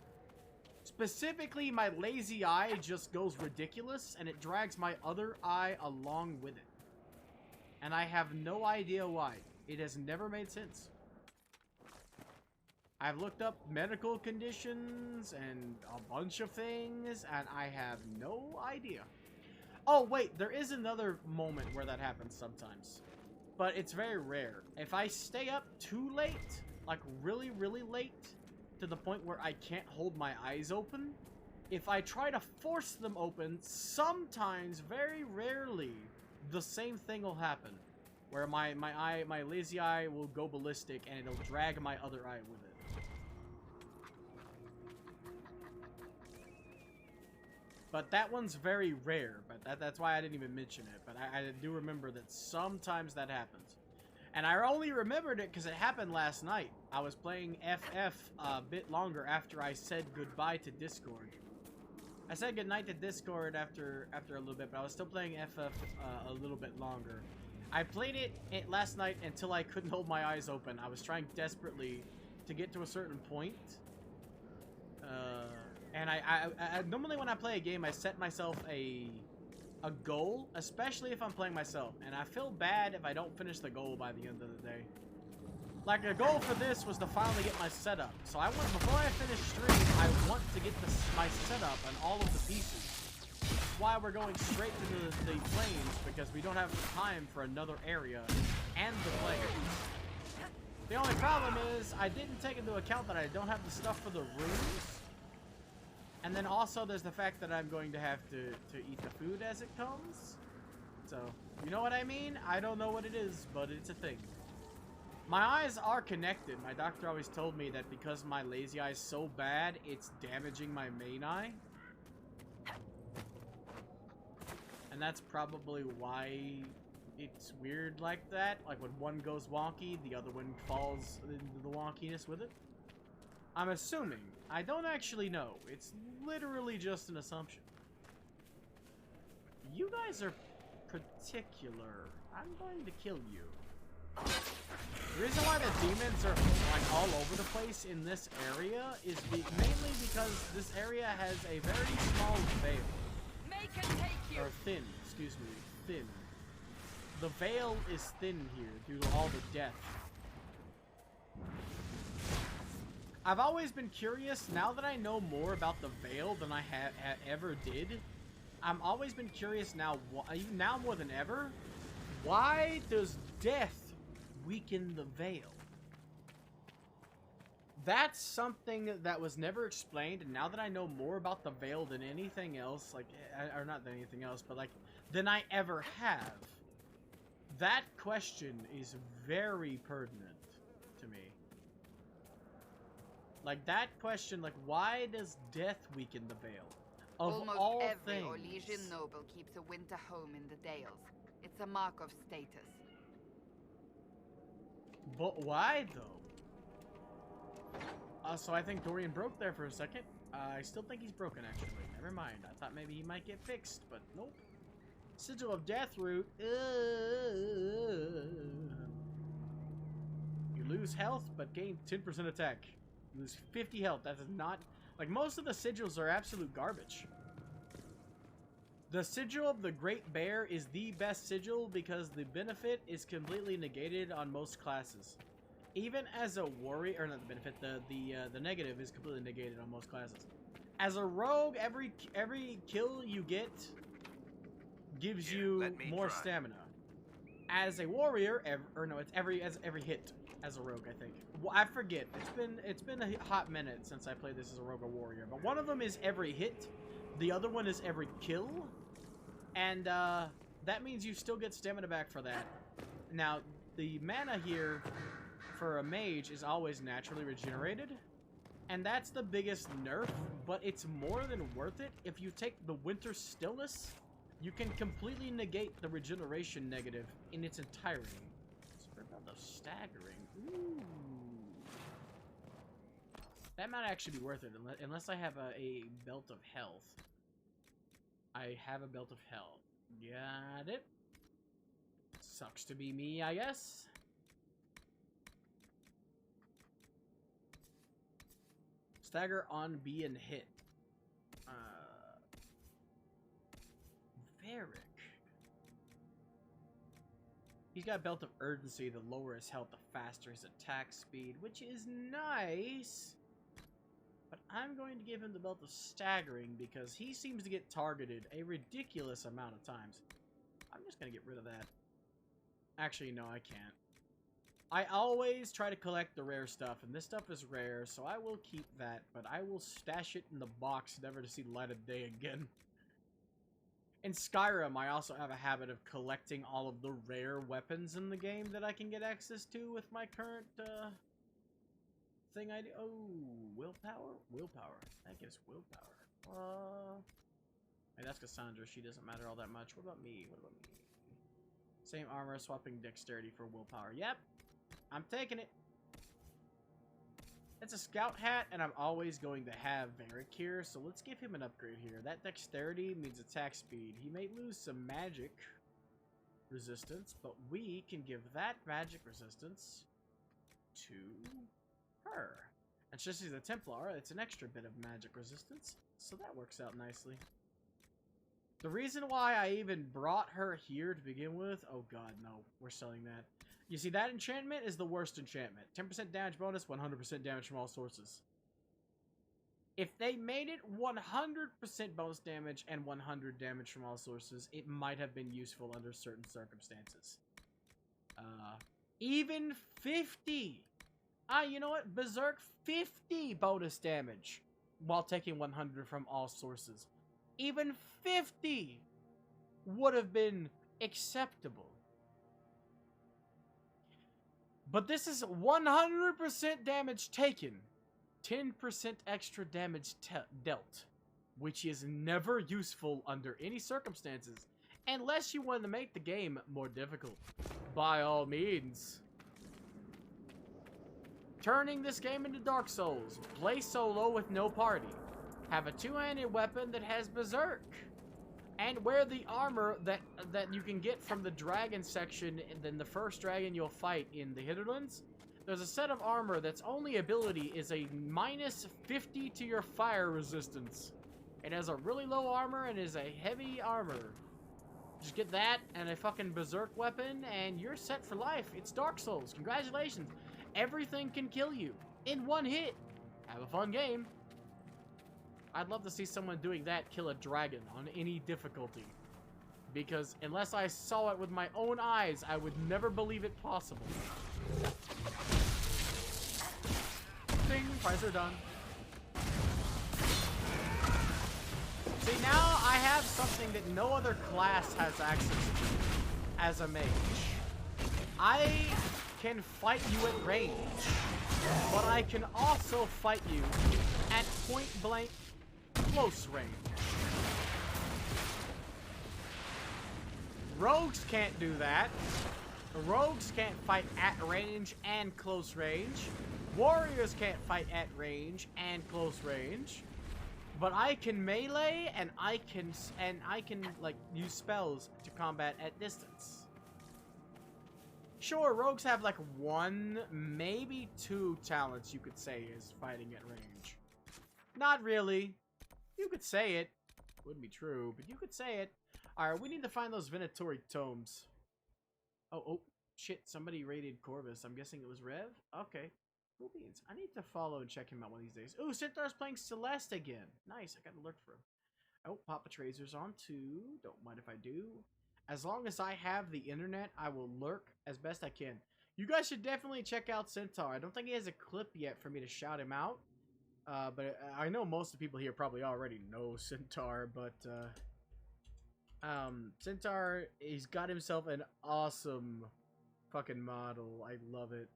Specifically, my lazy eye just goes ridiculous, and it drags my other eye along with it. And I have no idea why. It has never made sense. I've looked up medical conditions and a bunch of things, and I have no idea. Oh, wait, there is another moment where that happens sometimes. But it's very rare. If I stay up too late, like really, really late, to the point where I can't hold my eyes open, if I try to force them open, sometimes, very rarely, the same thing will happen. Where my lazy eye will go ballistic and it'll drag my other eye with it. But that one's very rare, but that's why I didn't even mention it. But I do remember that sometimes that happens. And I only remembered it because it happened last night. I was playing FF a bit longer after I said goodbye to Discord. I said goodnight to Discord after a little bit, but I was still playing FF a little bit longer. I played it last night until I couldn't hold my eyes open. I was trying desperately to get to a certain point. And I normally when I play a game, I set myself a goal, especially if I'm playing myself. And I feel bad if I don't finish the goal by the end of the day. Like, a goal for this was to finally get my setup. So before I finish stream, I want to get my setup and all of the pieces. That's why we're going straight to the plains, because we don't have time for another area and the plains. The only problem is, I didn't take into account that I don't have the stuff for the rooms. And then also there's the fact that I'm going to have to eat the food as it comes. So, you know what I mean? I don't know what it is, but it's a thing. My eyes are connected. My doctor always told me that because my lazy eye is so bad, it's damaging my main eye. And that's probably why it's weird like that. Like when one goes wonky, the other one falls into the wonkiness with it. I'm assuming. I don't actually know. It's literally just an assumption. You guys are particular. I'm going to kill you. The reason why the demons are like all over the place in this area is mainly because this area has a very small veil. Make and take you. Or thin, excuse me, thin. The veil is thin here due to all the death. I've always been curious, now that I know more about the veil than I ever did, I'm always been curious now more than ever, why does death weaken the veil? That's something that was never explained, and now that I know more about the veil than anything else, like, or not than anything else, but like, than I ever have. That question is very pertinent to me. Like, that question, like, why does death weaken the veil? Of Almost all every things. Orlesian noble keeps a winter home in the Dales. It's a mark of status. But why, though? So I think Dorian broke there for a second. I still think he's broken, actually. Never mind. I thought maybe he might get fixed, but nope. Sigil of Deathroot. You lose health, but gain 10% attack. You lose 50 health. That is not... Like, most of the sigils are absolute garbage. The Sigil of the Great Bear is the best sigil because the benefit is completely negated on most classes. Even as a warrior, or not the benefit, the negative is completely negated on most classes. As a rogue, every kill you get gives you more stamina. As a warrior, it's every hit as a rogue, I think. Well, I forget. It's been a hot minute since I played this as a rogue or warrior. But one of them is every hit, the other one is every kill, and that means you still get stamina back for that. Now, the mana here for a mage is always naturally regenerated, and that's the biggest nerf, but it's more than worth it. If you take the Winter Stillness, you can completely negate the regeneration negative in its entirety. What about the staggering? Ooh. That might actually be worth it, unless I have a belt of health. I have a belt of health. Got it. Sucks to be me, I guess. Stagger on being hit. Varric. He's got a belt of urgency. The lower his health, the faster his attack speed, which is nice. But I'm going to give him the belt of staggering because he seems to get targeted a ridiculous amount of times. I'm just going to get rid of that. Actually, no, I can't. I always try to collect the rare stuff, and this stuff is rare, so I will keep that, but I will stash it in the box never to see the light of day again. In Skyrim, I also have a habit of collecting all of the rare weapons in the game that I can get access to with my current, thing I do. Oh, willpower? Willpower. That gives willpower. Hey, that's Cassandra. She doesn't matter all that much. What about me? Same armor, swapping dexterity for willpower. Yep. I'm taking it. It's a scout hat, and I'm always going to have Varric here, so let's give him an upgrade here. That dexterity means attack speed. He may lose some magic resistance, but we can give that magic resistance to her. And since she's a Templar, it's an extra bit of magic resistance, so that works out nicely. The reason why I even brought her here to begin with... Oh god, no. We're selling that. You see, that enchantment is the worst enchantment. 10% damage bonus, 100% damage from all sources. If they made it 100% bonus damage and 100 damage from all sources, it might have been useful under certain circumstances. Even 50! You know what? Berserk 50 bonus damage while taking 100 from all sources. Even 50 would have been acceptable. But this is 100% damage taken, 10% extra damage dealt, which is never useful under any circumstances, unless you want to make the game more difficult. By all means. Turning this game into Dark Souls. Play solo with no party. Have a two-handed weapon that has Berserk. And wear the armor that you can get from the dragon section, and then the first dragon you'll fight in the Hinterlands. There's a set of armor that's only ability is a minus 50 to your fire resistance. It has a really low armor and is a heavy armor. Just get that and a fucking Berserk weapon and you're set for life. It's Dark Souls. Congratulations. Everything can kill you in one hit. Have a fun game. I'd love to see someone doing that kill a dragon on any difficulty. Because unless I saw it with my own eyes, I would never believe it possible. Ding, prize are done. See, now I have something that no other class has access to as a mage. I can fight you at range, but I can also fight you at point blank close range. Rogues can't do that. Rogues can't fight at range and close range. Warriors can't fight at range and close range. But I can melee and I can like use spells to combat at distance. Sure, rogues have like 1, maybe 2 talents you could say is fighting at range. Not really. You could say it. Wouldn't be true, but you could say it. Alright, we need to find those Venatori tomes. Oh, shit, somebody raided Corvus. I'm guessing it was Rev? Okay. Cool beans. I need to follow and check him out one of these days. Ooh, Centaur's playing Celeste again. Nice, I gotta look for him. Oh, Papa Trazer's on too. Don't mind if I do. As long as I have the internet, I will lurk as best I can. You guys should definitely check out Centaur. I don't think he has a clip yet for me to shout him out. But I know most of the people here probably already know Centaur, but Centaur, he's got himself an awesome fucking model. I love it.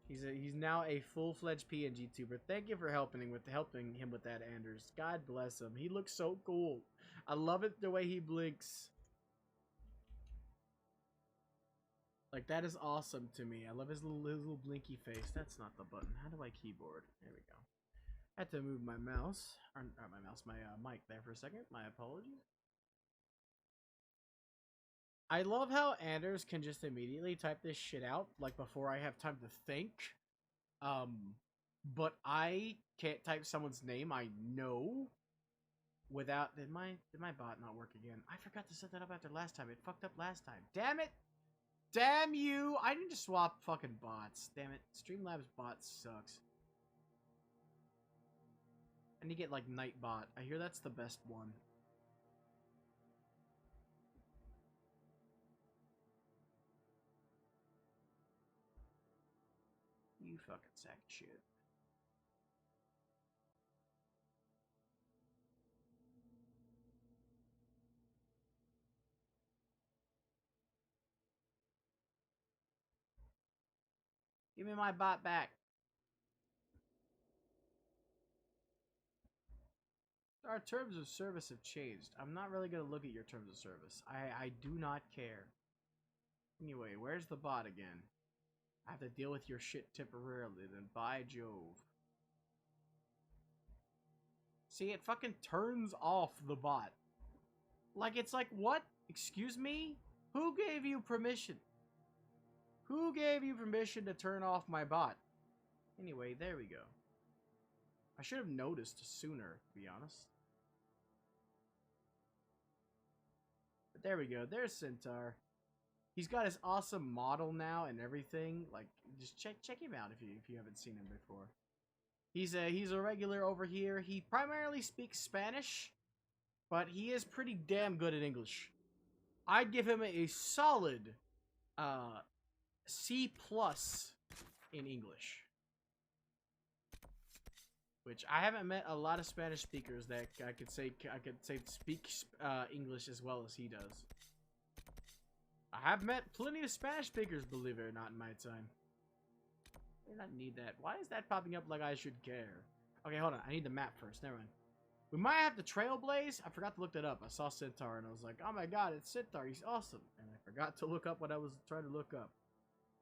He's now a full-fledged PNG tuber. Thank you for helping him with that, Anders. God bless him. He looks so cool. I love it the way he blinks. Like, that is awesome to me. I love his little blinky face. That's not the button. How do I keyboard? There we go. I had to move my mouse. Or not my mouse, my mic there for a second. My apologies. I love how Anders can just immediately type this shit out, like, before I have time to think. But I can't type someone's name I know without... Did my bot not work again? I forgot to set that up after last time. It fucked up last time. Damn it! Damn you! I need to swap fucking bots. Damn it. Streamlabs bot sucks. I need to get, like, Nightbot. I hear that's the best one. You fucking sack of shit. Give me my bot back. Our terms of service have changed. I'm not really going to look at your terms of service. I do not care. Anyway, where's the bot again? I have to deal with your shit temporarily, then by Jove. See, it fucking turns off the bot. Like, it's like, what? Excuse me? Who gave you permission? Who gave you permission to turn off my bot? Anyway, there we go. I should have noticed sooner, to be honest. But there we go. There's Centaur. He's got his awesome model now and everything. Like, just check him out if you haven't seen him before. He's a regular over here. He primarily speaks Spanish, but he is pretty damn good at English. I'd give him a solid C+ in English. Which I haven't met a lot of Spanish speakers that I could say speak English as well as he does. I have met plenty of Spanish speakers, believe it or not, in my time. I do not need that. Why is that popping up like I should care? Okay, hold on. I need the map first. Never mind. We might have to trailblaze. I forgot to look that up. I saw Centaur and I was like, oh my god, it's Centaur. He's awesome. And I forgot to look up what I was trying to look up.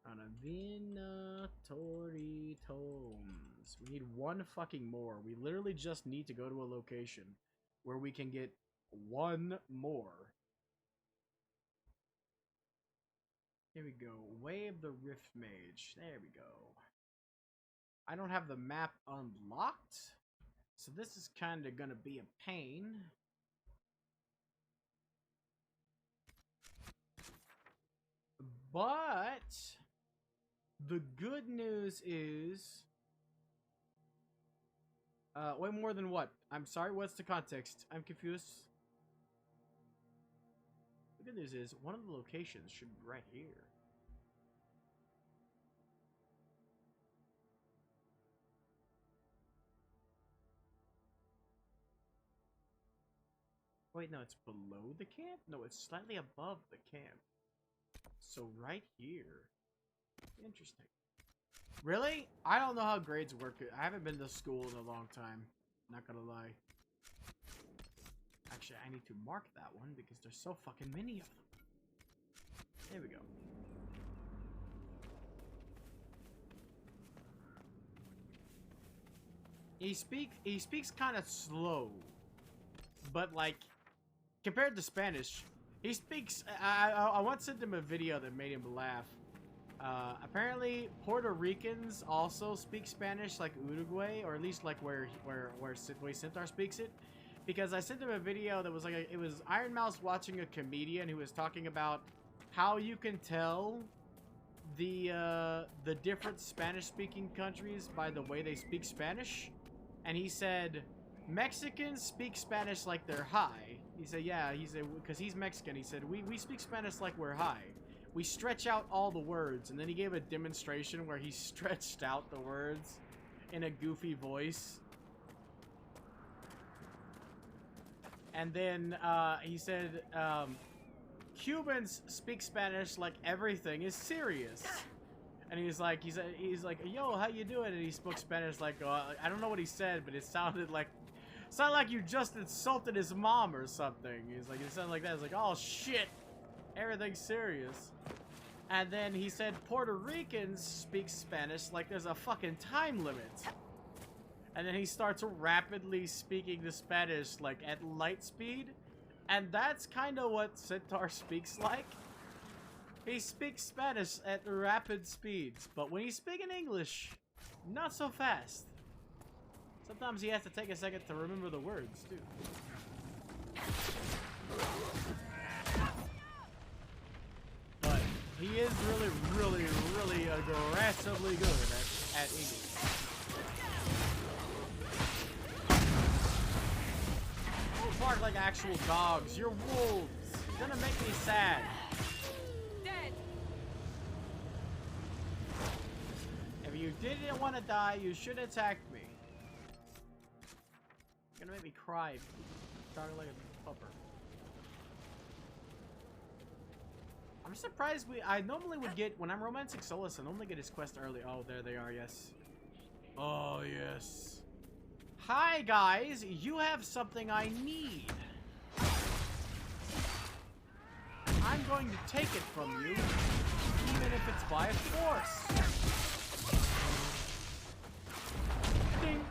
On a Venatori tomes. We need one fucking more. We literally just need to go to a location where we can get one more. Here we go. Way of the Rift Mage. There we go. I don't have the map unlocked, so this is kind of gonna be a pain. But the good news is, way more than what? I'm sorry, what's the context? I'm confused. The good news is, one of the locations should be right here. Wait, no, it's below the camp? No, it's slightly above the camp. So right here. Interesting. Really? I don't know how grades work. I haven't been to school in a long time. Not gonna lie. Actually, I need to mark that one because there's so fucking many of them. There we go. He speaks kind of slow, but like compared to Spanish, he speaks. I once sent him a video that made him laugh. Apparently, Puerto Ricans also speak Spanish, like Uruguay, or at least like where Centaur speaks it. Because I sent him a video that was like it was Iron Mouse watching a comedian who was talking about how you can tell the different Spanish-speaking countries by the way they speak Spanish. And he said, Mexicans speak Spanish like they're high. He said, yeah, he said, because he's Mexican. He said, we speak Spanish like we're high. We stretch out all the words. And then he gave a demonstration where he stretched out the words in a goofy voice. And then he said, Cubans speak Spanish like everything is serious. And he's like, yo, how you doing? And he spoke Spanish like, I don't know what he said, but it sounded like you just insulted his mom or something. He's like, it sounded like that. It's like, oh shit, everything's serious. And then he said, Puerto Ricans speak Spanish like there's a fucking time limit. And then he starts rapidly speaking the Spanish like at light speed. And that's kind of what Centaur speaks like. He speaks Spanish at rapid speeds, but when he's speaking English, not so fast. Sometimes he has to take a second to remember the words, too. But he is really aggressively good at English. Don't bark like actual dogs. You're wolves. You're gonna make me sad. If you didn't want to die, you should attack me. You're gonna make me cry. Talking like a pupper. I'm surprised I normally would get, when I'm romancing Solus, I normally get his quest early. Oh, there they are, yes. Oh, yes. Hi, guys. You have something I need. I'm going to take it from you, even if it's by force. Ding.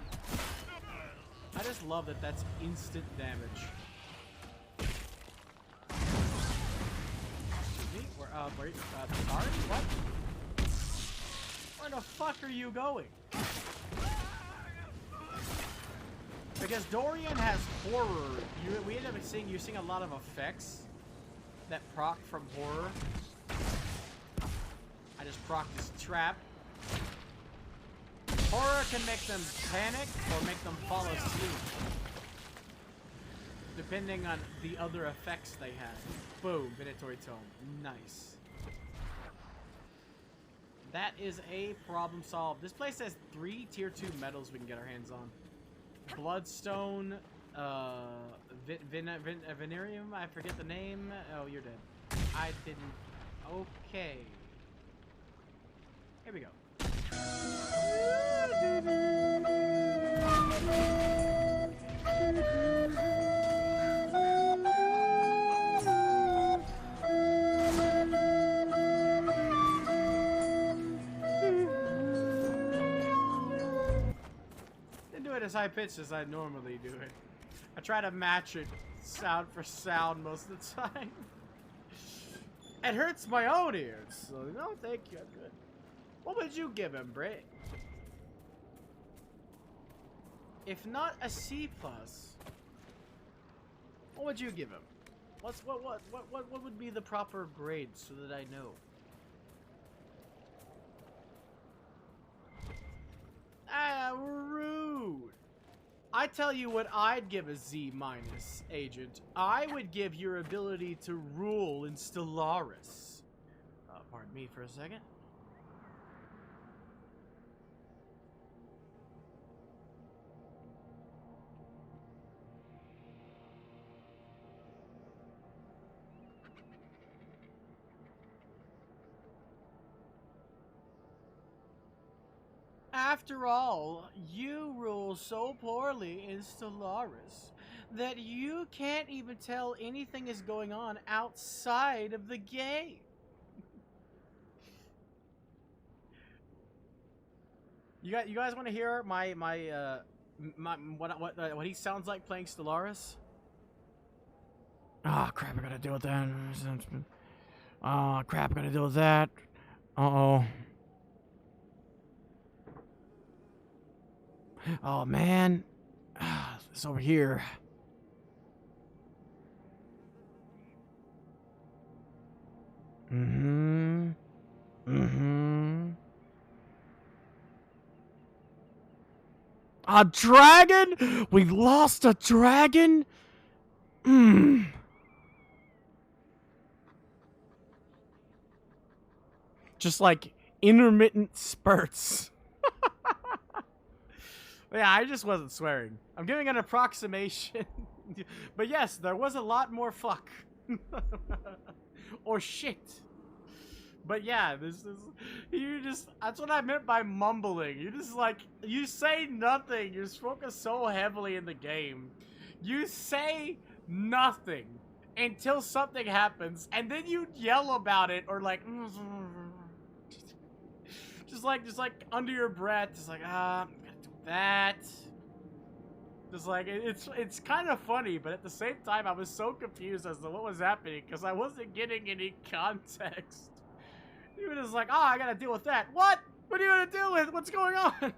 I just love that that's instant damage. Sorry? What? Where the fuck are you going? Because Dorian has horror. We end up seeing a lot of effects that proc from horror. I just proc this trap. Horror can make them panic or make them fall asleep, depending on the other effects they have. Boom, Venatory Tome. Nice. That is a problem solved. This place has 3 tier 2 metals we can get our hands on. Bloodstone, Venerium, I forget the name. Oh, you're dead. I didn't. Okay. Here we go. Didn't do it as high pitched as I normally do it. I try to match it sound for sound most of the time. It hurts my own ears, so no, thank you. I'm good. What would you give him, Britt? If not a C+, what would you give him? What would be the proper grade so that I know? Ah, rude. I tell you what I'd give a Z-, Agent. I would give your ability to rule in Stellaris. Pardon me for a second. After all, you rule so poorly in Stellaris that you can't even tell anything is going on outside of the game. You guys want to hear what he sounds like playing Stellaris? Ah, crap! I gotta deal with that. Oh crap! I gotta deal with that. Uh-oh. Oh man, it's over here. A dragon? We lost a dragon? Just like intermittent spurts. Yeah, I just wasn't swearing. I'm giving an approximation. But yes, there was a lot more fuck. Or shit. But yeah, that's what I meant by mumbling. You just like, you say nothing. You're focused so heavily in the game. You say nothing until something happens, and then you yell about it, or like, just like under your breath, just like, I'm gonna do that. Just like, it's kind of funny, but at the same time, I was so confused as to what was happening, because I wasn't getting any context. You were just like, oh, I gotta deal with that. What? What are you gonna deal with? What's going on?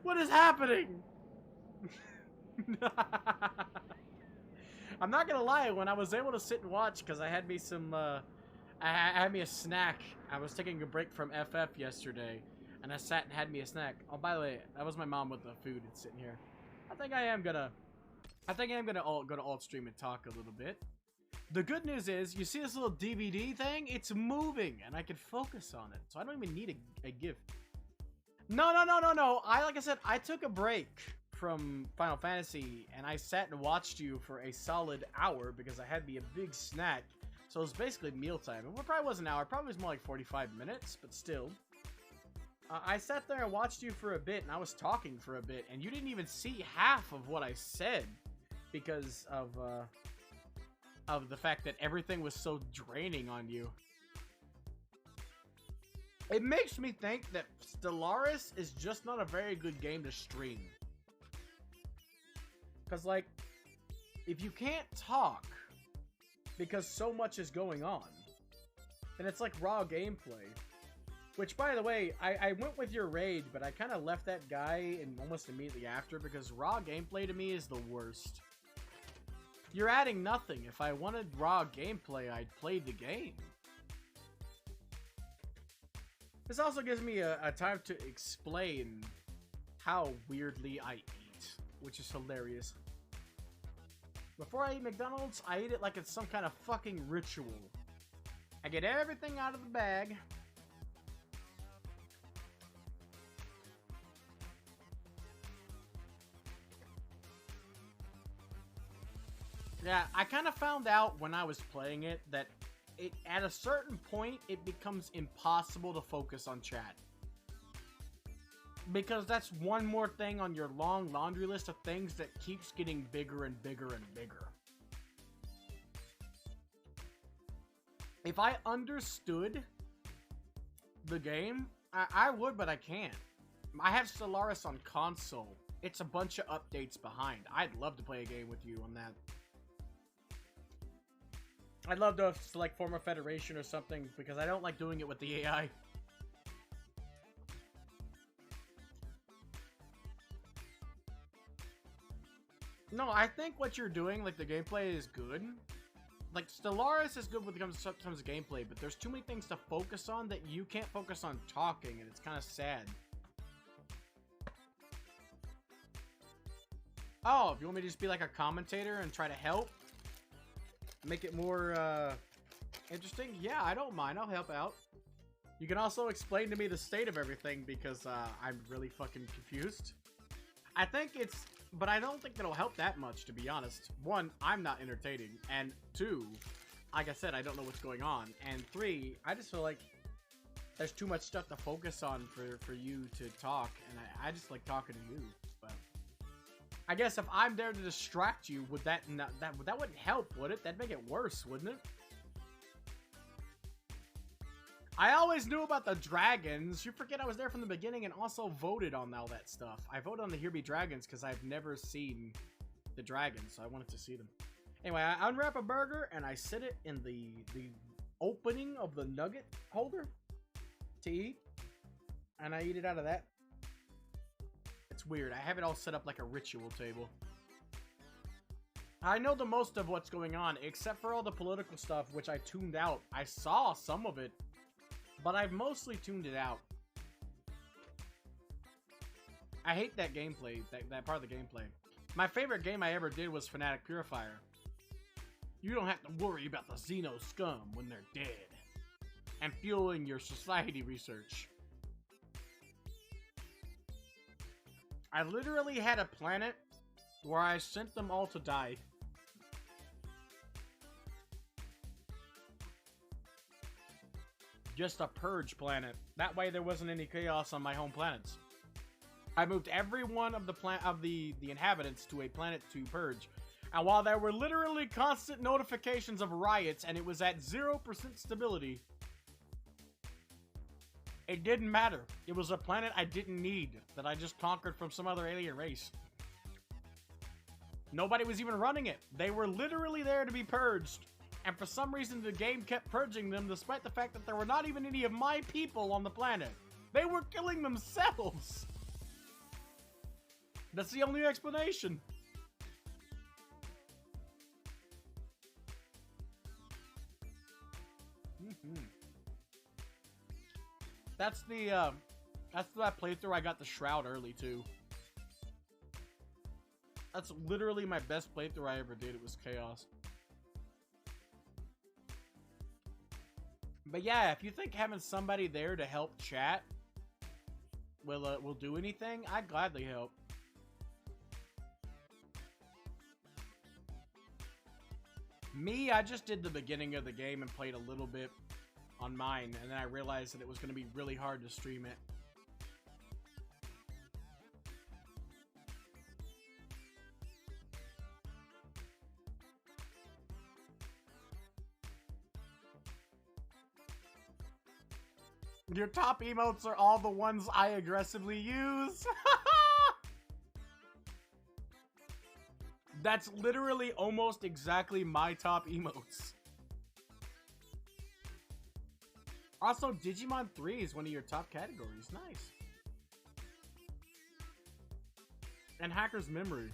What is happening? I'm not gonna lie, when I was able to sit and watch, because I had me some, I had me a snack. I was taking a break from FF yesterday, and I sat and had me a snack. Oh, by the way, that was my mom with the food and sitting here. I think I am gonna go to alt stream and talk a little bit. The good news is, you see this little DVD thing? It's moving, and I can focus on it, so I don't even need a gift. No. Like I said, I took a break from Final Fantasy, and I sat and watched you for a solid hour because I had me a big snack. So it was basically mealtime. It probably wasn't an hour, probably was more like 45 minutes, but still. I sat there and watched you for a bit, and I was talking for a bit, and you didn't even see half of what I said because of the fact that everything was so draining on you. It makes me think that Stellaris is just not a very good game to stream. Because, like, if you can't talk because so much is going on, then it's like raw gameplay. Which, by the way, I went with your raid, but I kind of left that guy in almost immediately after because raw gameplay to me is the worst. You're adding nothing. If I wanted raw gameplay, I'd play the game. This also gives me a time to explain how weirdly I eat, which is hilarious. Before I eat McDonald's, I eat it like it's some kind of fucking ritual. I get everything out of the bag. Yeah, I kind of found out when I was playing it that at a certain point, it becomes impossible to focus on chat. Because that's one more thing on your long laundry list of things that keeps getting bigger and bigger and bigger. If I understood the game, I would, but I can't. I have Stellaris on console. It's a bunch of updates behind. I'd love to play a game with you on that. I'd love to select form a federation or something, because I don't like doing it with the AI. No, I think what you're doing, like, the gameplay is good. Like, Stellaris is good when it comes to gameplay, but there's too many things to focus on that you can't focus on talking, and it's kind of sad. Oh, if you want me to just be like a commentator and try to help? Make it more, interesting? Yeah, I don't mind. I'll help out. You can also explain to me the state of everything because, I'm really fucking confused. I think it's... But I don't think that'll help that much, to be honest. One, I'm not entertaining. And two, like I said, I don't know what's going on. And three, I just feel like there's too much stuff to focus on for you to talk, and I just like talking to you. But I guess if I'm there to distract you, would that wouldn't help, would it? That'd make it worse, wouldn't it? I always knew about the dragons. You forget I was there from the beginning and also voted on all that stuff. I voted on the Here Be Dragons because I've never seen the dragons, so I wanted to see them. Anyway, I unwrap a burger and I sit it in the opening of the nugget holder to eat, and I eat it out of that. It's weird. I have it all set up like a ritual table. I know the most of what's going on, except for all the political stuff, which I tuned out. I saw some of it, but I've mostly tuned it out. I hate that gameplay, that part of the gameplay. My favorite game I ever did was Fanatic Purifier. You don't have to worry about the Xeno scum when they're dead. And fueling your society research. I literally had a planet where I sent them all to die. Just a purge planet. That way there wasn't any chaos on my home planets. I moved every one of the inhabitants to a planet to purge. And while there were literally constant notifications of riots and it was at 0% stability, it didn't matter. It was a planet I didn't need, that I just conquered from some other alien race. Nobody was even running it. They were literally there to be purged. And for some reason, the game kept purging them despite the fact that there were not even any of my people on the planet. They were killing themselves. That's the only explanation. That's that playthrough I got the Shroud early too. That's literally my best playthrough I ever did. It was chaos. But yeah, if you think having somebody there to help chat will do anything, I'd gladly help. Me, I just did the beginning of the game and played a little bit on mine, and then I realized that it was going to be really hard to stream it. Your top emotes are all the ones I aggressively use. That's literally almost exactly my top emotes. Also, Digimon 3 is one of your top categories. Nice. And Hacker's Memory.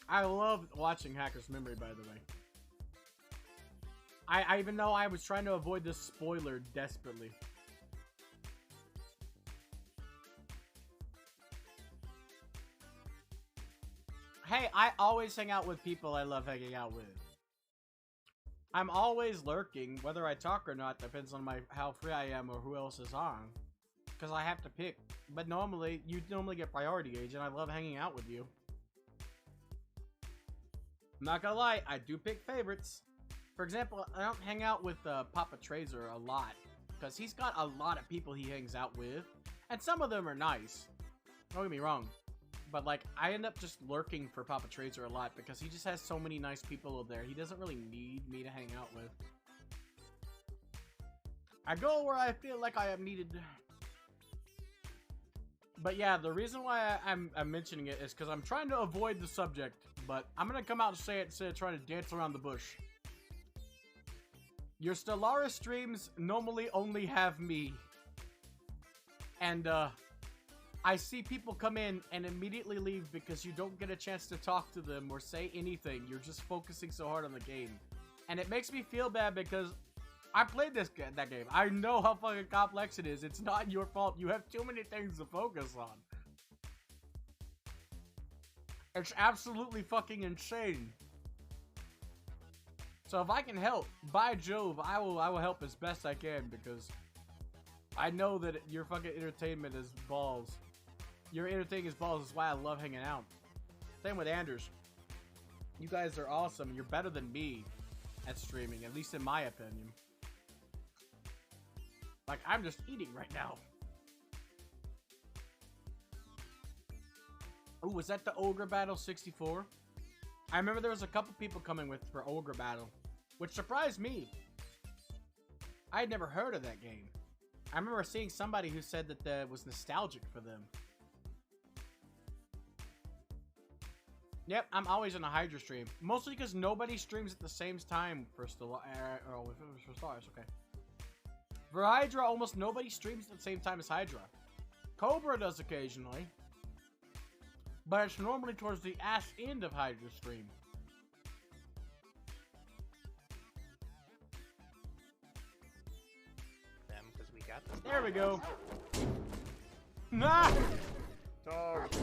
I love watching Hacker's Memory, by the way. I even know I was trying to avoid this spoiler desperately. Hey, I always hang out with people I love hanging out with. I'm always lurking, whether I talk or not depends on how free I am or who else is on. Because I have to pick. But normally, you normally get priority, Agent. I love hanging out with you. I'm not gonna lie, I do pick favorites. For example, I don't hang out with Papa Trazer a lot. Because he's got a lot of people he hangs out with. And some of them are nice. Don't get me wrong. But, like, I end up just lurking for Papa Trazer a lot because he just has so many nice people over there. He doesn't really need me to hang out with. I go where I feel like I am needed. But yeah, the reason why I'm mentioning it is because I'm trying to avoid the subject. But I'm going to come out and say it instead of trying to dance around the bush. Your Stellaris streams normally only have me. And, I see people come in and immediately leave because you don't get a chance to talk to them or say anything. You're just focusing so hard on the game. And it makes me feel bad because I played that game. I know how fucking complex it is. It's not your fault. You have too many things to focus on. It's absolutely fucking insane. So if I can help, by Jove, I will help as best I can because I know that your fucking entertainment is balls. Your entertaining is balls is why I love hanging out. Same with Anders. You guys are awesome. You're better than me at streaming, at least in my opinion. Like, I'm just eating right now. Oh, was that the Ogre Battle 64? I remember there was a couple people coming with for Ogre Battle, which surprised me. I had never heard of that game. I remember seeing somebody who said that that was nostalgic for them. Yep, I'm always on a Hydra stream. Mostly because nobody streams at the same time for Stellaris. Oh, if it was for Stellaris, okay. For Hydra, almost nobody streams at the same time as Hydra. Cobra does occasionally. But it's normally towards the ass end of Hydra's stream. Them, because we got this. There we go. Nah! Dog.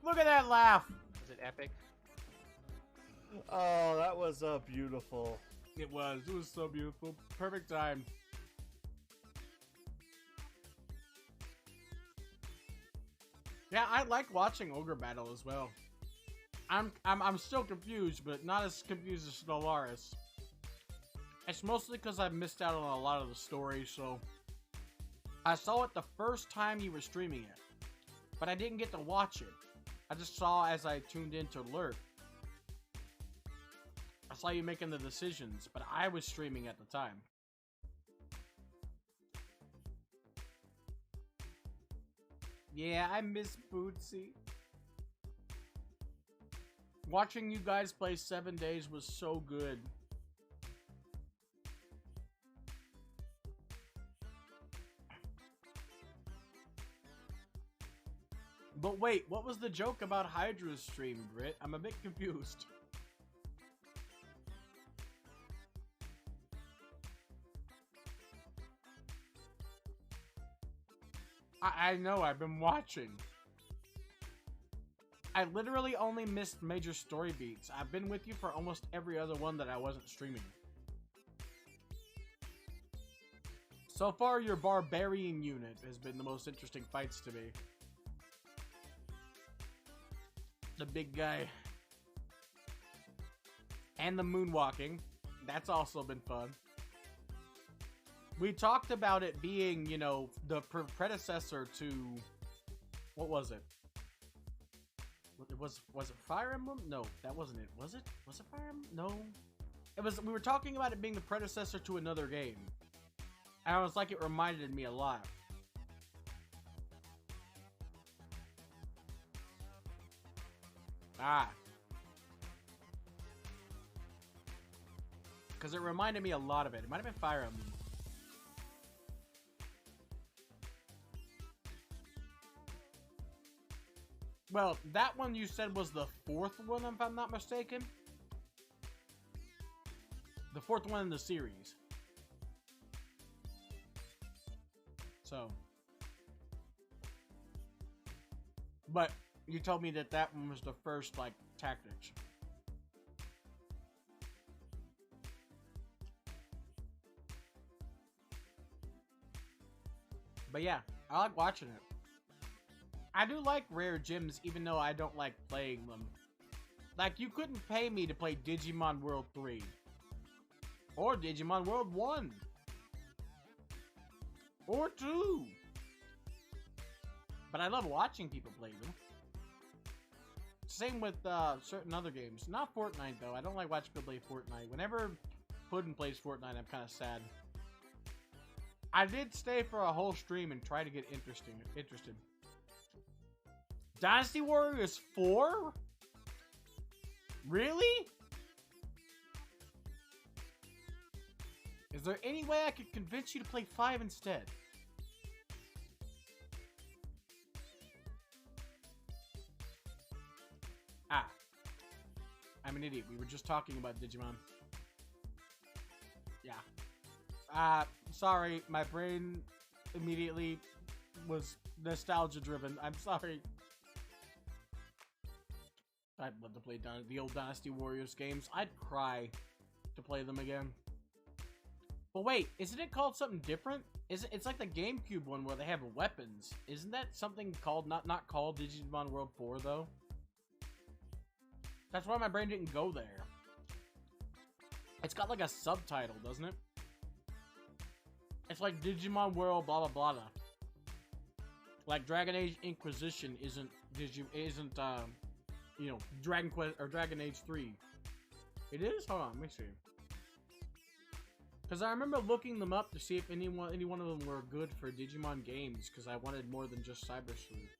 Look at that laugh. Was it epic? Oh, that was beautiful. It was. It was so beautiful. Perfect time. Yeah, I like watching Ogre Battle as well. I'm still confused, but not as confused as Stellaris. It's mostly because I've missed out on a lot of the story, so... I saw it the first time you were streaming it, but I didn't get to watch it. I just saw as I tuned in to lurk. I saw you making the decisions, but I was streaming at the time. Yeah, I miss Bootsy. Watching you guys play 7 Days was so good. But wait, what was the joke about Hydra's stream, Britt? I'm a bit confused. I know, I've been watching. I literally only missed major story beats. I've been with you for almost every other one that I wasn't streaming. So far, your barbarian unit has been the most interesting fights to me. The big guy. And the moonwalking. That's also been fun. We talked about it being, you know, the predecessor to... What was it? Was it Fire Emblem? No, that wasn't it. Was it? Was it Fire Emblem? No. It was. We were talking about it being the predecessor to another game. And I was like, it reminded me a lot. Ah. Because it reminded me a lot of it. It might have been Fire Emblem. Well, that one you said was the fourth one, if I'm not mistaken. The fourth one in the series. So. But you told me that that one was the first, like, tactics. But yeah, I like watching it. I do like rare gems, even though I don't like playing them. Like, you couldn't pay me to play Digimon World 3. Or Digimon World 1. Or 2. But I love watching people play them. Same with certain other games. Not Fortnite, though. I don't like watching people play Fortnite. Whenever Puddin plays Fortnite, I'm kind of sad. I did stay for a whole stream and try to get interested. Dynasty Warriors 4? Really? Is there any way I could convince you to play 5 instead? Ah. I'm an idiot. We were just talking about Digimon. Yeah. Sorry. My brain immediately was nostalgia driven. I'm sorry. I'd love to play the old Dynasty Warriors games. I'd cry to play them again. But wait, isn't it called something different? It's like the GameCube one where they have weapons. Isn't that something called not called Digimon World 4 though? That's why my brain didn't go there. It's got like a subtitle, doesn't it? It's like Digimon World, blah blah blah. Like Dragon Age Inquisition isn't you know, Dragon Quest or Dragon Age 3. It is? Hold on, let me see. Because I remember looking them up to see if any one of them were good for Digimon games, because I wanted more than just Cyber Sleuth.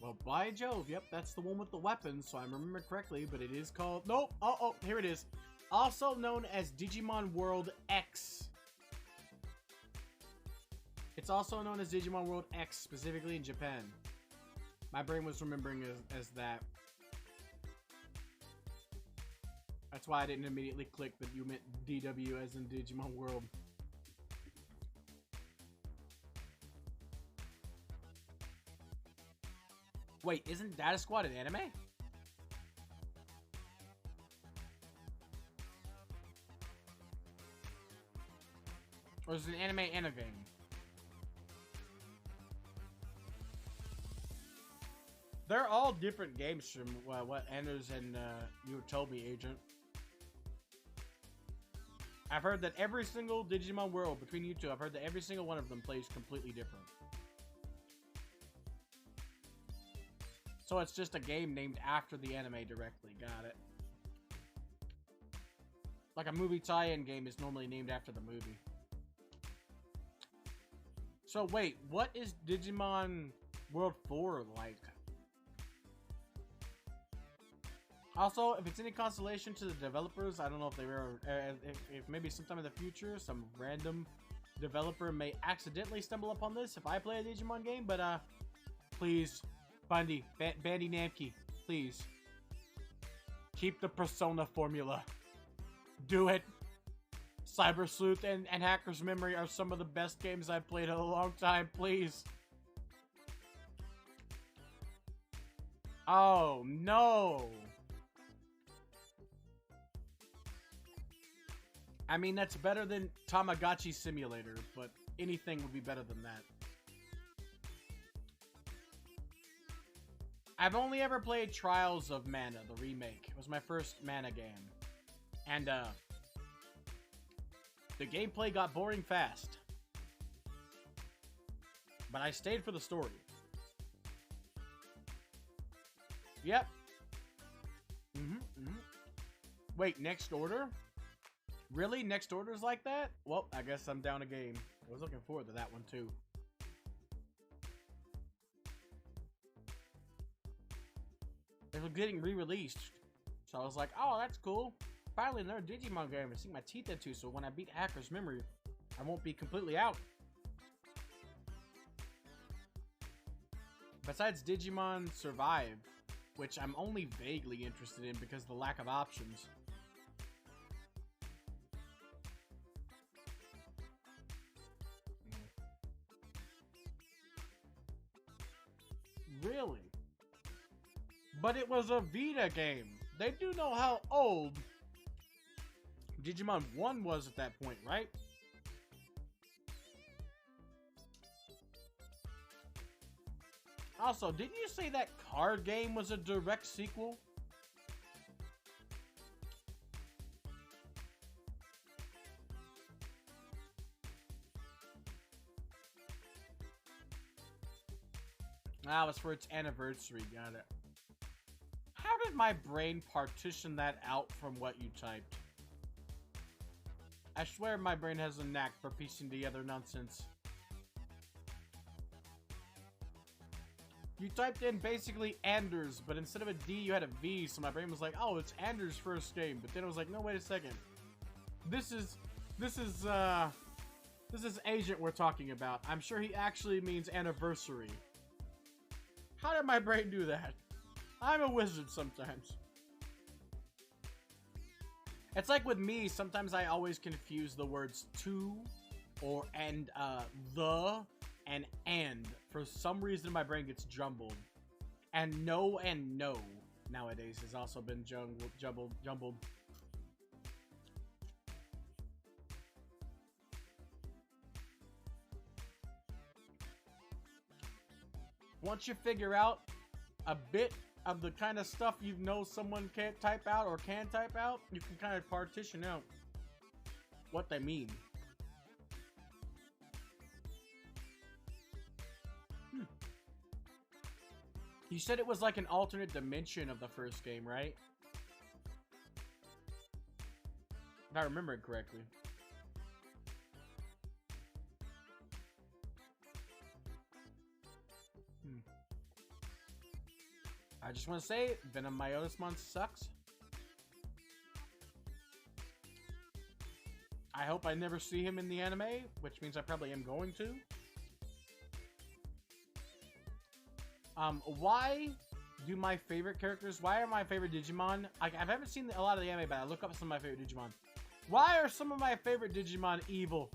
Well, by Jove, yep, that's the one with the weapons, so I remember correctly, but it is called... Nope! Oh, here it is. Also known as Digimon World X. It's also known as Digimon World X, specifically in Japan. My brain was remembering as that. That's why I didn't immediately click that you meant DW as in Digimon World. Wait, isn't Data Squad an anime? Or is it an anime and a game? They're all different games from what Anders and you told me, Agent. I've heard that every single Digimon World between you two, I've heard that every single one of them plays completely different. So it's just a game named after the anime directly. Got it. Like a movie tie-in game is normally named after the movie. So wait, what is Digimon World 4 like? Also, if it's any consolation to the developers, I don't know if they were, if maybe sometime in the future, some random developer may accidentally stumble upon this if I play a Digimon game, but please, Bundy, Bandy Namki, please, keep the Persona formula. Do it. Cyber Sleuth and Hacker's Memory are some of the best games I've played in a long time, please. Oh, no. I mean, that's better than Tamagotchi Simulator, but anything would be better than that. I've only ever played Trials of Mana, the remake. It was my first Mana game. And, the gameplay got boring fast. But I stayed for the story. Yep. Wait, Next Order? Really? Next Order's like that? Well, I guess I'm down a game. I was looking forward to that one too. It was getting re-released. So I was like, oh, that's cool. Finally another Digimon game to sink my teeth into, so when I beat Hacker's Memory, I won't be completely out. Besides Digimon Survive, which I'm only vaguely interested in because of the lack of options. Really? But it was a Vita game. They do know how old Digimon 1 was at that point, right? Also, didn't you say that card game was a direct sequel? Ah, it was for its anniversary, got it. How did my brain partition that out from what you typed? I swear my brain has a knack for piecing together nonsense. You typed in basically Anders, but instead of a D, you had a V, so my brain was like, oh, it's Anders' first game. But then it was like, no, wait a second. This is Agent we're talking about. I'm sure he actually means anniversary. How did my brain do that? I'm a wizard sometimes. It's like with me, sometimes I always confuse the words to or and the and for some reason my brain gets jumbled. And no nowadays has also been jumbled. once you figure out a bit of the kind of stuff you know someone can't type out or can type out, you can kind of partition out what they mean. You said it was like an alternate dimension of the first game, right? If I remember it correctly. I just want to say, Venom Myotismon sucks. I hope I never see him in the anime, which means I probably am going to. Why do my favorite characters, why are my favorite Digimon, I haven't seen a lot of the anime, but I look up some of my favorite Digimon. Why are some of my favorite Digimon evil?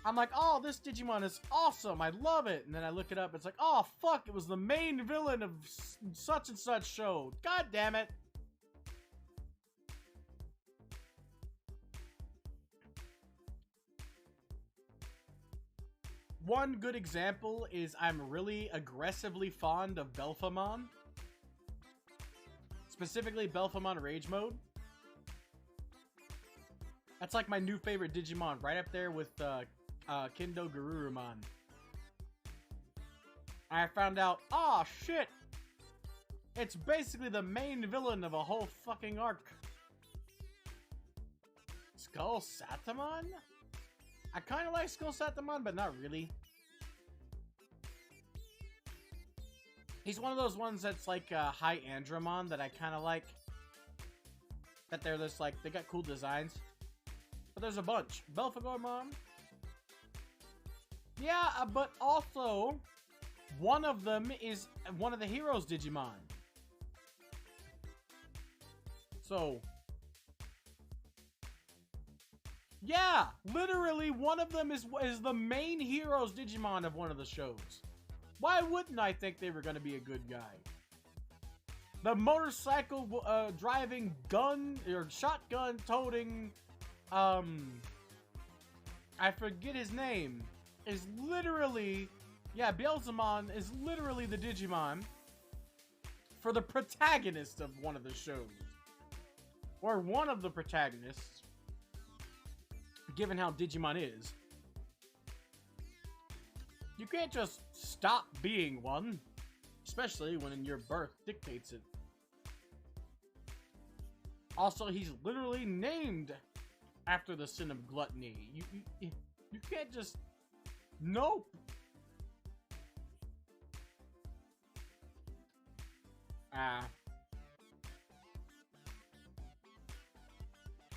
I'm like, oh, this Digimon is awesome, I love it. And then I look it up, it's like, oh, fuck, it was the main villain of such and such show. God damn it. One good example is I'm really aggressively fond of Belphemon. Specifically, Belphemon Rage Mode. That's like my new favorite Digimon, right up there with Kendo Garurumon. I found out, oh shit! It's basically the main villain of a whole fucking arc. Skull Satamon? I kind of like Skull Satamon, but not really. He's one of those ones that's like High Andromon that I kind of like. That they're just like, they got cool designs. But there's a bunch. Belphegormon. Yeah, but also, one of them is one of the heroes Digimon. So... yeah, literally one of them is the main hero's Digimon of one of the shows. Why wouldn't I think they were going to be a good guy? The motorcycle driving gun or shotgun toting, I forget his name, is literally, yeah, Beelzemon is literally the Digimon for the protagonist of one of the shows. Or one of the protagonists. Given how Digimon is. You can't just stop being one. Especially when your birth dictates it. Also, he's literally named after the sin of gluttony. You can't just... nope.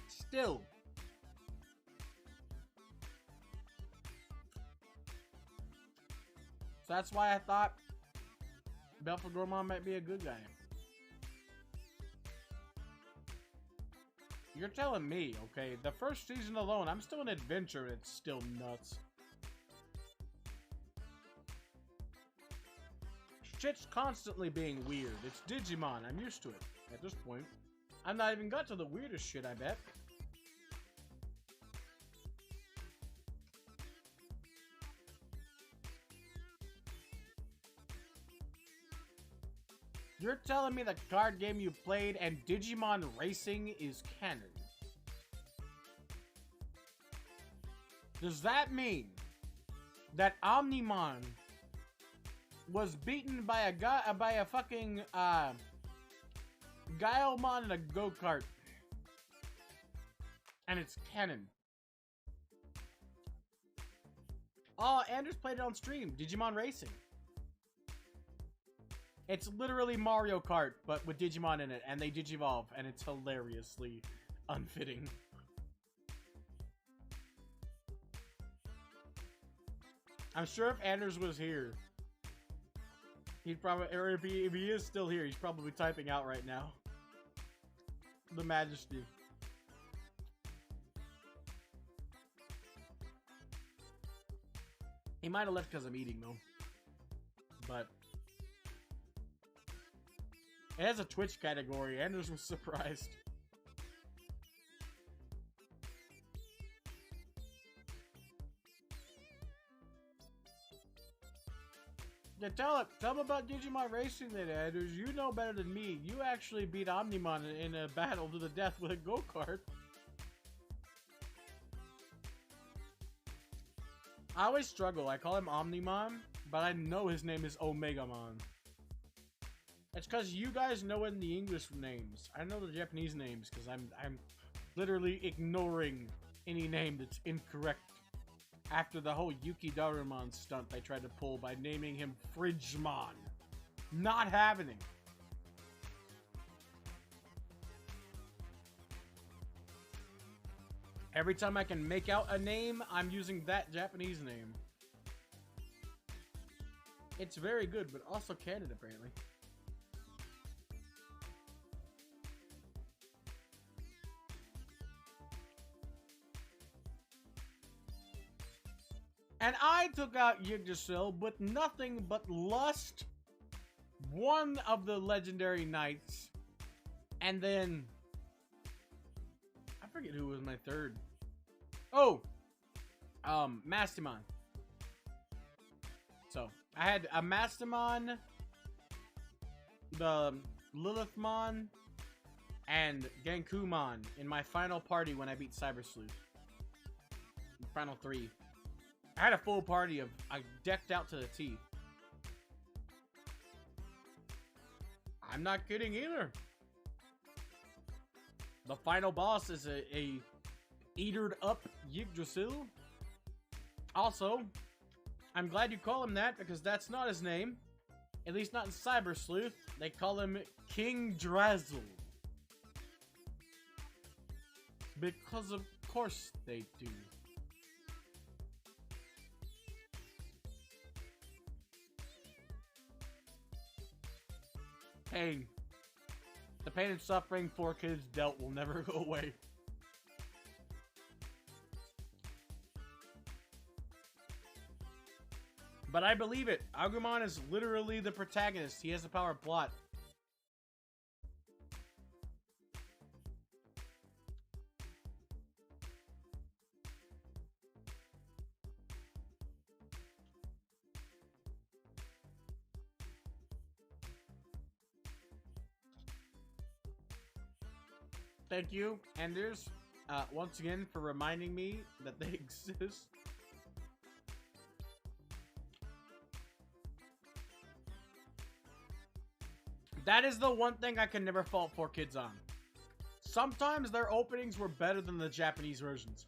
Still... so that's why I thought Belphegormon might be a good guy. You're telling me, okay? The first season alone, I'm still an adventure, it's still nuts. Shit's constantly being weird. It's Digimon, I'm used to it at this point. I've not even got to the weirdest shit, I bet. You're telling me the card game you played and Digimon Racing is canon? Does that mean that Omnimon was beaten by a guy, by a fucking Guilemon in a go-kart, and it's canon? Oh, Anders played it on stream. Digimon Racing. It's literally Mario Kart, but with Digimon in it, and they Digivolve, and it's hilariously unfitting. I'm sure if Anders was here, he'd probably, or if he is still here, he's probably typing out right now. The Majesty. He might have left because I'm eating, though. But... it has a Twitch category. Anders was surprised. Yeah, tell him about Digimon Racing then, Anders. You know better than me. You actually beat Omnimon in a battle to the death with a go-kart. I always struggle. I call him Omnimon, but I know his name is Omegamon. It's because you guys know in the English names. I know the Japanese names because I'm literally ignoring any name that's incorrect. After the whole Yuki Darumon stunt they tried to pull by naming him Fridgemon. Not having him. Every time I can make out a name, I'm using that Japanese name. It's very good, but also canon apparently. And I took out Yggdrasil with nothing but Lust, one of the legendary knights, and then I forget who was my third. Oh, Mastamon. So I had a Mastamon, the Lilithmon, and Gankumon in my final party when I beat Cyber Sleuth. Final 3. I had a full party of, I decked out to the teeth. I'm not kidding either. The final boss is a eatered up Yggdrasil. Also, I'm glad you call him that because that's not his name. At least not in Cyber Sleuth. They call him King Drazzle. Because of course they do. Pain. The pain and suffering 4 kids dealt will never go away. But I believe it. Agumon is literally the protagonist. He has the power of plot. Thank you, Anders, once again for reminding me that they exist. That is the one thing I can never fault 4Kids on. Sometimes their openings were better than the Japanese versions.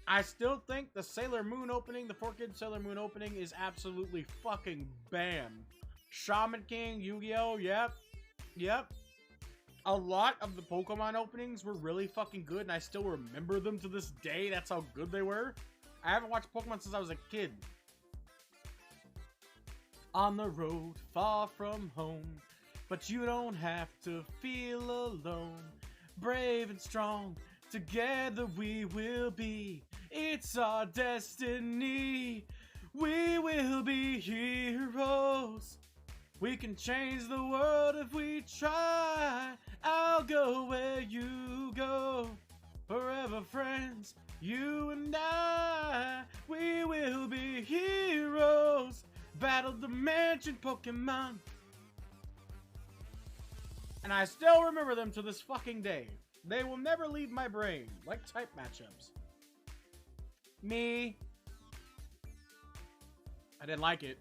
I still think the Sailor Moon opening, the 4Kids Sailor Moon opening is absolutely fucking bam. Shaman King, Yu-Gi-Oh, yep. A lot of the Pokemon openings were really fucking good, and I still remember them to this day. That's how good they were. I haven't watched Pokemon since I was a kid. On the road, far from home, but you don't have to feel alone. Brave and strong, together we will be. It's our destiny. We will be heroes. We can change the world if we try. I'll go where you go. Forever friends, you and I. We will be heroes. Battle Dimension Pokemon. And I still remember them to this fucking day. They will never leave my brain, like type matchups. Me. I didn't like it.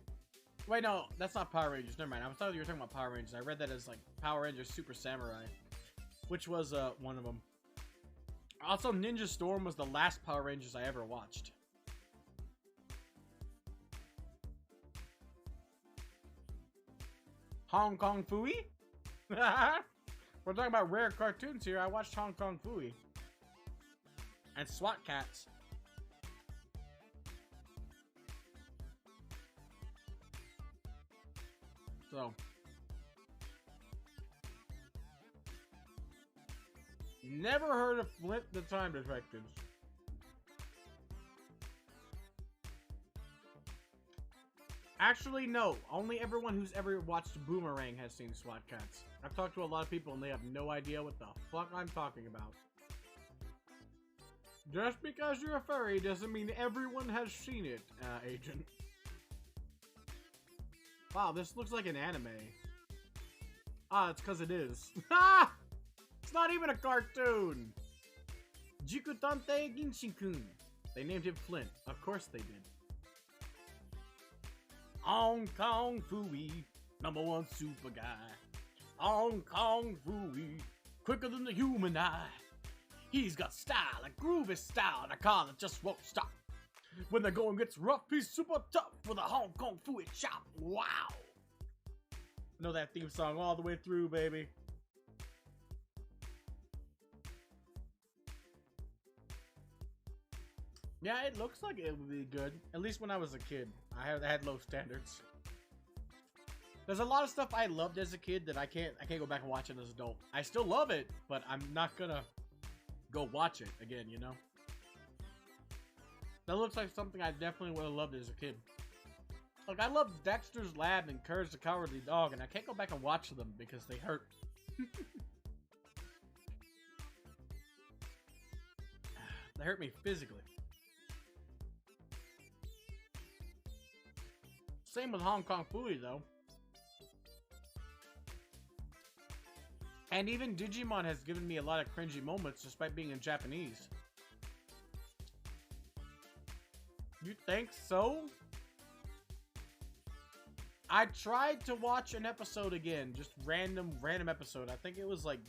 Wait, no, that's not Power Rangers. Never mind. I thought you were talking about Power Rangers. I read that as like Power Rangers Super Samurai, which was one of them. Also, Ninja Storm was the last Power Rangers I ever watched. Hong Kong Phooey? We're talking about rare cartoons here. I watched Hong Kong Phooey. And SWAT Cats. So. Never heard of Flint the Time Detectives. Actually, no. Only everyone who's ever watched Boomerang has seen SWAT Cats. I've talked to a lot of people and they have no idea what the fuck I'm talking about. Just because you're a furry doesn't mean everyone has seen it, Agent. Wow, this looks like an anime. Ah, it's because it is. Ha! It's not even a cartoon! Jikutante Ginshin-kun. They named him Flint. Of course they did. Hong Kong Fooey, #1 super guy. Hong Kong Fooey, quicker than the human eye. He's got style, a groovy style, and a car that just won't stop. When the going gets rough, he's super tough for the Hong Kong Fooey chop. Wow! I know that theme song all the way through, baby. Yeah, it looks like it would be good. At least when I was a kid. I had low standards. There's a lot of stuff I loved as a kid that I can't go back and watch it as an adult. I still love it, but I'm not gonna go watch it again, you know? That looks like something I definitely would have loved as a kid. Like, I love Dexter's Lab and Courage the Cowardly Dog, and I can't go back and watch them because they hurt. They hurt me physically. Same with Hong Kong Fooey, though. And even Digimon has given me a lot of cringy moments despite being in Japanese. You think so? I tried to watch an episode again, just random episode. I think it was like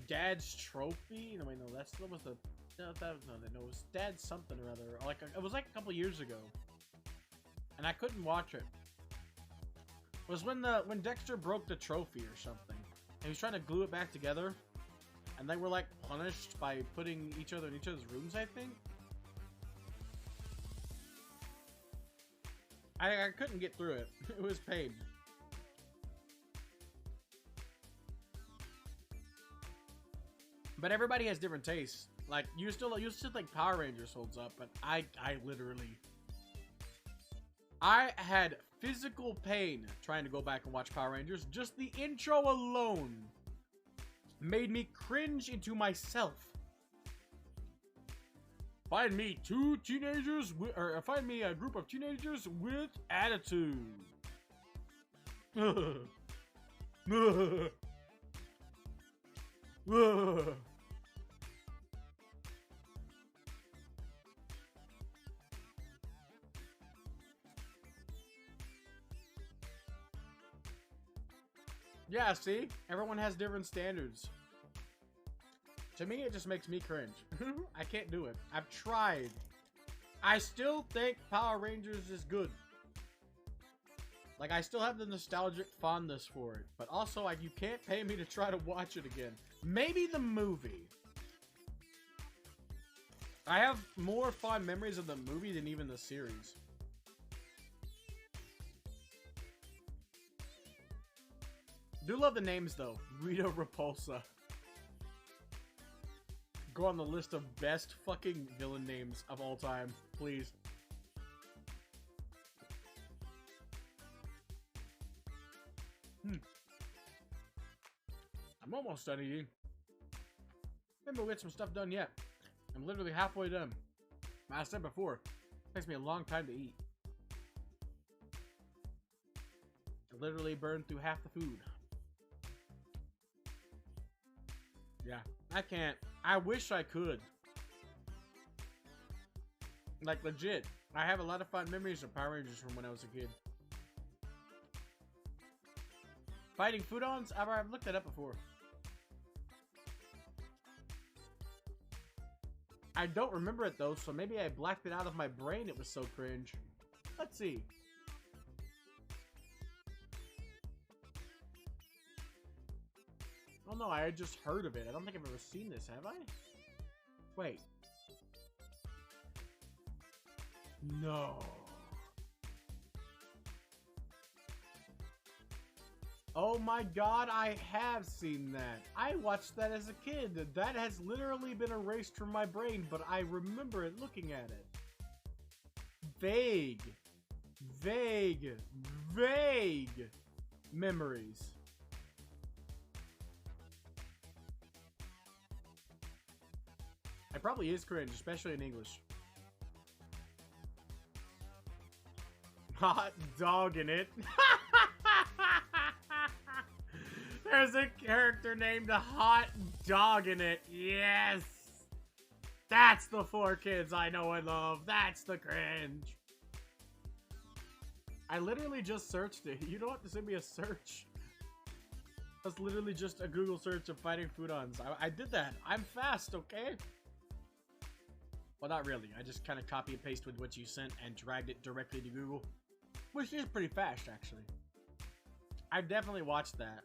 Dad's Trophy. No, wait, no, that was the no, it was Dad's something or other. Like it was like a couple years ago, and I couldn't watch it. It was when Dexter broke the trophy or something, and he was trying to glue it back together, and they were like punished by putting each other in each other's rooms, I think. I couldn't get through it. It was pain. But everybody has different tastes. Like you still think Power Rangers holds up, but I literally had physical pain trying to go back and watch Power Rangers. Just the intro alone made me cringe into myself. Find me find me a group of teenagers with attitude. Yeah, see? Everyone has different standards. To me, it just makes me cringe. I can't do it. I've tried. I still think Power Rangers is good. Like, I still have the nostalgic fondness for it. But also, like, you can't pay me to try to watch it again. Maybe the movie. I have more fond memories of the movie than even the series. Do love the names, though. Rita Repulsa. Go on the list of best fucking villain names of all time, please. I'm almost done eating. Maybe we'll get some stuff done yet. I'm literally halfway done. As I said before, it takes me a long time to eat. I literally burned through half the food. Yeah, I can't. I wish I could. Like, legit. I have a lot of fond memories of Power Rangers from when I was a kid. Fighting Foodons? I've looked that up before. I don't remember it, though, so maybe I blacked it out of my brain. It was so cringe. Let's see. Oh no, I had just heard of it. I don't think I've ever seen this, have I? Wait. No. Oh my god, I have seen that. I watched that as a kid. That has literally been erased from my brain, but I remember it looking at it. Vague memories. It probably is cringe, especially in English. hot dog in it. There's a character named a hot dog in it. Yes. That's the 4Kids I know and love. That's the cringe. I literally just searched it. You don't have to send me a search. That's literally just a Google search of fighting Futons. I did that. I'm fast, okay? Well, not really. I just kind of copy and pasted what you sent and dragged it directly to Google. Which is pretty fast, actually. I definitely watched that.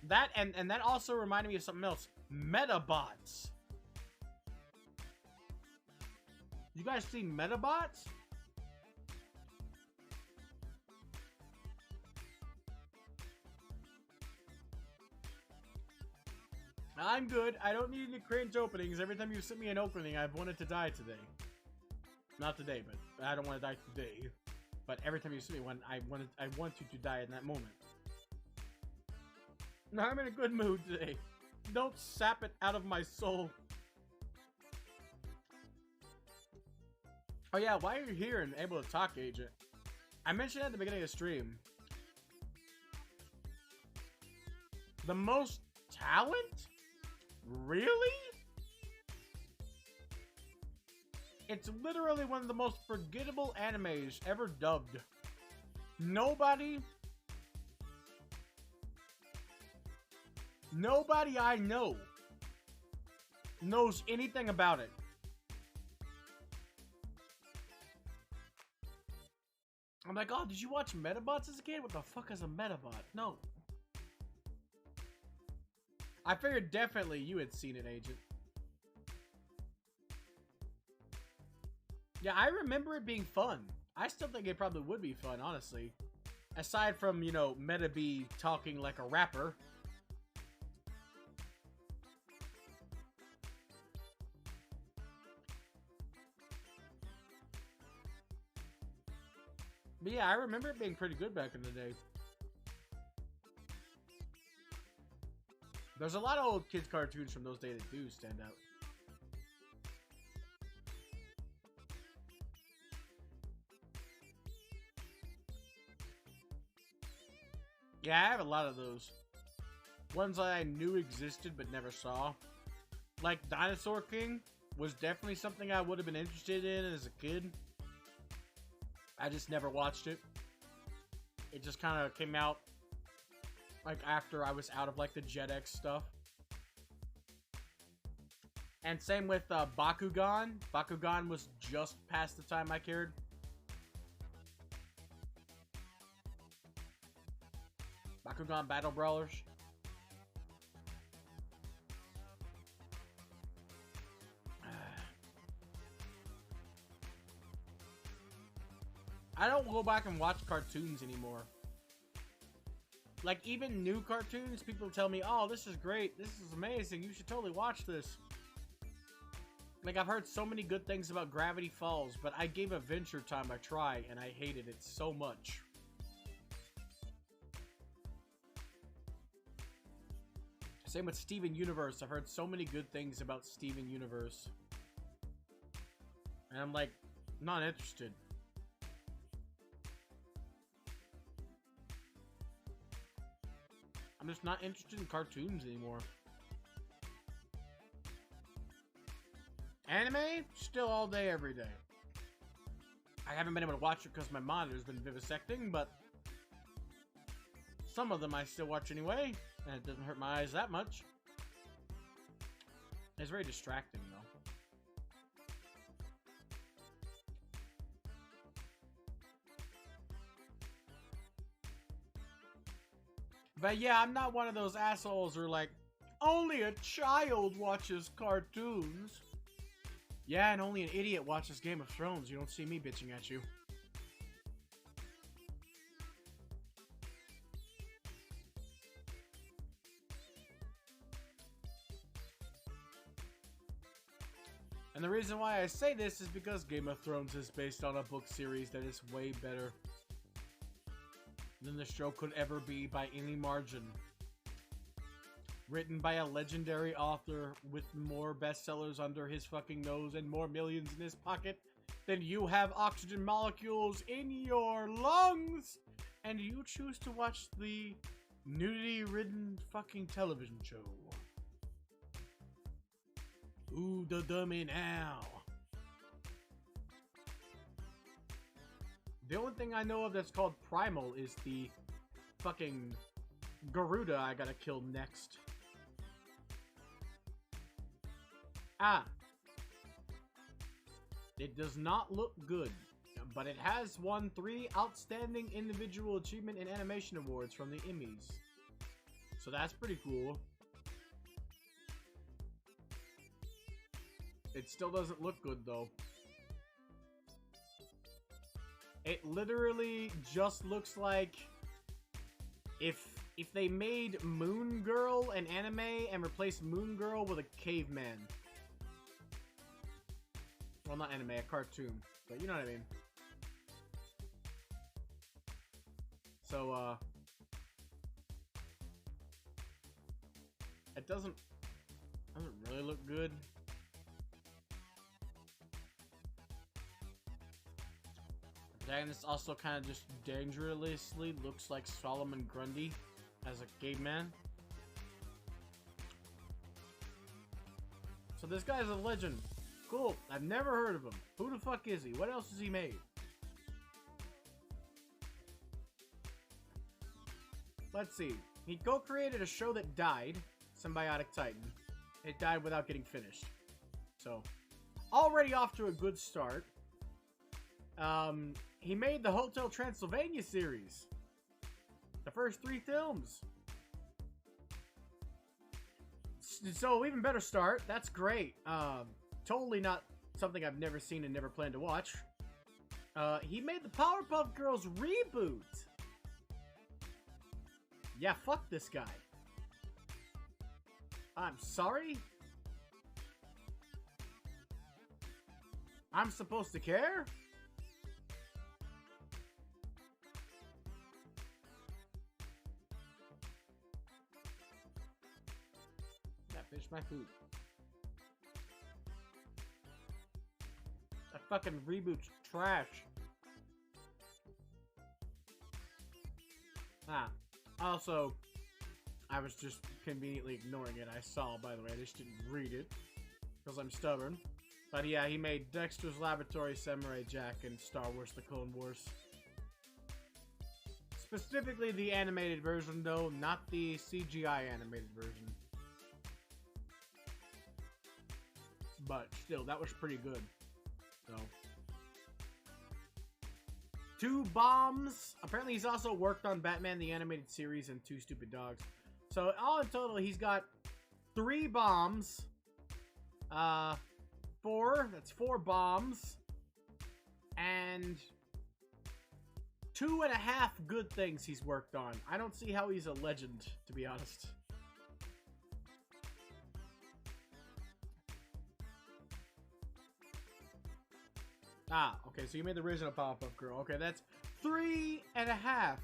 That and that also reminded me of something else. Metabots. You guys see Metabots? I'm good. I don't need any cringe openings. Every time you send me an opening, I've wanted to die today. Not today, but I don't want to die today. But every time you send me one, I want you to die in that moment. Now I'm in a good mood today. Don't sap it out of my soul. Oh yeah, why are you here and able to talk, Agent? I mentioned at the beginning of the stream. The most talent? Really? It's literally one of the most forgettable animes ever dubbed. Nobody I know knows anything about it. I'm like, oh, did you watch Metabots as a kid? What the fuck is a Metabot? No. I figured definitely you had seen it, Agent. Yeah, I remember it being fun. I still think it probably would be fun, honestly. Aside from, you know, Metabee talking like a rapper. But yeah, I remember it being pretty good back in the day. There's a lot of old kids' cartoons from those days that do stand out. Yeah, I have a lot of those. Ones that I knew existed but never saw. Like Dinosaur King was definitely something I would have been interested in as a kid. I just never watched it. It just kind of came out like after I was out of like the Jetix stuff. And same with Bakugan. Bakugan was just past the time I cared. Bakugan Battle Brawlers. I don't go back and watch cartoons anymore. Like, even new cartoons, people tell me, oh, this is great, this is amazing, you should totally watch this. Like, I've heard so many good things about Gravity Falls, but I gave Adventure Time a try, and I hated it so much. Same with Steven Universe. I've heard so many good things about Steven Universe. And I'm like, not interested. I'm just not interested in cartoons anymore. Anime? Still all day, every day. I haven't been able to watch it because my monitor's been vivisecting, but some of them I still watch anyway, and it doesn't hurt my eyes that much. It's very distracting, though. But yeah, I'm not one of those assholes who are like, only a child watches cartoons. Yeah, and only an idiot watches Game of Thrones. You don't see me bitching at you. And the reason why I say this is because Game of Thrones is based on a book series that is way better than the show could ever be by any margin. Written by a legendary author with more bestsellers under his fucking nose and more millions in his pocket then you have oxygen molecules in your lungs, and you choose to watch the nudity-ridden fucking television show. Ooh, the dummy now. The only thing I know of that's called Primal is the fucking Garuda I gotta kill next. Ah. It does not look good, but it has won 3 Outstanding Individual Achievement in Animation Awards from the Emmys. So that's pretty cool. It still doesn't look good, though. It literally just looks like if they made Moon Girl an anime and replaced Moon Girl with a caveman. Well, not anime, a cartoon, but you know what I mean. So, it doesn't really look good. The protagonist also kind of just dangerously looks like Solomon Grundy as a caveman. So this guy's a legend. Cool. I've never heard of him. Who the fuck is he? What else has he made? Let's see. He co-created a show that died, Symbiotic Titan. It died without getting finished. So, already off to a good start. He made the Hotel Transylvania series. The first 3 films. So, even better start. That's great. Totally not something I've never seen and never planned to watch. He made the Powerpuff Girls reboot. Yeah, fuck this guy. I'm sorry? I'm supposed to care? Yeah, finish my food. That fucking reboot's trash. Also, I was just conveniently ignoring it. I saw, by the way, I just didn't read it because I'm stubborn. But yeah, he made Dexter's Laboratory, Samurai Jack, and Star Wars: The Clone Wars. Specifically the animated version, though, not the CGI animated version. But still, that was pretty good. So, 2 bombs. Apparently, he's also worked on Batman the Animated Series and 2 Stupid Dogs. So, all in total, he's got 3 bombs. 4. That's 4 bombs. And 2.5 good things he's worked on. I don't see how he's a legend, to be honest. Okay, so you made the original Powerpuff Girl. Okay, that's 3.5.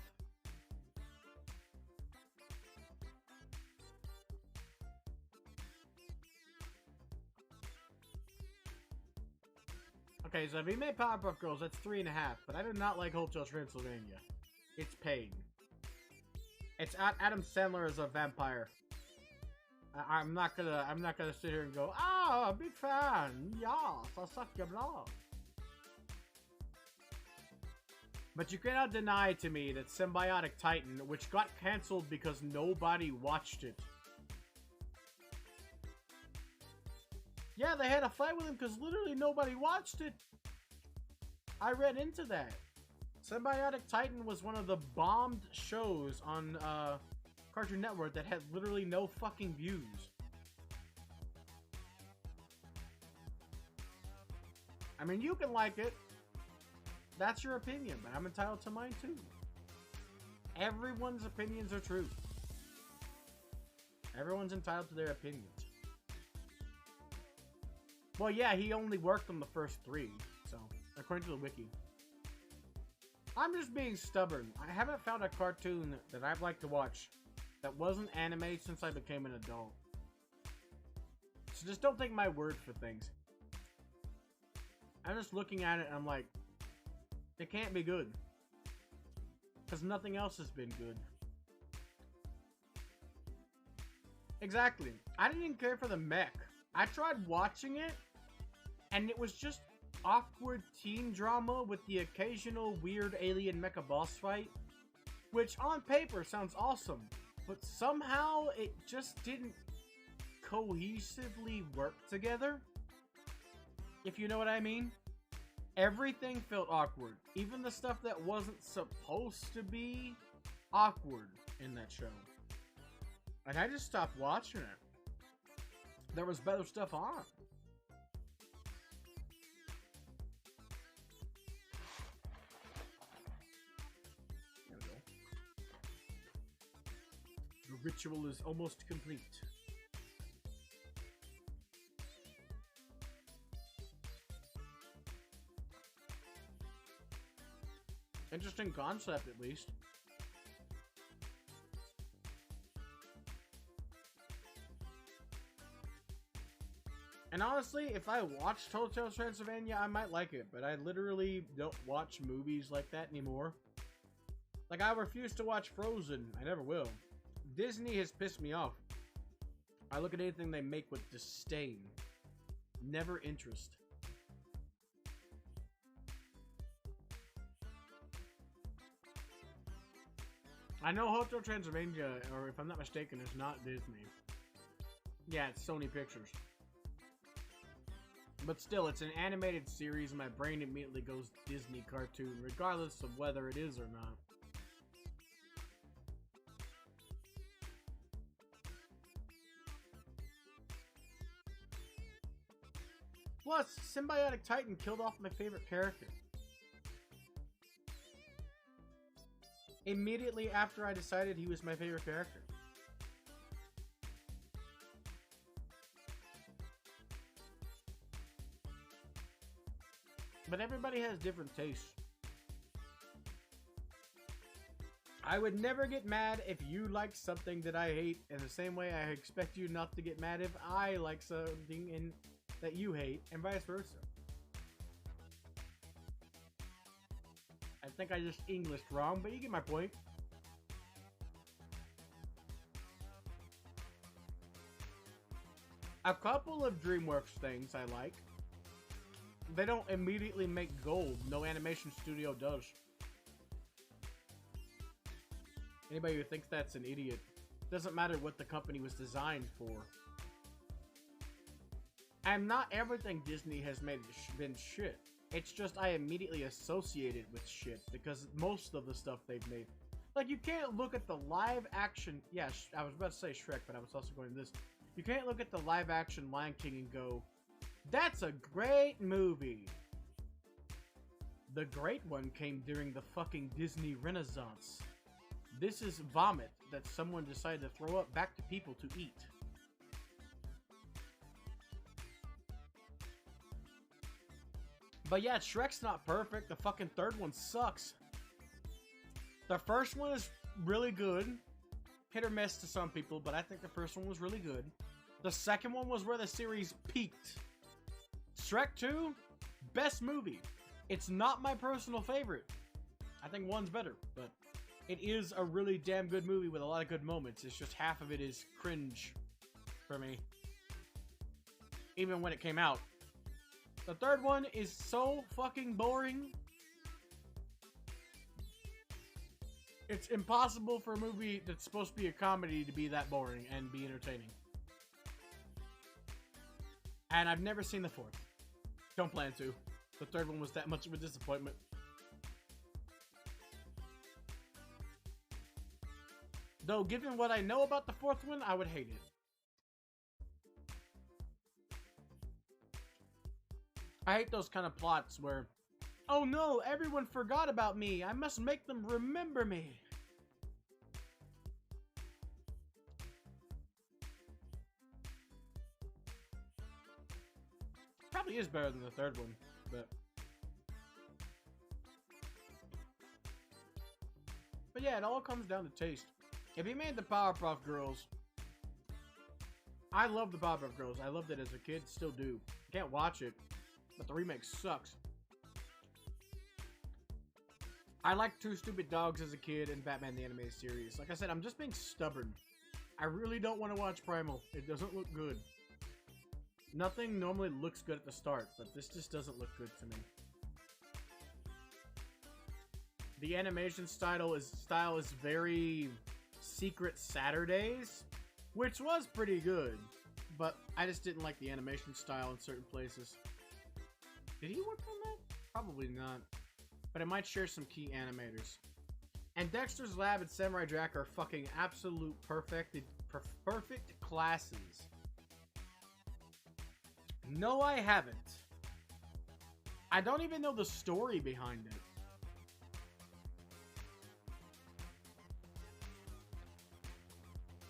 Okay, so if he made Powerpuff Girls, that's 3.5. But I do not like Hotel Transylvania. It's pain. It's Adam Sandler as a vampire. I'm not gonna sit here and go, "Ah, big fan. Yes, I'll suck your blood." But you cannot deny to me that Symbiotic Titan, which got cancelled because nobody watched it. Yeah, they had a fight with him because literally nobody watched it. I read into that. Symbiotic Titan was one of the bombed shows on Cartoon Network that had literally no fucking views. I mean, you can like it. That's your opinion, but I'm entitled to mine too. Everyone's opinions are true. Everyone's entitled to their opinions. Well, yeah, he only worked on the first 3, so, according to the wiki. I'm just being stubborn. I haven't found a cartoon that I'd like to watch that wasn't anime since I became an adult. So just don't take my word for things. I'm just looking at it and I'm like, it can't be good. Because nothing else has been good. Exactly. I didn't even care for the mech. I tried watching it, and it was just awkward teen drama with the occasional weird alien mecha boss fight, which on paper sounds awesome, but somehow it just didn't cohesively work together, if you know what I mean. Everything felt awkward, even the stuff that wasn't supposed to be awkward in that show. And I just stopped watching it. There was better stuff on. There we go. The ritual is almost complete. Interesting concept, at least. And honestly, if I watched Hotel Transylvania, I might like it, but I literally don't watch movies like that anymore. Like, I refuse to watch Frozen. I never will. Disney has pissed me off. I look at anything they make with disdain. Never interest. I know Hotel Transylvania, or if I'm not mistaken, is not Disney. Yeah, it's Sony Pictures. But still, it's an animated series, and my brain immediately goes Disney cartoon, regardless of whether it is or not. Plus, Symbiotic Titan killed off my favorite character. Immediately after I decided he was my favorite character. But everybody has different tastes. I would never get mad if you like something that I hate, in the same way I expect you not to get mad if I like something that you hate, and vice versa. I think I just Englished wrong, but you get my point. A couple of DreamWorks things I like. They don't immediately make gold. No animation studio does. Anybody who thinks that's an idiot. Doesn't matter what the company was designed for. And not everything Disney has made been shit. It's just I immediately associate it with shit because most of the stuff they've made. Like, you can't look at the live action... Yeah, I was about to say Shrek, but I was also going to this. You can't look at the live action Lion King and go, that's a great movie. The great one came during the fucking Disney Renaissance. This is vomit that someone decided to throw up back to people to eat. But yeah, Shrek's not perfect. The fucking third one sucks. The first one is really good. Hit or miss to some people, but I think the first one was really good. The second one was where the series peaked. Shrek 2, best movie. It's not my personal favorite. I think one's better, but it is a really damn good movie with a lot of good moments. It's just half of it is cringe for me. Even when it came out. The third one is so fucking boring. It's impossible for a movie that's supposed to be a comedy to be that boring and be entertaining. And I've never seen the fourth. Don't plan to. The third one was that much of a disappointment. Though, given what I know about the fourth one, I would hate it. I hate those kind of plots where, oh no, everyone forgot about me. I must make them remember me. Probably is better than the third one, but yeah, it all comes down to taste. If you made the Powerpuff Girls, I love the Powerpuff Girls. I loved it as a kid, still do. Can't watch it. but the remake sucks. I liked Two Stupid Dogs as a kid and Batman the Animated Series. Like I said, I'm just being stubborn. I really don't want to watch Primal. It doesn't look good. Nothing normally looks good at the start, but this just doesn't look good to me. The animation style is very Secret Saturdays, which was pretty good, but I just didn't like the animation style in certain places. Did he work on that? Probably not. But I might share some key animators. And Dexter's Lab and Samurai Jack are fucking absolute perfect classes. No, I haven't. I don't even know the story behind it.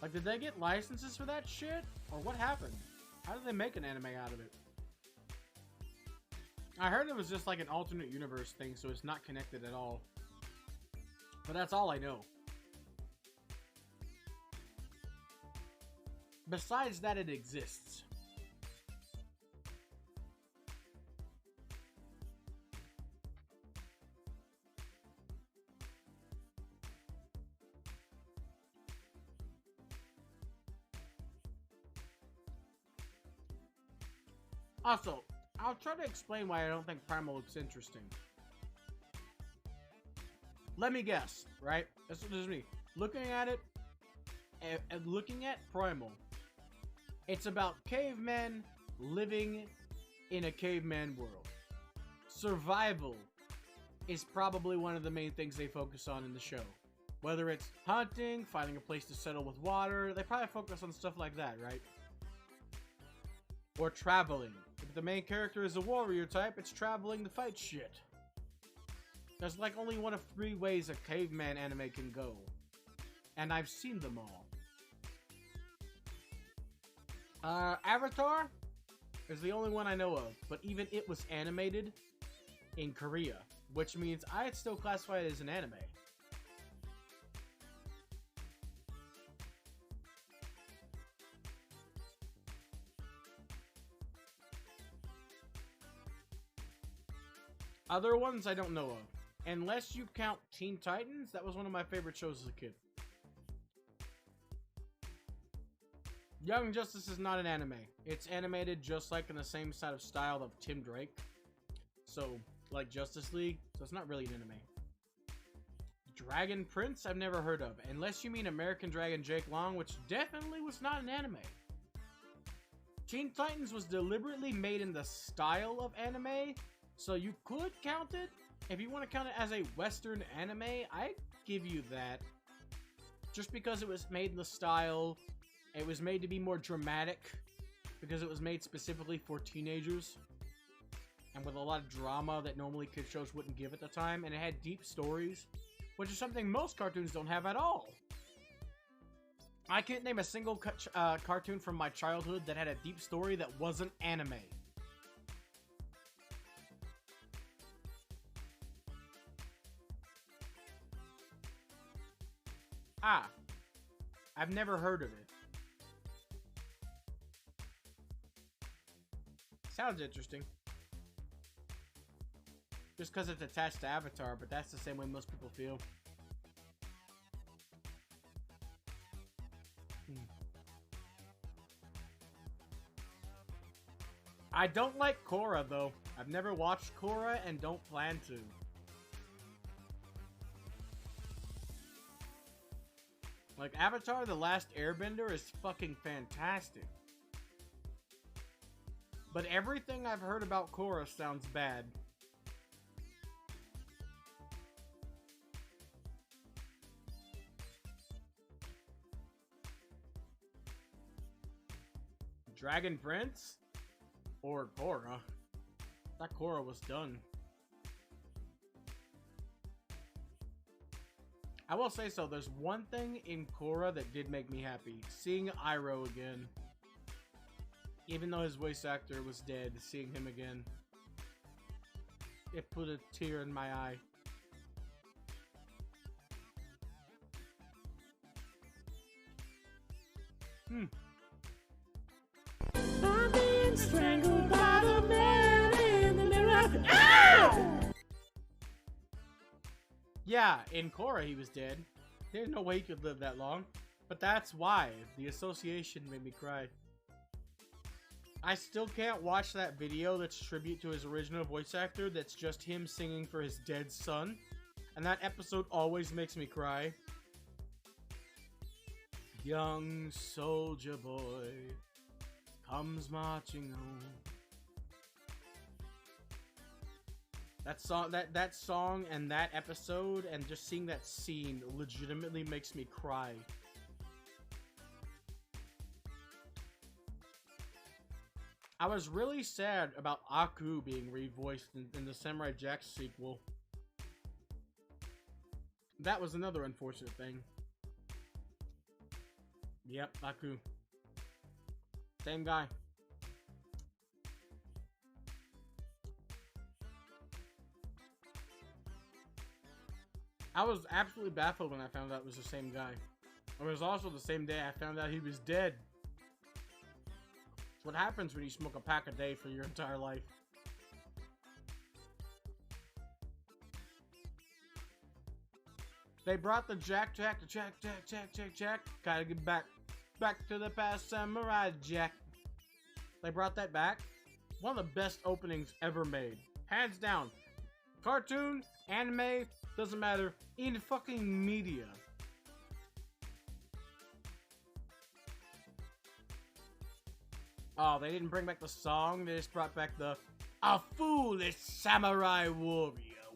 Like, did they get licenses for that shit? Or what happened? How did they make an anime out of it? I heard it was just like an alternate universe thing, so it's not connected at all. But that's all I know. Besides that, it exists. Also, I'll try to explain why I don't think Primal looks interesting. Let me guess, right? This is me. Looking at it, and looking at Primal, it's about cavemen living in a caveman world. Survival is probably one of the main things they focus on in the show. Whether it's hunting, finding a place to settle with water, they probably focus on stuff like that, right? Or traveling. If the main character is a warrior type, it's traveling to fight shit. There's like only one of 3 ways a caveman anime can go. And I've seen them all. Avatar is the only one I know of, but even it was animated in Korea, which means I'd still classify it as an anime. Other ones I don't know of. Unless you count Teen Titans, that was one of my favorite shows as a kid. Young Justice is not an anime. It's animated just like in the same sort of style of Tim Drake. So, like Justice League. So it's not really an anime. Dragon Prince, I've never heard of. Unless you mean American Dragon Jake Long, which definitely was not an anime. Teen Titans was deliberately made in the style of anime, so you could count it. If you want to count it as a Western anime, I give you that. Just because it was made in the style, it was made to be more dramatic, because it was made specifically for teenagers, and with a lot of drama that normally kid shows wouldn't give at the time, and it had deep stories, which is something most cartoons don't have at all. I can't name a single cartoon from my childhood that had a deep story that wasn't anime. Ah, I've never heard of it. Sounds interesting. Just because it's attached to Avatar, but that's the same way most people feel. I don't like Korra, though. I've never watched Korra and don't plan to. Like, Avatar: The Last Airbender is fucking fantastic. But everything I've heard about Korra sounds bad. Dragon Prince? Or Korra? I thought Korra was done. I will say so, there's one thing in Korra that did make me happy. Seeing Iroh again. Even though his voice actor was dead, seeing him again, it put a tear in my eye. I'm being strangled by the man in the Yeah, in Korra he was dead. There's no way he could live that long. But that's why. The association made me cry. I still can't watch that video that's a tribute to his original voice actor that's just him singing for his dead son. And that episode always makes me cry. Young soldier boy comes marching home. That song and that episode and just seeing that scene legitimately makes me cry. I was really sad about Aku being revoiced in the Samurai Jack sequel. That was another unfortunate thing. Yep, Aku. Same guy. I was absolutely baffled when I found out it was the same guy. It was also the same day I found out he was dead. It's what happens when you smoke a pack a day for your entire life. They brought the Jack. Gotta get back to the past, Samurai Jack. They brought that back. One of the best openings ever made. Hands down. Cartoon, anime, doesn't matter. In fucking media. Oh, they didn't bring back the song. They just brought back a foolish samurai warrior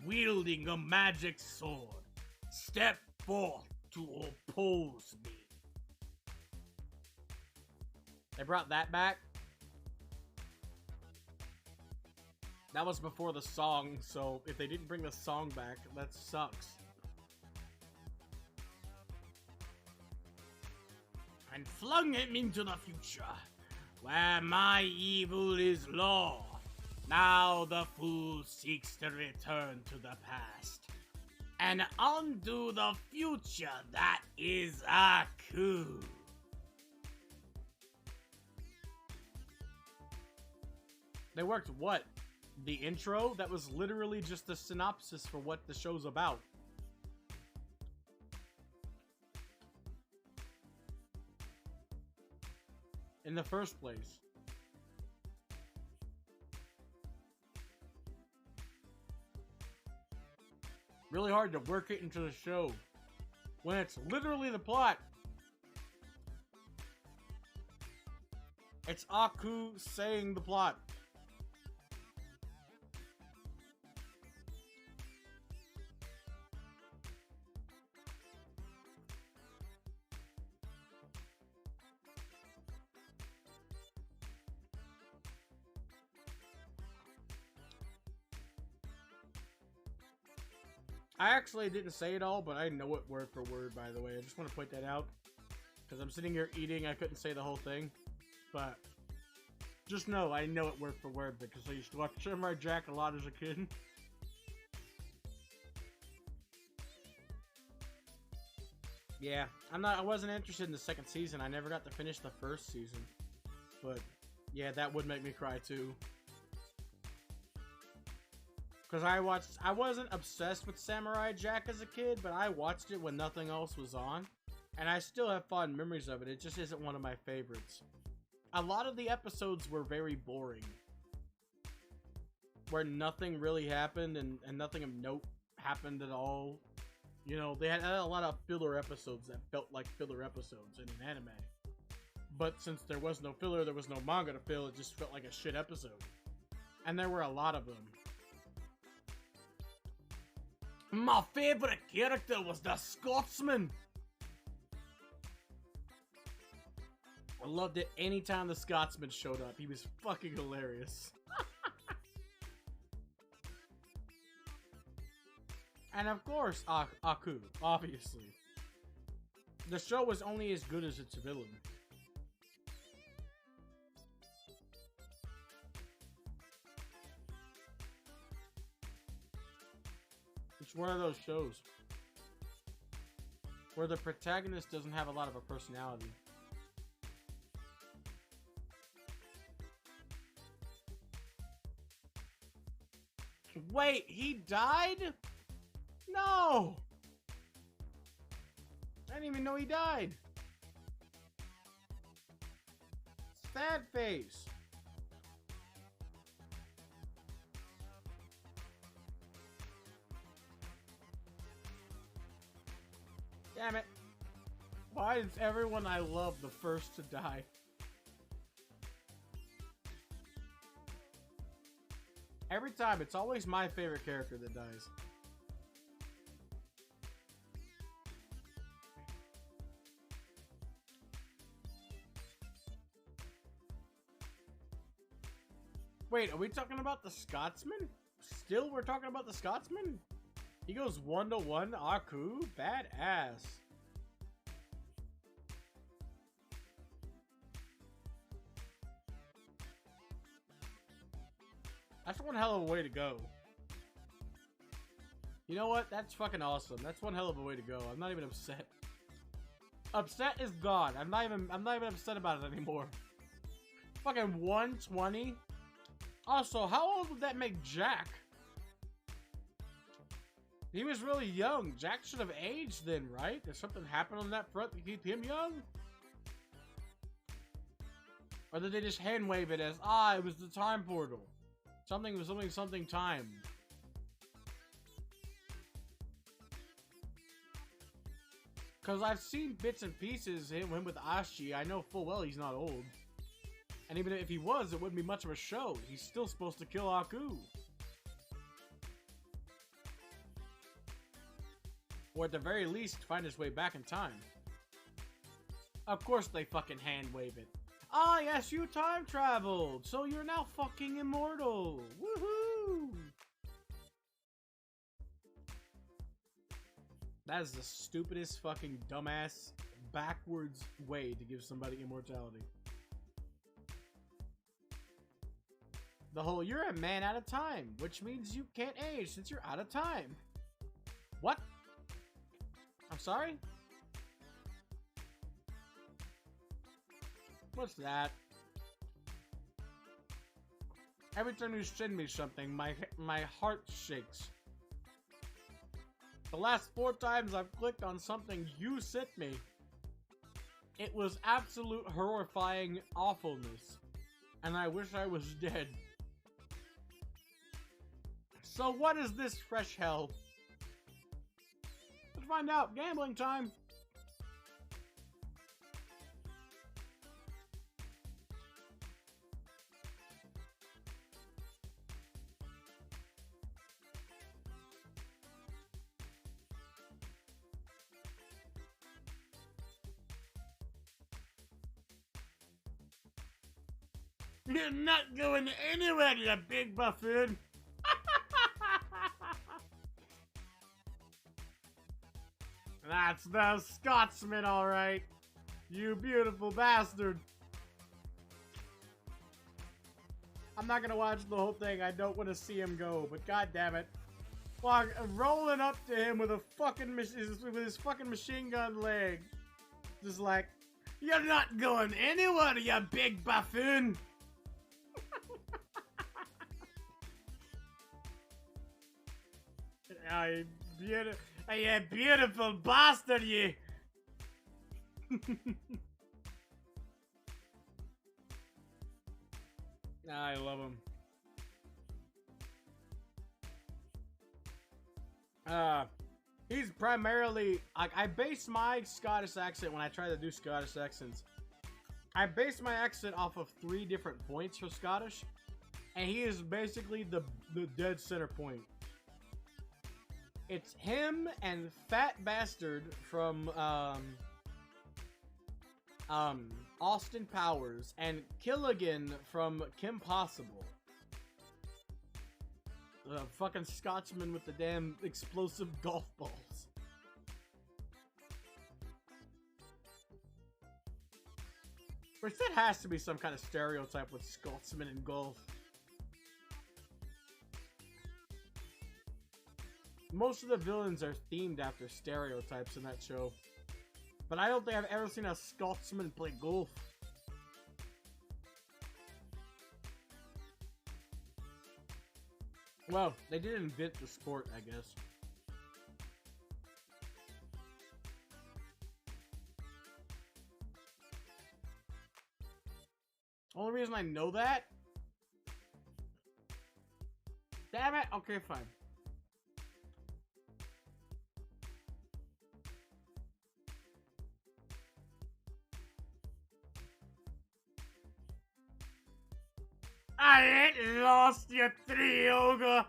wielding a magic sword. Step forth to oppose me. They brought that back. That was before the song, so if they didn't bring the song back, that sucks. And flung him into the future, where my evil is law. Now the fool seeks to return to the past and undo the future that is Aku. They worked what? The intro? That was literally just the synopsis for what the show's about. In the first place. Really hard to work it into the show when it's literally the plot. It's Aku saying the plot. I actually didn't say it all, but I know it word for word, by the way. I just want to point that out. Because I'm sitting here eating, I couldn't say the whole thing. But just know, I know it word for word, because I used to watch Samurai Jack a lot as a kid. Yeah, I wasn't interested in the second season. I never got to finish the first season. But, yeah, that would make me cry too. Because I wasn't obsessed with Samurai Jack as a kid, but I watched it when nothing else was on. And I still have fond memories of it, it just isn't one of my favorites. A lot of the episodes were very boring. Where nothing really happened, and nothing of note happened at all. You know, they had a lot of filler episodes that felt like filler episodes in an anime. But since there was no filler, there was no manga to fill, it just felt like a shit episode. And there were a lot of them. My favorite character was the Scotsman. I loved it anytime the Scotsman showed up. He was fucking hilarious. And of course, Aku, obviously. The show was only as good as its villain. It's one of those shows where the protagonist doesn't have a lot of a personality. Wait, he died? No! I didn't even know he died. Sad face. Damn it. Why is everyone I love the first to die? Every time, it's always my favorite character that dies. Wait, are we talking about the Scotsman? Still, we're talking about the Scotsman? He goes 1-to-1 Aku? Badass. That's one hell of a way to go. You know what? That's fucking awesome. That's one hell of a way to go. I'm not even upset. Upset is gone. I'm not even upset about it anymore. Fucking 120. Also, how old would that make Jack? He was really young. Jack should have aged then, right? Did something happen on that front to keep him young? Or did they just hand wave it as, it was the time portal. Something was something time. Because I've seen bits and pieces him with Ashi. I know full well he's not old. And even if he was, it wouldn't be much of a show. He's still supposed to kill Aku. Or at the very least, find his way back in time. Of course they fucking hand wave it. Ah, yes, you time traveled, so you're now fucking immortal. Woohoo! That is the stupidest fucking dumbass backwards way to give somebody immortality. The whole, you're a man out of time, which means you can't age since you're out of time. What? I'm sorry? What's that? Every time you send me something, my heart shakes. The last 4 times I've clicked on something you sent me, it was absolute horrifying awfulness. And I wish I was dead. So what is this fresh hell? Let's find out. Gambling time. You're not going anywhere, you big buffoon! That's the Scotsman, alright. You beautiful bastard. I'm not gonna watch the whole thing. I don't want to see him go, but god damn it. Well, rolling up to him with a fucking with his fucking machine gun leg. Just like, you're not going anywhere, you big buffoon! You beautiful bastard, you! I love him. He's primarily, I base my Scottish accent when I try to do Scottish accents. I base my accent off of 3 different points for Scottish, and he is basically the dead center point. It's him and Fat Bastard from Austin Powers and Killigan from Kim Possible. The fucking Scotsman with the damn explosive golf balls. Which that has to be some kind of stereotype with Scotsmen and golf. Most of the villains are themed after stereotypes in that show. But I don't think I've ever seen a Scotsman play golf. Well, they did invent the sport, I guess. Only reason I know that? Damn it! Okay, fine. I ain't lost, you Trioga!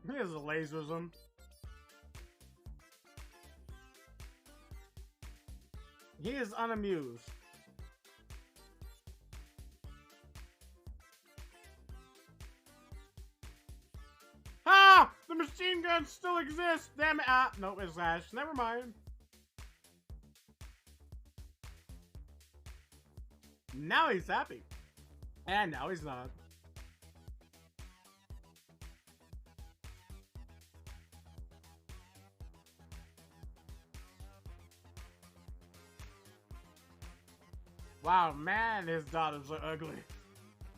Here's a laserism. He is unamused. Ah! The machine gun still exists! Damn it! Ah, no, it's Ash. Never mind. Now he's happy. And now he's not. Wow, man, his daughters are ugly.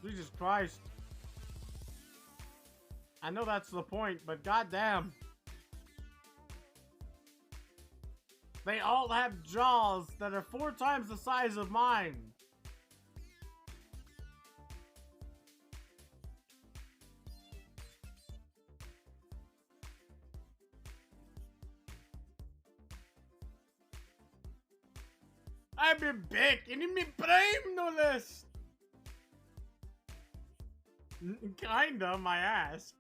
Jesus Christ. I know that's the point, but goddamn. They all have jaws that are 4 times the size of mine. I've been back and in my prime, no less. Kinda, my ass.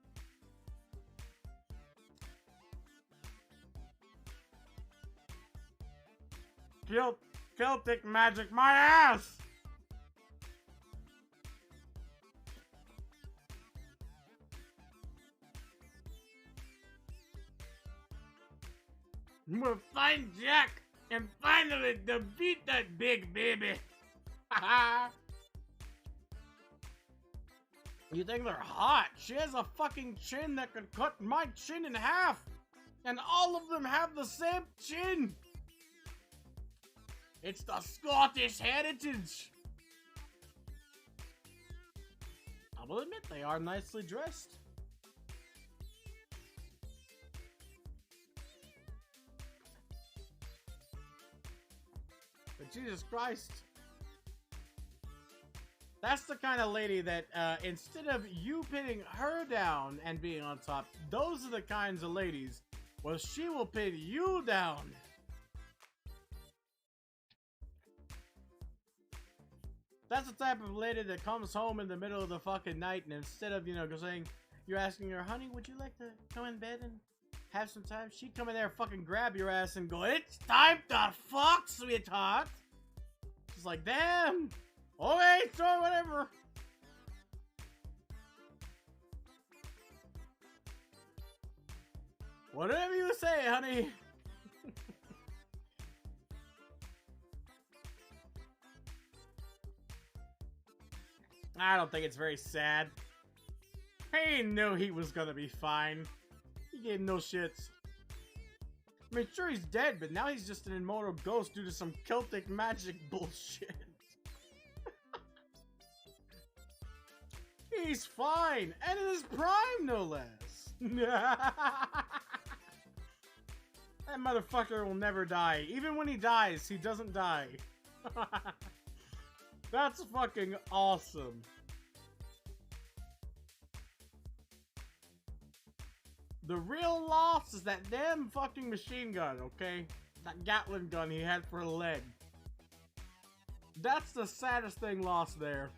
Celtic magic, my ass. We'll find Jack and finally defeat that big baby. You think they're hot? She has a fucking chin that could cut my chin in half. And all of them have the same chin. It's the Scottish heritage. I will admit they are nicely dressed. But Jesus Christ. That's the kind of lady that, instead of you pinning her down and being on top, those are the kinds of ladies where she will pin you down. That's the type of lady that comes home in the middle of the fucking night and instead of, you know, saying, you're asking her, honey, would you like to come in bed and have some time? She'd come in there, fucking grab your ass and go, it's time to fuck, sweetheart. She's like, damn. Okay, sure, whatever. Whatever you say, honey. I don't think it's very sad. He knew he was gonna be fine. He gave no shits. I mean, sure, he's dead, but now he's just an immortal ghost due to some Celtic magic bullshit. He's fine, and in his prime, no less. That motherfucker will never die. Even when he dies, he doesn't die. That's fucking awesome. The real loss is that damn fucking machine gun, okay? That Gatling gun he had for a leg. That's the saddest thing lost there.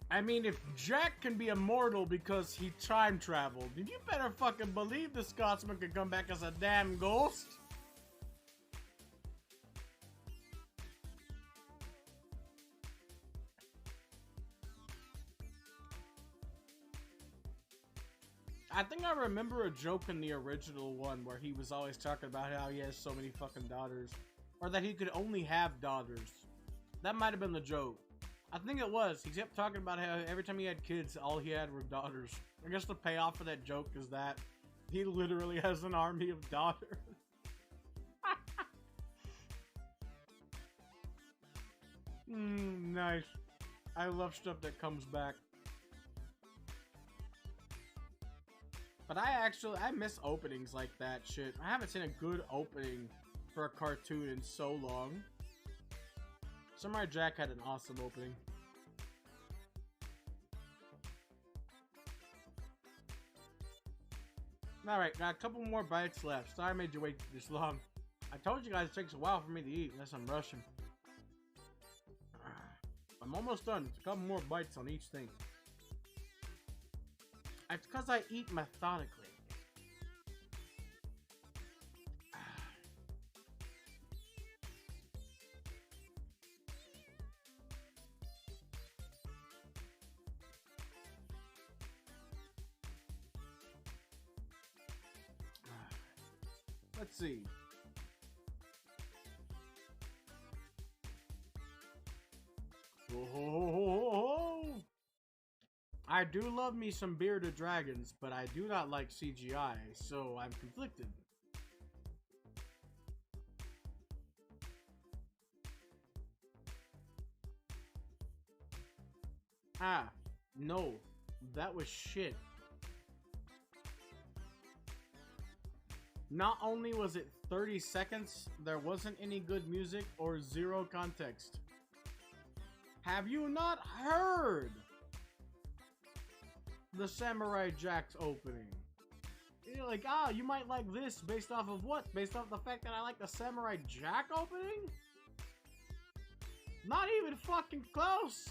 I mean, if Jack can be immortal because he time traveled, then you better fucking believe the Scotsman could come back as a damn ghost. I think I remember a joke in the original one where he was always talking about how he has so many fucking daughters. Or that he could only have daughters. That might have been the joke. I think it was. He kept talking about how every time he had kids, all he had were daughters. I guess the payoff for that joke is that he literally has an army of daughters. Nice. I love stuff that comes back. But I miss openings like that shit. I haven't seen a good opening for a cartoon in so long. Samurai Jack had an awesome opening. Alright, got a couple more bites left. Sorry I made you wait this long. I told you guys it takes a while for me to eat unless I'm rushing. I'm almost done. It's a couple more bites on each thing. It's because I eat methodically. Let's see. Oh, I do love me some bearded dragons, but I do not like CGI, so I'm conflicted. Ah, no, that was shit. Not only was it 30 seconds, there wasn't any good music or zero context. Have you not heard the Samurai Jack's opening? You're like, ah, you might like this based off of what? Based off the fact that I like the Samurai Jack opening? Not even fucking close!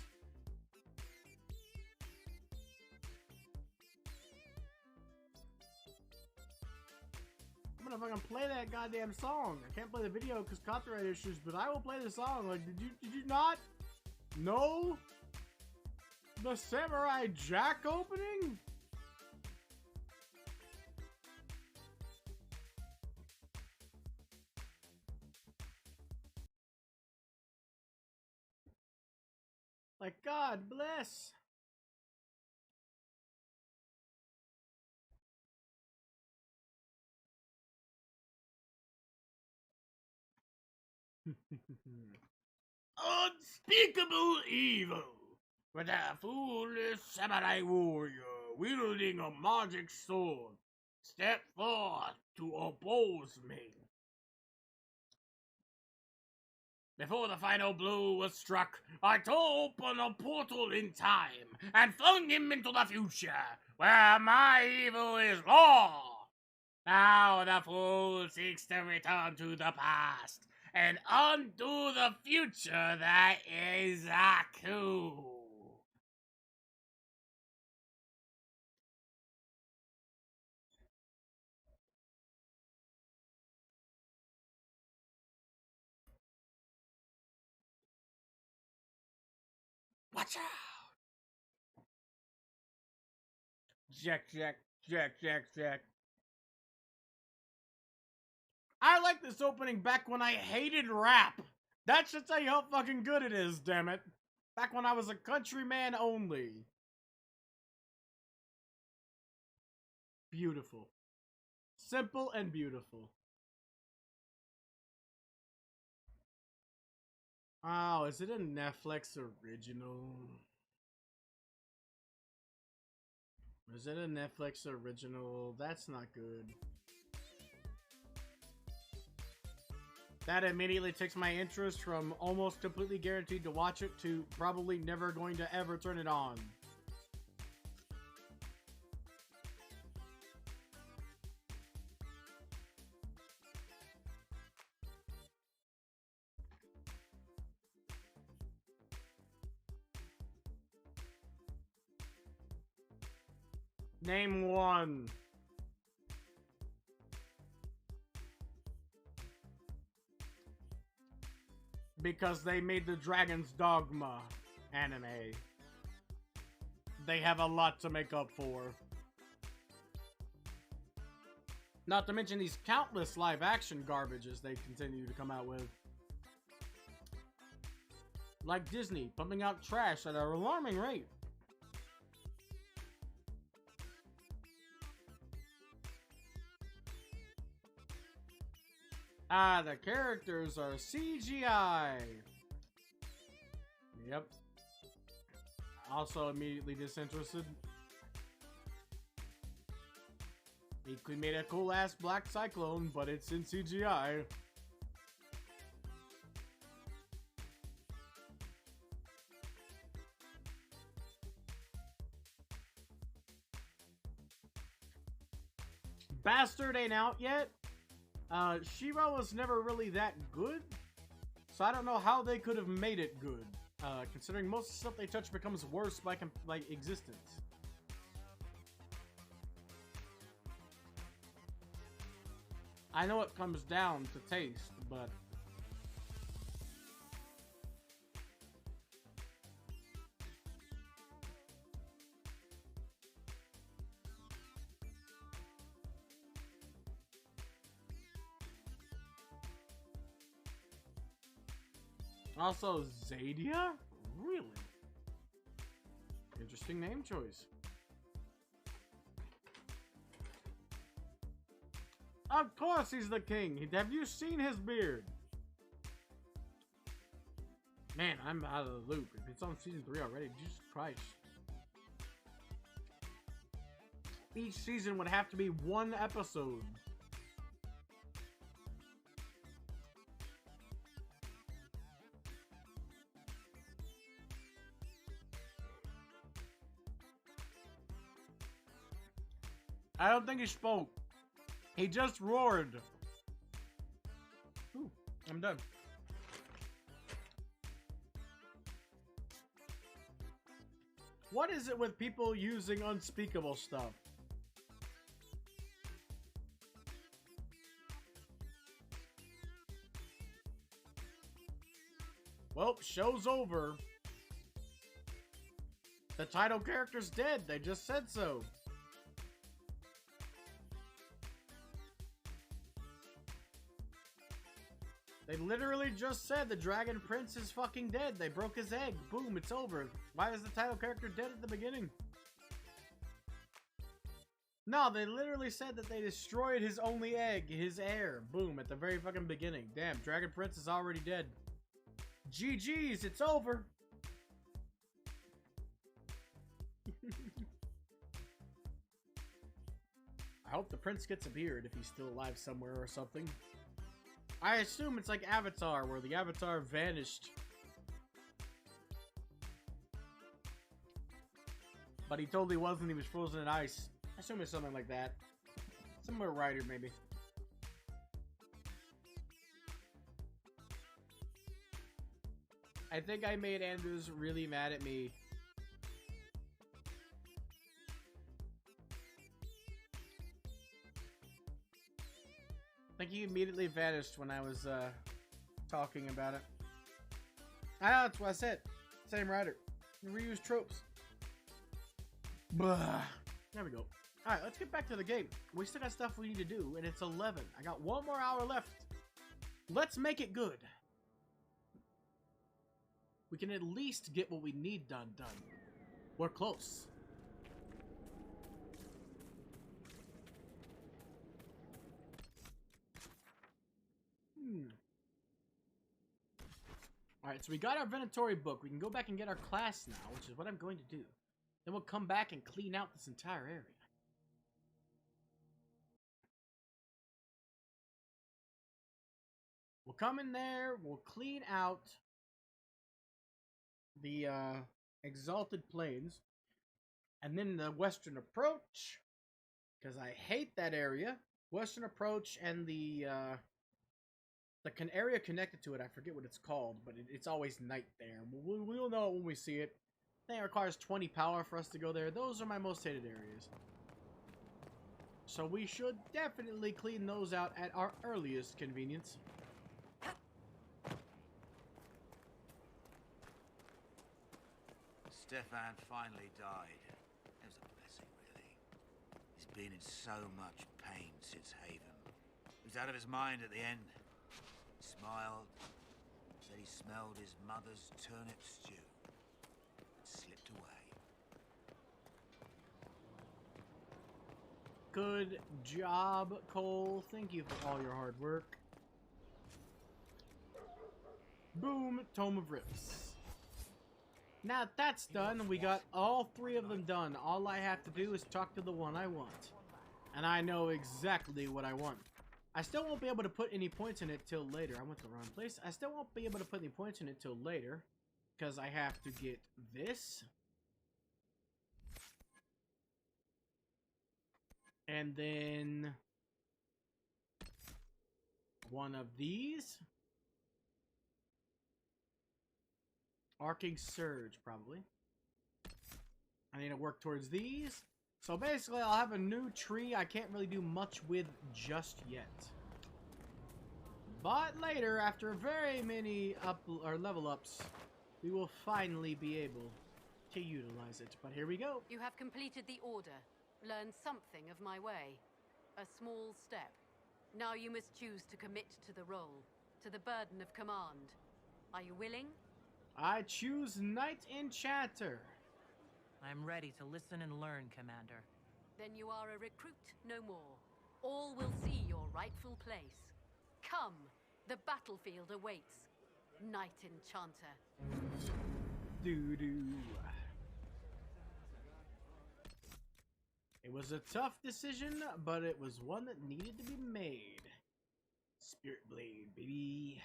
I'm gonna fucking play that goddamn song. I can't play the video because copyright issues, but I will play the song. Like, did you not know the Samurai Jack opening? Like, God bless. Unspeakable evil, with a foolish samurai warrior wielding a magic sword, step forth to oppose me. Before the final blow was struck, I tore open a portal in time and flung him into the future, where my evil is law. Now the fool seeks to return to the past and undo the future that is Aku. Watch out! Jack. I like this opening back when I hated rap. That should tell you how fucking good it is, damn it. Back when I was a countryman only. Beautiful. Simple and beautiful. Oh, is it a Netflix original? Is it a Netflix original? That's not good. That immediately takes my interest from almost completely guaranteed to watch it to probably never going to ever turn it on. Name one. Because they made the Dragon's Dogma anime. They have a lot to make up for. Not to mention these countless live-action garbages they continue to come out with. Like Disney, pumping out trash at an alarming rate. Ah, the characters are CGI. Yep. Also immediately disinterested. We made a cool-ass black cyclone, but it's in CGI. Bastard ain't out yet. She-Ra was never really that good, so I don't know how they could have made it good, considering most stuff they touch becomes worse by existence. I know it comes down to taste, but... Also, Zadia? Really? Interesting name choice. Of course he's the king. Have you seen his beard? Man, I'm out of the loop. If it's on season 3 already, Jesus Christ. Each season would have to be one episode. I don't think he spoke. He just roared. Ooh, I'm done. What is it with people using unspeakable stuff? Well, show's over. The title character's dead. They just said so. They literally just said the Dragon Prince is fucking dead. They broke his egg. Boom, it's over. Why is the title character dead at the beginning? No, they literally said that they destroyed his only egg, his heir. Boom, at the very fucking beginning. Damn, Dragon Prince is already dead. GG's, it's over. I hope the prince gets a beard if he's still alive somewhere or something. I assume it's like Avatar, where the Avatar vanished. But he totally wasn't, he was frozen in ice. I assume it's something like that. Somewhere writer, maybe. I think I made Andrews really mad at me. I think he immediately vanished when I was talking about it. I know, that's what I said. Same writer. Reuse tropes. Blah. There we go. Alright, let's get back to the game. We still got stuff we need to do, and it's 11. I got 1 more hour left. Let's make it good. We can at least get what we need done. We're close. Alright, so we got our Venatory book. We can go back and get our class now, which is what I'm going to do. Then we'll come back and clean out this entire area. We'll come in there, we'll clean out the Exalted Plains, and then the Western Approach, because I hate that area. Western Approach and the area connected to it, I forget what it's called, but it's always night there. We'll know it when we see it. I think it requires 20 power for us to go there. Those are my most hated areas. So we should definitely clean those out at our earliest convenience. Stefan finally died. It was a blessing, really. He's been in so much pain since Haven. was out of his mind at the end. He smiled, said he smelled his mother's turnip stew, and slipped away. Good job, Cole. Thank you for all your hard work. Boom, Tome of Rips. Now that that's done, we got all 3 of them done. All I have to do is talk to the one I want. And I know exactly what I want. I still won't be able to put any points in it till later. I went to the wrong place. I still won't be able to put any points in it till later. Because I have to get this. And then one of these. Arcing Surge, probably. I need to work towards these. So basically, I'll have a new tree I can't really do much with just yet. But later, after very many level ups, we will finally be able to utilize it. But here we go. You have completed the order, learned something of my way. A small step. Now you must choose to commit to the role, to the burden of command. Are you willing? I choose Knight Enchanter. I'm ready to listen and learn, Commander. Then you are a recruit, no more. All will see your rightful place. Come, the battlefield awaits. Knight Enchanter. Doo-doo. It was a tough decision, but it was one that needed to be made. Spirit Blade, baby.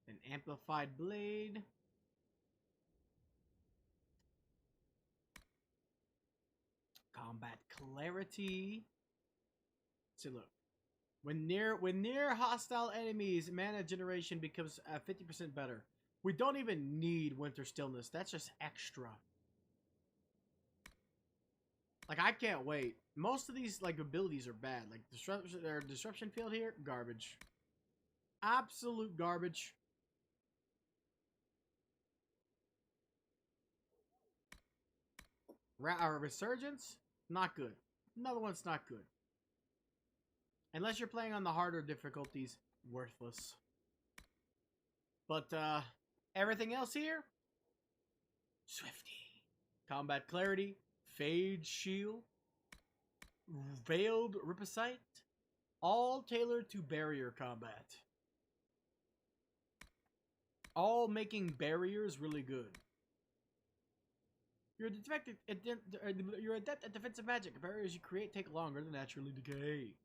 An amplified blade. Combat clarity. See, look. When near hostile enemies, mana generation becomes 50% better. We don't even need Winter Stillness. That's just extra. Like, I can't wait. Most of these like abilities are bad. Like disruption field here, garbage. Absolute garbage. Resurgence, not good. Another one's not good. Unless you're playing on the harder difficulties, worthless. But everything else here, Swifty. Combat clarity, Fade Shield, Veiled Ripacite, all tailored to barrier combat. All making barriers really good. You're adept at defensive magic. Barriers you create take longer to naturally decay.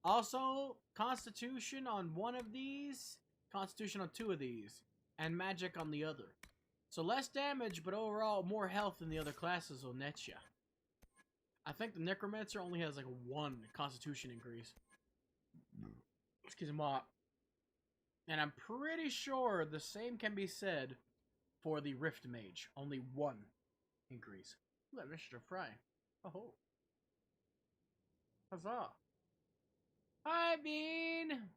Also, Constitution on one of these, Constitution on 2 of these, and Magic on the other. So less damage, but overall more health than the other classes will net ya. I think the Necromancer only has like 1 Constitution increase. Excuse me. And I'm pretty sure the same can be said for the Rift Mage. Only 1 increase. Ooh, that Mr. Fry. Oh. Huzzah. Hi, Bean!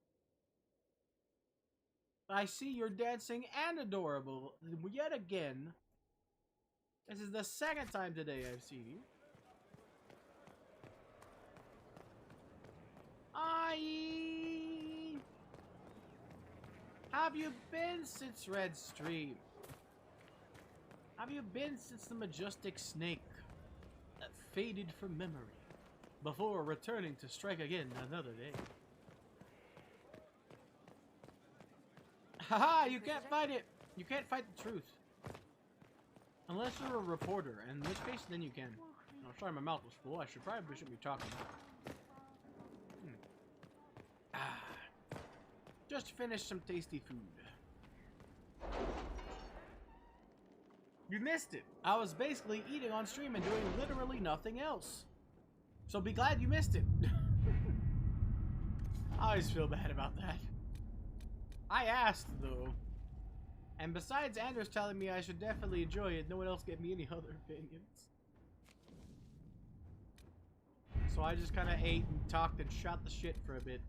I see you're dancing and adorable yet again. This is the 2nd time today I've seen you. Aye! How have you been since Red Stream? How have you been since the majestic snake that faded from memory before returning to strike again another day? Haha, you can't fight it! You can't fight the truth. Unless you're a reporter, in which case then you can. Oh, sorry, my mouth was full. I probably shouldn't be talking. Just finished some tasty food. You missed it. I was basically eating on stream and doing literally nothing else. So be glad you missed it. I always feel bad about that. I asked, though. And besides Anders telling me I should definitely enjoy it, no one else gave me any other opinions. So I just kind of ate and talked and shot the shit for a bit.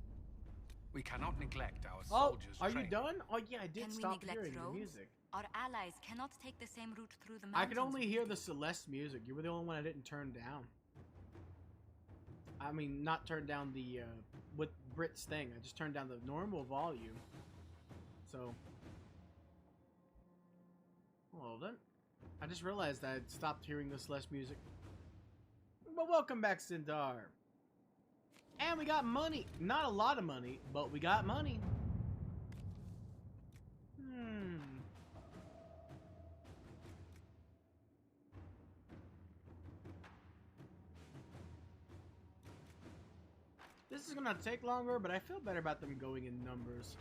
We cannot neglect our soldiers' are training. you done? Oh yeah, I did Can stop we neglect hearing the roads? music. Our allies cannot take the same route through the I mountains. could only hear the Celeste music. You were the only one I didn't turn down. I mean, not turn down the, with Brit's thing. I just turned down the normal volume. So. Well then. I just realized I had stopped hearing this less music. But welcome back, Sindar. And we got money. Not a lot of money, but we got money. This is gonna take longer, but I feel better about them going in numbers.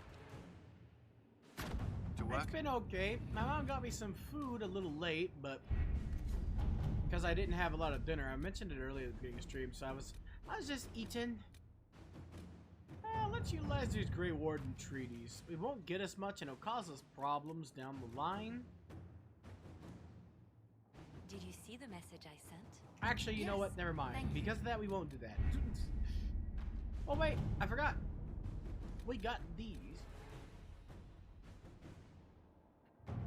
It's been okay. My mom got me some food a little late, but because I didn't have a lot of dinner. I mentioned it earlier at the beginning of the stream, so I was just eating. Let's utilize these Grey Warden treaties. It won't get us much, and it'll cause us problems down the line. Did you see the message I sent? Actually, you know what? Never mind. Because of that, we won't do that. Oh wait, I forgot. We got these.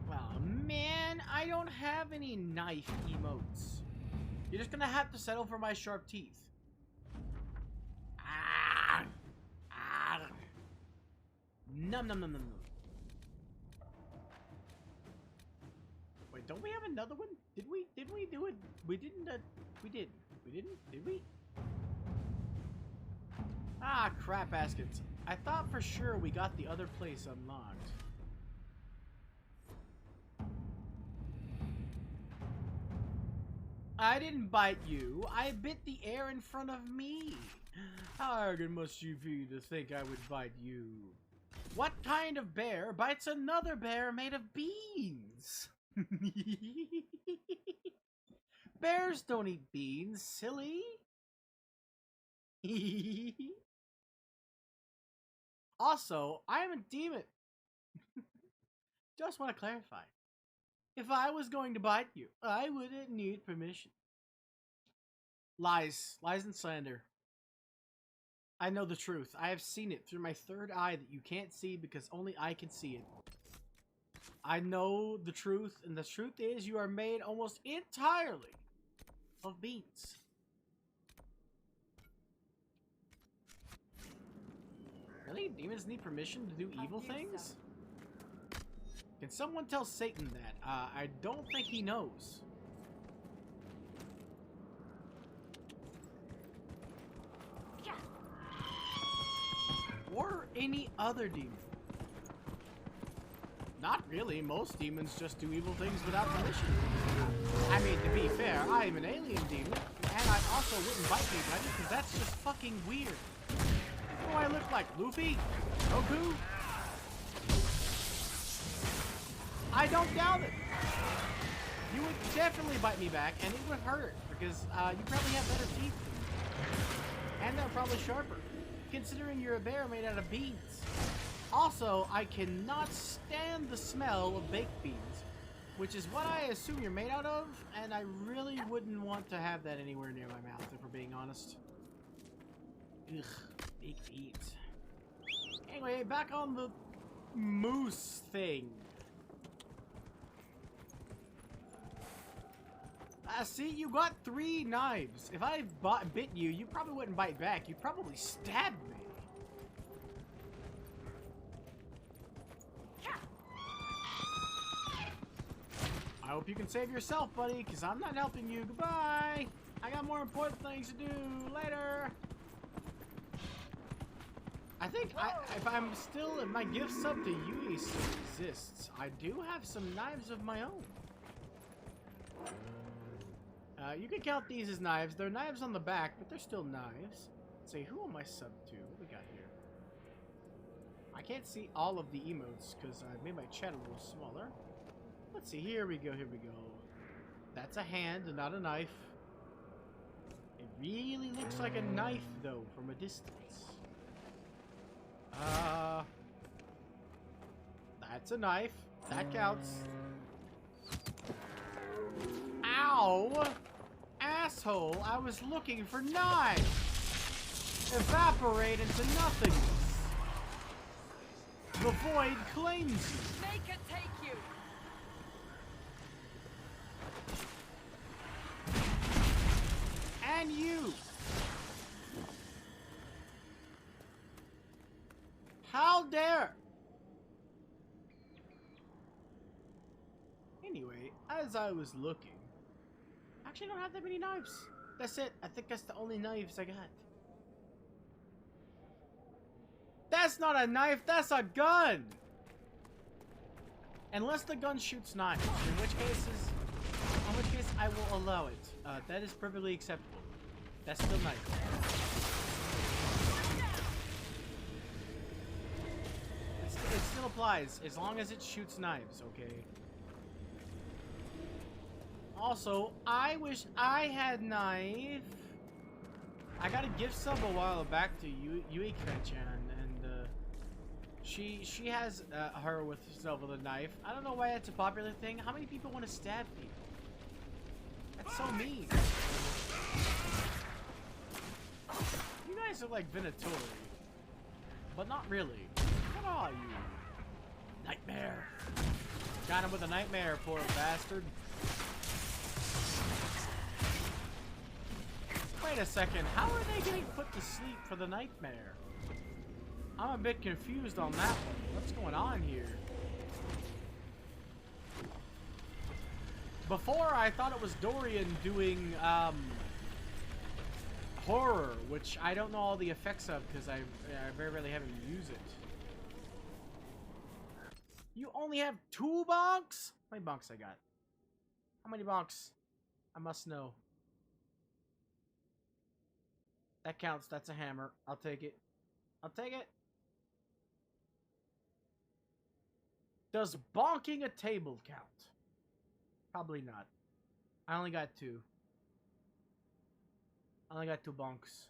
Well, man, I don't have any knife emotes. You're just gonna have to settle for my sharp teeth. Ah! Ah! Num num num num num. Wait, don't we have another one? Did we do it? We didn't. We did. We didn't. Did we? Ah, crap baskets. I thought for sure we got the other place unlocked. I didn't bite you. I bit the air in front of me. How arrogant must you be to think I would bite you? What kind of bear bites another bear made of beans? Bears don't eat beans, silly. Also, I am a demon. Just want to clarify. If I was going to bite you, I wouldn't need permission. Lies. Lies and slander. I know the truth. I have seen it through my third eye that you can't see because only I can see it. I know the truth, and the truth is you are made almost entirely of beans. Really? Demons need permission to do evil things? Can someone tell Satan that? I don't think he knows. Or any other demon. Not really. Most demons just do evil things without permission. I mean, to be fair, I am an alien demon, and I also wouldn't bite anybody because that's just fucking weird. What do I look like? Luffy? Goku? I don't doubt it. You would definitely bite me back, and it would hurt because you probably have better teeth than me. And they're probably sharper, considering you're a bear made out of beans. Also, I cannot stand the smell of baked beans, which is what I assume you're made out of, and I really wouldn't want to have that anywhere near my mouth, if we're being honest. Ugh, baked beans. Anyway, back on the moose thing. See, you got 3 knives. If I bit you, you probably wouldn't bite back. You'd probably stab me. I hope you can save yourself, buddy, because I'm not helping you. Goodbye. I got more important things to do. Later. I think if I'm still, if my gift sub to Yui still exists, I do have some knives of my own. You can count these as knives. They're knives on the back, but they're still knives. Let's see, who am I sub to? What we got here? I can't see all of the emotes because I made my chat a little smaller. Let's see, here we go, here we go. That's a hand and not a knife. It really looks like a knife, though, from a distance. That's a knife. That counts. Ow! Asshole, I was looking for knives! Evaporate into nothingness! The void claims you! Make it take you! And you! How dare! Anyway, as I was looking, I actually don't have that many knives. That's it. I think that's the only knives I got. That's not a knife, that's a gun! Unless the gun shoots knives, in which case I will allow it. That is perfectly acceptable. That's still knife. It still applies, as long as it shoots knives, okay? Also, I wish I had knife. I got a gift sub a while back to Yui-chan, and she has her with herself with a knife. I don't know why that's a popular thing. How many people want to stab people? That's so mean. You guys are like Venatori, but not really. What are you? Nightmare. Got him with a nightmare, poor bastard. Wait a second, how are they getting put to sleep for the nightmare? I'm a bit confused on that one. What's going on here? Before, I thought it was Dorian doing, horror, which I don't know all the effects of because I very rarely have him use it. You only have 2 bonks? How many bonks I got? How many bonks? I must know. That counts. That's a hammer. I'll take it. I'll take it. Does bonking a table count? Probably not. I only got 2. I only got 2 bonks.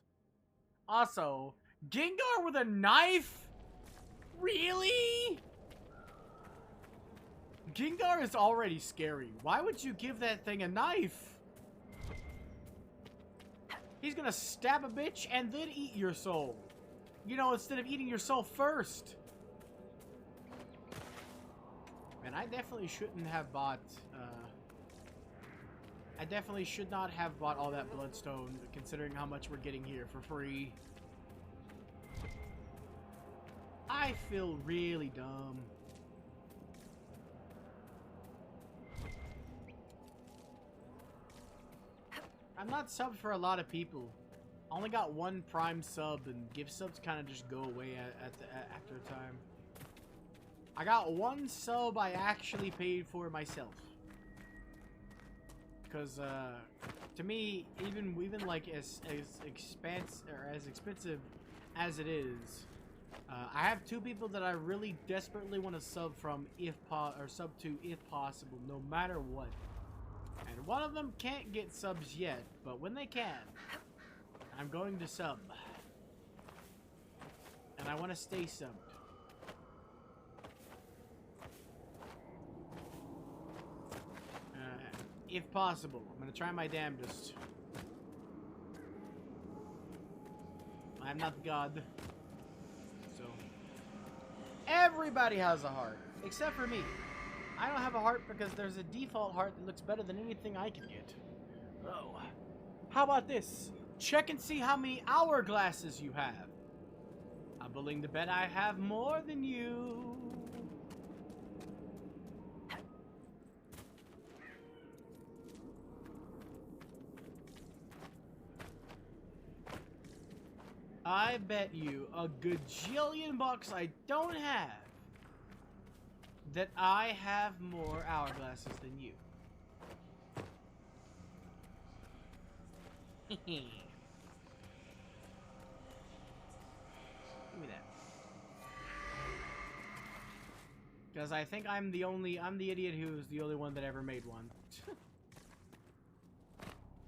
Also, Gengar with a knife? Really? Gengar is already scary. Why would you give that thing a knife? He's gonna stab a bitch and then eat your soul. You know, instead of eating your soul first. And I definitely shouldn't have bought, I definitely should not have bought all that bloodstone, considering how much we're getting here for free. I feel really dumb. I'm not subbed for a lot of people. I only got 1 prime sub, and gift subs kind of just go away after a time. I got 1 sub I actually paid for myself. Because, to me, even like as expensive as it is, I have 2 people that I really desperately want to sub from sub to if possible, no matter what. And one of them can't get subs yet, but when they can, I'm going to sub. And I want to stay subbed. If possible, I'm going to try my damnedest. I'm not God. So, everybody has a heart, except for me. I don't have a heart because there's a default heart that looks better than anything I can get. Oh. How about this? Check and see how many hourglasses you have. I'm willing to bet I have more than you. I bet you a gajillion bucks I don't have that I have more hourglasses than you. Give me that. Because I think I'm the idiot who's the only one that ever made one.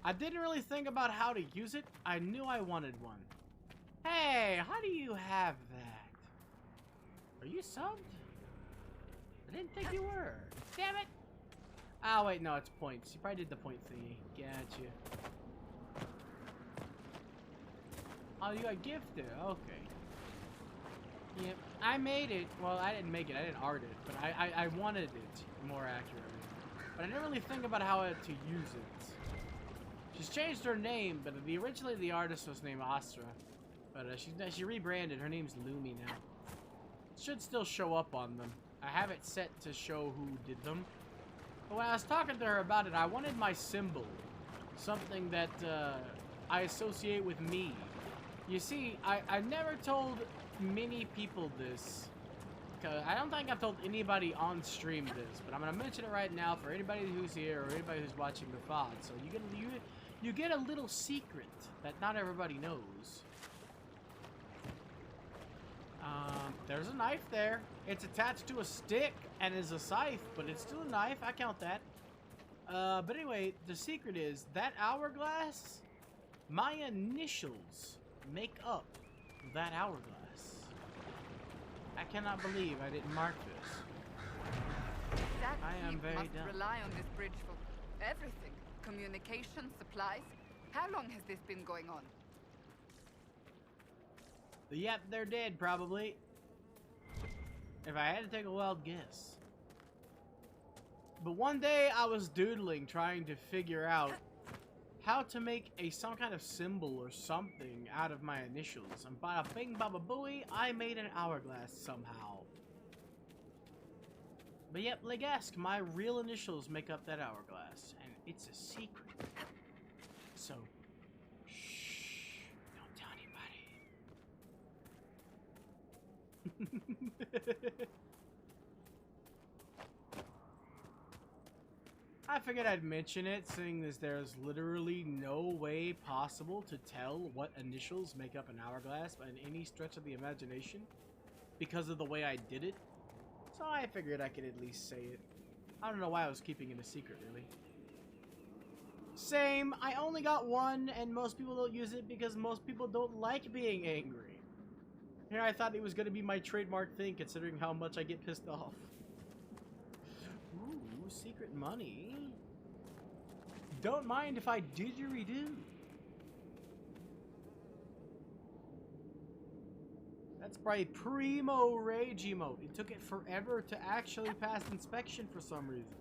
I didn't really think about how to use it. I knew I wanted one. Hey, how do you have that? Are you subbed? I didn't think you were. Damn it! Oh, wait, no, it's points. You probably did the point thingy. Gotcha. Oh, you got gifted. Okay. Yep. I made it. Well, I didn't make it. I didn't art it. But I wanted it more accurately. But I didn't really think about how to use it. She's changed her name, but originally the artist was named Astra. But she rebranded. Her name's Lumi now. should still show up on them. I have it set to show who did them. But when I was talking to her about it, I wanted my symbol. Something that I associate with me. You see, I never told many people this. I don't think I've told anybody on stream this, but I'm gonna mention it right now for anybody who's here or anybody who's watching the VOD. So you get a little secret that not everybody knows. There's a knife there. It's attached to a stick and is a scythe, but it's still a knife. I count that. But anyway, the secret is that hourglass, my initials make up that hourglass. I cannot believe I didn't mark this. That I am keep very must dumb. rely on this bridge for everything. Communication, supplies. How long has this been going on? Yep, they're dead, probably. If I had to take a wild guess. But one day I was doodling, trying to figure out how to make some kind of symbol or something out of my initials. And bada bing baba booey, I made an hourglass somehow. But yep, Legasque, my real initials make up that hourglass. And it's a secret. So, shh, don't tell anybody. I figured I'd mention it, seeing as there's literally no way possible to tell what initials make up an hourglass by any stretch of the imagination because of the way I did it. So I figured I could at least say it. I don't know why I was keeping it a secret, really. Same, I only got one, and most people don't use it because most people don't like being angry. Here I thought it was going to be my trademark thing, considering how much I get pissed off. Ooh, secret money. Don't mind if I didgeridoo. That's probably primo rage emote. It took it forever to actually pass inspection for some reason.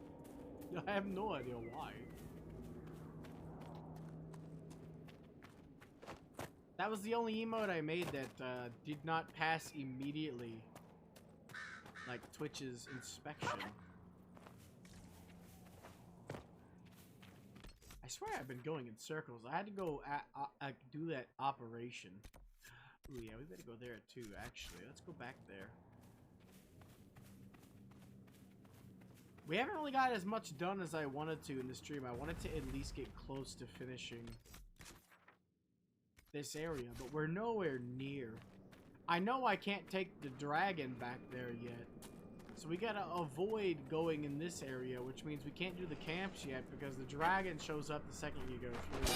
I have no idea why. That was the only emote I made that did not pass immediately. Like Twitch's inspection. I swear I've been going in circles. I had to go do that operation. Ooh, yeah, we better go there too, actually. Let's go back there. We haven't really got as much done as I wanted to in the stream. I wanted to at least get close to finishing this area, but we're nowhere near. I know I can't take the dragon back there yet. So we gotta avoid going in this area, which means we can't do the camps yet because the dragon shows up the second you go through.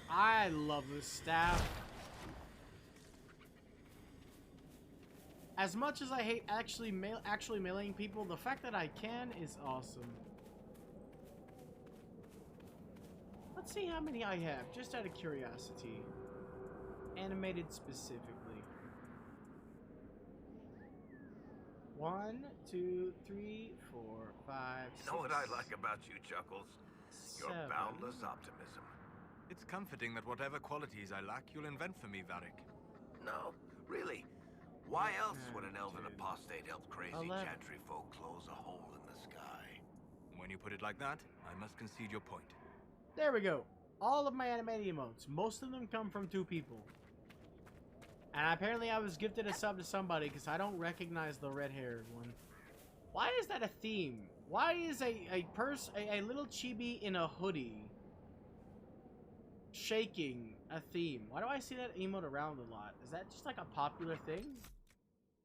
I love this staff. As much as I hate actually meleeing people, the fact that I can is awesome. Let's see how many I have, just out of curiosity. Animated specifically. 1, 2, 3, 4, 5, 6. You know what I like about you, Chuckles? Your 7. boundless optimism. It's comforting that whatever qualities I lack, you'll invent for me, Varric. No, really. Why else would an elven apostate help crazy 11. chantry folk close a hole in the sky? When you put it like that, I must concede your point. There we go. All of my animated emotes. Most of them come from 2 people. And apparently I was gifted a sub to somebody because I don't recognize the red-haired one. Why is that a theme? Why is a little chibi in a hoodie shaking a theme? Why do I see that emote around a lot? Is that just like a popular thing?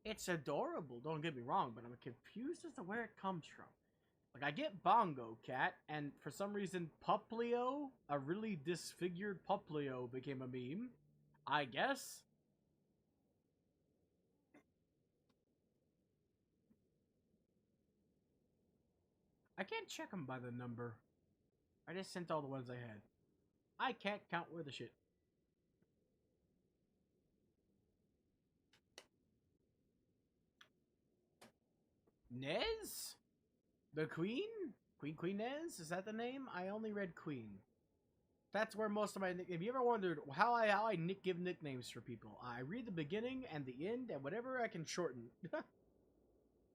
It's adorable, don't get me wrong, but I'm confused as to where it comes from. Like, I get Bongo Cat, and for some reason, Puplio, a really disfigured Puplio, became a meme. I guess. I can't check them by the number. I just sent all the ones I had. I can't count worth of shit. Nez? The Queen? Queenez? Is that the name? I only read Queen. That's where most of my... Have you ever wondered how I give nicknames for people? I read the beginning and the end and whatever I can shorten.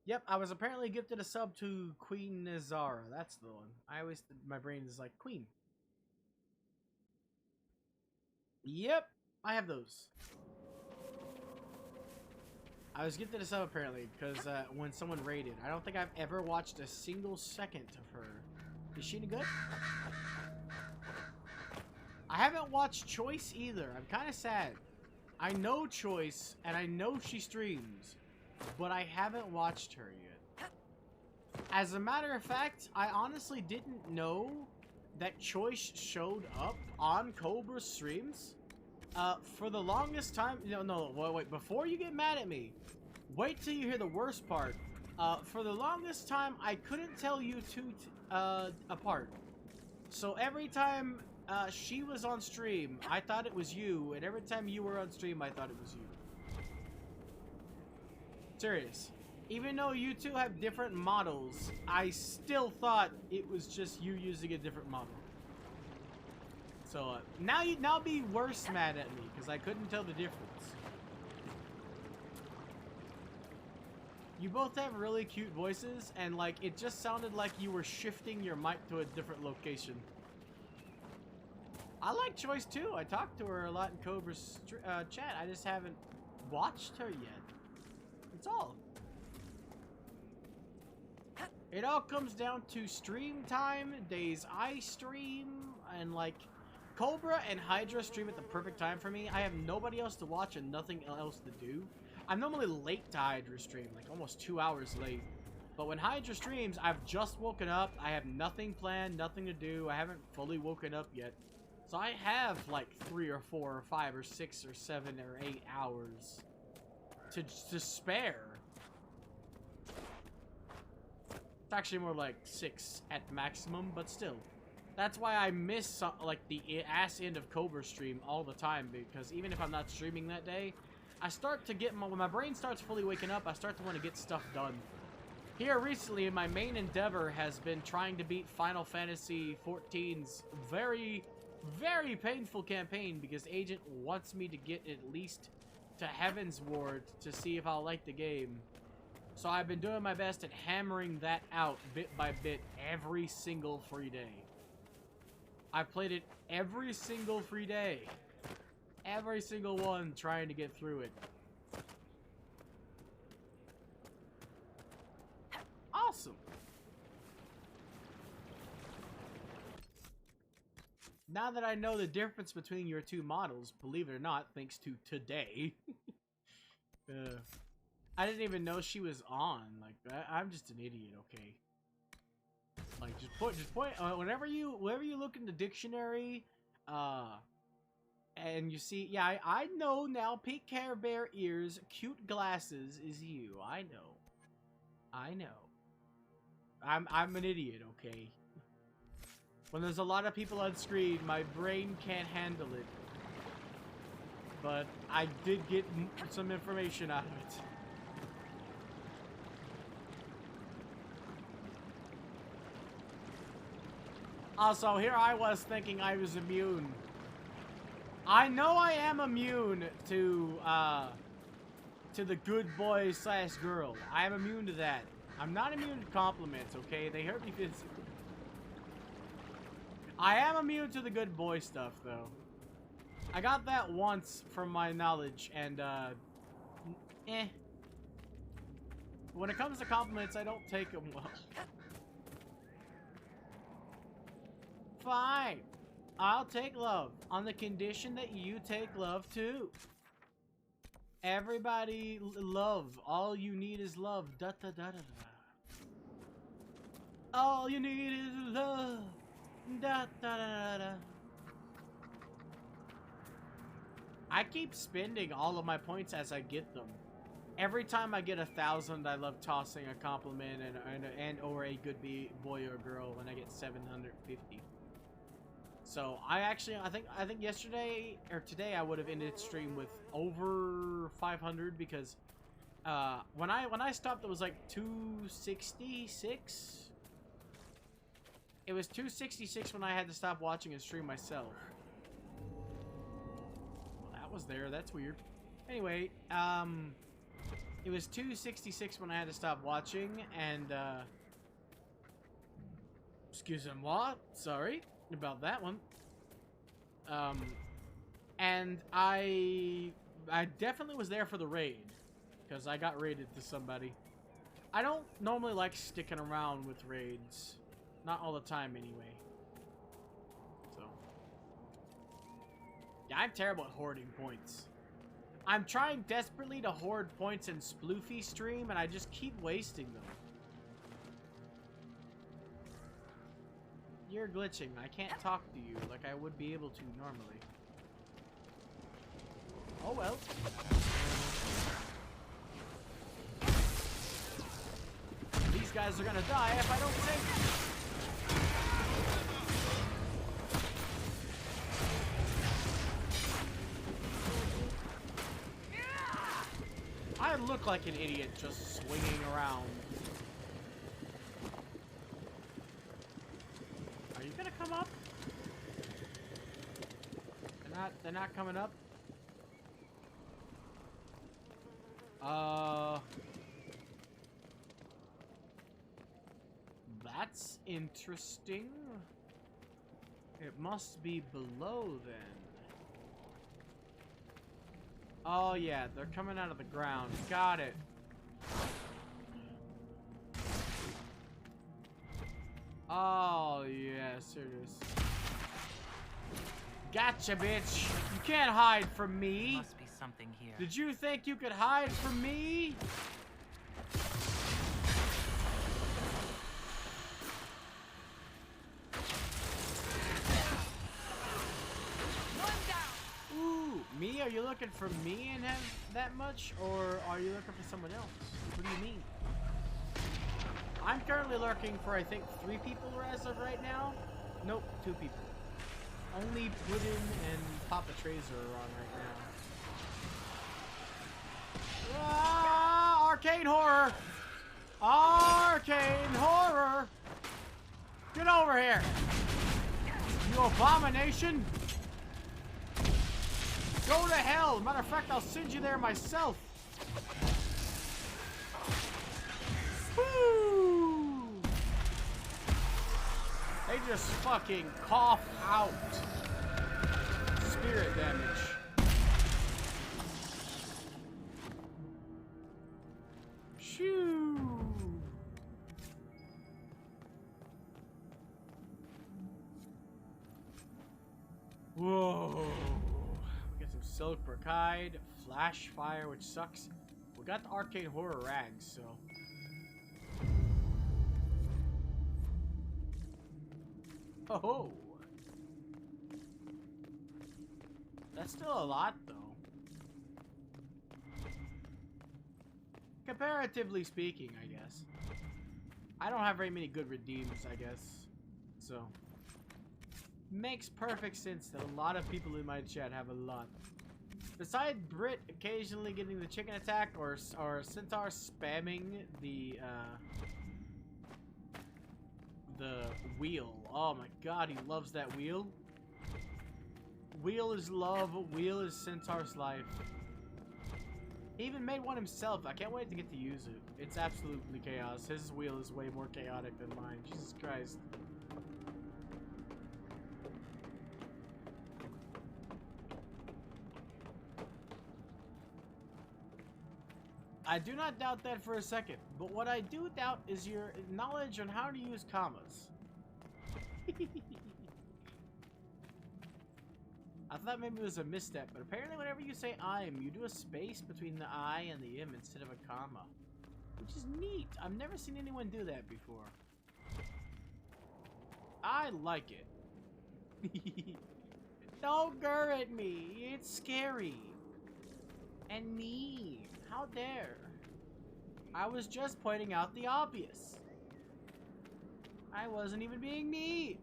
Yep, I was apparently gifted a sub to Queen Nazara. That's the one. I always... My brain is like, Queen. Yep, I have those. I was gifted a sub apparently because when someone raided. I don't think I've ever watched a single second of her. Is she any good? I haven't watched Choice either. I'm kind of sad. I know Choice and I know she streams, but I haven't watched her yet. As a matter of fact, I honestly didn't know that Choice showed up on Cobra's streams. For the longest time... No, wait, before you get mad at me, wait till you hear the worst part. For the longest time, I couldn't tell you two apart. So every time she was on stream, I thought it was you, and every time you were on stream, I thought it was you. Serious. Even though you two have different models, I still thought it was just you using a different model. So, now be worse mad at me, because I couldn't tell the difference. You both have really cute voices, and, like, it just sounded like you were shifting your mic to a different location. I like Choice, too. I talked to her a lot in Cobra's chat. I just haven't watched her yet. That's all. It all comes down to stream time, days I stream, and, like... Cobra and Hydra stream at the perfect time for me. I have nobody else to watch and nothing else to do. I'm normally late to Hydra stream, like almost 2 hours late. But when Hydra streams, I've just woken up. I have nothing planned, nothing to do. I haven't fully woken up yet. So I have like 3 or 4 or 5 or 6 or 7 or 8 hours to spare. It's actually more like 6 at maximum, but still. That's why I miss, like, the ass end of Cobra stream all the time, because even if I'm not streaming that day, I start to get, when my brain starts fully waking up, I start to want to get stuff done. Here recently, my main endeavor has been trying to beat Final Fantasy XIV's very, very painful campaign, because Agent wants me to get at least to Heaven's Ward to see if I'll like the game. So I've been doing my best at hammering that out bit by bit every single free day. I've played it every single free day. Every single one trying to get through it. Awesome. Now that I know the difference between your two models, believe it or not, thanks to today. I didn't even know she was on. Like, I'm just an idiot, okay? Like, just point, whenever you look in the dictionary, and you see, yeah, I know now, pink Care Bear ears, cute glasses is you. I know. I'm an idiot, okay? When there's a lot of people on screen, my brain can't handle it. But I did get some information out of it. Also, here I was thinking I was immune. I know I am immune to the good boy / girl. I am immune to that. I'm not immune to compliments, okay? They hurt me physically. I am immune to the good boy stuff, though. I got that once from my knowledge, and, When it comes to compliments, I don't take them well. Fine. I'll take love on the condition that you take love too. Everybody love. All you need is love. Da da da da da. All you need is love. Da da da da. I keep spending all of my points as I get them. Every time I get 1,000, I love tossing a compliment and or a good boy or girl when I get 750. So I think yesterday or today I would have ended stream with over 500 because when I stopped it was like 266. It was 266 when I had to stop watching and stream myself. Well, that was there. That's weird. Anyway, it was 266 when I had to stop watching, and, excusez-moi, sorry about that one. And I definitely was there for the raid, because I got raided to somebody. I don't normally like sticking around with raids. Not all the time, anyway. So. Yeah, I'm terrible at hoarding points. I'm trying desperately to hoard points in Sploofy stream, and I just keep wasting them. You're glitching. I can't talk to you like I would be able to normally. Oh well. These guys are gonna die if I don't save them. I look like an idiot just swinging around. Are you gonna come up? They're not coming up? That's interesting. It must be below then. Oh yeah, they're coming out of the ground. Got it. Oh yes, here it is. Gotcha, bitch. You can't hide from me. Must be something here. Did you think you could hide from me? Ooh, me? Are you looking for me and have that much? Or are you looking for someone else? What do you mean? I'm currently lurking for, I think, 3 people as of right now. Nope, 2 people. Only Puddin and Papa Tracer are on right now. Ah, arcane horror! Arcane horror! Get over here! You abomination! Go to hell! Matter of fact, I'll send you there myself! Woo! They just fucking cough out spirit damage. Shoo! Whoa! We got some silk brocade, flash fire, which sucks. We got the arcane horror rags, so. Oh, that's still a lot, though. Comparatively speaking, I guess. I don't have very many good redeems, I guess. So, makes perfect sense that a lot of people in my chat have a lot. Besides Brit occasionally getting the chicken attack or Centaur spamming the wheel. Oh my god, he loves that wheel. Wheel is love, wheel is Centaur's life. He even made one himself. I can't wait to get to use it. It's absolutely chaos. His wheel is way more chaotic than mine. Jesus Christ. I do not doubt that for a second, but what I do doubt is your knowledge on how to use commas. I thought maybe it was a misstep, but apparently whenever you say I'm, you do a space between the I and the M instead of a comma. Which is neat. I've never seen anyone do that before. I like it. Don't grr at me. It's scary. And mean. How dare. I was just pointing out the obvious. I wasn't even being mean.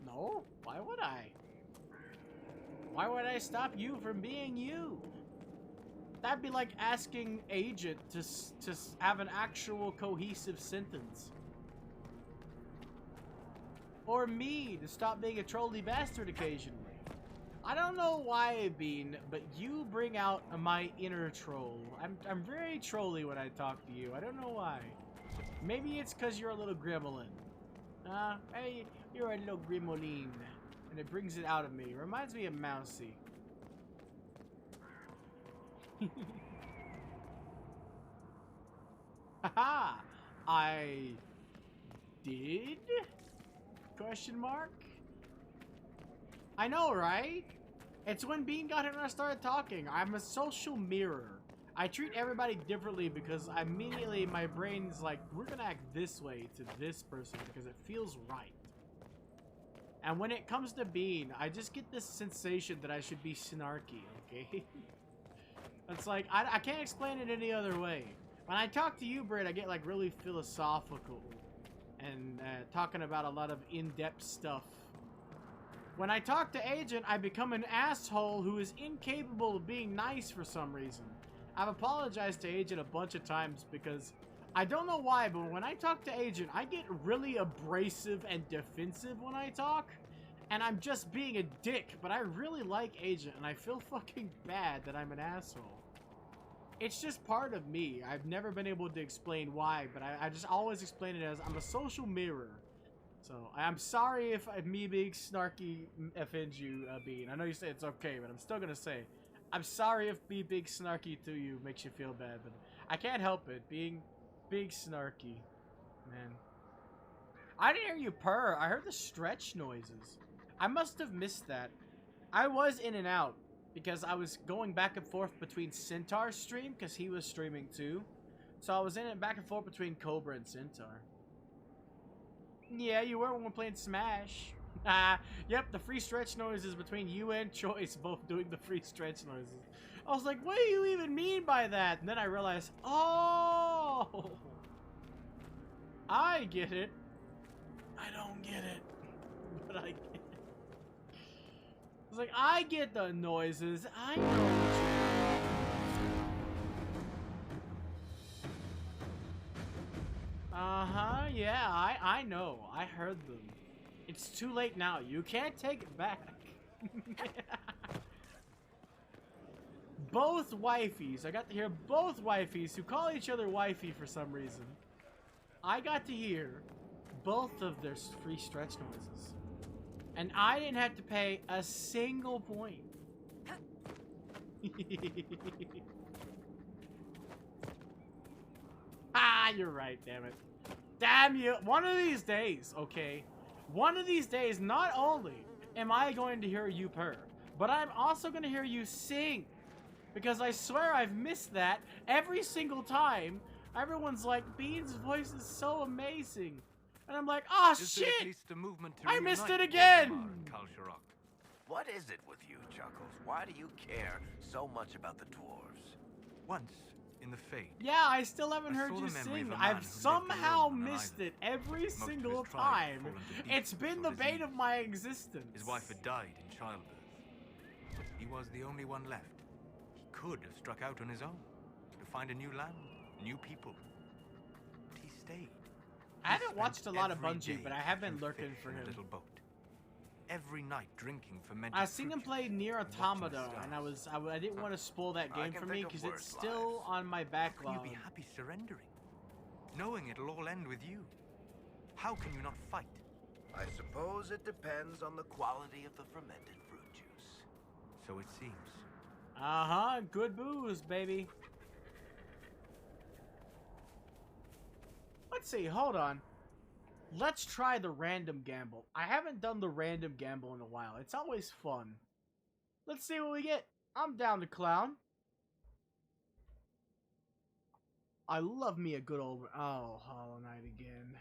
No? Why would I? Why would I stop you from being you? That'd be like asking Agent to have an actual cohesive sentence. Or me to stop being a trolly bastard occasionally. I don't know why, Bean, but you bring out my inner troll. I'm very trolly when I talk to you. I don't know why. Maybe it's because you're a little gremlin. Hey, you're a little gremlin. And it brings it out of me. Reminds me of Mousy. Haha! I did? Question mark? I know, right? It's when Bean got here and I started talking. I'm a social mirror. I treat everybody differently because immediately my brain's like, we're gonna act this way to this person because it feels right. And when it comes to Bean, I just get this sensation that I should be snarky, okay? It's like, I can't explain it any other way. When I talk to you, Britt, I get like really philosophical and talking about a lot of in-depth stuff. When I talk to Agent, I become an asshole who is incapable of being nice for some reason. I've apologized to Agent a bunch of times because I don't know why, but when I talk to Agent, I get really abrasive and defensive when I talk. And I'm just being a dick, but I really like Agent, and I feel fucking bad that I'm an asshole. It's just part of me. I've never been able to explain why, but I just always explain it as I'm a social mirror. So, I'm sorry if me being snarky offends you, Bean. I know you say it's okay, but I'm still gonna say, I'm sorry if me being snarky to you makes you feel bad, but I can't help it. Being snarky, man. I didn't hear you purr. I heard the stretch noises. I must have missed that. I was in and out because I was going back and forth between Centaur's stream because he was streaming too. So I was in and back and forth between Cobra and Centaur. Yeah, you were when we're playing Smash. Yep, the free stretch noises between you and Choice both doing the free stretch noises. I was like, what do you even mean by that? And then I realized, oh, I get it. I don't get it, but I get it. I was like, I get the noises. I know what you mean. Uh-huh, yeah, I know. I heard them. It's too late now. You can't take it back. Both wifeys. I got to hear both wifeys who call each other wifey for some reason. I got to hear both of their free stretch noises. And I didn't have to pay a single point. You're right, damn it. Damn you. One of these days, okay? One of these days, not only am I going to hear you purr, but I'm also going to hear you sing. Because I swear I've missed that every single time. Everyone's like, Bean's voice is so amazing. And I'm like, oh shit! I missed it again! What is it with you, Chuckles? Why do you care so much about the dwarves? Once, in the Fade. Yeah, I still haven't heard you sing. I've somehow missed it every single time. It's been the bane of my existence. His wife had died in childbirth. He was the only one left. He could have struck out on his own to find a new land, new people. But he stayed. I haven't watched a lot of Bungie, but I have been lurking for him. Little boat. Every night drinking fermented I've seen him play Nier Automata, and I didn't want to spoil that game for me because it's still on my backlog. How can you be happy surrendering, knowing it'll all end with you? How can you not fight? I suppose it depends on the quality of the fermented fruit juice. So it seems. Uh-huh, good booze, baby. Let's see, hold on. Let's try the random gamble. I haven't done the random gamble in a while. It's always fun. Let's see what we get. I'm down to clown. I love me a good old... Oh, Hollow Knight again.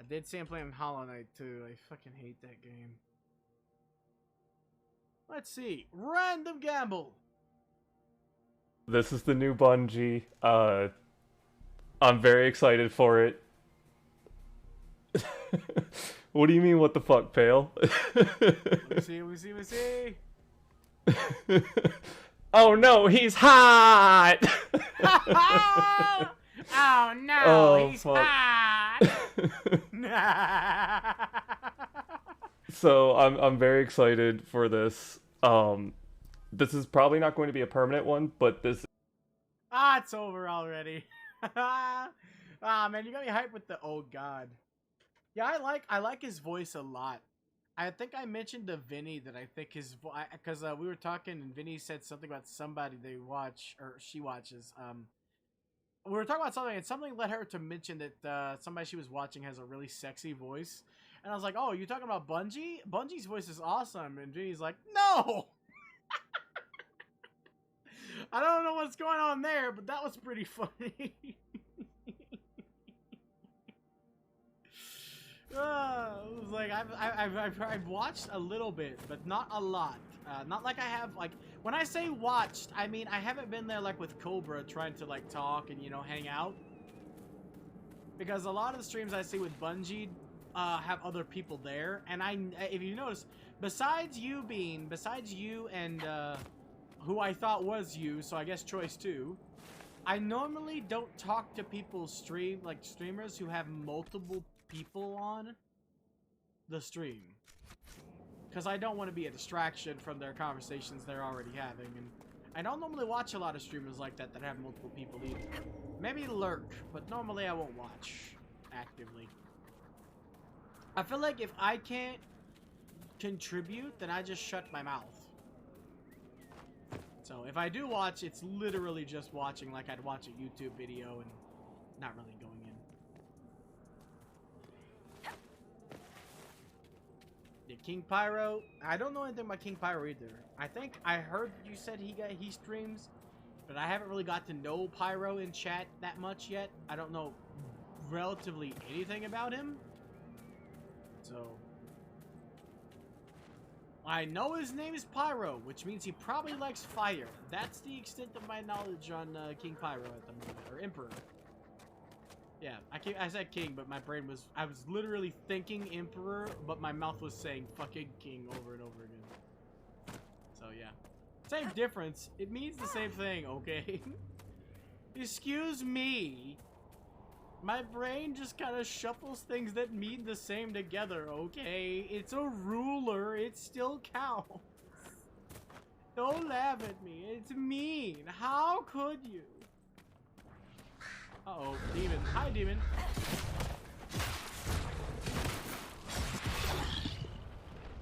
I did say I'm playing Hollow Knight too. I fucking hate that game. Let's see. Random gamble. This is the new Bungie. I'm very excited for it. What do you mean, what the fuck, Pale? We see. Oh no, he's hot! Oh no, Oh, he's fuck. hot! So I'm very excited for this. This is probably not going to be a permanent one, but this. It's over already. Man, you got me hyped with the oh god. Yeah, I like his voice a lot. I think I mentioned to Vinny that I think his voice, because we were talking and Vinny said something about somebody they watch or she watches. We were talking about something and something led her to mention that somebody she was watching has a really sexy voice, and I was like, "Oh, you talking about Bungie? Bungie's voice is awesome." And Vinny's like, "No." I don't know what's going on there, but that was pretty funny. It was like I've watched a little bit, but not a lot. Not like I have like when I say watched, I mean I haven't been there like with Cobra trying to like talk and hang out. Because a lot of the streams I see with Bungie have other people there, and if you notice, besides you and who I thought was you, so I guess choice 2. I normally don't talk to people streamers who have multiple people on the stream. Because I don't want to be a distraction from their conversations they're already having. And I don't normally watch a lot of streamers like that have multiple people either. Maybe lurk, but normally I won't watch actively. I feel like if I can't contribute, then I just shut my mouth. So if I do watch, it's literally just watching like I'd watch a YouTube video and not really going in. Yeah, King Pyro. I don't know anything about King Pyro either. I think I heard you said he streams, but I haven't really got to know Pyro in chat that much yet. I don't know relatively anything about him. So I know his name is Pyro, which means he probably likes fire. That's the extent of my knowledge on King Pyro at the moment, or Emperor. Yeah, I said King, but my brain was, I was literally thinking Emperor, but my mouth was saying fucking King over and over again. So yeah, same difference. It means the same thing, okay? Excuse me. My brain just kind of shuffles things that mean the same together, okay? It's a ruler. It still counts. Don't laugh at me. It's mean. How could you? Uh-oh, demon. Hi, demon.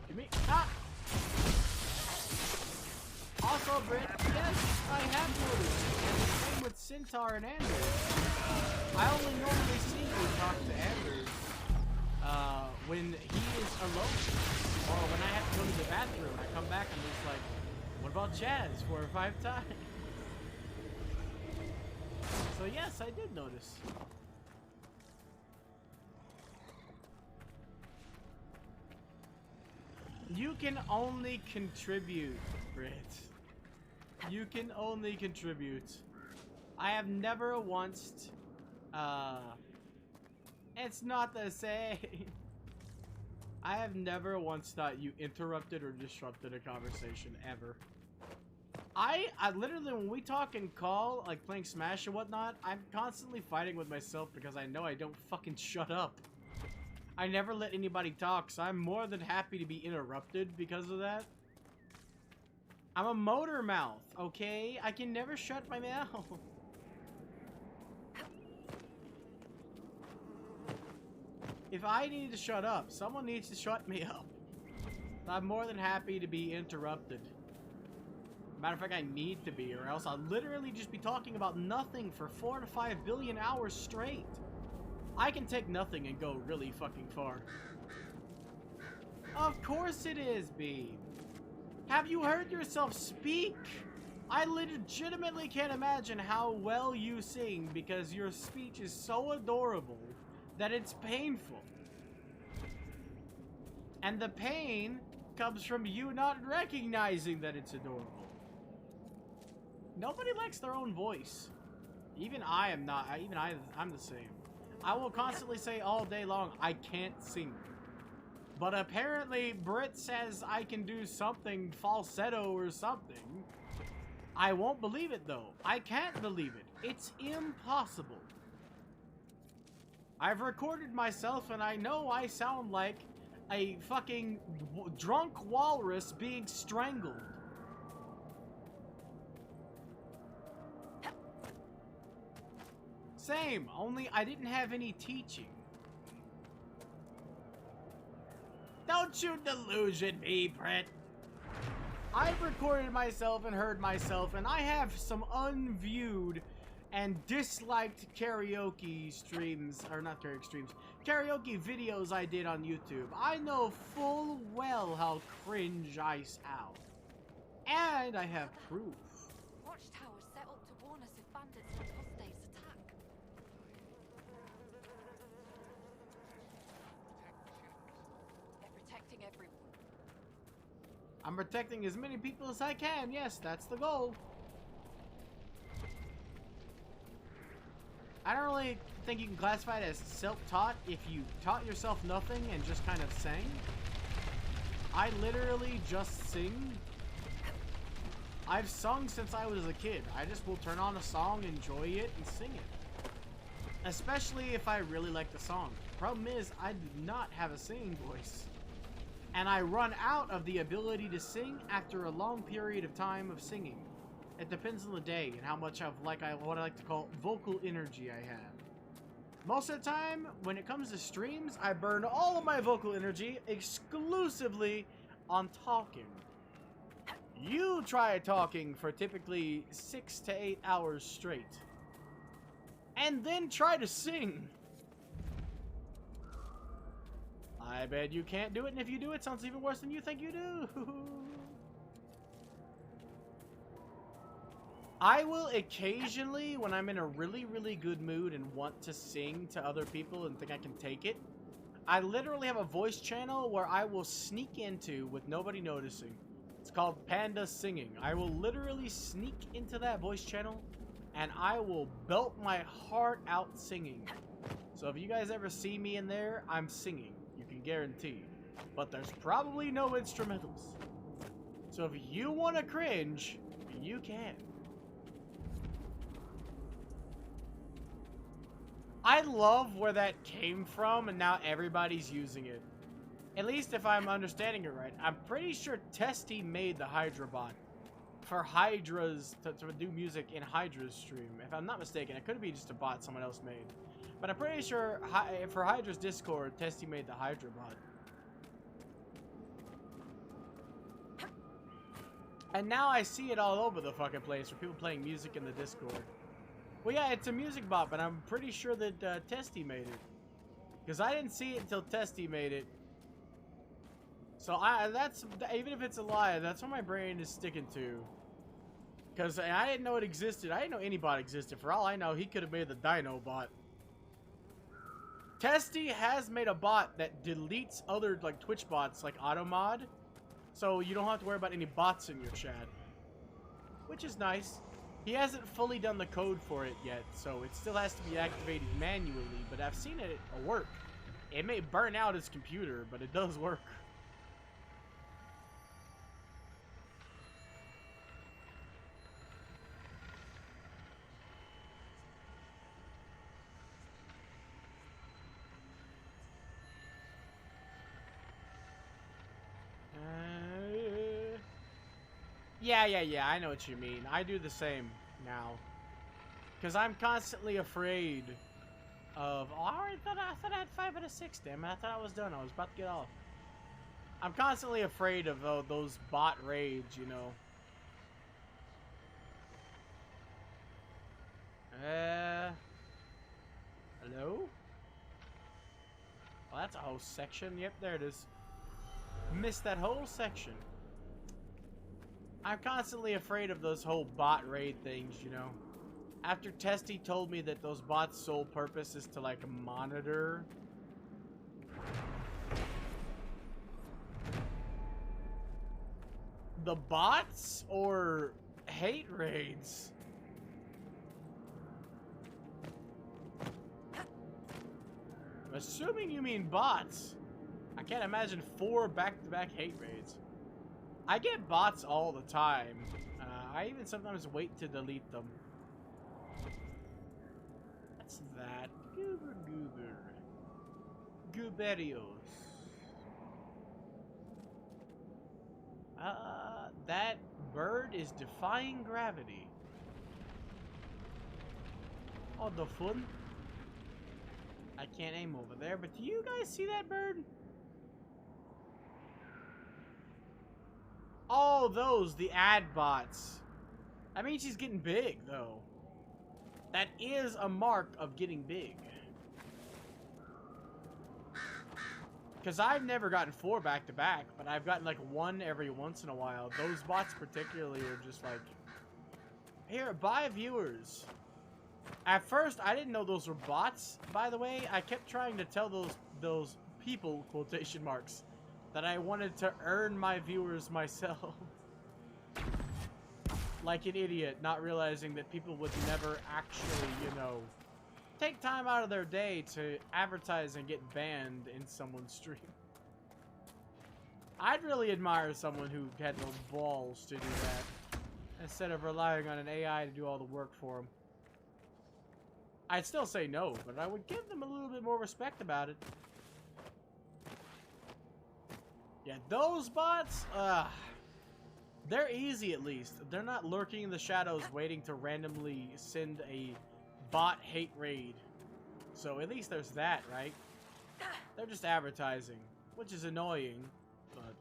Give me. Ah! Also, Britt, yes, I have noticed. And the same with Centaur and Anders. I only normally see you talk to Anders when he is alone. Or when I have to go to the bathroom. I come back and it's like, what about Jazz 4 or 5 times? So yes, I did notice. You can only contribute, Britt. You can only contribute. I have never once... it's not the same. I have never once thought you interrupted or disrupted a conversation, ever. I literally, when we talk and call, like playing Smash or whatnot, I'm constantly fighting with myself because I know I don't fucking shut up. I never let anybody talk, so I'm more than happy to be interrupted because of that. I'm a motor mouth, okay? I can never shut my mouth. If I need to shut up, someone needs to shut me up. I'm more than happy to be interrupted. Matter of fact, I need to be, or else I'll literally just be talking about nothing for 4 to 5 billion hours straight. I can take nothing and go really fucking far. Of course it is, B. Have you heard yourself speak? I legitimately can't imagine how well you sing because your speech is so adorable that it's painful. And the pain comes from you not recognizing that it's adorable. Nobody likes their own voice. Even I am not. I'm the same. I will constantly say all day long, I can't sing. But apparently, Britt says I can do something falsetto or something. I won't believe it, though. I can't believe it. It's impossible. I've recorded myself, and I know I sound like a fucking drunk walrus being strangled. Same, only I didn't have any teaching. Don't you delusion me, Brett. I've recorded myself and heard myself, and I have some unviewed and disliked karaoke streams, or not karaoke streams, karaoke videos I did on YouTube. I know full well how cringe I sound. And I have proof. Watchtowers set up to warn us if bandits and apostates attack. They're protecting everyone. I'm protecting as many people as I can. Yes, that's the goal. I don't really think you can classify it as self-taught if you taught yourself nothing and just kind of sang. I literally just sing. I've sung since I was a kid. I just will turn on a song, enjoy it, and sing it. Especially if I really like the song. Problem is, I do not have a singing voice. And I run out of the ability to sing after a long period of time of singing. It depends on the day and how much of what I like to call vocal energy I have. Most of the time, when it comes to streams, I burn all of my vocal energy exclusively on talking. You try talking for typically 6 to 8 hours straight. And then try to sing. I bet you can't do it, and if you do, it sounds even worse than you think you do. I will occasionally, when I'm in a really, really good mood and want to sing to other people and think I can take it, I literally have a voice channel where I will sneak into with nobody noticing. It's called Panda Singing. I will literally sneak into that voice channel and I will belt my heart out singing. So if you guys ever see me in there, I'm singing. You can guarantee. But there's probably no instrumentals. So if you want to cringe, you can. I love where that came from, and now everybody's using it. At least if I'm understanding it right. I'm pretty sure Testy made the Hydra bot for Hydra's, to do music in Hydra's stream. If I'm not mistaken, it could be just a bot someone else made. But I'm pretty sure for Hydra's Discord, Testy made the Hydra bot. And now I see it all over the fucking place for people playing music in the Discord. Well, yeah, it's a music bot, but I'm pretty sure that Testy made it. Because I didn't see it until Testy made it. So that's, even if it's a lie, that's what my brain is sticking to. Because I didn't know it existed. I didn't know any bot existed. For all I know, he could have made the Dino bot. Testy has made a bot that deletes other like Twitch bots like Automod. So you don't have to worry about any bots in your chat. Which is nice. He hasn't fully done the code for it yet, so it still has to be activated manually, but I've seen it work. It may burn out his computer, but it does work. Yeah, I know what you mean. I do the same now. Because I'm constantly afraid of... Oh, I thought I had 5 out of 6, damn it. I thought I was done. I was about to get off. I'm constantly afraid of those bot raids, you know. Hello? Well, that's a whole section. Yep, there it is. Missed that whole section. I'm constantly afraid of those whole bot raid things, you know. After Testy told me that those bots' sole purpose is to, like, monitor... the bots or hate raids? I'm assuming you mean bots. I can't imagine 4 back-to-back hate raids. I get bots all the time. I even sometimes wait to delete them. What's that? Goober goober. Gooberios. That bird is defying gravity. Oh, the fun. I can't aim over there, but do you guys see that bird? Oh, those, the ad bots. I mean, she's getting big, though. That is a mark of getting big. Because I've never gotten 4 back-to-back, but I've gotten like 1 every once in a while. Those bots particularly are just like, here, buy viewers. At first, I didn't know those were bots, by the way. I kept trying to tell those people, quotation marks, that I wanted to earn my viewers myself. Like an idiot, not realizing that people would never actually, you know, take time out of their day to advertise and get banned in someone's stream. I'd really admire someone who had the balls to do that, instead of relying on an AI to do all the work for them. I'd still say no, but I would give them a little bit more respect about it. Yeah, those bots, they're easy at least. They're not lurking in the shadows waiting to randomly send a bot hate raid. So at least there's that, right? They're just advertising, which is annoying, but...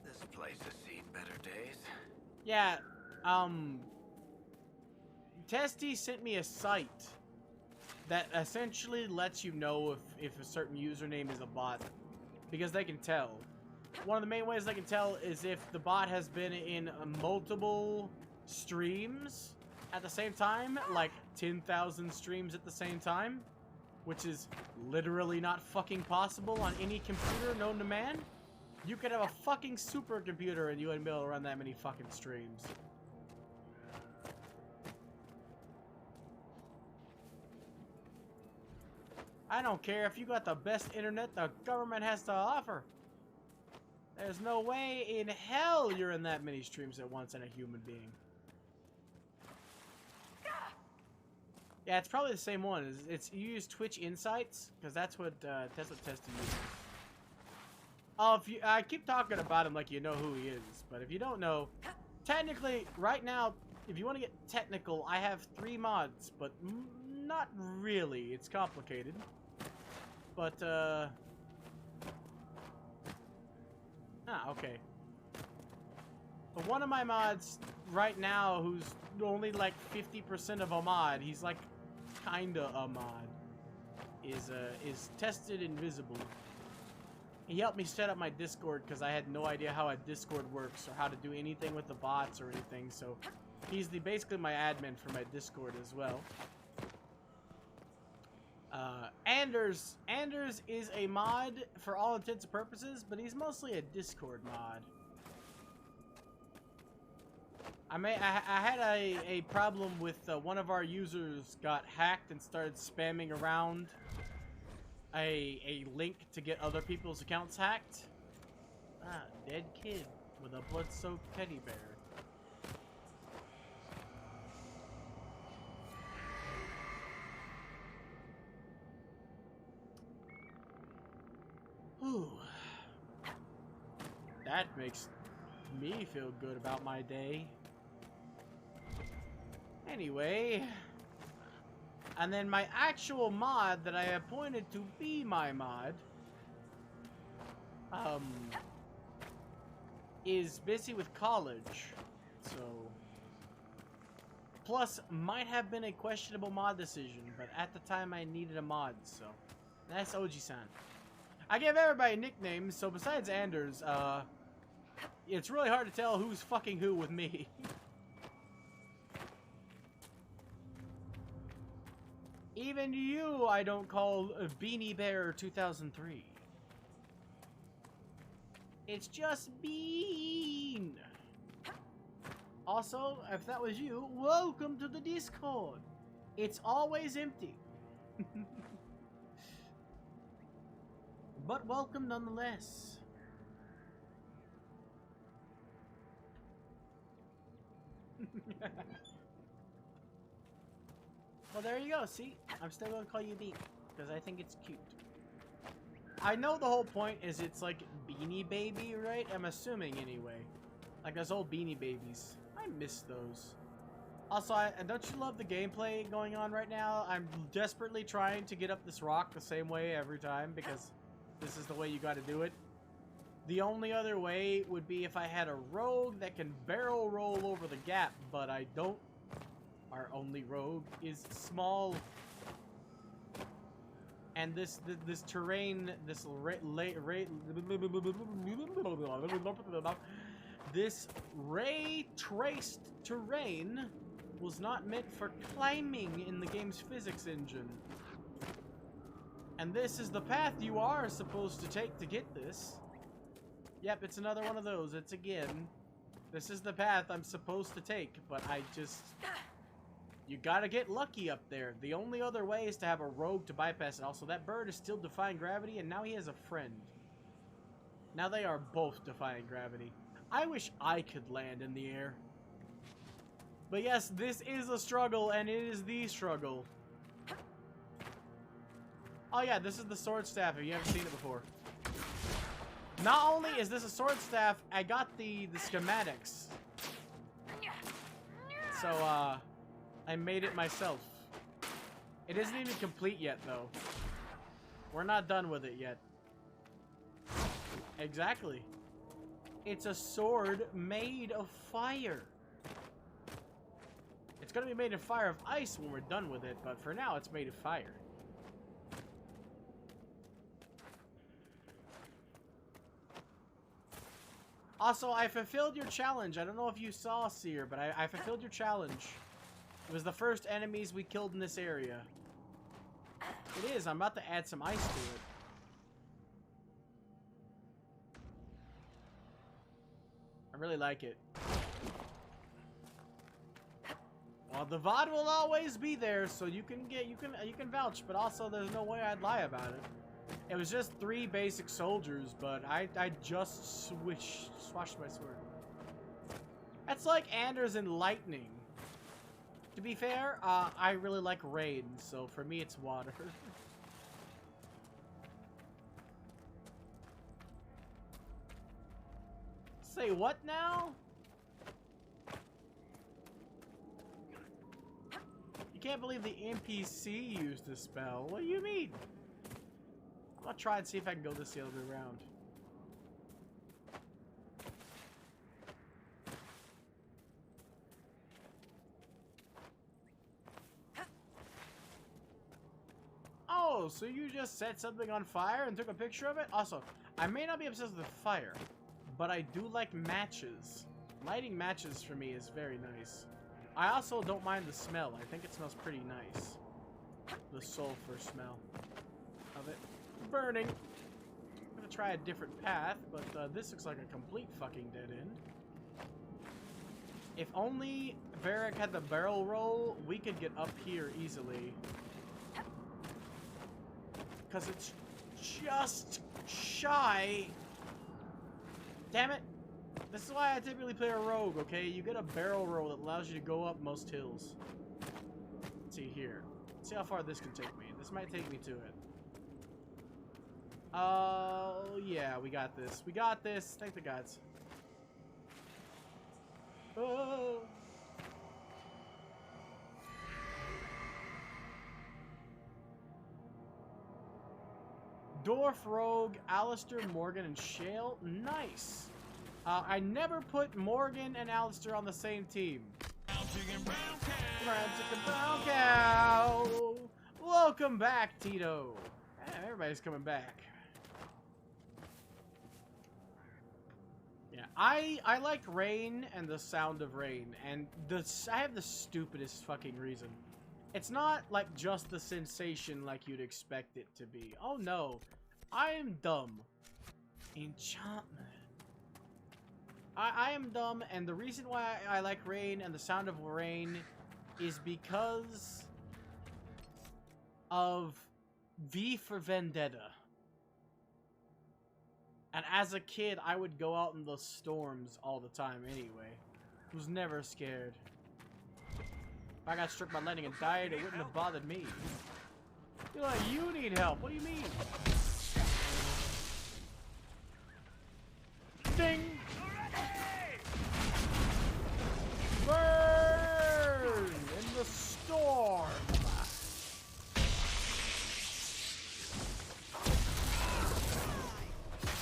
This place has seen better days. Yeah, Testy sent me a site that essentially lets you know if a certain username is a bot, because they can tell. One of the main ways they can tell is if the bot has been in multiple streams at the same time, like 10,000 streams at the same time, which is literally not fucking possible on any computer known to man. You could have a fucking supercomputer and you wouldn't be able to run that many fucking streams. I don't care if you got the best internet the government has to offer. There's no way in hell you're in that many streams at once in a human being. Yeah, it's probably the same one. It's you use Twitch Insights because that's what Testy uses. Oh, if you, I keep talking about him like you know who he is, but if you don't know, technically, right now, if you want to get technical, I have 3 mods, but not really. It's complicated. But, okay. But one of my mods right now, who's only like 50% of a mod, he's like kinda a mod, is Tested Invisible. He helped me set up my Discord because I had no idea how a Discord works or how to do anything with the bots or anything, so he's basically my admin for my Discord as well. Anders is a mod for all intents and purposes, but he's mostly a Discord mod. I had a problem with one of our users got hacked and started spamming around a link to get other people's accounts hacked. Ah, dead kid with a blood-soaked teddy bear. Whew. That makes me feel good about my day. Anyway, and then my actual mod that I appointed to be my mod, is busy with college, so, plus might have been a questionable mod decision, but at the time I needed a mod, so, that's Oji-san. I give everybody nicknames, so besides Anders, it's really hard to tell who's fucking who with me. Even you, I don't call Beanie Bear 2003. It's just Bean. Also, if that was you, welcome to the Discord. It's always empty. but welcome nonetheless. Well, there you go. See, I'm still gonna call you Beak because I think it's cute. I know the whole point is it's like Beanie Baby, right? I'm assuming anyway. Like those old Beanie Babies. I miss those. Also, don't you love the gameplay going on right now? I'm desperately trying to get up this rock the same way every time because this is the way you gotta do it. The only other way would be if I had a rogue that can barrel roll over the gap, but I don't. Our only rogue is small. And this terrain, this ray traced terrain was not meant for climbing in the game's physics engine. And this is the path you are supposed to take to get this. Yep, it's another one of those. It's again. This is the path I'm supposed to take, but I just... You gotta get lucky up there. The only other way is to have a rogue to bypass it. Also, that bird is still defying gravity, and now he has a friend. Now they are both defying gravity. I wish I could land in the air. But yes, this is a struggle, and it is the struggle. Oh yeah, this is the sword staff if you haven't seen it before. Not only is this a sword staff, I got the schematics. So, I made it myself. It isn't even complete yet, though. We're not done with it yet. Exactly. It's a sword made of fire. It's gonna be made of fire of ice when we're done with it, but for now it's made of fire. Also, I fulfilled your challenge. I don't know if you saw, Seer, but I fulfilled your challenge. It was the first enemies we killed in this area. It is. I'm about to add some ice to it. I really like it. Well, the VOD will always be there, so you can vouch, but also there's no way I'd lie about it. It was just 3 basic soldiers, but I just swashed my sword. That's like Anders and Lightning. To be fair, I really like rain, so for me it's water. Say what now? You can't believe the NPC used the spell. What do you mean? I'll try and see if I can go this the other way around. Oh, so you just set something on fire and took a picture of it? Also, I may not be obsessed with fire, but I do like matches. Lighting matches for me is very nice. I also don't mind the smell. I think it smells pretty nice. The sulfur smell of it. Burning. I'm gonna try a different path, but this looks like a complete fucking dead end. If only Varric had the barrel roll, we could get up here easily. Because it's just shy. Damn it. This is why I typically play a rogue, okay? You get a barrel roll that allows you to go up most hills. Let's see here. Let's see how far this can take me. This might take me to it. Oh, yeah, we got this. We got this. Thank the gods. Oh. Dwarf Rogue, Alistair, Morgan, and Shale. Nice. I never put Morgan and Alistair on the same team. Brown chicken, brown cow. Welcome back, Tito. Everybody's coming back. Yeah, I like rain and the sound of rain, and I have the stupidest fucking reason. It's not like just the sensation like you'd expect it to be. Oh no, I am dumb. Enchantment. I am dumb, and the reason why I like rain and the sound of rain is because of V for Vendetta. And as a kid, I would go out in the storms all the time anyway. Was never scared. If I got struck by lightning and died, it wouldn't have bothered me. You're like, you need help. What do you mean? Ding! Burn in the storm.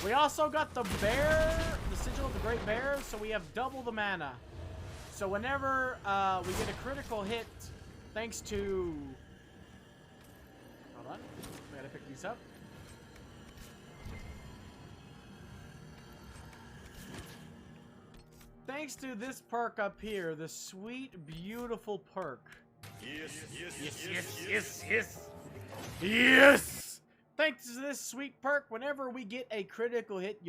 We also got the bear, the sigil of the great bear, so we have double the mana. So whenever we get a critical hit, thanks to... Hold on, we gotta pick these up. Thanks to this perk up here, the sweet, beautiful perk. Yes, yes, yes, yes, yes, yes. Yes! Thanks to this sweet perk, whenever we get a critical hit,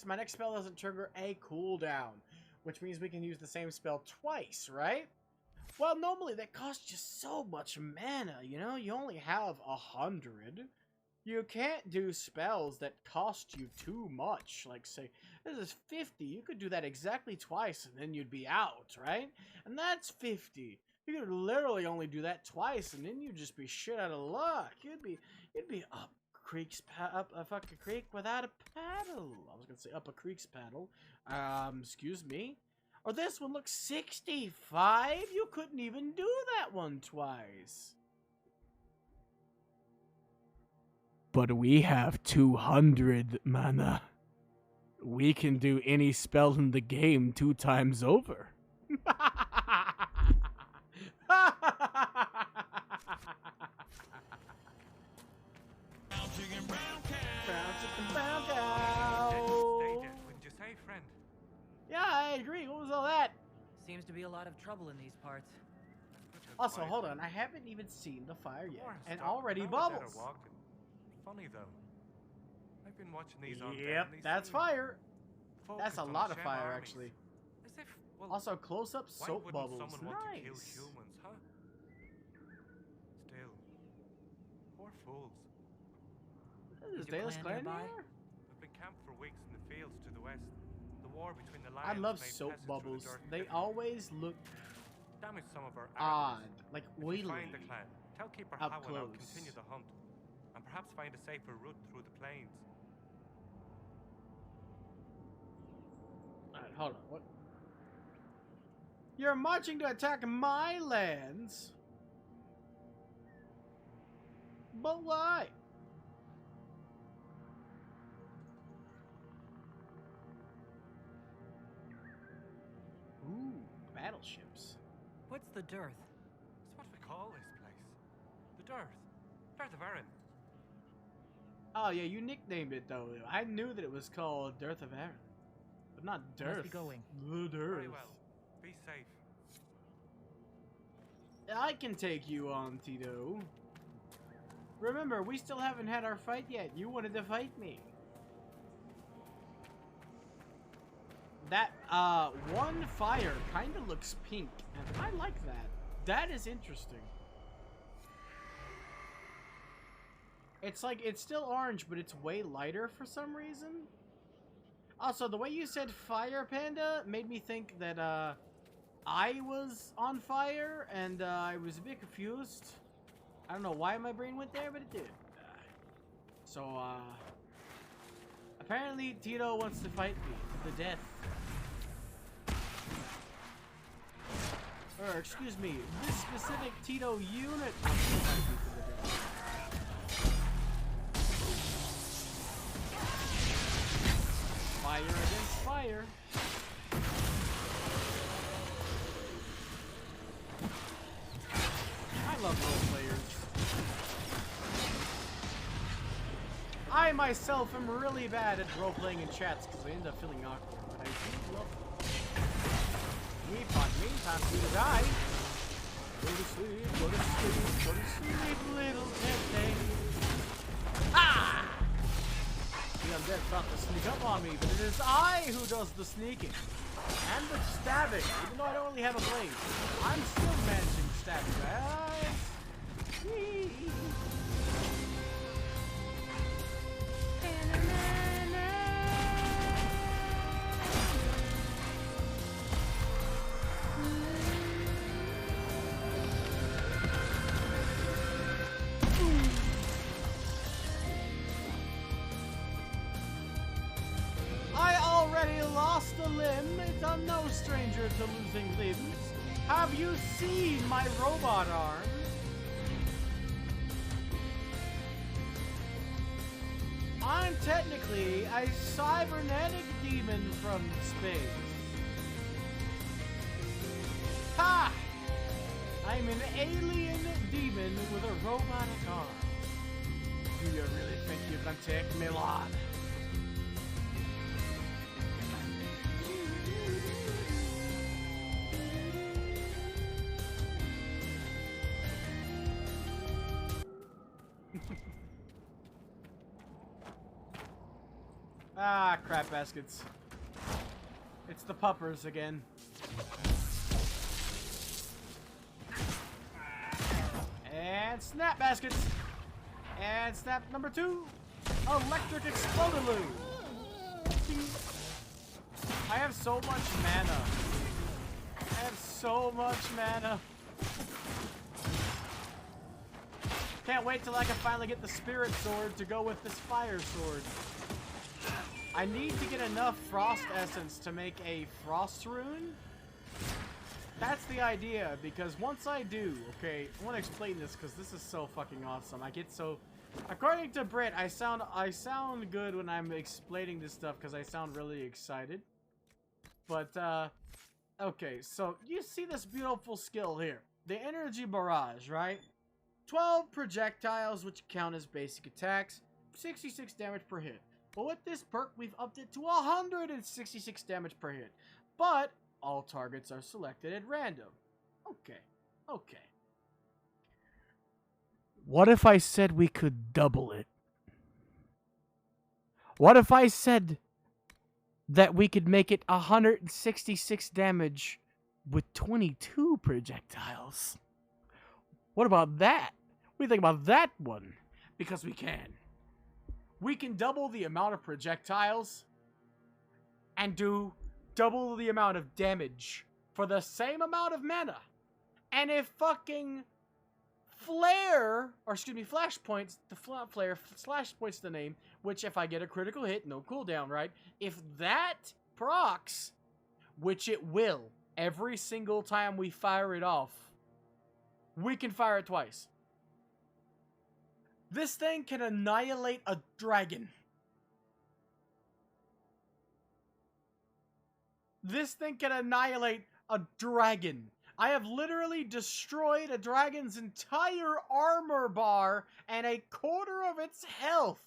my next spell doesn't trigger a cooldown. Which means we can use the same spell twice, right? Well, normally that costs you so much mana, you know? You only have 100. You can't do spells that cost you too much. Like, say, this is 50. You could do that exactly twice, and then you'd be out, right? And that's 50. You could literally only do that twice, and then you'd just be shit out of luck. You'd be up a fucking creek without a paddle. I was gonna say up a creek's paddle. Excuse me. Or this one looks 65. You couldn't even do that one twice. But we have 200 mana. We can do any spell in the game 2 times over. Yeah, I agree. What was all that? Seems to be a lot of trouble in these parts. Also, hold on. I haven't even seen the fire yet, and already bubbles. Funny though. I've been watching these on. Yep, that's fire. That's a lot of fire, actually. As if, well, also, close-up soap why bubbles. Wouldn't someone want to kill Nice. humans, huh? Still, poor fools. Is Dale's clan here? They've been camped for weeks in the fields to the west. The war between the I lions love made soap peasants through bubbles. the dark They desert. always look Damage some of our odd, arrows. like If oily. you find the clan, tell Keeper Up Howell I'll close. continue the hunt, and perhaps find a safer route through the plains. Alright, hold on. What? You're marching to attack my lands? But why? Ooh, battleships. What's the dearth? It's what we call this place. The Dearth. Dearth of Erin. Oh yeah, you nicknamed it though. I knew that it was called Dearth of Erin, but not Dearth. Must be going. The Dearth. Very well. Be safe. I can take you on, Tito. Remember, we still haven't had our fight yet. You wanted to fight me. That, one fire kind of looks pink, and I like that. That is interesting. It's like, it's still orange, but it's way lighter for some reason. Also, the way you said Fire Panda made me think that, I was on fire, and I was a bit confused. I don't know why my brain went there, but it did. So, apparently Tito wants to fight me to the death. Or, excuse me, this specific Tito unit wants to fight me to the death. Fire against fire. I love role players. I myself am really bad at role playing in chats because I end up feeling awkward, but I do love them. Me, fuck me, time for you to die. Go to sleep, go to sleep, go to sleep, little Pepe. Ah! The undead thought to sneak up on me, but it is I who does the sneaking. And the stabbing, even though I don't really have a blade. I'm still managing to stab you guys. I lost a limb, and I'm no stranger to losing limbs. Have you seen my robot arm? I'm technically a cybernetic demon from space. Ha! I'm an alien demon with a robotic arm. Do you really think you can take me on? Ah, crap baskets. It's the puppers again. And snap baskets. And snap number 2. Electric Explodaloo. I have so much mana. I have so much mana. Can't wait till I can finally get the Spirit Sword to go with this Fire Sword. I need to get enough Frost Essence to make a Frost Rune. That's the idea, because once I do, okay, I want to explain this because this is so fucking awesome. I get so, according to Britt, I sound good when I'm explaining this stuff because I sound really excited. But okay, so you see this beautiful skill here, the Energy Barrage, right? 12 projectiles, which count as basic attacks, 66 damage per hit. But with this perk, we've upped it to 166 damage per hit. But all targets are selected at random. Okay, okay. What if I said we could double it? What if I said that we could make it 166 damage with 22 projectiles? What about that? What do you think about that one? Because we can. We can double the amount of projectiles and do double the amount of damage for the same amount of mana. And if fucking Flashpoint's the name, which if I get a critical hit, no cooldown, right? If that procs, which it will, every single time we fire it off, we can fire it twice. This thing can annihilate a dragon. This thing can annihilate a dragon. I have literally destroyed a dragon's entire armor bar and a quarter of its health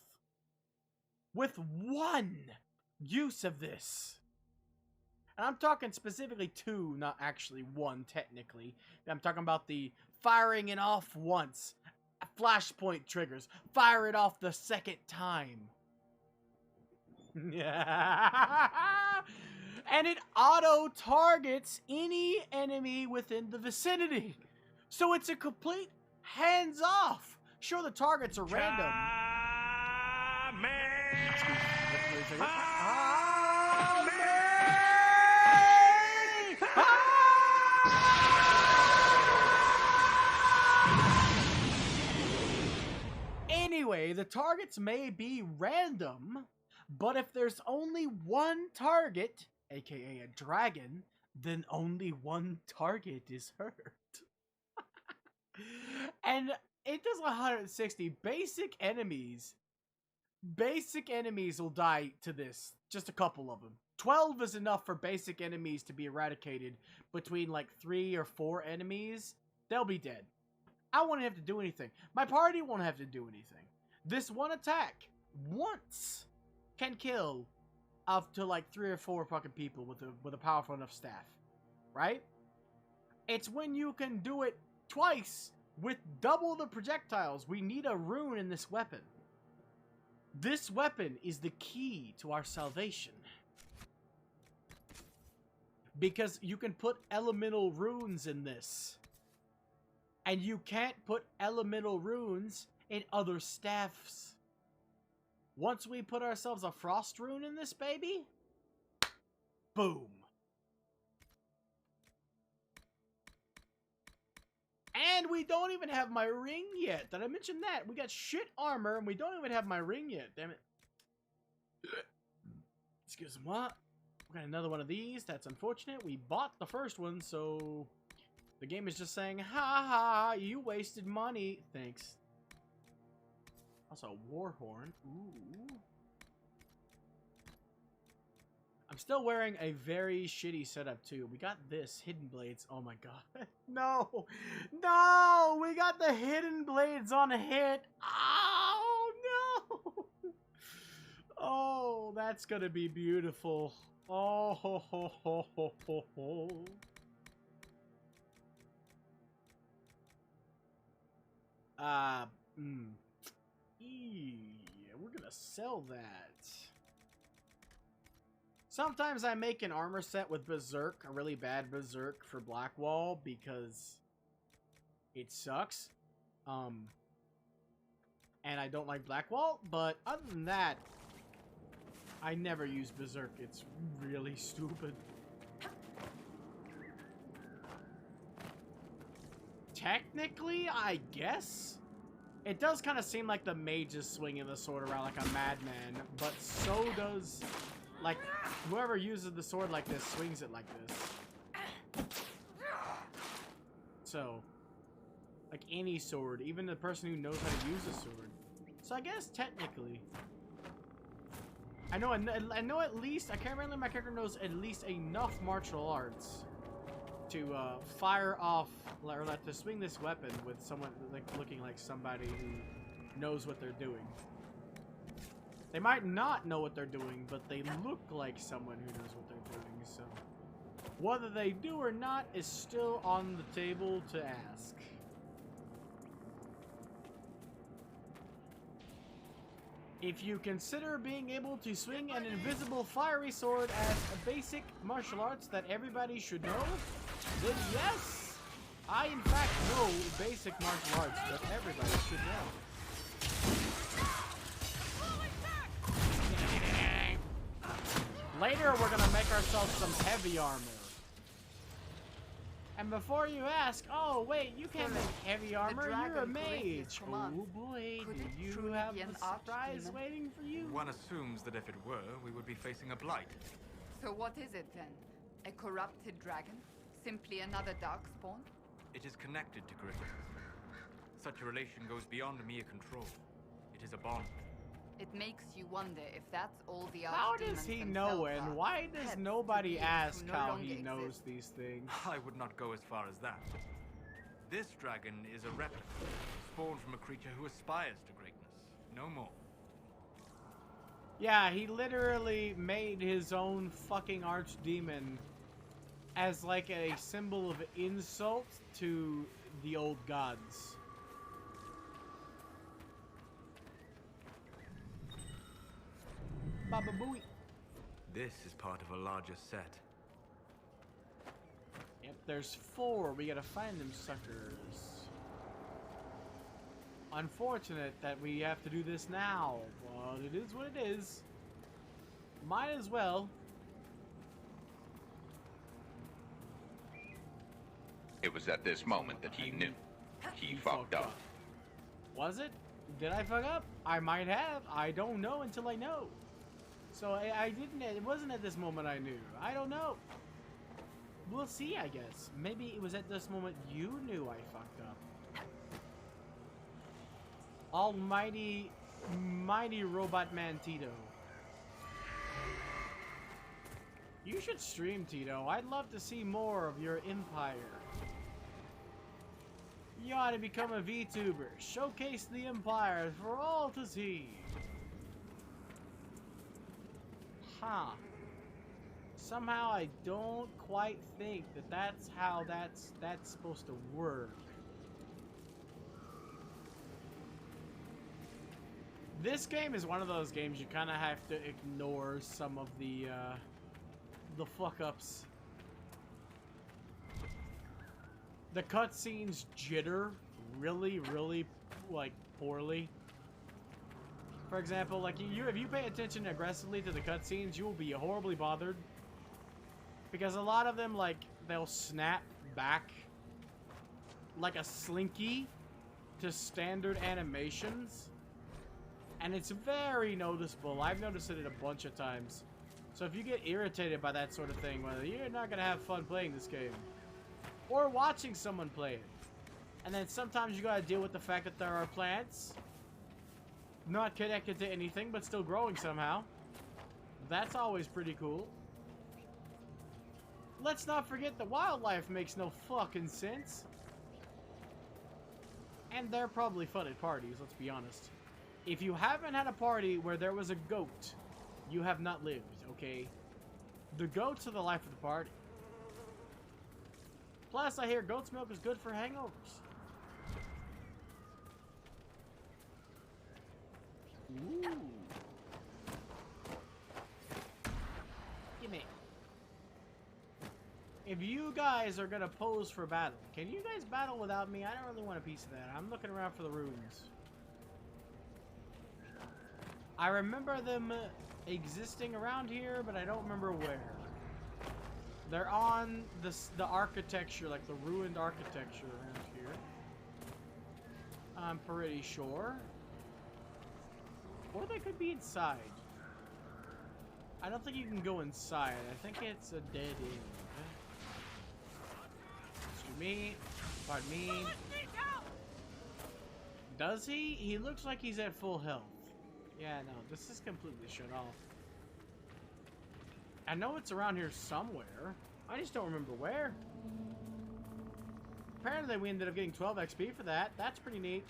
with one use of this. And I'm talking specifically 2, not actually 1 technically. I'm talking about the firing it off once. Flashpoint triggers. Fire it off the second time. And it auto-targets any enemy within the vicinity. So it's a complete hands-off. Sure, the targets are random. Anyway, the targets may be random, but if there's only one target, aka a dragon, then only one target is hurt. And it does 160. Basic enemies will die to this. Just a couple of them. 12 is enough for basic enemies to be eradicated. Between like 3 or 4 enemies, they'll be dead. I won't have to do anything. My party won't have to do anything. This one attack, once, can kill up to like 3 or 4 fucking people with a powerful enough staff. Right? It's when you can do it twice with double the projectiles. We need a rune in this weapon. This weapon is the key to our salvation. Because you can put elemental runes in this. And you can't put elemental runes in other staffs. Once we put ourselves a frost rune in this baby, boom. And we don't even have my ring yet. Did I mention that? We got shit armor and we don't even have my ring yet. Damn it. Excuse me. What? Got another one of these. That's unfortunate. We bought the first one, so the game is just saying, ha ha, you wasted money. Thanks. Also, a war horn. Ooh. I'm still wearing a very shitty setup, too. We got this. Hidden blades. Oh my god. No! No! We got the hidden blades on a hit. Oh, no! Oh, that's gonna be beautiful. Oh, ho, ho, ho, ho, ho, ho. We're gonna sell that. Sometimes I make an armor set with Berserk, a really bad Berserk for Blackwall, because it sucks. And I don't like Blackwall, but other than that, I never use Berserk. It's really stupid. Technically, I guess. It does kind of seem like the mage is swinging the sword around like a madman, but so does, like, whoever uses the sword like this swings it like this. So, like any sword, even the person who knows how to use a sword. So I guess technically. I know at least, I can't remember, my character knows at least enough martial arts to fire off, or like to swing this weapon with someone like looking like somebody who knows what they're doing. They might not know what they're doing, but they look like someone who knows what they're doing, so whether they do or not is still on the table to ask. If you consider being able to swing an invisible fiery sword as a basic martial arts that everybody should know, then yes, I in fact know basic martial arts that everybody should know. Later we're gonna make ourselves some heavy armor. And before you ask, oh wait, you can't make heavy armor, you're a mage. Oh boy, do you have a surprise waiting for you? One assumes that if it were, we would be facing a blight. So what is it then? A corrupted dragon? Simply another darkspawn? It is connected to greatness. Such a relation goes beyond mere control. It is a bond. It makes you wonder if that's all the How does he know, and why does nobody ask how he knows these things? I would not go as far as that. This dragon is a replica, spawned from a creature who aspires to greatness. No more. Yeah, he literally made his own fucking archdemon as like a symbol of insult to the old gods. Baba Booey. This is part of a larger set. Yep, there's 4. We gotta find them suckers. Unfortunate that we have to do this now, but it is what it is. Might as well. It was at this moment that he knew. He fucked up. Was it? Did I fuck up? I might have. I don't know until I know. So I didn't, it wasn't at this moment I knew. I don't know. We'll see, I guess. Maybe it was at this moment you knew I fucked up. Almighty, mighty robot man Tito. You should stream, Tito. I'd love to see more of your empire. You ought to become a VTuber. Showcase the empire for all to see. Huh. Somehow I don't quite think that that's how that's supposed to work. This game is one of those games you kind of have to ignore some of the fuck-ups. The cutscenes jitter really, like, poorly. For example, like, if you pay attention aggressively to the cutscenes, you will be horribly bothered. Because a lot of them, like, they'll snap back like a slinky to standard animations. And it's very noticeable. I've noticed it a bunch of times. So if you get irritated by that sort of thing, well, you're not going to have fun playing this game. Or watching someone play it. And then sometimes you got to deal with the fact that there are plants not connected to anything, but still growing somehow. That's always pretty cool. Let's not forget the wildlife makes no fucking sense. And they're probably fun at parties, let's be honest. If you haven't had a party where there was a goat, you have not lived, okay? The goats are the life of the party. Plus, I hear goat's milk is good for hangovers. Ooh. Gimme. If you guys are gonna pose for battle, can you guys battle without me? I don't really want a piece of that. I'm looking around for the runes. I remember them existing around here, but I don't remember where. They're on the architecture, like the ruined architecture around here. I'm pretty sure. Or they could be inside. I don't think you can go inside. I think it's a dead end. Excuse me. Pardon me. Does he? He looks like he's at full health. Yeah, no, this is completely shut off. I know it's around here somewhere. I just don't remember where. Apparently we ended up getting 12 XP for that. That's pretty neat.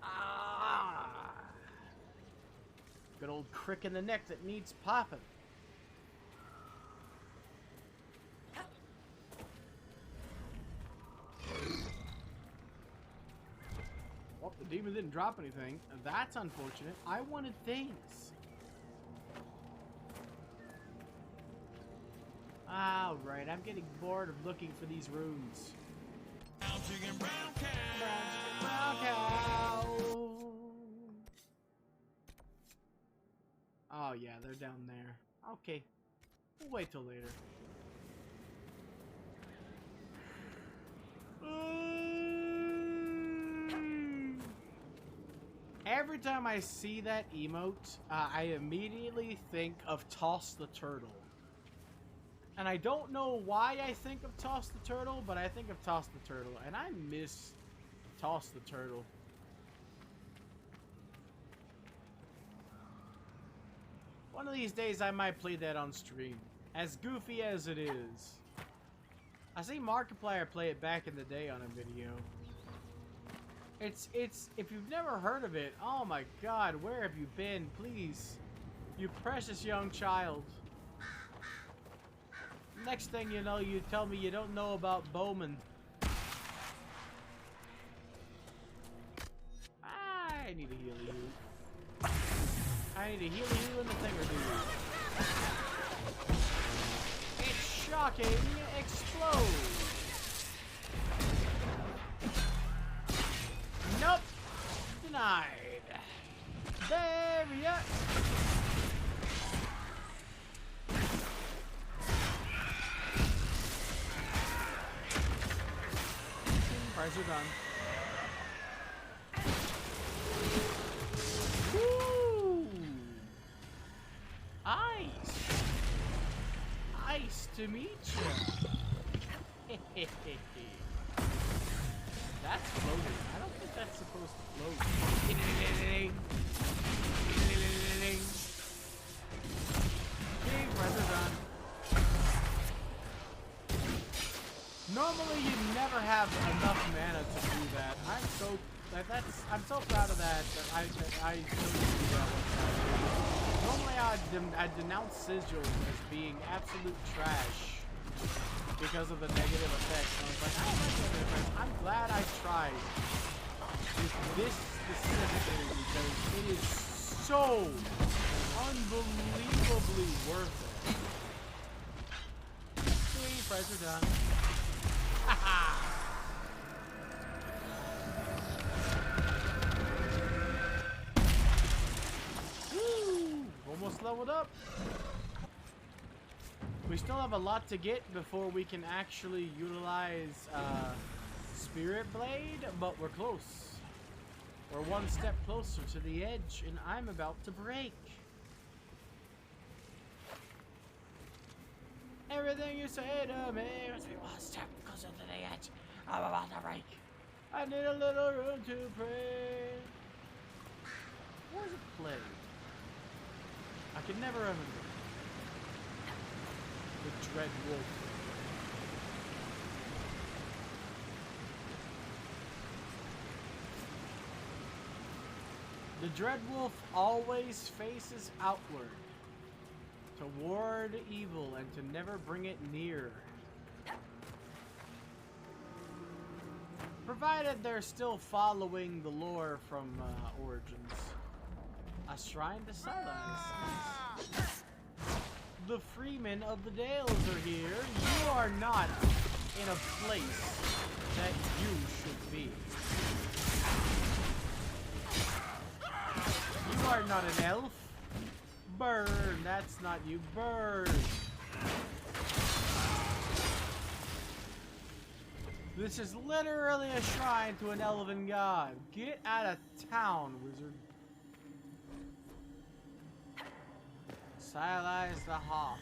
Ah! Good old crick in the neck that needs popping. Well, the demon didn't drop anything. That's unfortunate. I wanted things. Alright, I'm getting bored of looking for these runes. Brown chicken, brown cow. Brown chicken, brown cow. Oh yeah, they're down there. Okay. We'll wait till later. Every time I see that emote, I immediately think of Toss the Turtle. And I don't know why I think of Toss the Turtle, but I think of Toss the Turtle. And I miss Toss the Turtle. One of these days I might play that on stream. As goofy as it is. I see Markiplier play it back in the day on a video. It's if you've never heard of it, oh my god, where have you been? Please. You precious young child. Next thing you know, you tell me you don't know about Bowman. I need a healy hoo. I need a healy hoo and the thinger dude. It's shocking. Explode. Nope. Denied. There we go. Price are done. Woo! Ice! Ice to meet you. That's floating. I don't think that's supposed to float. Okay, price are done. Normally, you never have enough mana to do that. I'm so proud of that I chose to do that one time. Normally, I'd denounce Sigil as being absolute trash because of the negative effects. And I was like, I don't like negative effects. I'm glad I tried with this specifically because it is so unbelievably worth it. Sweet, price are done. Woo! Almost leveled up. We still have a lot to get before we can actually utilize Spirit Blade, but we're close. We're one step closer to the edge, and I'm about to break. Everything you say to me must be one step closer to the edge. I'm about to break. I need a little room to pray. What was it played? I can never remember. The Dread Wolf. The Dread Wolf always faces outward, toward evil, and to never bring it near. Provided they're still following the lore from Origins. A shrine to silence. The freemen of the Dales are here. You are not in a place that you should be. You are not an elf. Burn. That's not you. Burn. This is literally a shrine to an elven god. Get out of town, wizard. Stylize the hawk.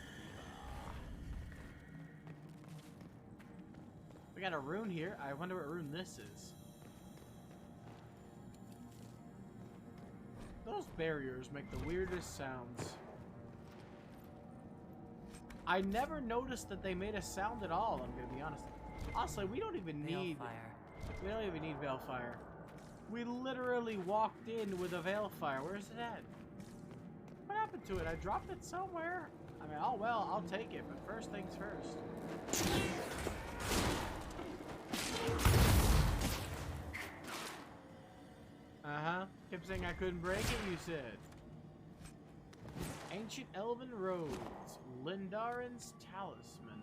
We got a rune here. I wonder what rune this is. Those barriers make the weirdest sounds. I never noticed that they made a sound at all, I'm gonna be honest. Honestly, we don't even need Veilfire. We literally walked in with a Veilfire. Where's it at? What happened to it? I dropped it somewhere. I mean, oh well, I'll take it, but first things first. Uh-huh. Kept saying I couldn't break it, you said. Ancient Elven Roads. Lindarin's Talisman.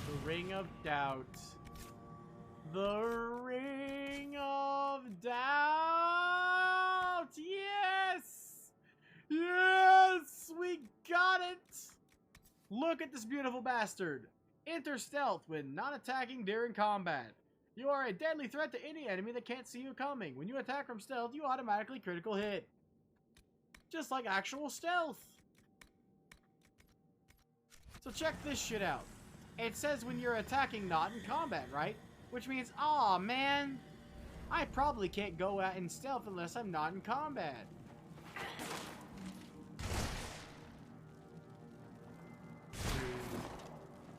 The Ring of Doubt. The Ring of Doubt! Yes! Yes! We got it! Look at this beautiful bastard. Enter stealth when not attacking during combat. You are a deadly threat to any enemy that can't see you coming. When you attack from stealth, you automatically critical hit. Just like actual stealth. So check this shit out. It says when you're attacking not in combat, right? Which means, aw man, I probably can't go out in stealth unless I'm not in combat.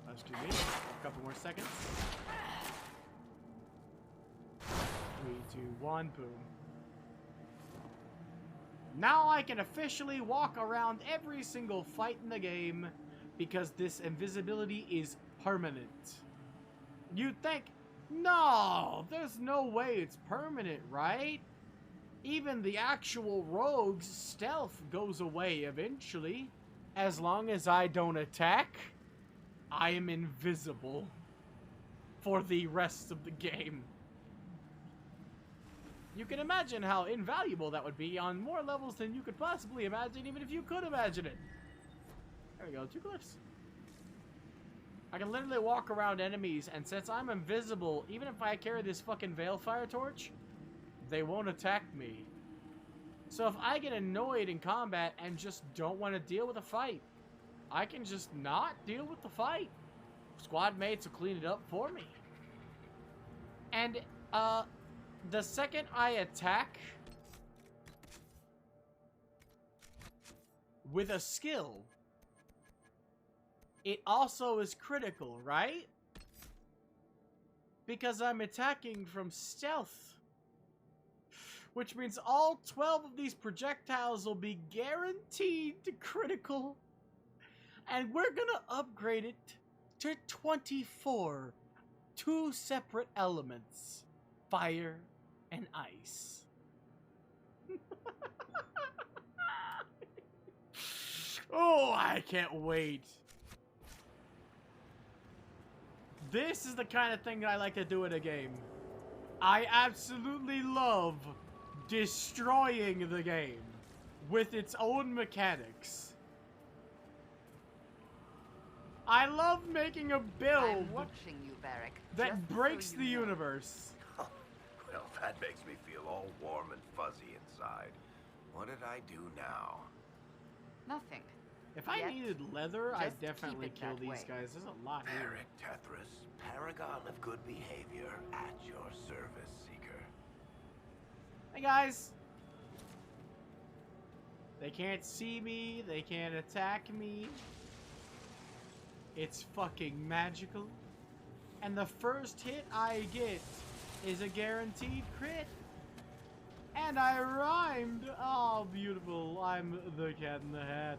That's 2 minutes. A couple more seconds. 3, 2, 1, boom. Now I can officially walk around every single fight in the game because this invisibility is permanent. You'd think, no, there's no way it's permanent, right? Even the actual rogue's stealth goes away eventually. As long as I don't attack, I am invisible for the rest of the game. You can imagine how invaluable that would be on more levels than you could possibly imagine, even if you could imagine it. There we go, 2 glyphs. I can literally walk around enemies, and since I'm invisible, even if I carry this fucking Veilfire torch, they won't attack me. So if I get annoyed in combat and just don't want to deal with a fight, I can just not deal with the fight. Squad mates will clean it up for me. And, the second I attack with a skill, it also is critical, right? Because I'm attacking from stealth. Which means all 12 of these projectiles will be guaranteed to critical. And we're gonna upgrade it to 24. 2 separate elements. Fire and ice. Oh, I can't wait. This is the kind of thing I like to do in a game. I absolutely love destroying the game with its own mechanics. I love making a build that breaks the universe. Well, that makes me feel all warm and fuzzy inside. What did I do now? Nothing. If I Yet, needed leather, I'd just keep definitely it kill that these way. guys. There's a lot here. Merrick Tethras, paragon of good behavior at your service, Seeker. Hey guys! They can't see me, they can't attack me. It's fucking magical. And the first hit I get is a guaranteed crit. And I rhymed. Oh, beautiful. I'm the Cat in the Hat.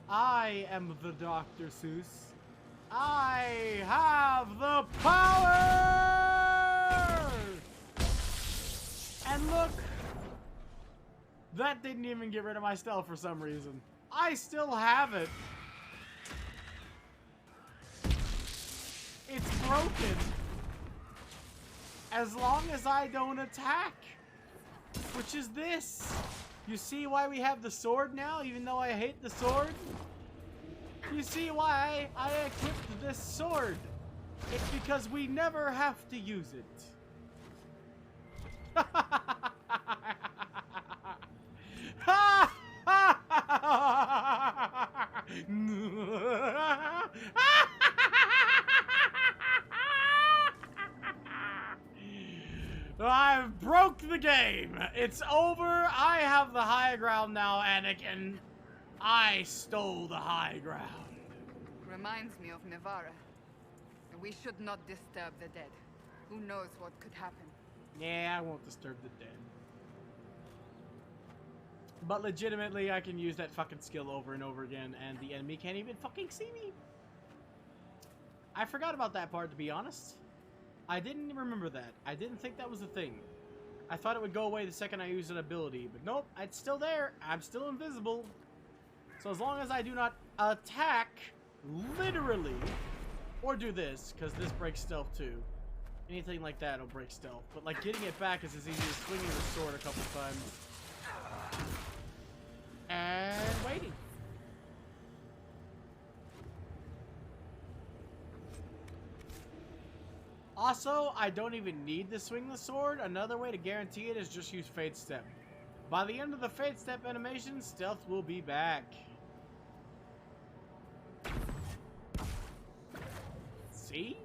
I am the Dr. Seuss. I have the power! And look, that didn't even get rid of my stealth for some reason. I still have it. It's broken. As long as I don't attack. Which is this. You see why we have the sword now, even though I hate the sword? You see why I equipped this sword. It's because we never have to use it. I broke the game. It's over. I have the high ground now, Anakin. I stole the high ground. Reminds me of Navarra. We should not disturb the dead. Who knows what could happen? Yeah, I won't disturb the dead. But legitimately, I can use that fucking skill over and over again, and the enemy can't even fucking see me. I forgot about that part, to be honest. I didn't remember that. I didn't think that was a thing. I thought it would go away the second I used an ability, but nope, it's still there. I'm still invisible. So as long as I do not attack, literally, or do this, because this breaks stealth too. Anything like that will break stealth. But like getting it back is as easy as swinging the sword a couple times. And waiting. Also, I don't even need to swing the sword. Another way to guarantee it is just use Fate Step. By the end of the Fate Step animation, stealth will be back. See?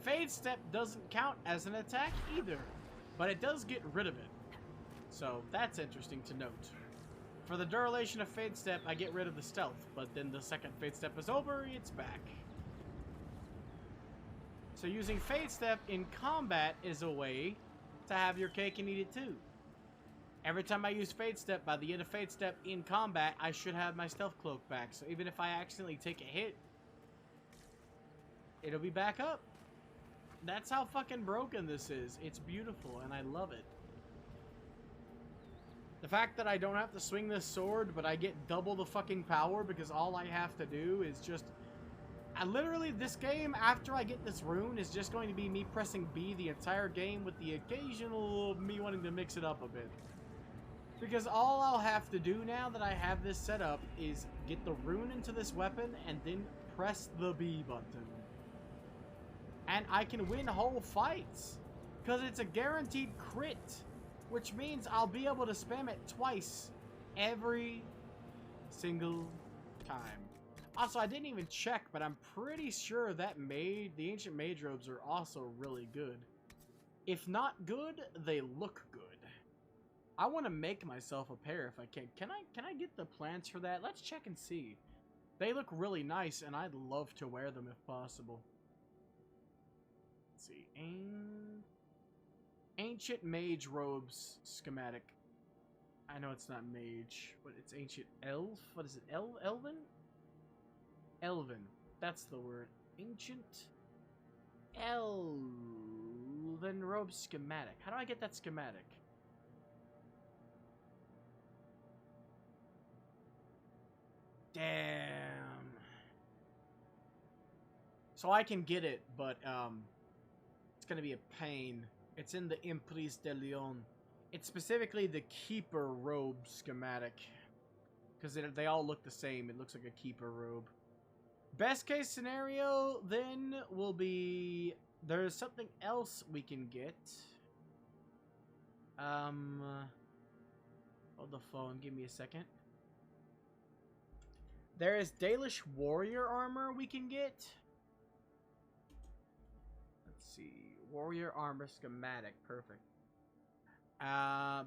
Fade Step doesn't count as an attack either, but it does get rid of it. So that's interesting to note. For the duration of Fade Step, I get rid of the stealth, but then the second Fade Step is over, it's back. So using Fade Step in combat is a way to have your cake and eat it too. Every time I use Fade Step, by the end of Fade Step in combat, I should have my stealth cloak back. So even if I accidentally take a hit, it'll be back up. That's how fucking broken this is. It's beautiful, and I love it. The fact that I don't have to swing this sword, but I get double the fucking power because all I have to do is just... literally, this game, after I get this rune, is just going to be me pressing B the entire game with the occasional me wanting to mix it up a bit. Because all I'll have to do now that I have this set up is get the rune into this weapon and then press the B button. And I can win whole fights. Because it's a guaranteed crit. Which means I'll be able to spam it twice every single time. Also, I didn't even check, but I'm pretty sure that the ancient mage robes are also really good. If not good, they look good. I want to make myself a pair if I can. Can I get the plans for that? Let's check and see. They look really nice, and I'd love to wear them if possible. Let's see. Ancient mage robes schematic. I know it's not mage, but it's ancient elf. What is it? Elven? Elven. That's the word. Ancient elven robe schematic. How do I get that schematic? Damn. So I can get it, but it's gonna be a pain. It's in the Emprise de Leon. It's specifically the Keeper robe schematic. Because they all look the same. It looks like a Keeper robe. Best case scenario, then, will be... There's something else we can get. Hold the phone. Give me a second. There is Dalish warrior armor we can get. Let's see. Warrior armor schematic. Perfect.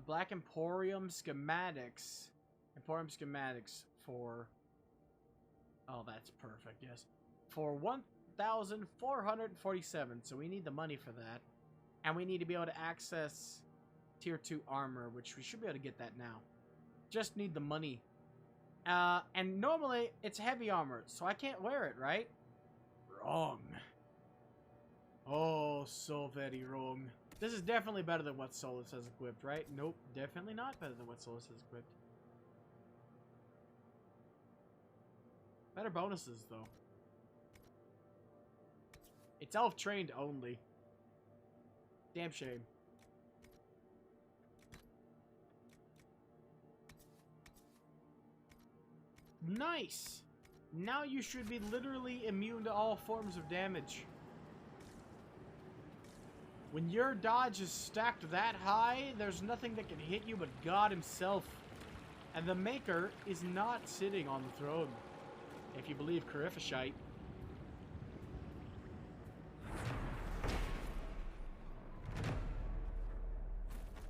Black Emporium schematics. Emporium schematics for... Oh, that's perfect, yes. For 1,447. So we need the money for that. And we need to be able to access Tier 2 armor, which we should be able to get that now. Just need the money. And normally, it's heavy armor, so I can't wear it, right? Wrong. Oh, so very wrong. This is definitely better than what Solus has equipped, right? Nope, definitely not better than what Solus has equipped. Better bonuses, though. It's elf-trained only. Damn shame. Nice! Now you should be literally immune to all forms of damage. When your dodge is stacked that high, there's nothing that can hit you but God himself. And the Maker is not sitting on the throne, if you believe Carifishite.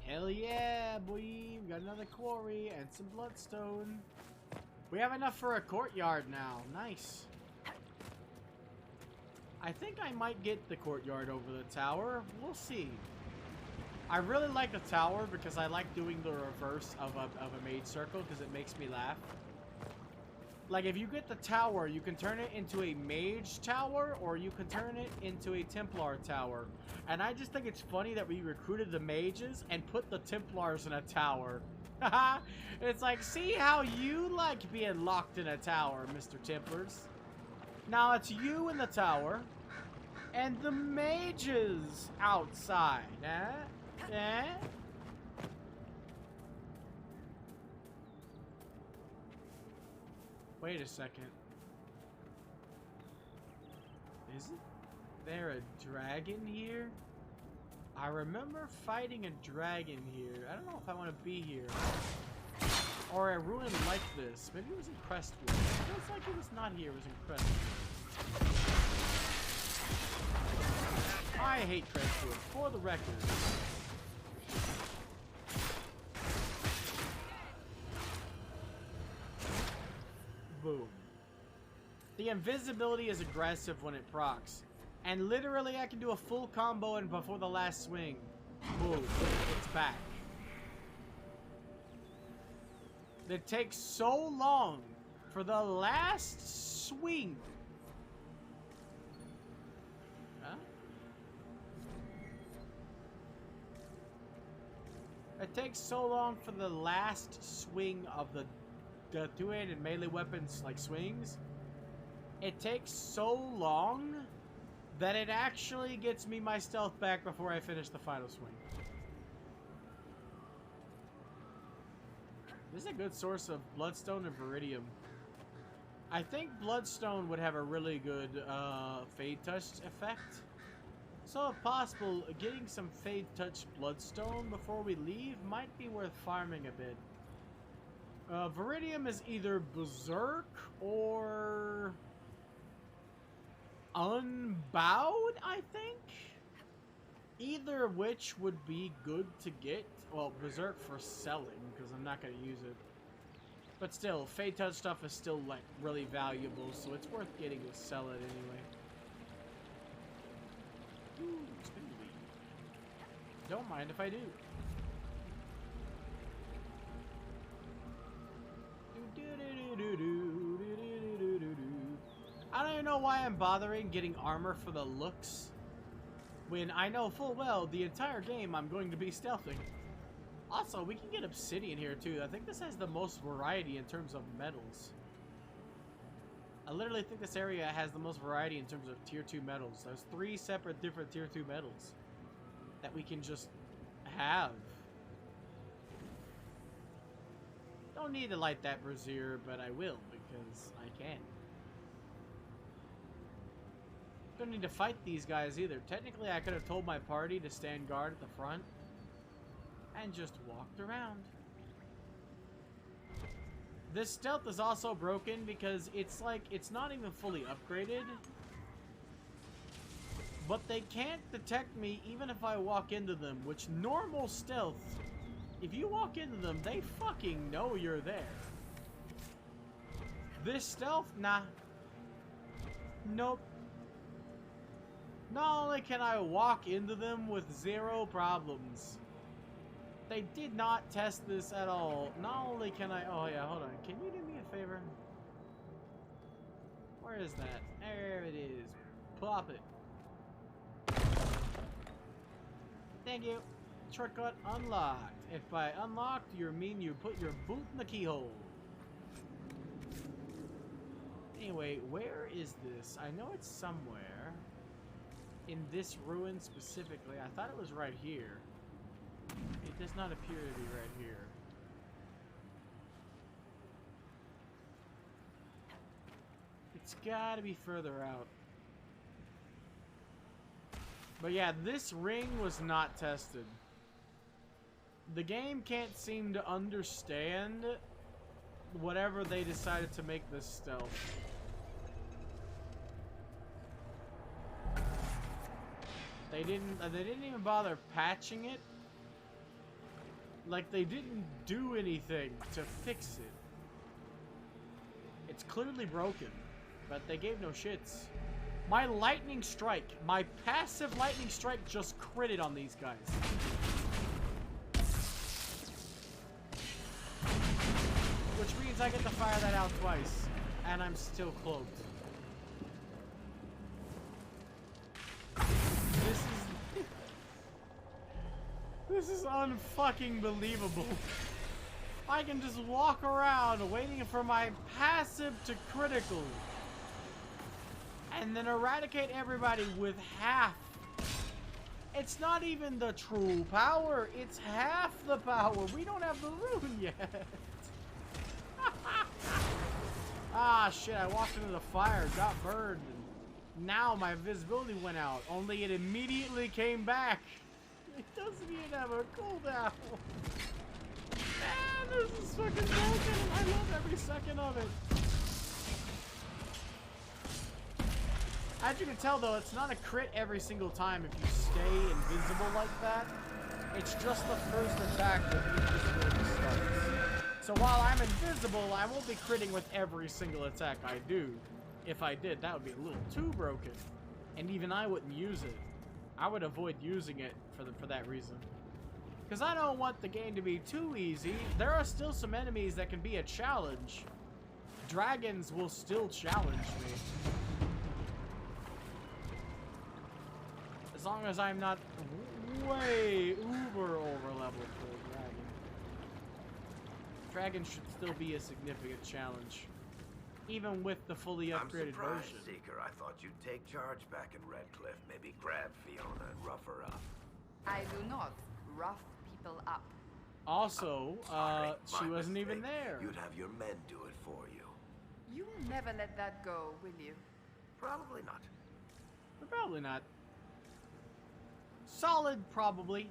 Hell yeah, boy! We got another quarry and some bloodstone. We have enough for a courtyard now. Nice. I think I might get the courtyard over the tower. We'll see. I really like the tower because I like doing the reverse of a mage circle because it makes me laugh. Like, if you get the tower, you can turn it into a mage tower or you can turn it into a Templar tower. And I just think it's funny that we recruited the mages and put the Templars in a tower. It's like, see how you like being locked in a tower, Mr. Templars. Now it's you in the tower and the mages outside, eh? Eh? Wait a second. Isn't there a dragon here? I remember fighting a dragon here. I don't know if I want to be here. Or a ruin like this. Maybe it was in Crestwood. It feels like it was not here. It was in Crestwood. I hate Crestwood, for the record. Boom. The invisibility is aggressive when it procs. And literally I can do a full combo and before the last swing. Boom. It's back. It takes so long for the last swing. Huh? It takes so long for the last swing of the two-handed melee weapons, like swings. It takes so long that it actually gets me my stealth back before I finish the final swing. This is a good source of bloodstone and viridium. I think bloodstone would have a really good fade touch effect. So if possible, getting some fade touch bloodstone before we leave might be worth farming a bit. Viridium is either Berserk or Unbowed, I think? Either of which would be good to get. Well, Berserk for selling, because I'm not going to use it. But still, Fade Touch stuff is still, like, really valuable, so it's worth getting to sell it anyway. Ooh, spindly. Don't mind if I do. I don't even know why I'm bothering getting armor for the looks, when I know full well the entire game I'm going to be stealthing. Also, we can get obsidian here too. I think this has the most variety in terms of metals. I literally think this area has the most variety in terms of tier 2 metals. There's 3 separate different tier 2 metals that we can just have. Don't need to light that brazier, but I will because I can. Don't need to fight these guys either. Technically, I could have told my party to stand guard at the front and just walked around. This stealth is also broken because it's like, it's not even fully upgraded. But they can't detect me even if I walk into them, which normal stealth, if you walk into them, they fucking know you're there. This stealth? Nah. Nope. Not only can I walk into them with zero problems, they did not test this at all. Not only can I... Oh yeah, hold on. Can you do me a favor? Where is that? There it is. Plop it. Thank you. Shortcut unlocked. If by unlocked, you mean you put your boot in the keyhole. Anyway, where is this? I know it's somewhere. In this ruin specifically. I thought it was right here. It does not appear to be right here. It's gotta be further out. But yeah, this ring was not tested. The game can't seem to understand whatever they decided to make this stealth. They didn't even bother patching it. Like, they didn't do anything to fix it. It's clearly broken, but they gave no shits. My lightning strike, my passive lightning strike just critted on these guys. Which means I get to fire that out twice, and I'm still cloaked. This is unfucking believable. I can just walk around waiting for my passive to critical. And then eradicate everybody with half. It's not even the true power. It's half the power. We don't have the rune yet. Ah, shit. I walked into the fire, got burned. And now my visibility went out. Only it immediately came back. It doesn't even have a cooldown. Man, this is fucking broken. I love every second of it. As you can tell, though, it's not a crit every single time if you stay invisible like that. It's just the first attack that invisibility starts. So while I'm invisible, I won't be critting with every single attack I do. If I did, that would be a little too broken. And even I wouldn't use it. I would avoid using it for that reason. Because I don't want the game to be too easy. There are still some enemies that can be a challenge. Dragons will still challenge me. As long as I'm not way uber over level for a dragon. Dragon should still be a significant challenge. Even with the fully upgraded I'm surprised, version. Seeker. I thought you'd take charge back in Redcliffe. Maybe grab Fiona and rough her up. I do not rough people up. Also, she My wasn't even mistake. there. You'd have your men do it for you. You will never let that go, will you? Probably not. Probably not. Solid, probably.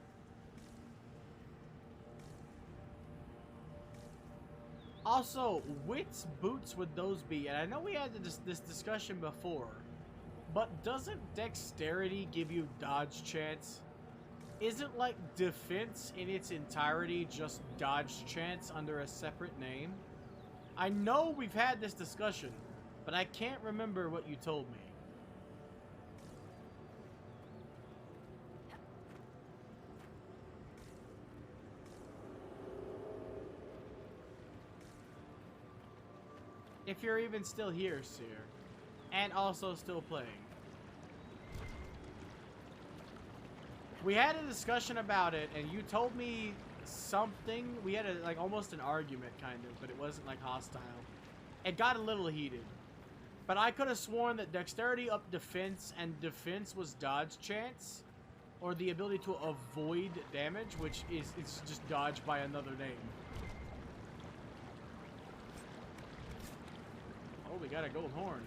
Also, which boots would those be? And I know we had this discussion before, but doesn't dexterity give you dodge chance? Isn't like defense in its entirety just dodge chance under a separate name? I know we've had this discussion, but I can't remember what you told me. If you're even still here, Seer. And also still playing. We had a discussion about it, and you told me something. We had like almost an argument, kind of, but it wasn't like hostile. It got a little heated. But I could have sworn that dexterity up defense, and defense was dodge chance. Or the ability to avoid damage, which is it's just dodge by another name. Oh, we got a gold horn.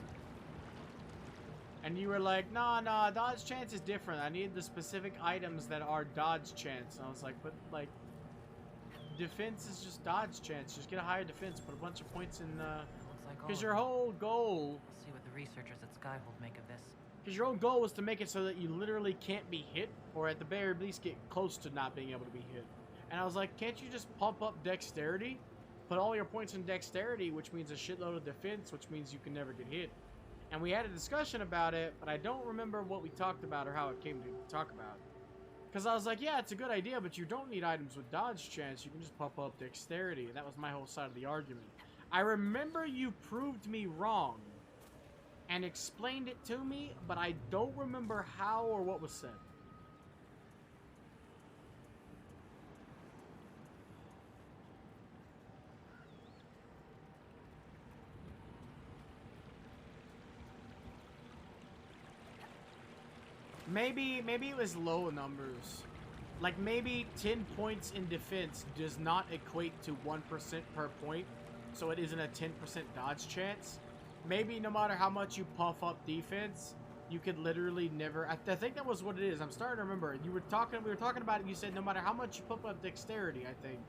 And you were like, nah, dodge chance is different. I need the specific items that are dodge chance. And I was like, but like, defense is just dodge chance. Just get a higher defense, put a bunch of points in, Looks like all because of your them. whole goal... We'll see what the researchers at Skyhold make of this. Because your own goal was to make it so that you literally can't be hit, or at the very least get close to not being able to be hit. And I was like, can't you just pump up dexterity? Put all your points in dexterity, which means a shitload of defense, which means you can never get hit. And we had a discussion about it, but I don't remember what we talked about or how it came to talk about. Because I was like, yeah, it's a good idea, but you don't need items with dodge chance. You can just pump up dexterity. And that was my whole side of the argument. I remember you proved me wrong and explained it to me, but I don't remember how or what was said. Maybe it was low numbers. Like maybe 10 points in defense does not equate to 1% per point, so it isn't a 10% dodge chance. Maybe no matter how much you puff up defense, you could literally never... I think that was what it is. I'm starting to remember. We were talking about it. You said no matter how much you puff up dexterity, I think,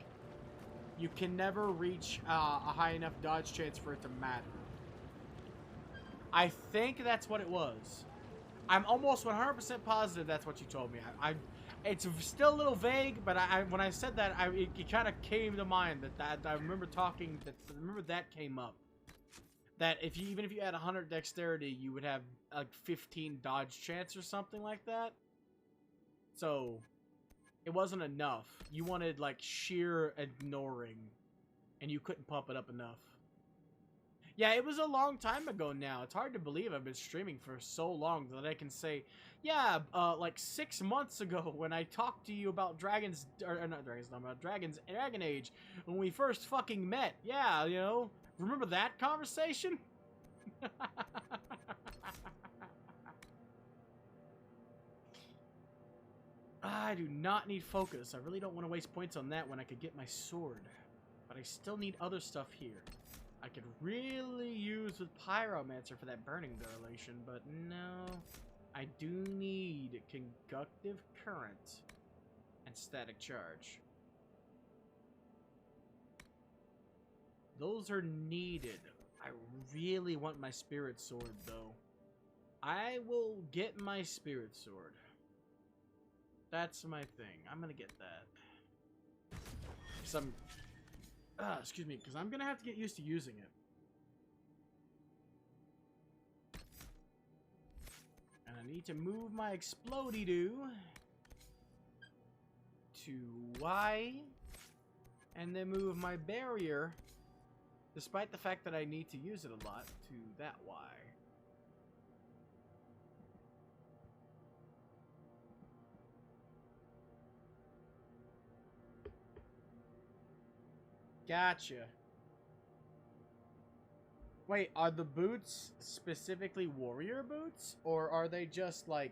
you can never reach a high enough dodge chance for it to matter. I think that's what it was. I'm almost 100% positive that's what you told me. It's still a little vague, but when I said that, it kind of came to mind that I remember talking. That came up. That even if you had 100 dexterity, you would have like 15 dodge chance or something like that. So it wasn't enough. You wanted like sheer ignoring, and you couldn't pump it up enough. Yeah, it was a long time ago now. It's hard to believe I've been streaming for so long that I can say, yeah, like 6 months ago when I talked to you about Dragon Age, when we first fucking met. Yeah, you know, remember that conversation? I do not need focus. I really don't want to waste points on that when I could get my sword. But I still need other stuff here. I could really use with Pyromancer for that burning dilation, but no. I do need conductive current and static charge. Those are needed. I really want my spirit sword, though. I will get my spirit sword. That's my thing. I'm gonna get that. Excuse me, because I'm gonna have to get used to using it. And I need to move my explodey-doo to Y, and then move my barrier, despite the fact that I need to use it a lot, to that Y. Gotcha. Wait, are the boots specifically warrior boots? Or are they just like...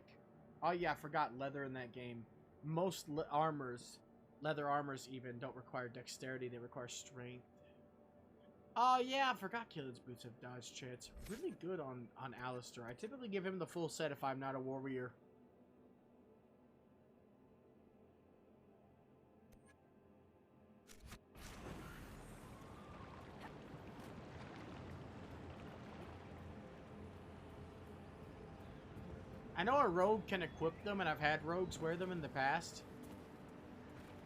Oh yeah, I forgot leather in that game. Most armors, leather armors even, don't require dexterity, they require strength. Oh yeah, I forgot Killen's boots have dodge chance. Really good on Alistair. I typically give him the full set if I'm not a warrior. I know a rogue can equip them, and I've had rogues wear them in the past.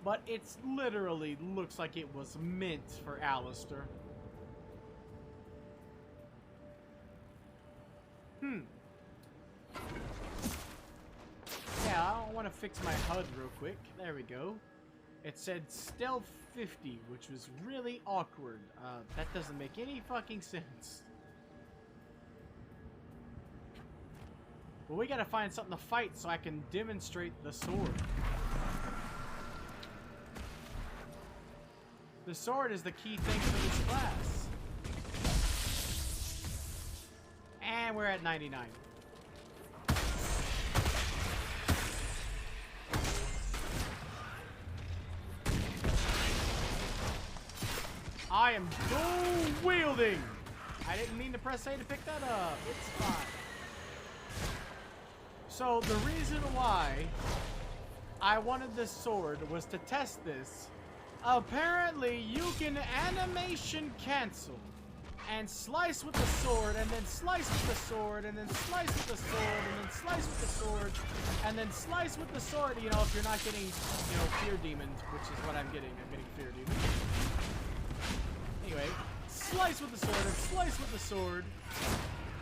But it's literally looks like it was meant for Alistair. Yeah, I want to fix my HUD real quick. There we go. It said stealth 50, which was really awkward. That doesn't make any fucking sense. Well, we gotta find something to fight so I can demonstrate the sword. The sword is the key thing for this class. And we're at 99. I am dual wielding. I didn't mean to press A to pick that up. It's fine. So the reason why I wanted this sword was to test this Apparently, you can animation cancel and slice with the sword, and then slice with the sword, and then slice with the sword, and then slice with the sword, and then slice with the sword. You know, if you're not getting, you know, fear demons, which is what I'm getting. I'm getting fear demons. Anyway, slice with the sword, and slice with the sword,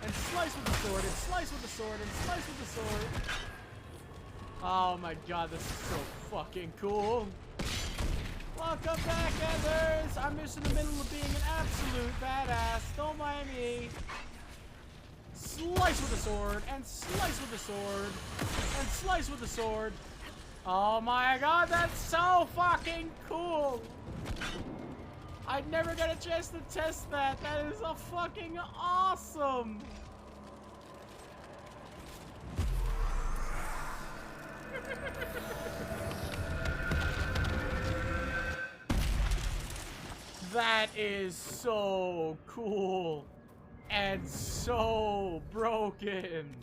and slice with the sword, and slice with the sword, and slice with the sword. Oh my god, this is so fucking cool. Welcome back, Ethers! I'm just in the middle of being an absolute badass. Don't mind me. Slice with the sword, and slice with the sword, and slice with the sword. Oh my god, that's so fucking cool! I never got a chance to test that. That is a fucking awesome! That is so cool and so broken.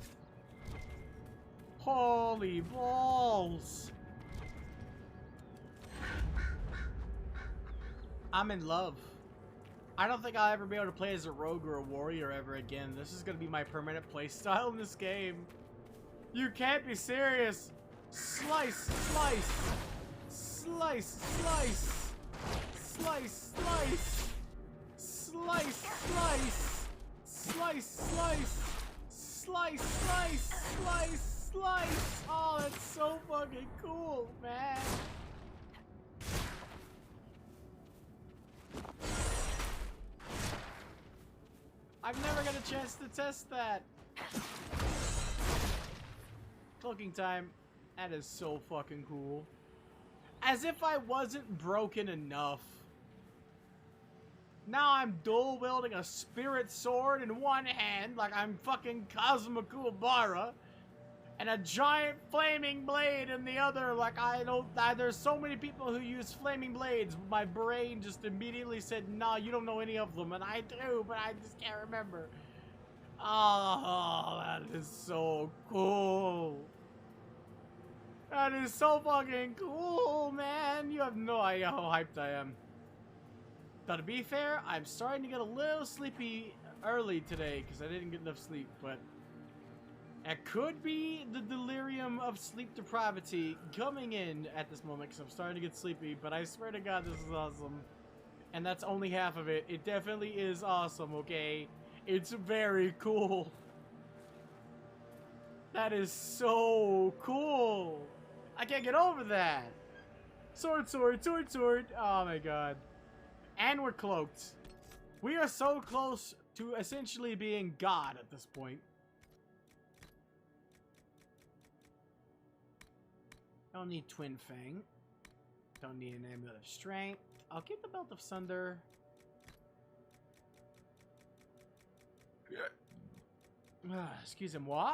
Holy balls. I'm in love. I don't think I'll ever be able to play as a rogue or a warrior ever again. This is going to be my permanent playstyle in this game. You can't be serious. Slice, slice, slice, slice. Slice, slice, slice, slice, slice, slice, slice, slice, slice, slice. Oh, that's so fucking cool, man. I've never got a chance to test that. Cloaking time. That is so fucking cool. As if I wasn't broken enough. Now I'm dual wielding a spirit sword in one hand, like I'm fucking Kazuma Kuwabara, and a giant flaming blade in the other, like there's so many people who use flaming blades. My brain just immediately said, nah, you don't know any of them, and I do, but I just can't remember. Oh, that is so cool. That is so fucking cool, man. You have no idea how hyped I am. Now, to be fair, I'm starting to get a little sleepy early today because I didn't get enough sleep, but it could be the delirium of sleep depravity coming in at this moment because I'm starting to get sleepy, but I swear to God, this is awesome. And that's only half of it. It definitely is awesome, okay? It's very cool. That is so cool. I can't get over that. Sword, sword, sword, sword. Oh my god. And we're cloaked. We are so close to essentially being God at this point. Don't need Twin Fang. Don't need an Amulet of Strength. I'll keep the Belt of Sunder. Excusez-moi.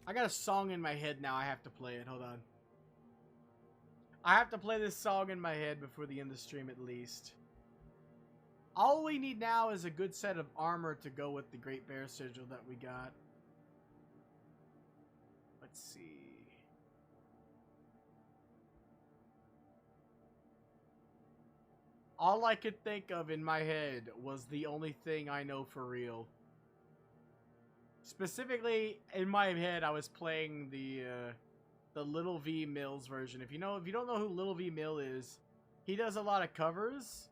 I got a song in my head now. I have to play it. Hold on. I have to play this song in my head before the end of the stream at least. All we need now is a good set of armor to go with the Great Bear Sigil that we got. Let's see. All I could think of in my head was the only thing I know for real. Specifically, in my head, I was playing the Little V Mills version. If you don't know who Little V Mill is, he does a lot of covers,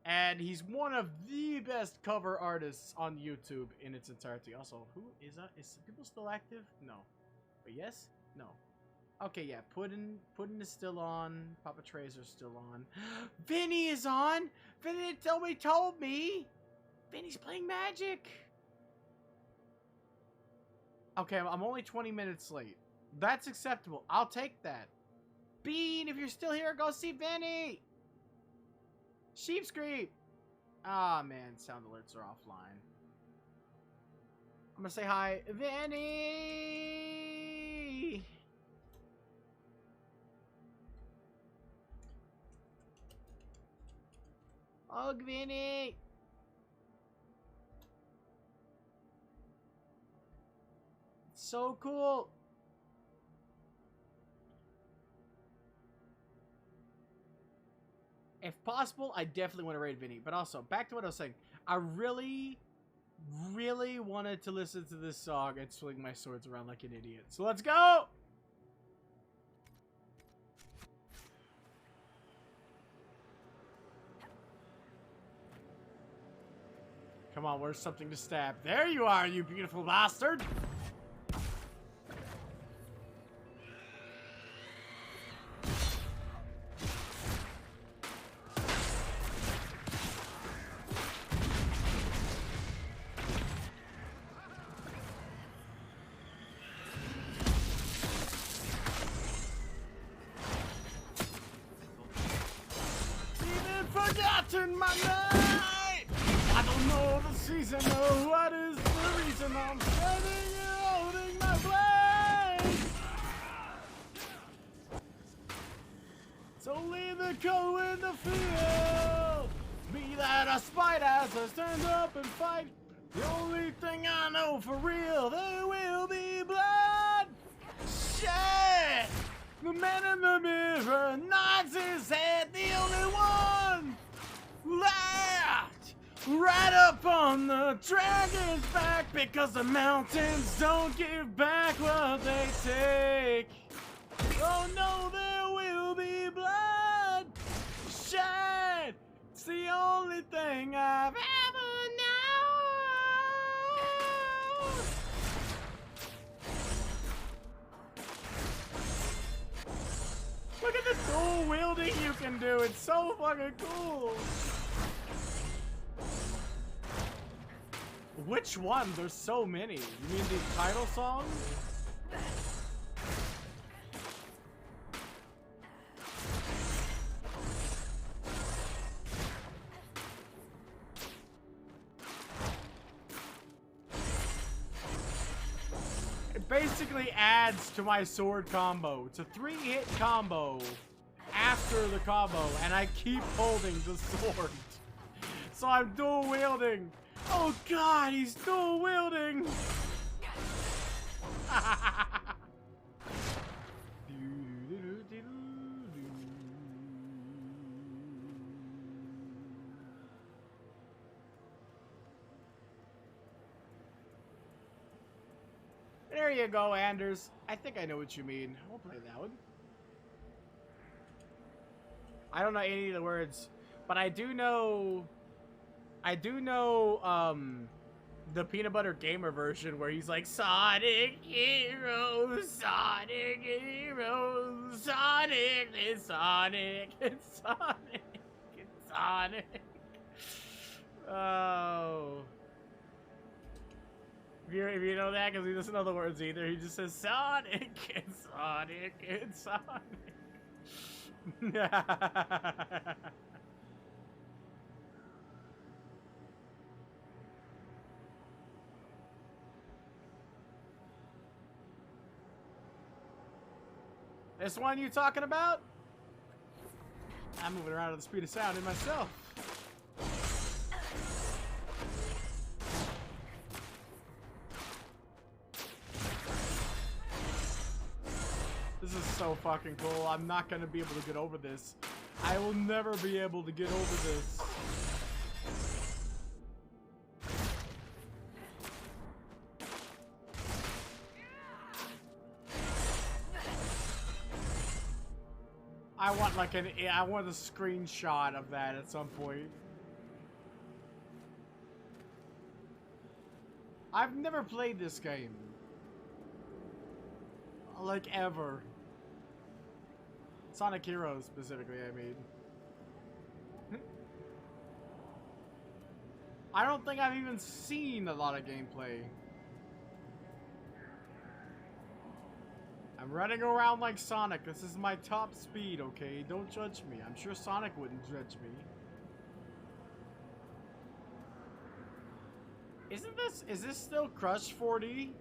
and he's one of the best cover artists on YouTube in its entirety. Also, who is that? Is people still active? No, but yes, no. Okay, yeah. Puddin is still on. Papa Trazer's still on. Vinny is on. Vinny told me. Vinny's playing Magic. Okay, I'm only 20 minutes late. That's acceptable. I'll take that. Bean, if you're still here, go see Vinny! Sheep's Creep! Ah, man, sound alerts are offline. I'm gonna say hi. Vinny! Oh, Vinny! so cool. If possible, I definitely want to raid Vinny. But also, back to what I was saying. I really wanted to listen to this song and swing my swords around like an idiot. So let's go! Come on, where's something to stab? There you are, you beautiful bastard! Forgotten my night. I don't know the season or what is the reason I'm standing here holding my blade. So leave the coat in the field. Be that a spite as I stand up and fight. The only thing I know for real, there will be blood. Shit! The man in the mirror nods his head, the only one left right up on the dragon's back, because the mountains don't give back what they take. Oh no, there will be blood shed. It's the only thing I've ever known. Look at the dual wielding you can do. It's so fucking cool. Which one? There's so many. You mean the title song? It basically adds to my sword combo. It's a 3-hit combo after the combo, and I keep holding the sword. So I'm dual wielding. Oh god, he's dual wielding! There you go, Anders. I think I know what you mean. We'll play that one. I don't know any of the words, but I do know the Peanut Butter Gamer version where he's like, Sonic Heroes, Sonic Heroes, Sonic, it's Sonic, it's Sonic, it's Sonic. Oh. If you know that, because he doesn't know the words either, he just says, Sonic, it's Sonic, it's Sonic. This one you talking about? I'm moving around at the speed of sound in myself. This is so fucking cool. I'm not gonna be able to get over this. I will never be able to get over this. I want a screenshot of that at some point. I've never played this game. Like, ever. Sonic Heroes, specifically, I mean. I don't think I've even seen a lot of gameplay. I'm running around like Sonic. This is my top speed, okay? Don't judge me. I'm sure Sonic wouldn't judge me. Is this still Crush 4D?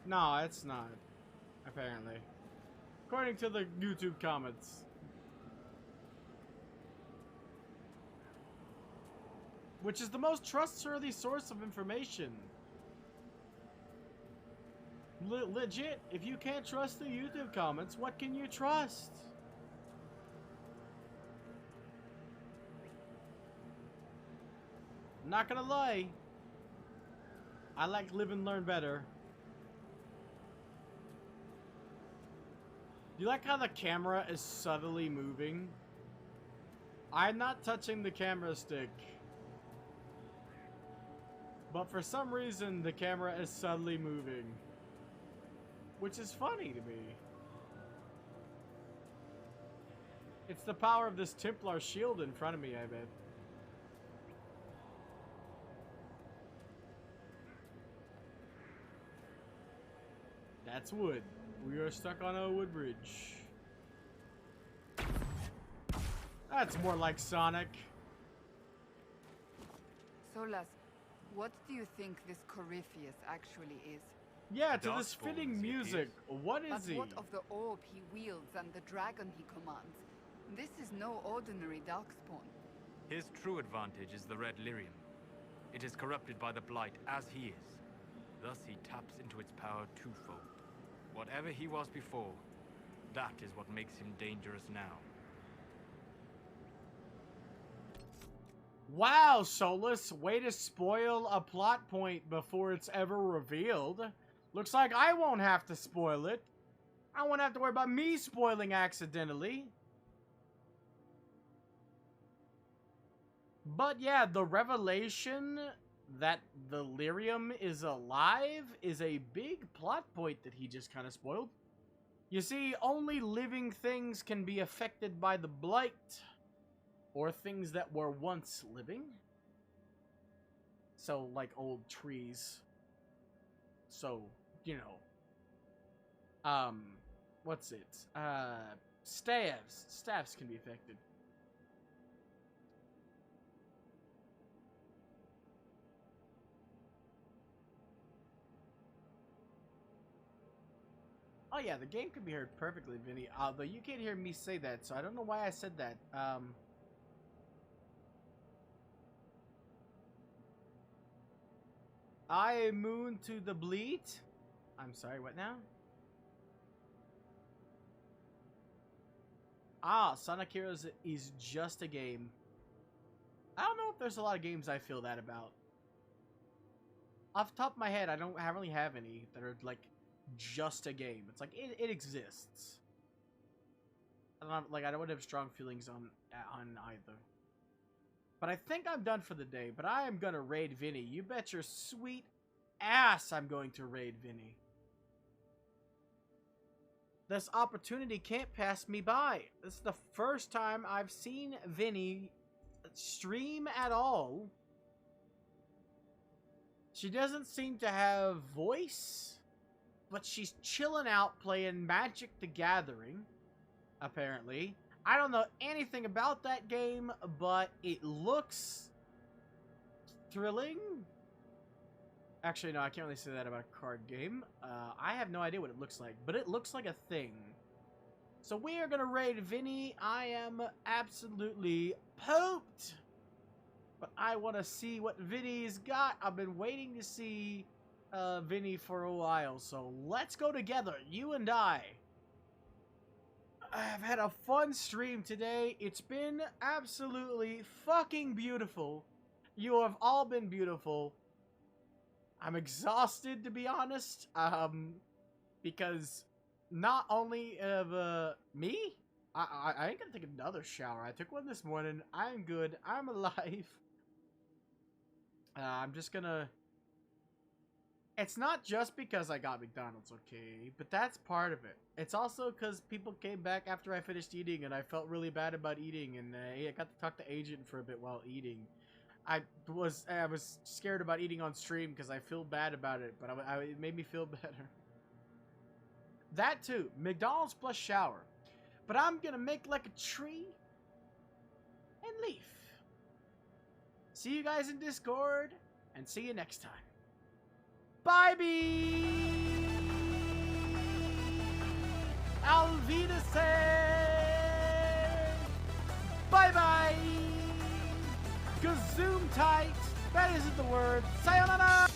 No, it's not. Apparently. According to the YouTube comments. which is the most trustworthy source of information. Legit, if you can't trust the YouTube comments, what can you trust? Not gonna lie, I like live and learn better. Do you like how the camera is subtly moving? I'm not touching the camera stick. But for some reason, the camera is subtly moving. Which is funny to me. It's the power of this Templar shield in front of me, I bet. That's wood. We are stuck on a wood bridge. That's more like Sonic. Solas, what do you think this Corypheus actually is? Yeah, to this fitting music, what is he? But what of the orb he wields and the dragon he commands? This is no ordinary darkspawn. His true advantage is the red lyrium. It is corrupted by the blight as he is. Thus he taps into its power twofold. Whatever he was before, that is what makes him dangerous now. Wow, Solus, way to spoil a plot point before it's ever revealed. Looks like I won't have to spoil it. I won't have to worry about me spoiling accidentally. But yeah, the revelation that the lyrium is alive is a big plot point that he just kind of spoiled. You see, only living things can be affected by the blight, or things that were once living. So, like old trees. So, you know. What's it? Staves. Staves can be affected. Oh yeah, the game can be heard perfectly, Vinny. Although you can't hear me say that, so I don't know why I said that. I moon to the bleat. I'm sorry, what now? Sonic Heroes is just a game. I don't know if there's a lot of games I feel that about. Off the top of my head, I don't really have any that are like just a game. It's like it exists. I don't have strong feelings on either. But I think I'm done for the day. But I am gonna raid Vinny. You bet your sweet ass I'm going to raid Vinny. This opportunity can't pass me by. This is the first time I've seen Vinny stream at all. She doesn't seem to have voice, but she's chilling out playing Magic the Gathering, apparently. I don't know anything about that game, but it looks thrilling. Actually, no, I can't really say that about a card game. I have no idea what it looks like, but it looks like a thing. So we are going to raid Vinny. I am absolutely pooped. But I want to see what Vinny's got. I've been waiting to see Vinny for a while. So let's go together, you and I. I've had a fun stream today. It's been absolutely fucking beautiful. You have all been beautiful. I'm exhausted, to be honest. Because not only of me, I ain't gonna take another shower. I took one this morning. I'm good. I'm alive. I'm just gonna... It's not just because I got McDonald's, okay? But that's part of it. It's also because people came back after I finished eating, and I felt really bad about eating, and I got to talk to Agent for a bit while eating. I was scared about eating on stream because I feel bad about it, but it made me feel better. That too. McDonald's plus shower. But I'm gonna make like a tree and leave. See you guys in Discord, and see you next time. Bye-bye! Auf Wiedersehen! Bye-bye! Gazoom tight. That isn't the word. Sayonara.